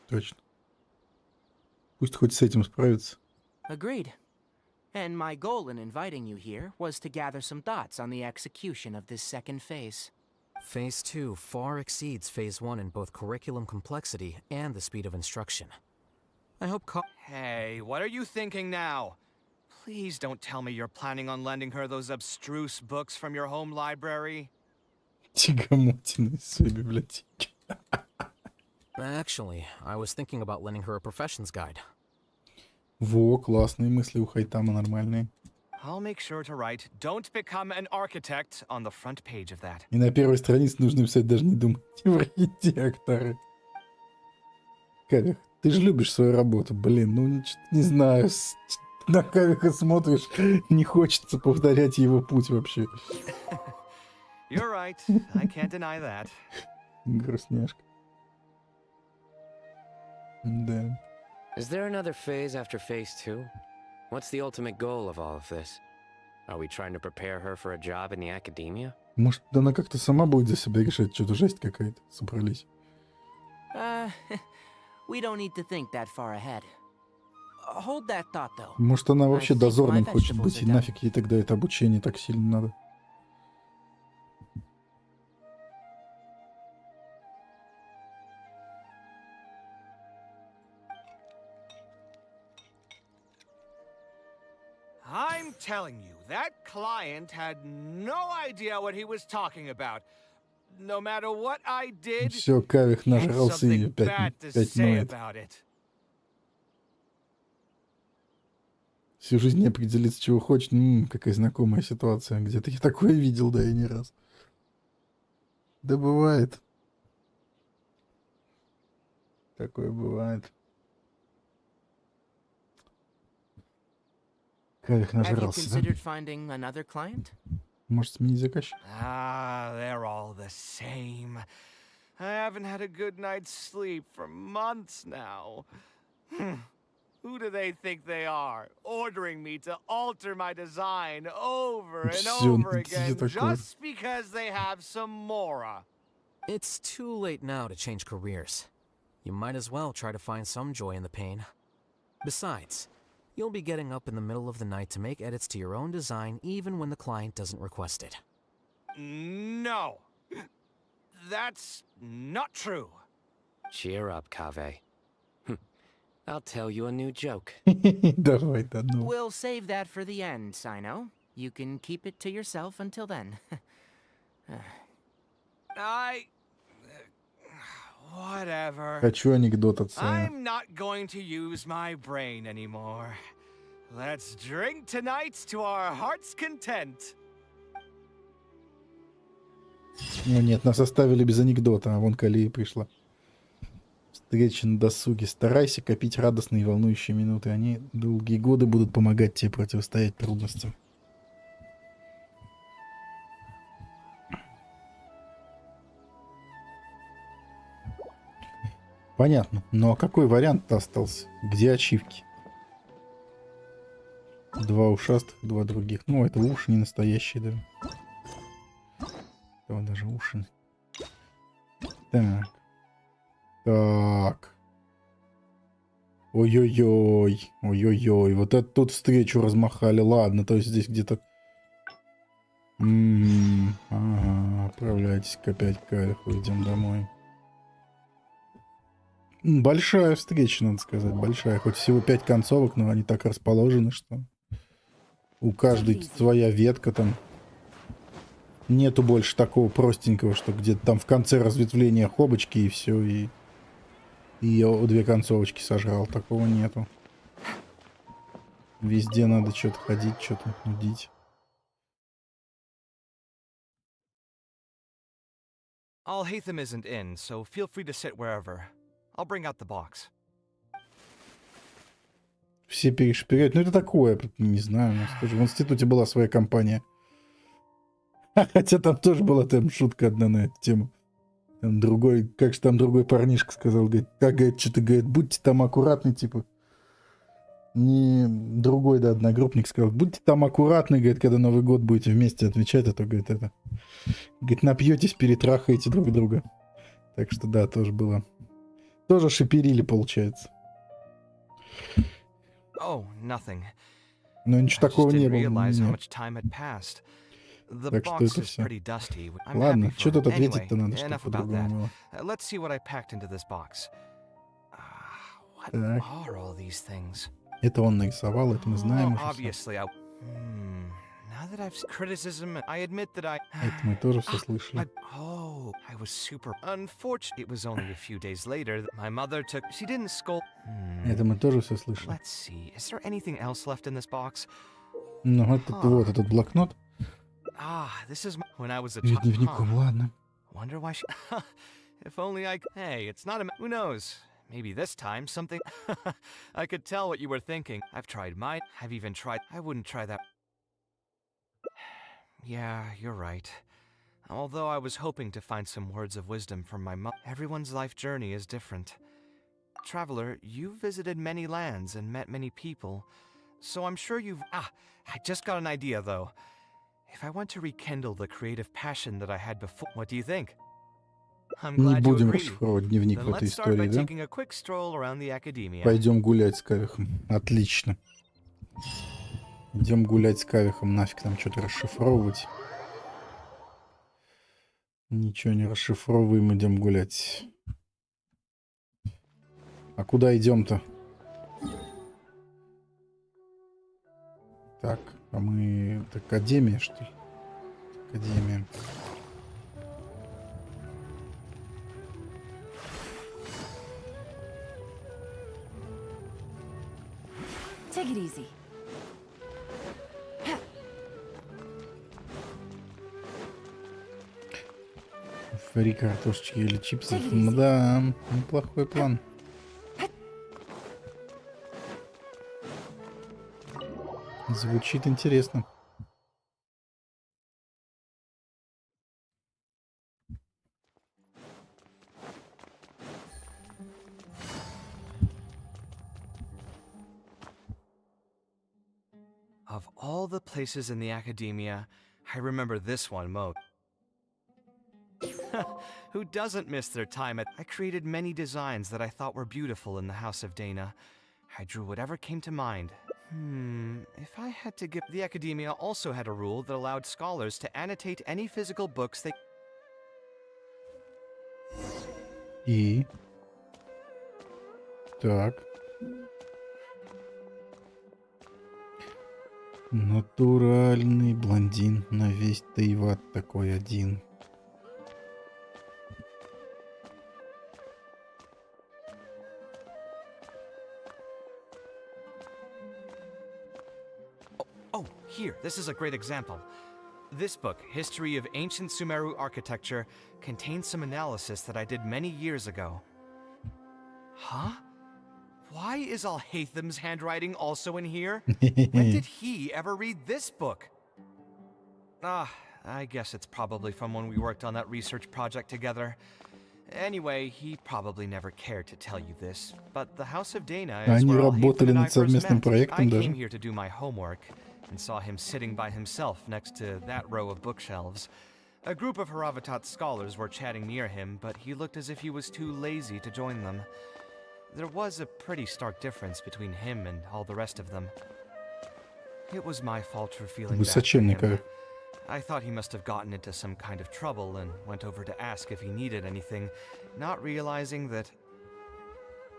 Точно. Пусть хоть с этим справится. Agreed. And my goal in inviting you here was to gather some thoughts on the execution of this second phase. Phase 2 far exceeds Phase 1 in both curriculum complexity and the speed of instruction. I hope Hey, what are you thinking now? Please don't tell me you're planning on lending her those abstruse books from your home library. Тягомотина из своей библиотеки. Actually, I was thinking about lending her a professions guide. Во, классные мысли у Хайтама, нормальные. I'll make sure to write, don't become an architect on the front page of that. И на первой странице нужно писать, даже не думать в архитекторы. Кавех, ты же любишь свою работу, блин, ну не знаю, на Кавеха смотришь, не хочется повторять его путь вообще. You're right, I can't deny that. Грустняшка. Да. Is there another phase after Phase 2? What's the ultimate goal of all of this? Are we trying to prepare her for a job in the academia? Может, она как-то сама будет за себя решать, что-то жесть какая-то, собрались. We don't need to think that far ahead. Hold that thought, though. Может, она вообще дозорным хочет быть, и нафиг ей тогда это обучение так сильно надо. I'm telling you, that client had no idea what he was talking about. No matter what I did, Все, Кавех he had нажрался и something bad to опять say ноет. about it. Всю жизнь не определиться, чего хочет. Какая знакомая ситуация. Где-то я такое видел, да, и не раз. Да бывает. Такое бывает. Кавех Have you нажрался, да? considered finding another client? Может, сменить заказчика? They're all the same. I haven't had a good night's sleep for months now. Who do they think they are? Ordering me to alter my design over and over again just because they have some Mora. It's too late now to change careers. You might as well try to find some joy in the pain. Besides, you'll be getting up in the middle of the night to make edits to your own design even when the client doesn't request it. No. That's not true. Cheer up, Kave. I'll tell you a new joke. Давай, да ну. We'll save that for the end, Sino. You can keep it to yourself until then. Whatever. Хочу анекдот от Сая. I'm not going to use my brain anymore. Let's drink tonight to our heart's content. Ну нет, нас оставили без анекдота, а вон Калия пришла. Встреча на досуге. Старайся копить радостные и волнующие минуты. Они долгие годы будут помогать тебе противостоять трудностям. Понятно. Ну а какой вариант остался? Где ачивки? 2 ушастых, 2 других. Ну, это уши не настоящие, да. Это даже уши. Так. Так. Ой-ой-ой. Ой-ой-ой. Вот это тут встречу размахали. Ладно, то есть здесь где-то... Ага, отправляйтесь-ка опять к Кавеху. Идем домой. Большая встреча, надо сказать. Большая. Хоть всего 5 концовок, но они так расположены, что... У каждой своя ветка там. Нету больше такого простенького, что где-то там в конце разветвления хобочки и все, и я 2 концовочки сожрал. Такого нету. Везде надо что-то ходить, что-то нудить. Alhaitham isn't in, so feel free to sit wherever. I'll bring out the box. Все перешпыряют. Ну это такое, не знаю. У нас тоже в институте была своя компания. Хотя там тоже была там шутка одна на эту тему. Там другой, как же там другой парнишка сказал, говорит, как, говорит, что-то, говорит, будьте там аккуратны, типа. Не другой, да, одногруппник сказал, будьте там аккуратны, говорит, когда Новый год будете вместе отвечать, а то, говорит, это... Говорит, напьетесь, перетрахаете друг друга. Так что, да, тоже было. Тоже шиперили, получается. Oh, nothing. Но ничего такого не было. Так что это все. Ладно, что тут ответить-то надо, чтобы по-другому было. Let's see what I packed into this box. What are all these things? Это он нарисовал, это мы знаем уже. Obviously, now that I've criticism, I admit that I. Это мы тоже все слышали. Oh, I was super unfortunate. It was only a few days later that my mother took. She didn't scold. Это мы тоже все слышали. Let's see. Is there anything else left in this box? Ну, вот этот блокнот. This is when I was a child. Дневником, ладно. Wonder why she. If only I. Hey, it's not a. Who knows? Maybe this time something. I could tell what you were thinking. I've tried mine. I've even tried. I wouldn't try that. Yeah, you're right. Although I was hoping to find some words of wisdom from my mom. Everyone's life journey is different. Traveler, you've visited many lands and met many people, so I'm sure you've... I just got an idea, though. If I want to rekindle the creative passion that I had before, what do you think? I'm glad you agree. Then let's start by taking a quick stroll around the academia. Пойдем гулять с Кавехом. Отлично. Идем гулять с Кавехом. Нафиг там что-то расшифровывать. Ничего не расшифровываем, идем гулять. А куда идем-то? Так, а мы... Это академия, что ли? Академия. Take it easy. Фри картошечки или чипсы. Да, неплохой план. Звучит интересно. Of all the places in the academia, I remember this one most. Who doesn't miss their time at... I created many designs that I thought were beautiful in the House of Dana. I drew whatever came to mind. If I had to give... The academia also had a rule that allowed scholars to annotate any physical books they... И... Так. Натуральный блондин на весь Тейват такой один. Oh, here, this is a great example. This book, History of Ancient Sumeru Architecture, contains some analysis that I did many years ago. Huh? Why is Alhatham's handwriting also in here? When did he ever read this book? I guess it's probably from when we worked on that research project together. Anyway, he probably never cared to tell you this, but the House of Dana is where Alhatham and I first met. I came here to do my homework and saw him sitting by himself next to that row of bookshelves. A group of Haravatat scholars were chatting near him, but he looked as if he was too lazy to join them. There was a pretty stark difference between him and all the rest of them. It was my fault for feeling bad for him. I thought he must have gotten into some kind of trouble and went over to ask if he needed anything, not realizing that...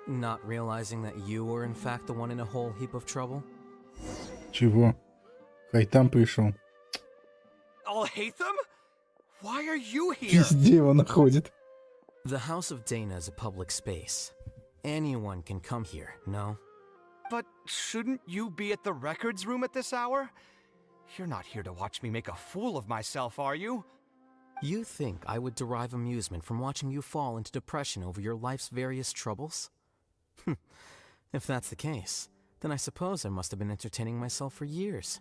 Not realizing that you were in fact the one in a whole heap of trouble? Чего? Хайтам пришел. Alhatham? Why are you here? Везде его находит. The House of Dana is a public space. Anyone can come here, no? But shouldn't you be at the records room at this hour? You're not here to watch me make a fool of myself, are you? You think I would derive amusement from watching you fall into depression over your life's various troubles? If that's the case, then I suppose I must have been entertaining myself for years.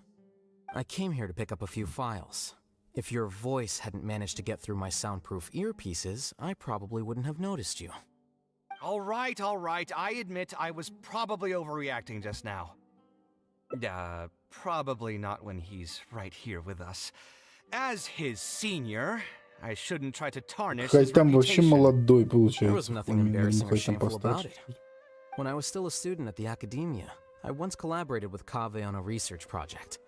I came here to pick up a few files. If your voice hadn't managed to get through my soundproof earpieces, I probably wouldn't have noticed you. All right. I admit I was probably overreacting just now. Probably not when he's right here with us. As his senior, I shouldn't try to tarnish his Хайтам вообще молодой, получается. There was nothing embarrassing or shameful about it. When I was still a student at the academia, I once collaborated with Kaveh on a research project.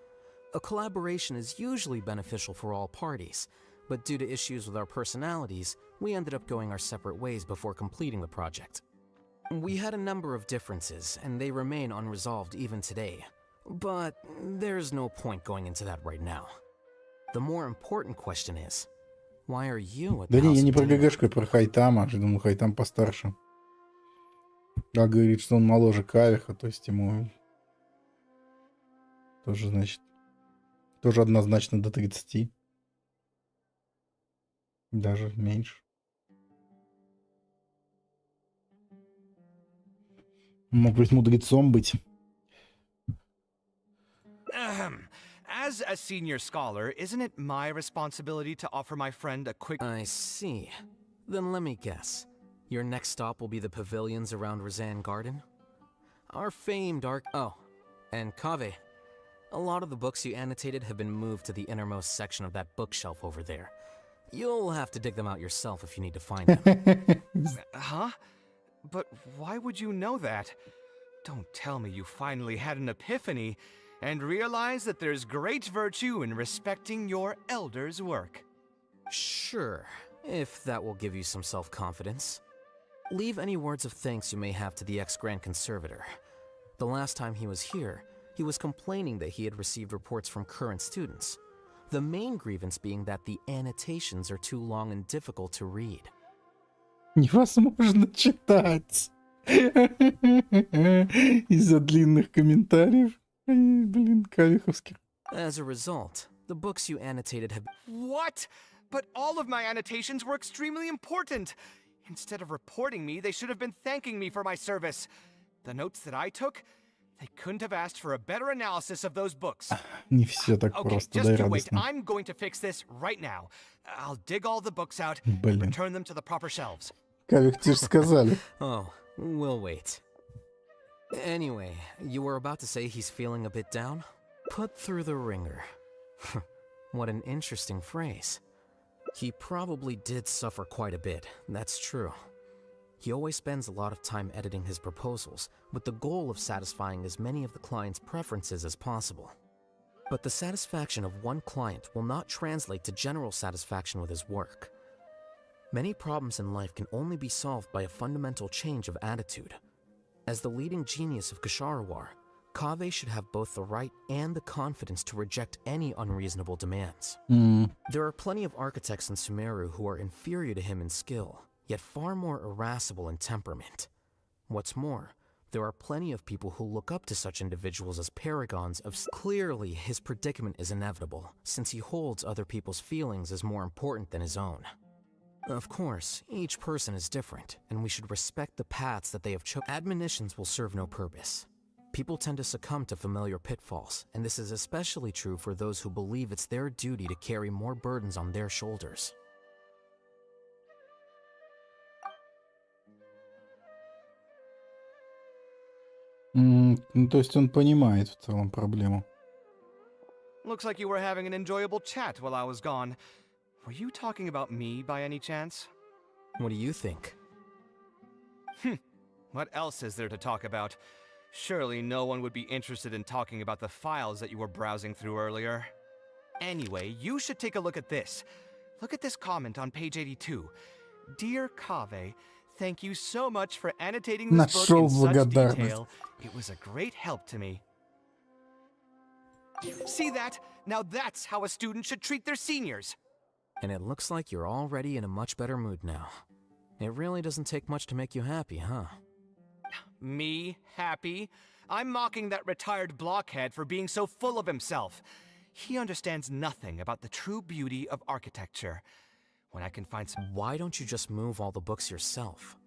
A collaboration is usually beneficial for all parties, but due to issues with our personalities, we ended up going our separate ways before completing the project. We had a number of differences, and they remain unresolved even today. But there's no point going into that right now. The more important question is, why are you at the Да не, House я не of про Dana? ГГшку, я про Хайтама. Я думал, Хайтам постарше. А говорит, что он моложе Кавеха, то есть ему тоже, значит, тоже однозначно до 30. Даже меньше. Мог быть мудрецом быть. As a senior scholar, isn't it my responsibility to offer my friend a quick... I see. Then let me guess. Your next stop will be the pavilions around Razan Garden? Our famed Oh, and Kaveh. A lot of the books you annotated have been moved to the innermost section of that bookshelf over there. You'll have to dig them out yourself if you need to find them. Huh? But why would you know that? Don't tell me you finally had an epiphany and realize that there's great virtue in respecting your elder's work. Sure, if that will give you some self-confidence. Leave any words of thanks you may have to the ex-Grand Conservator. The last time he was here, he was complaining that he had received reports from current students. The main grievance being that the annotations are too long and difficult to read. Невозможно читать. Из-за длинных комментариев. Блин, кавеховских. As a result, the books you annotated have... What? But all of my annotations were extremely important. Instead of reporting me, they should have been thanking me for my service. The notes that I took, they couldn't have asked for a better analysis of those books. Не все так просто, да и just you wait. радостно. I'm going to fix this right now. I'll dig all the books out Блин. and return them to the proper shelves. Кавех, тебе же сказали. Oh, we'll wait. Anyway, you were about to say he's feeling a bit down? Put through the ringer. What an interesting phrase. He probably did suffer quite a bit, that's true. He always spends a lot of time editing his proposals, with the goal of satisfying as many of the client's preferences as possible. But the satisfaction of one client will not translate to general satisfaction with his work. Many problems in life can only be solved by a fundamental change of attitude. As the leading genius of Ksharawar, Kaveh should have both the right and the confidence to reject any unreasonable demands. There are plenty of architects in Sumeru who are inferior to him in skill, yet far more irascible in temperament. What's more, There are plenty of people who look up to such individuals as paragons of... Clearly, his predicament is inevitable, since he holds other people's feelings as more important than his own. Of course, each person is different, and we should respect the paths that they have chosen. Admonitions will serve no purpose. People tend to succumb to familiar pitfalls, and this is especially true for those who believe it's their duty to carry more burdens on their shoulders. Ну, то есть он понимает в целом проблему. Looks like you were having an enjoyable chat while I was gone. Were you talking about me by any chance? What do you think? What else is there to talk about? Surely no one would be interested in talking about the files that you were browsing through earlier. Anyway, you should take a look at this. Look at this comment on page 82. Dear Kaveh, thank you so much for annotating this book in such detail. It was a great help to me. See that? Now that's how a student should treat their seniors. And it looks like you're already in a much better mood now. It really doesn't take much to make you happy, huh? Me? Happy? I'm mocking that retired blockhead for being so full of himself. He understands nothing about the true beauty of architecture. When I can find some... Why don't you just move all the books yourself?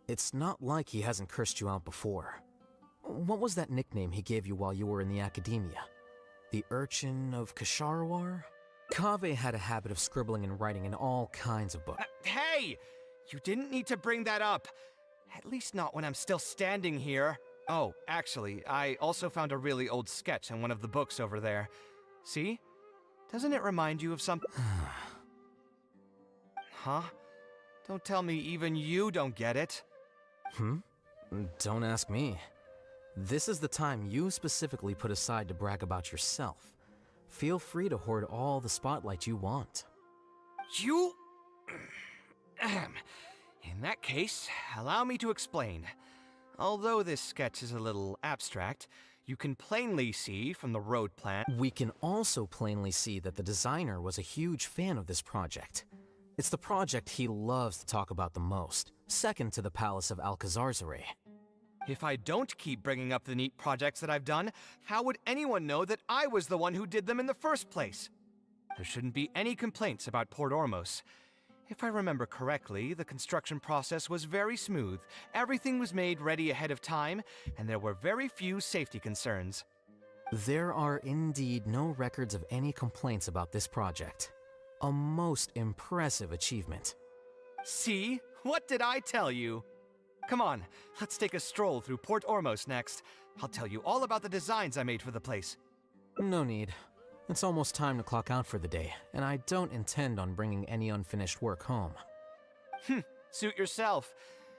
It's not like he hasn't cursed you out before. What was that nickname he gave you while you were in the academia? The Urchin of Kasharwar? Kaveh had a habit of scribbling and writing in all kinds of books. Hey! You didn't need to bring that up. At least not when I'm still standing here. Oh, actually, I also found a really old sketch in one of the books over there. See? Doesn't it remind you of something? Huh? Don't tell me even you don't get it. Don't ask me. This is the time you specifically put aside to brag about yourself. Feel free to hoard all the spotlight you want. You... In that case, allow me to explain. Although this sketch is a little abstract, you can plainly see from the road plan... We can also plainly see that the designer was a huge fan of this project. It's the project he loves to talk about the most, second to the Palace of Alcazarzare. If I don't keep bringing up the neat projects that I've done, how would anyone know that I was the one who did them in the first place? There shouldn't be any complaints about Port Ormos. If I remember correctly, the construction process was very smooth, everything was made ready ahead of time, and there were very few safety concerns. There are indeed no records of any complaints about this project. A most impressive achievement. See? What did I tell you? Come on, let's take a stroll through Port Ormos next. I'll tell you all about the designs I made for the place. No need. It's almost time to clock out for the day, and I don't intend on bringing any unfinished work home. Suit yourself.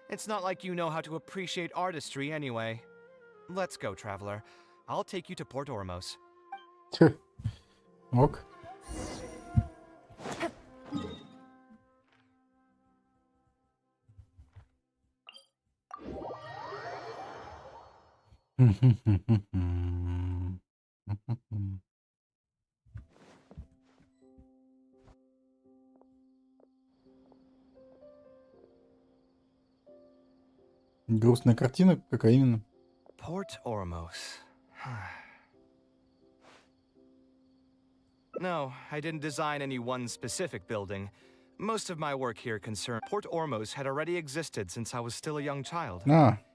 It's not like you know how to appreciate artistry anyway. Let's go, traveler. I'll take you to Port Ormos. Ок. Грустная картина, какая именно? Port Ormos. No, I didn't design any one specific building. Most of my work here concerned Port Ormos had already existed since I was still a young child.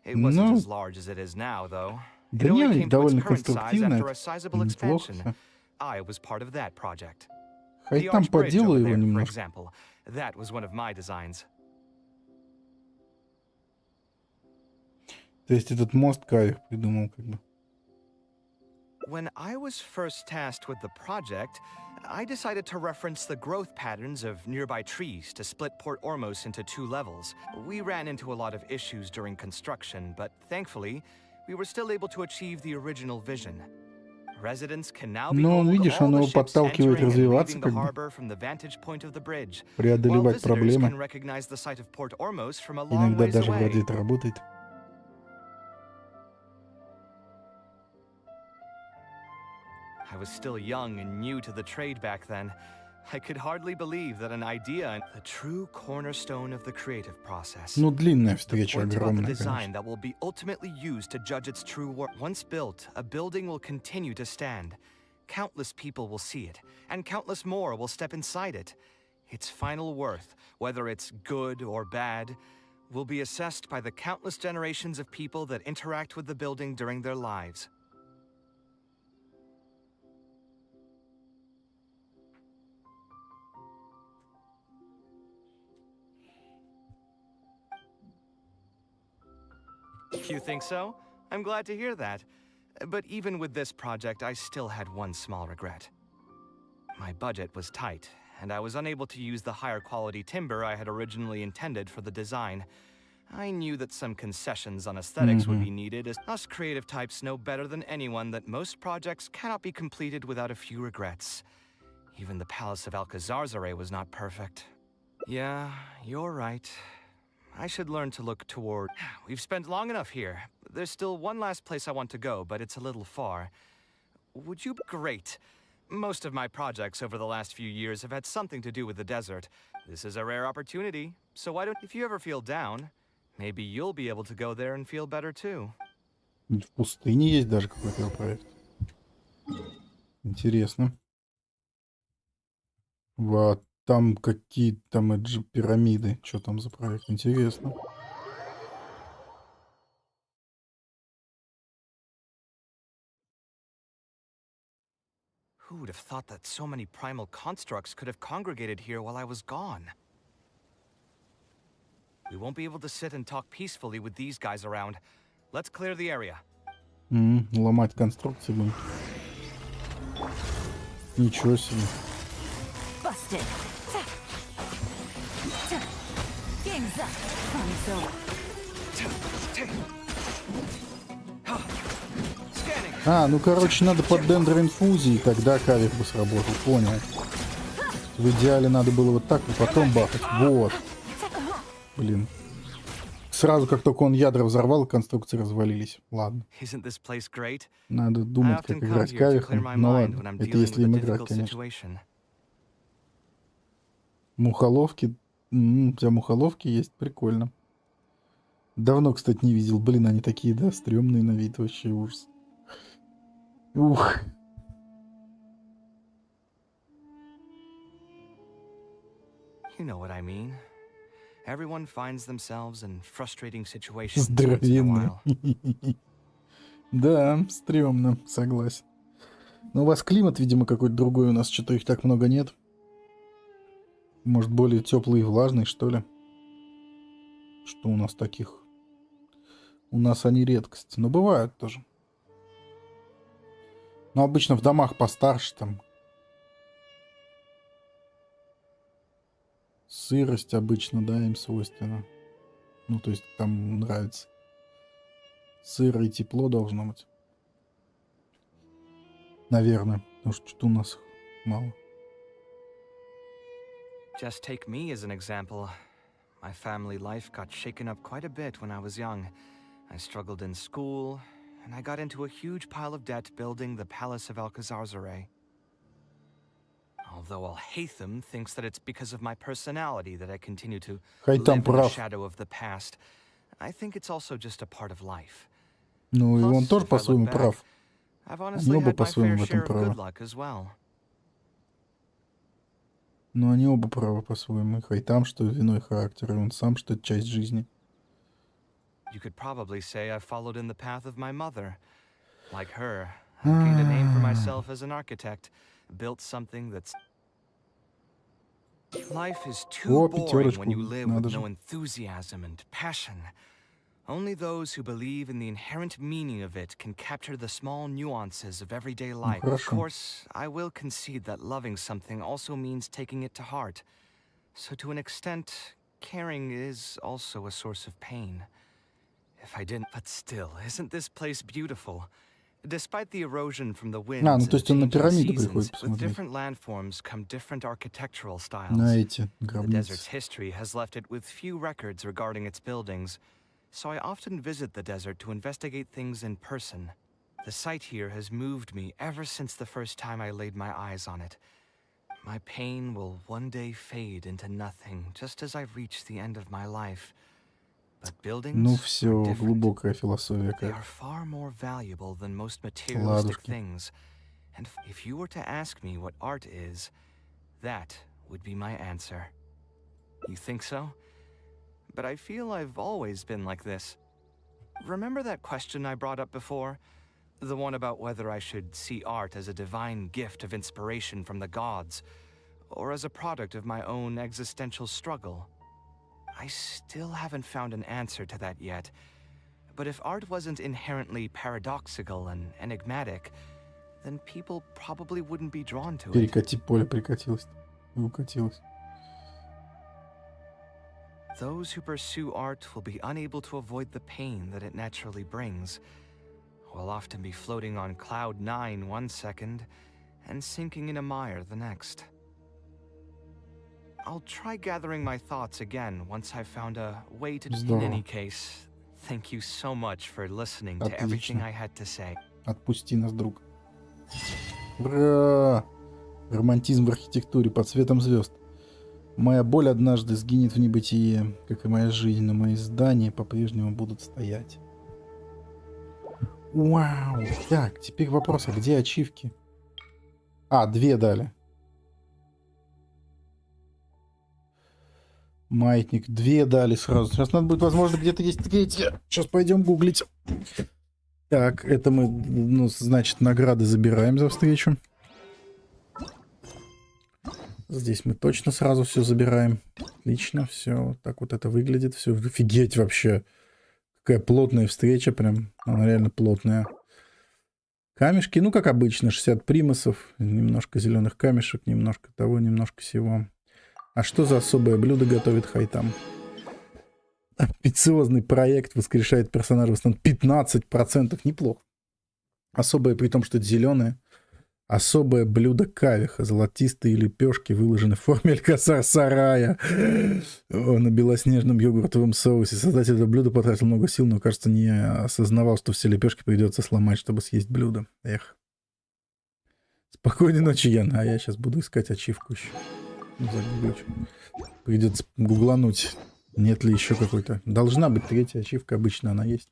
It wasn't as large as it is now, though. It only came to its current size after a sizable expansion. I was part of that project. The arch bridge over there, for example, that was one of my designs. То есть этот мост Кавех придумал как бы. When I was first tasked with the project, I decided to reference the growth patterns of nearby trees to split Port Ormos into 2 levels. We ran into a lot of issues during construction, but thankfully, we were still able to achieve the original vision. Residents can now behold all the ships entering and leaving the harbor from the vantage point of the bridge, while visitors can recognize the site of Port Ormos from a long ways away. I was still young and new to the trade back then. I could hardly believe that an idea and the true cornerstone of the creative process. Ну, длинная The встреча, point about the огромная, design конечно. that will be ultimately used to judge its true work. Once built, a building will continue to stand. Countless people will see it, and countless more will step inside it. Its final worth, whether it's good or bad, will be assessed by the countless generations of people that interact with the building during their lives. You think so? I'm glad to hear that. But even with this project, I still had one small regret. My budget was tight, and I was unable to use the higher quality timber I had originally intended for the design. I knew that some concessions on aesthetics would be needed, as us creative types know better than anyone that most projects cannot be completed without a few regrets. Even the Palace of Alcazarzaray was not perfect. Yeah, you're right. I should learn to look toward... We've spent long enough here. There's still one last place I want to go, but it's a little far. Would you... Great. Most of my projects over the last few years have had something to do with the desert. This is a rare opportunity, so why don't... If you ever feel down, maybe you'll be able to go there and feel better too. В пустыне есть даже какой-то проект. Интересно. Вот. Там какие-то там пирамиды. Что там за проект? Интересно. Who would have thought that so many primal constructs could have congregated here while I was gone? We won't be able to sit and talk peacefully with these guys around. Let's clear the area. Ломать конструкции будем. Ничего себе. Busted. Game's up. Fun's over. Ну короче, надо под дендроинфузией, тогда кавер бы сработал, понял. В идеале надо было вот так, и потом бахать. Вот. Блин. Сразу, как только он ядра взорвал, конструкции развалились. Ладно. Надо думать, как играть кавехом. Ну ладно, это если им играть, конечно. Мухоловки. У тебя мухоловки есть, прикольно. Давно, кстати, не видел. Блин, они такие, да, стрёмные на вид, вообще ужас. Ух. You know what I mean. Everyone finds themselves in frustrating situations. Здоровенные. Да, стрёмно, согласен. Но у вас климат, видимо, какой-то другой. У нас что-то их так много нет. Может, более теплый и влажный, что ли? Что у нас таких? У нас они редкость. Но бывают тоже. Но обычно в домах постарше там. Сырость обычно, да, им свойственна. Ну, то есть там нравится. Сыро и тепло должно быть. Наверное. Потому что что-то у нас мало. Just take me as an example. My family life got shaken up quite a bit when I was young. I struggled in school, and I got into a huge pile of debt building the Palace of Alcazarzaray. Although Alhaitham thinks that it's because of my personality that I continue to live in the shadow of the past, I think it's also just a part of life. Ну, и он тоже по-своему прав. I've honestly had my fair share of good luck as well. Но они оба правы по-своему. Хайтам, что виной характера, и он сам, что это часть жизни. You could probably say I followed in the path of my mother. Like her, I gained a name for myself as an architect, built something that's... Life is too boring when you live with no enthusiasm and passion. Only those who believe in the inherent meaning of it can capture the small nuances of everyday life. Of course, I will concede that loving something also means taking it to heart. So to an extent, caring is also a source of pain. If I didn't... But still, isn't this place beautiful? Despite the erosion from the winds and changing seasons, with different landforms come different architectural styles. The desert's history has left it with few records regarding its buildings. So I often visit the desert to investigate things in person. The sight here has moved me ever since the first time I laid my eyes on it. My pain will one day fade into nothing, just as I reach the end of my life. But buildings Ну are все, different. глубокая философия They are как. far more valuable than most materialistic Ладушки. things. And if you were to ask me what art is, that would be my answer. You think so? But I feel I've always been like this. Remember that question I brought up before? The one about whether I should see art as a divine gift of inspiration from the gods, or as a product of my own existential struggle. I still haven't found an answer to that yet. But if art wasn't inherently paradoxical and enigmatic, then people probably wouldn't be drawn to it. Перекати поле, прикатилось. Укатилось. Those who pursue art will be unable to avoid the pain that it naturally brings. Will often be floating on cloud 9 one second and sinking in a mire the next. I'll try gathering my thoughts again once I've found a way to... In any case, thank you so much for listening to everything I had to say. Отпусти нас, друг. Ура! Романтизм в архитектуре под светом звезд. Моя боль однажды сгинет в небытие, как и моя жизнь, но мои здания по-прежнему будут стоять. Вау! Так, теперь вопрос, а где ачивки? А, 2 дали. Маятник 2 дали сразу. Сейчас надо будет, возможно, где-то есть 3. Сейчас пойдем гуглить. Так, это мы, ну, значит, награды забираем за встречу. Здесь мы точно сразу все забираем. Отлично, все. Так вот это выглядит. Все, офигеть вообще. Какая плотная встреча, прям. Она реально плотная. Камешки, ну, как обычно, 60 примусов. Немножко зеленых камешек, немножко того, немножко сего. А что за особое блюдо готовит Хайтам? Амбициозный проект воскрешает персонажа в основном 15%. Неплохо. Особое, при том, что это зеленое. Особое блюдо Кавеха. Золотистые лепешки выложены в форме алькасар-сарая на белоснежном йогуртовом соусе. Создатель этого блюда потратил много сил, но, кажется, не осознавал, что все лепешки придется сломать, чтобы съесть блюдо. Эх. Спокойной ночи, Ян. А я сейчас буду искать ачивку еще. Придется гуглануть. Нет ли еще какой-то. Должна быть 3-я ачивка. Обычно она есть.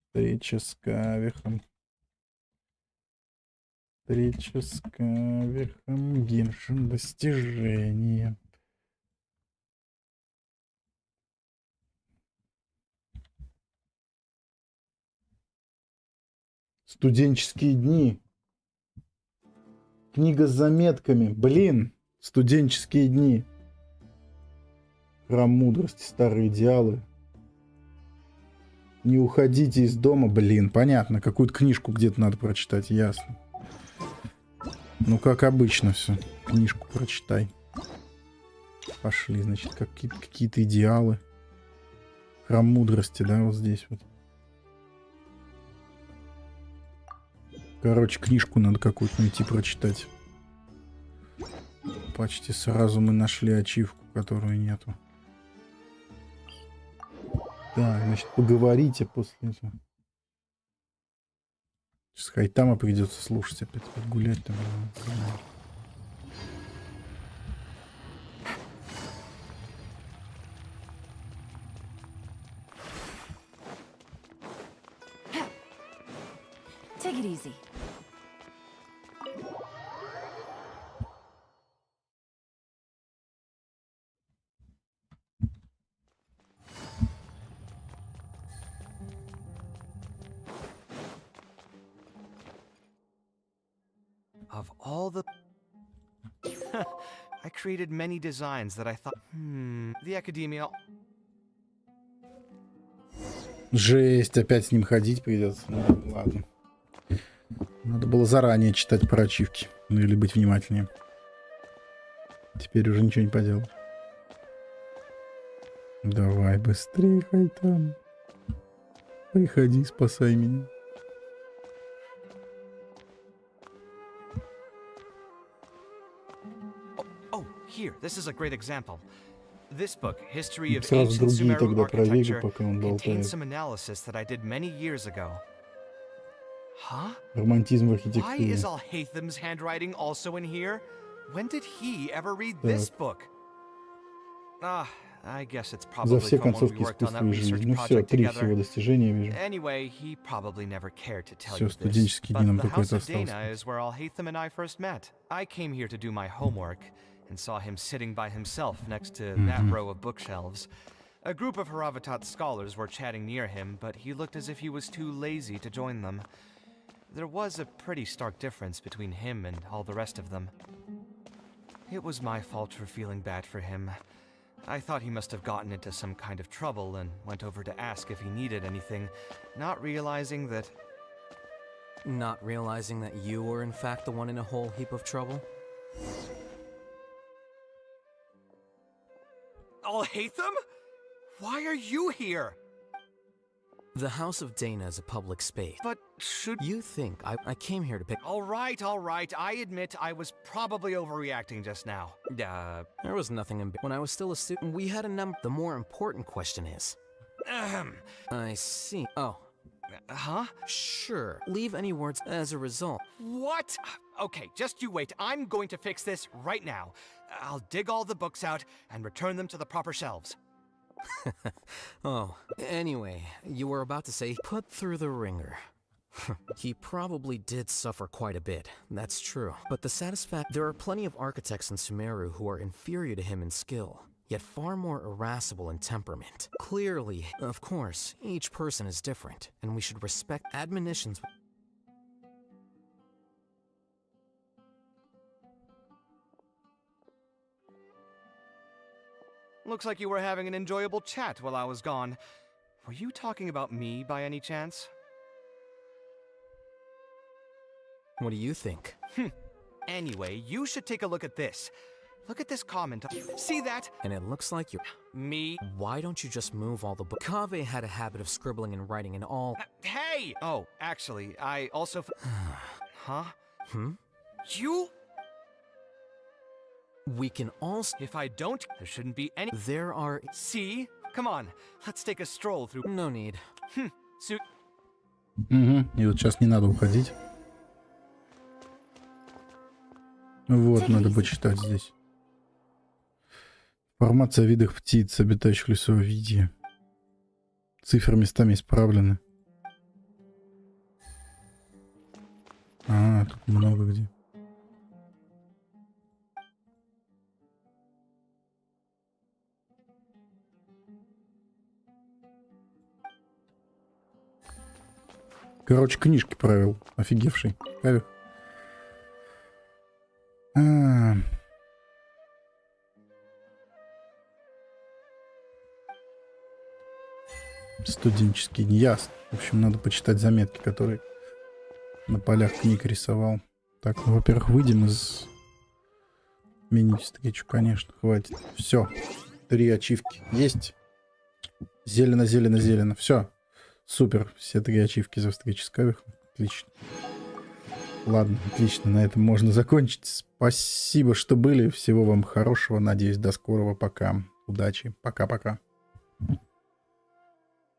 Встреча с Кавехом. Встреча с Кавехом. Геншин. Достижение. Студенческие дни. Книга с заметками. Блин. Студенческие дни. Храм мудрости. Старые идеалы. Не уходите из дома. Блин, понятно. Какую-то книжку где-то надо прочитать. Ясно. Ну, как обычно все. Книжку прочитай. Пошли, значит, какие-то идеалы. Храм мудрости, да, вот здесь вот. Короче, книжку надо какую-то найти, прочитать. Почти сразу мы нашли ачивку, которую нету. Так, значит, поговорите после этого. Сейчас Хайтама придется слушать, опять гулять там. Take it easy. Of all the... I created many designs that I thought... The Academia... Жесть, опять с ним ходить придется. Ну, ладно. Надо было заранее читать про ачивки. Ну или быть внимательнее. Теперь уже ничего не поделать. Давай быстрее, Хайтам. Приходи, спасай меня. Here, this is a great example. This book, History of Сразу Ancient другие Sumeru тогда проверю, Architecture, пока он болтает. contains some analysis that I did many years ago. Huh? Романтизм в Why архитектуре. is Alhatham's handwriting also in here? When did he ever read this book? I guess it's За probably все from when we концовки worked on that искусства и жизни. research Ну все, project 3 всего together. достижения вижу. Anyway, he probably never cared to tell Все, you this, студенческие дни but нам the только house это of осталось. Dana is where Alhatham and I first met. I came here to do my homework and saw him sitting by himself next to that row of bookshelves. A group of Haravatat scholars were chatting near him, but he looked as if he was too lazy to join them. There was a pretty stark difference between him and all the rest of them. It was my fault for feeling bad for him. I thought he must have gotten into some kind of trouble and went over to ask if he needed anything, not realizing that... Not realizing that you were in fact the one in a whole heap of trouble? Alhatham? Why are you here? The House of Dana is a public space. But should... You think I came here to pick... All right. I admit I was probably overreacting just now. There was nothing in... When I was still a student, we had a number... The more important question is... I see. Oh. Huh? Sure. Leave any words as a result. What? Okay, just you wait. I'm going to fix this right now. I'll dig all the books out and return them to the proper shelves. Oh, anyway, you were about to say put through the ringer. He probably did suffer quite a bit, that's true. But the there are plenty of architects in Sumeru who are inferior to him in skill, yet far more irascible in temperament. Clearly, of course, each person is different, and we should respect admonitions. Looks like you were having an enjoyable chat while I was gone. Were you talking about me by any chance? What do you think? Anyway, you should take a look at this. Look at this comment. See that? And it looks like you're... Me? Why don't you just move all the books? Kaveh had a habit of scribbling and writing in all... Hey! Oh, actually, I also... Huh? You... We can also... If I don't, there shouldn't be any... There are... See? Come on, let's take a stroll through... No need. И вот сейчас не надо уходить. Вот, надо почитать здесь. Информация о видах птиц, обитающих в лесовидье. Цифры местами исправлены. Тут много где. Короче, книжки правил. Офигевший. Кавех. Студенческий день. Ясно. В общем, надо почитать заметки, которые на полях книг рисовал. Так, ну, во-первых, выйдем из мини-встречу, конечно. Хватит. Все. 3 ачивки. Есть. Зелено, зелено, зелено. Все. Супер. Все 3 ачивки за встречу с Кавехом. Отлично. Ладно, отлично. На этом можно закончить. Спасибо, что были. Всего вам хорошего. Надеюсь, до скорого. Пока. Удачи. Пока-пока.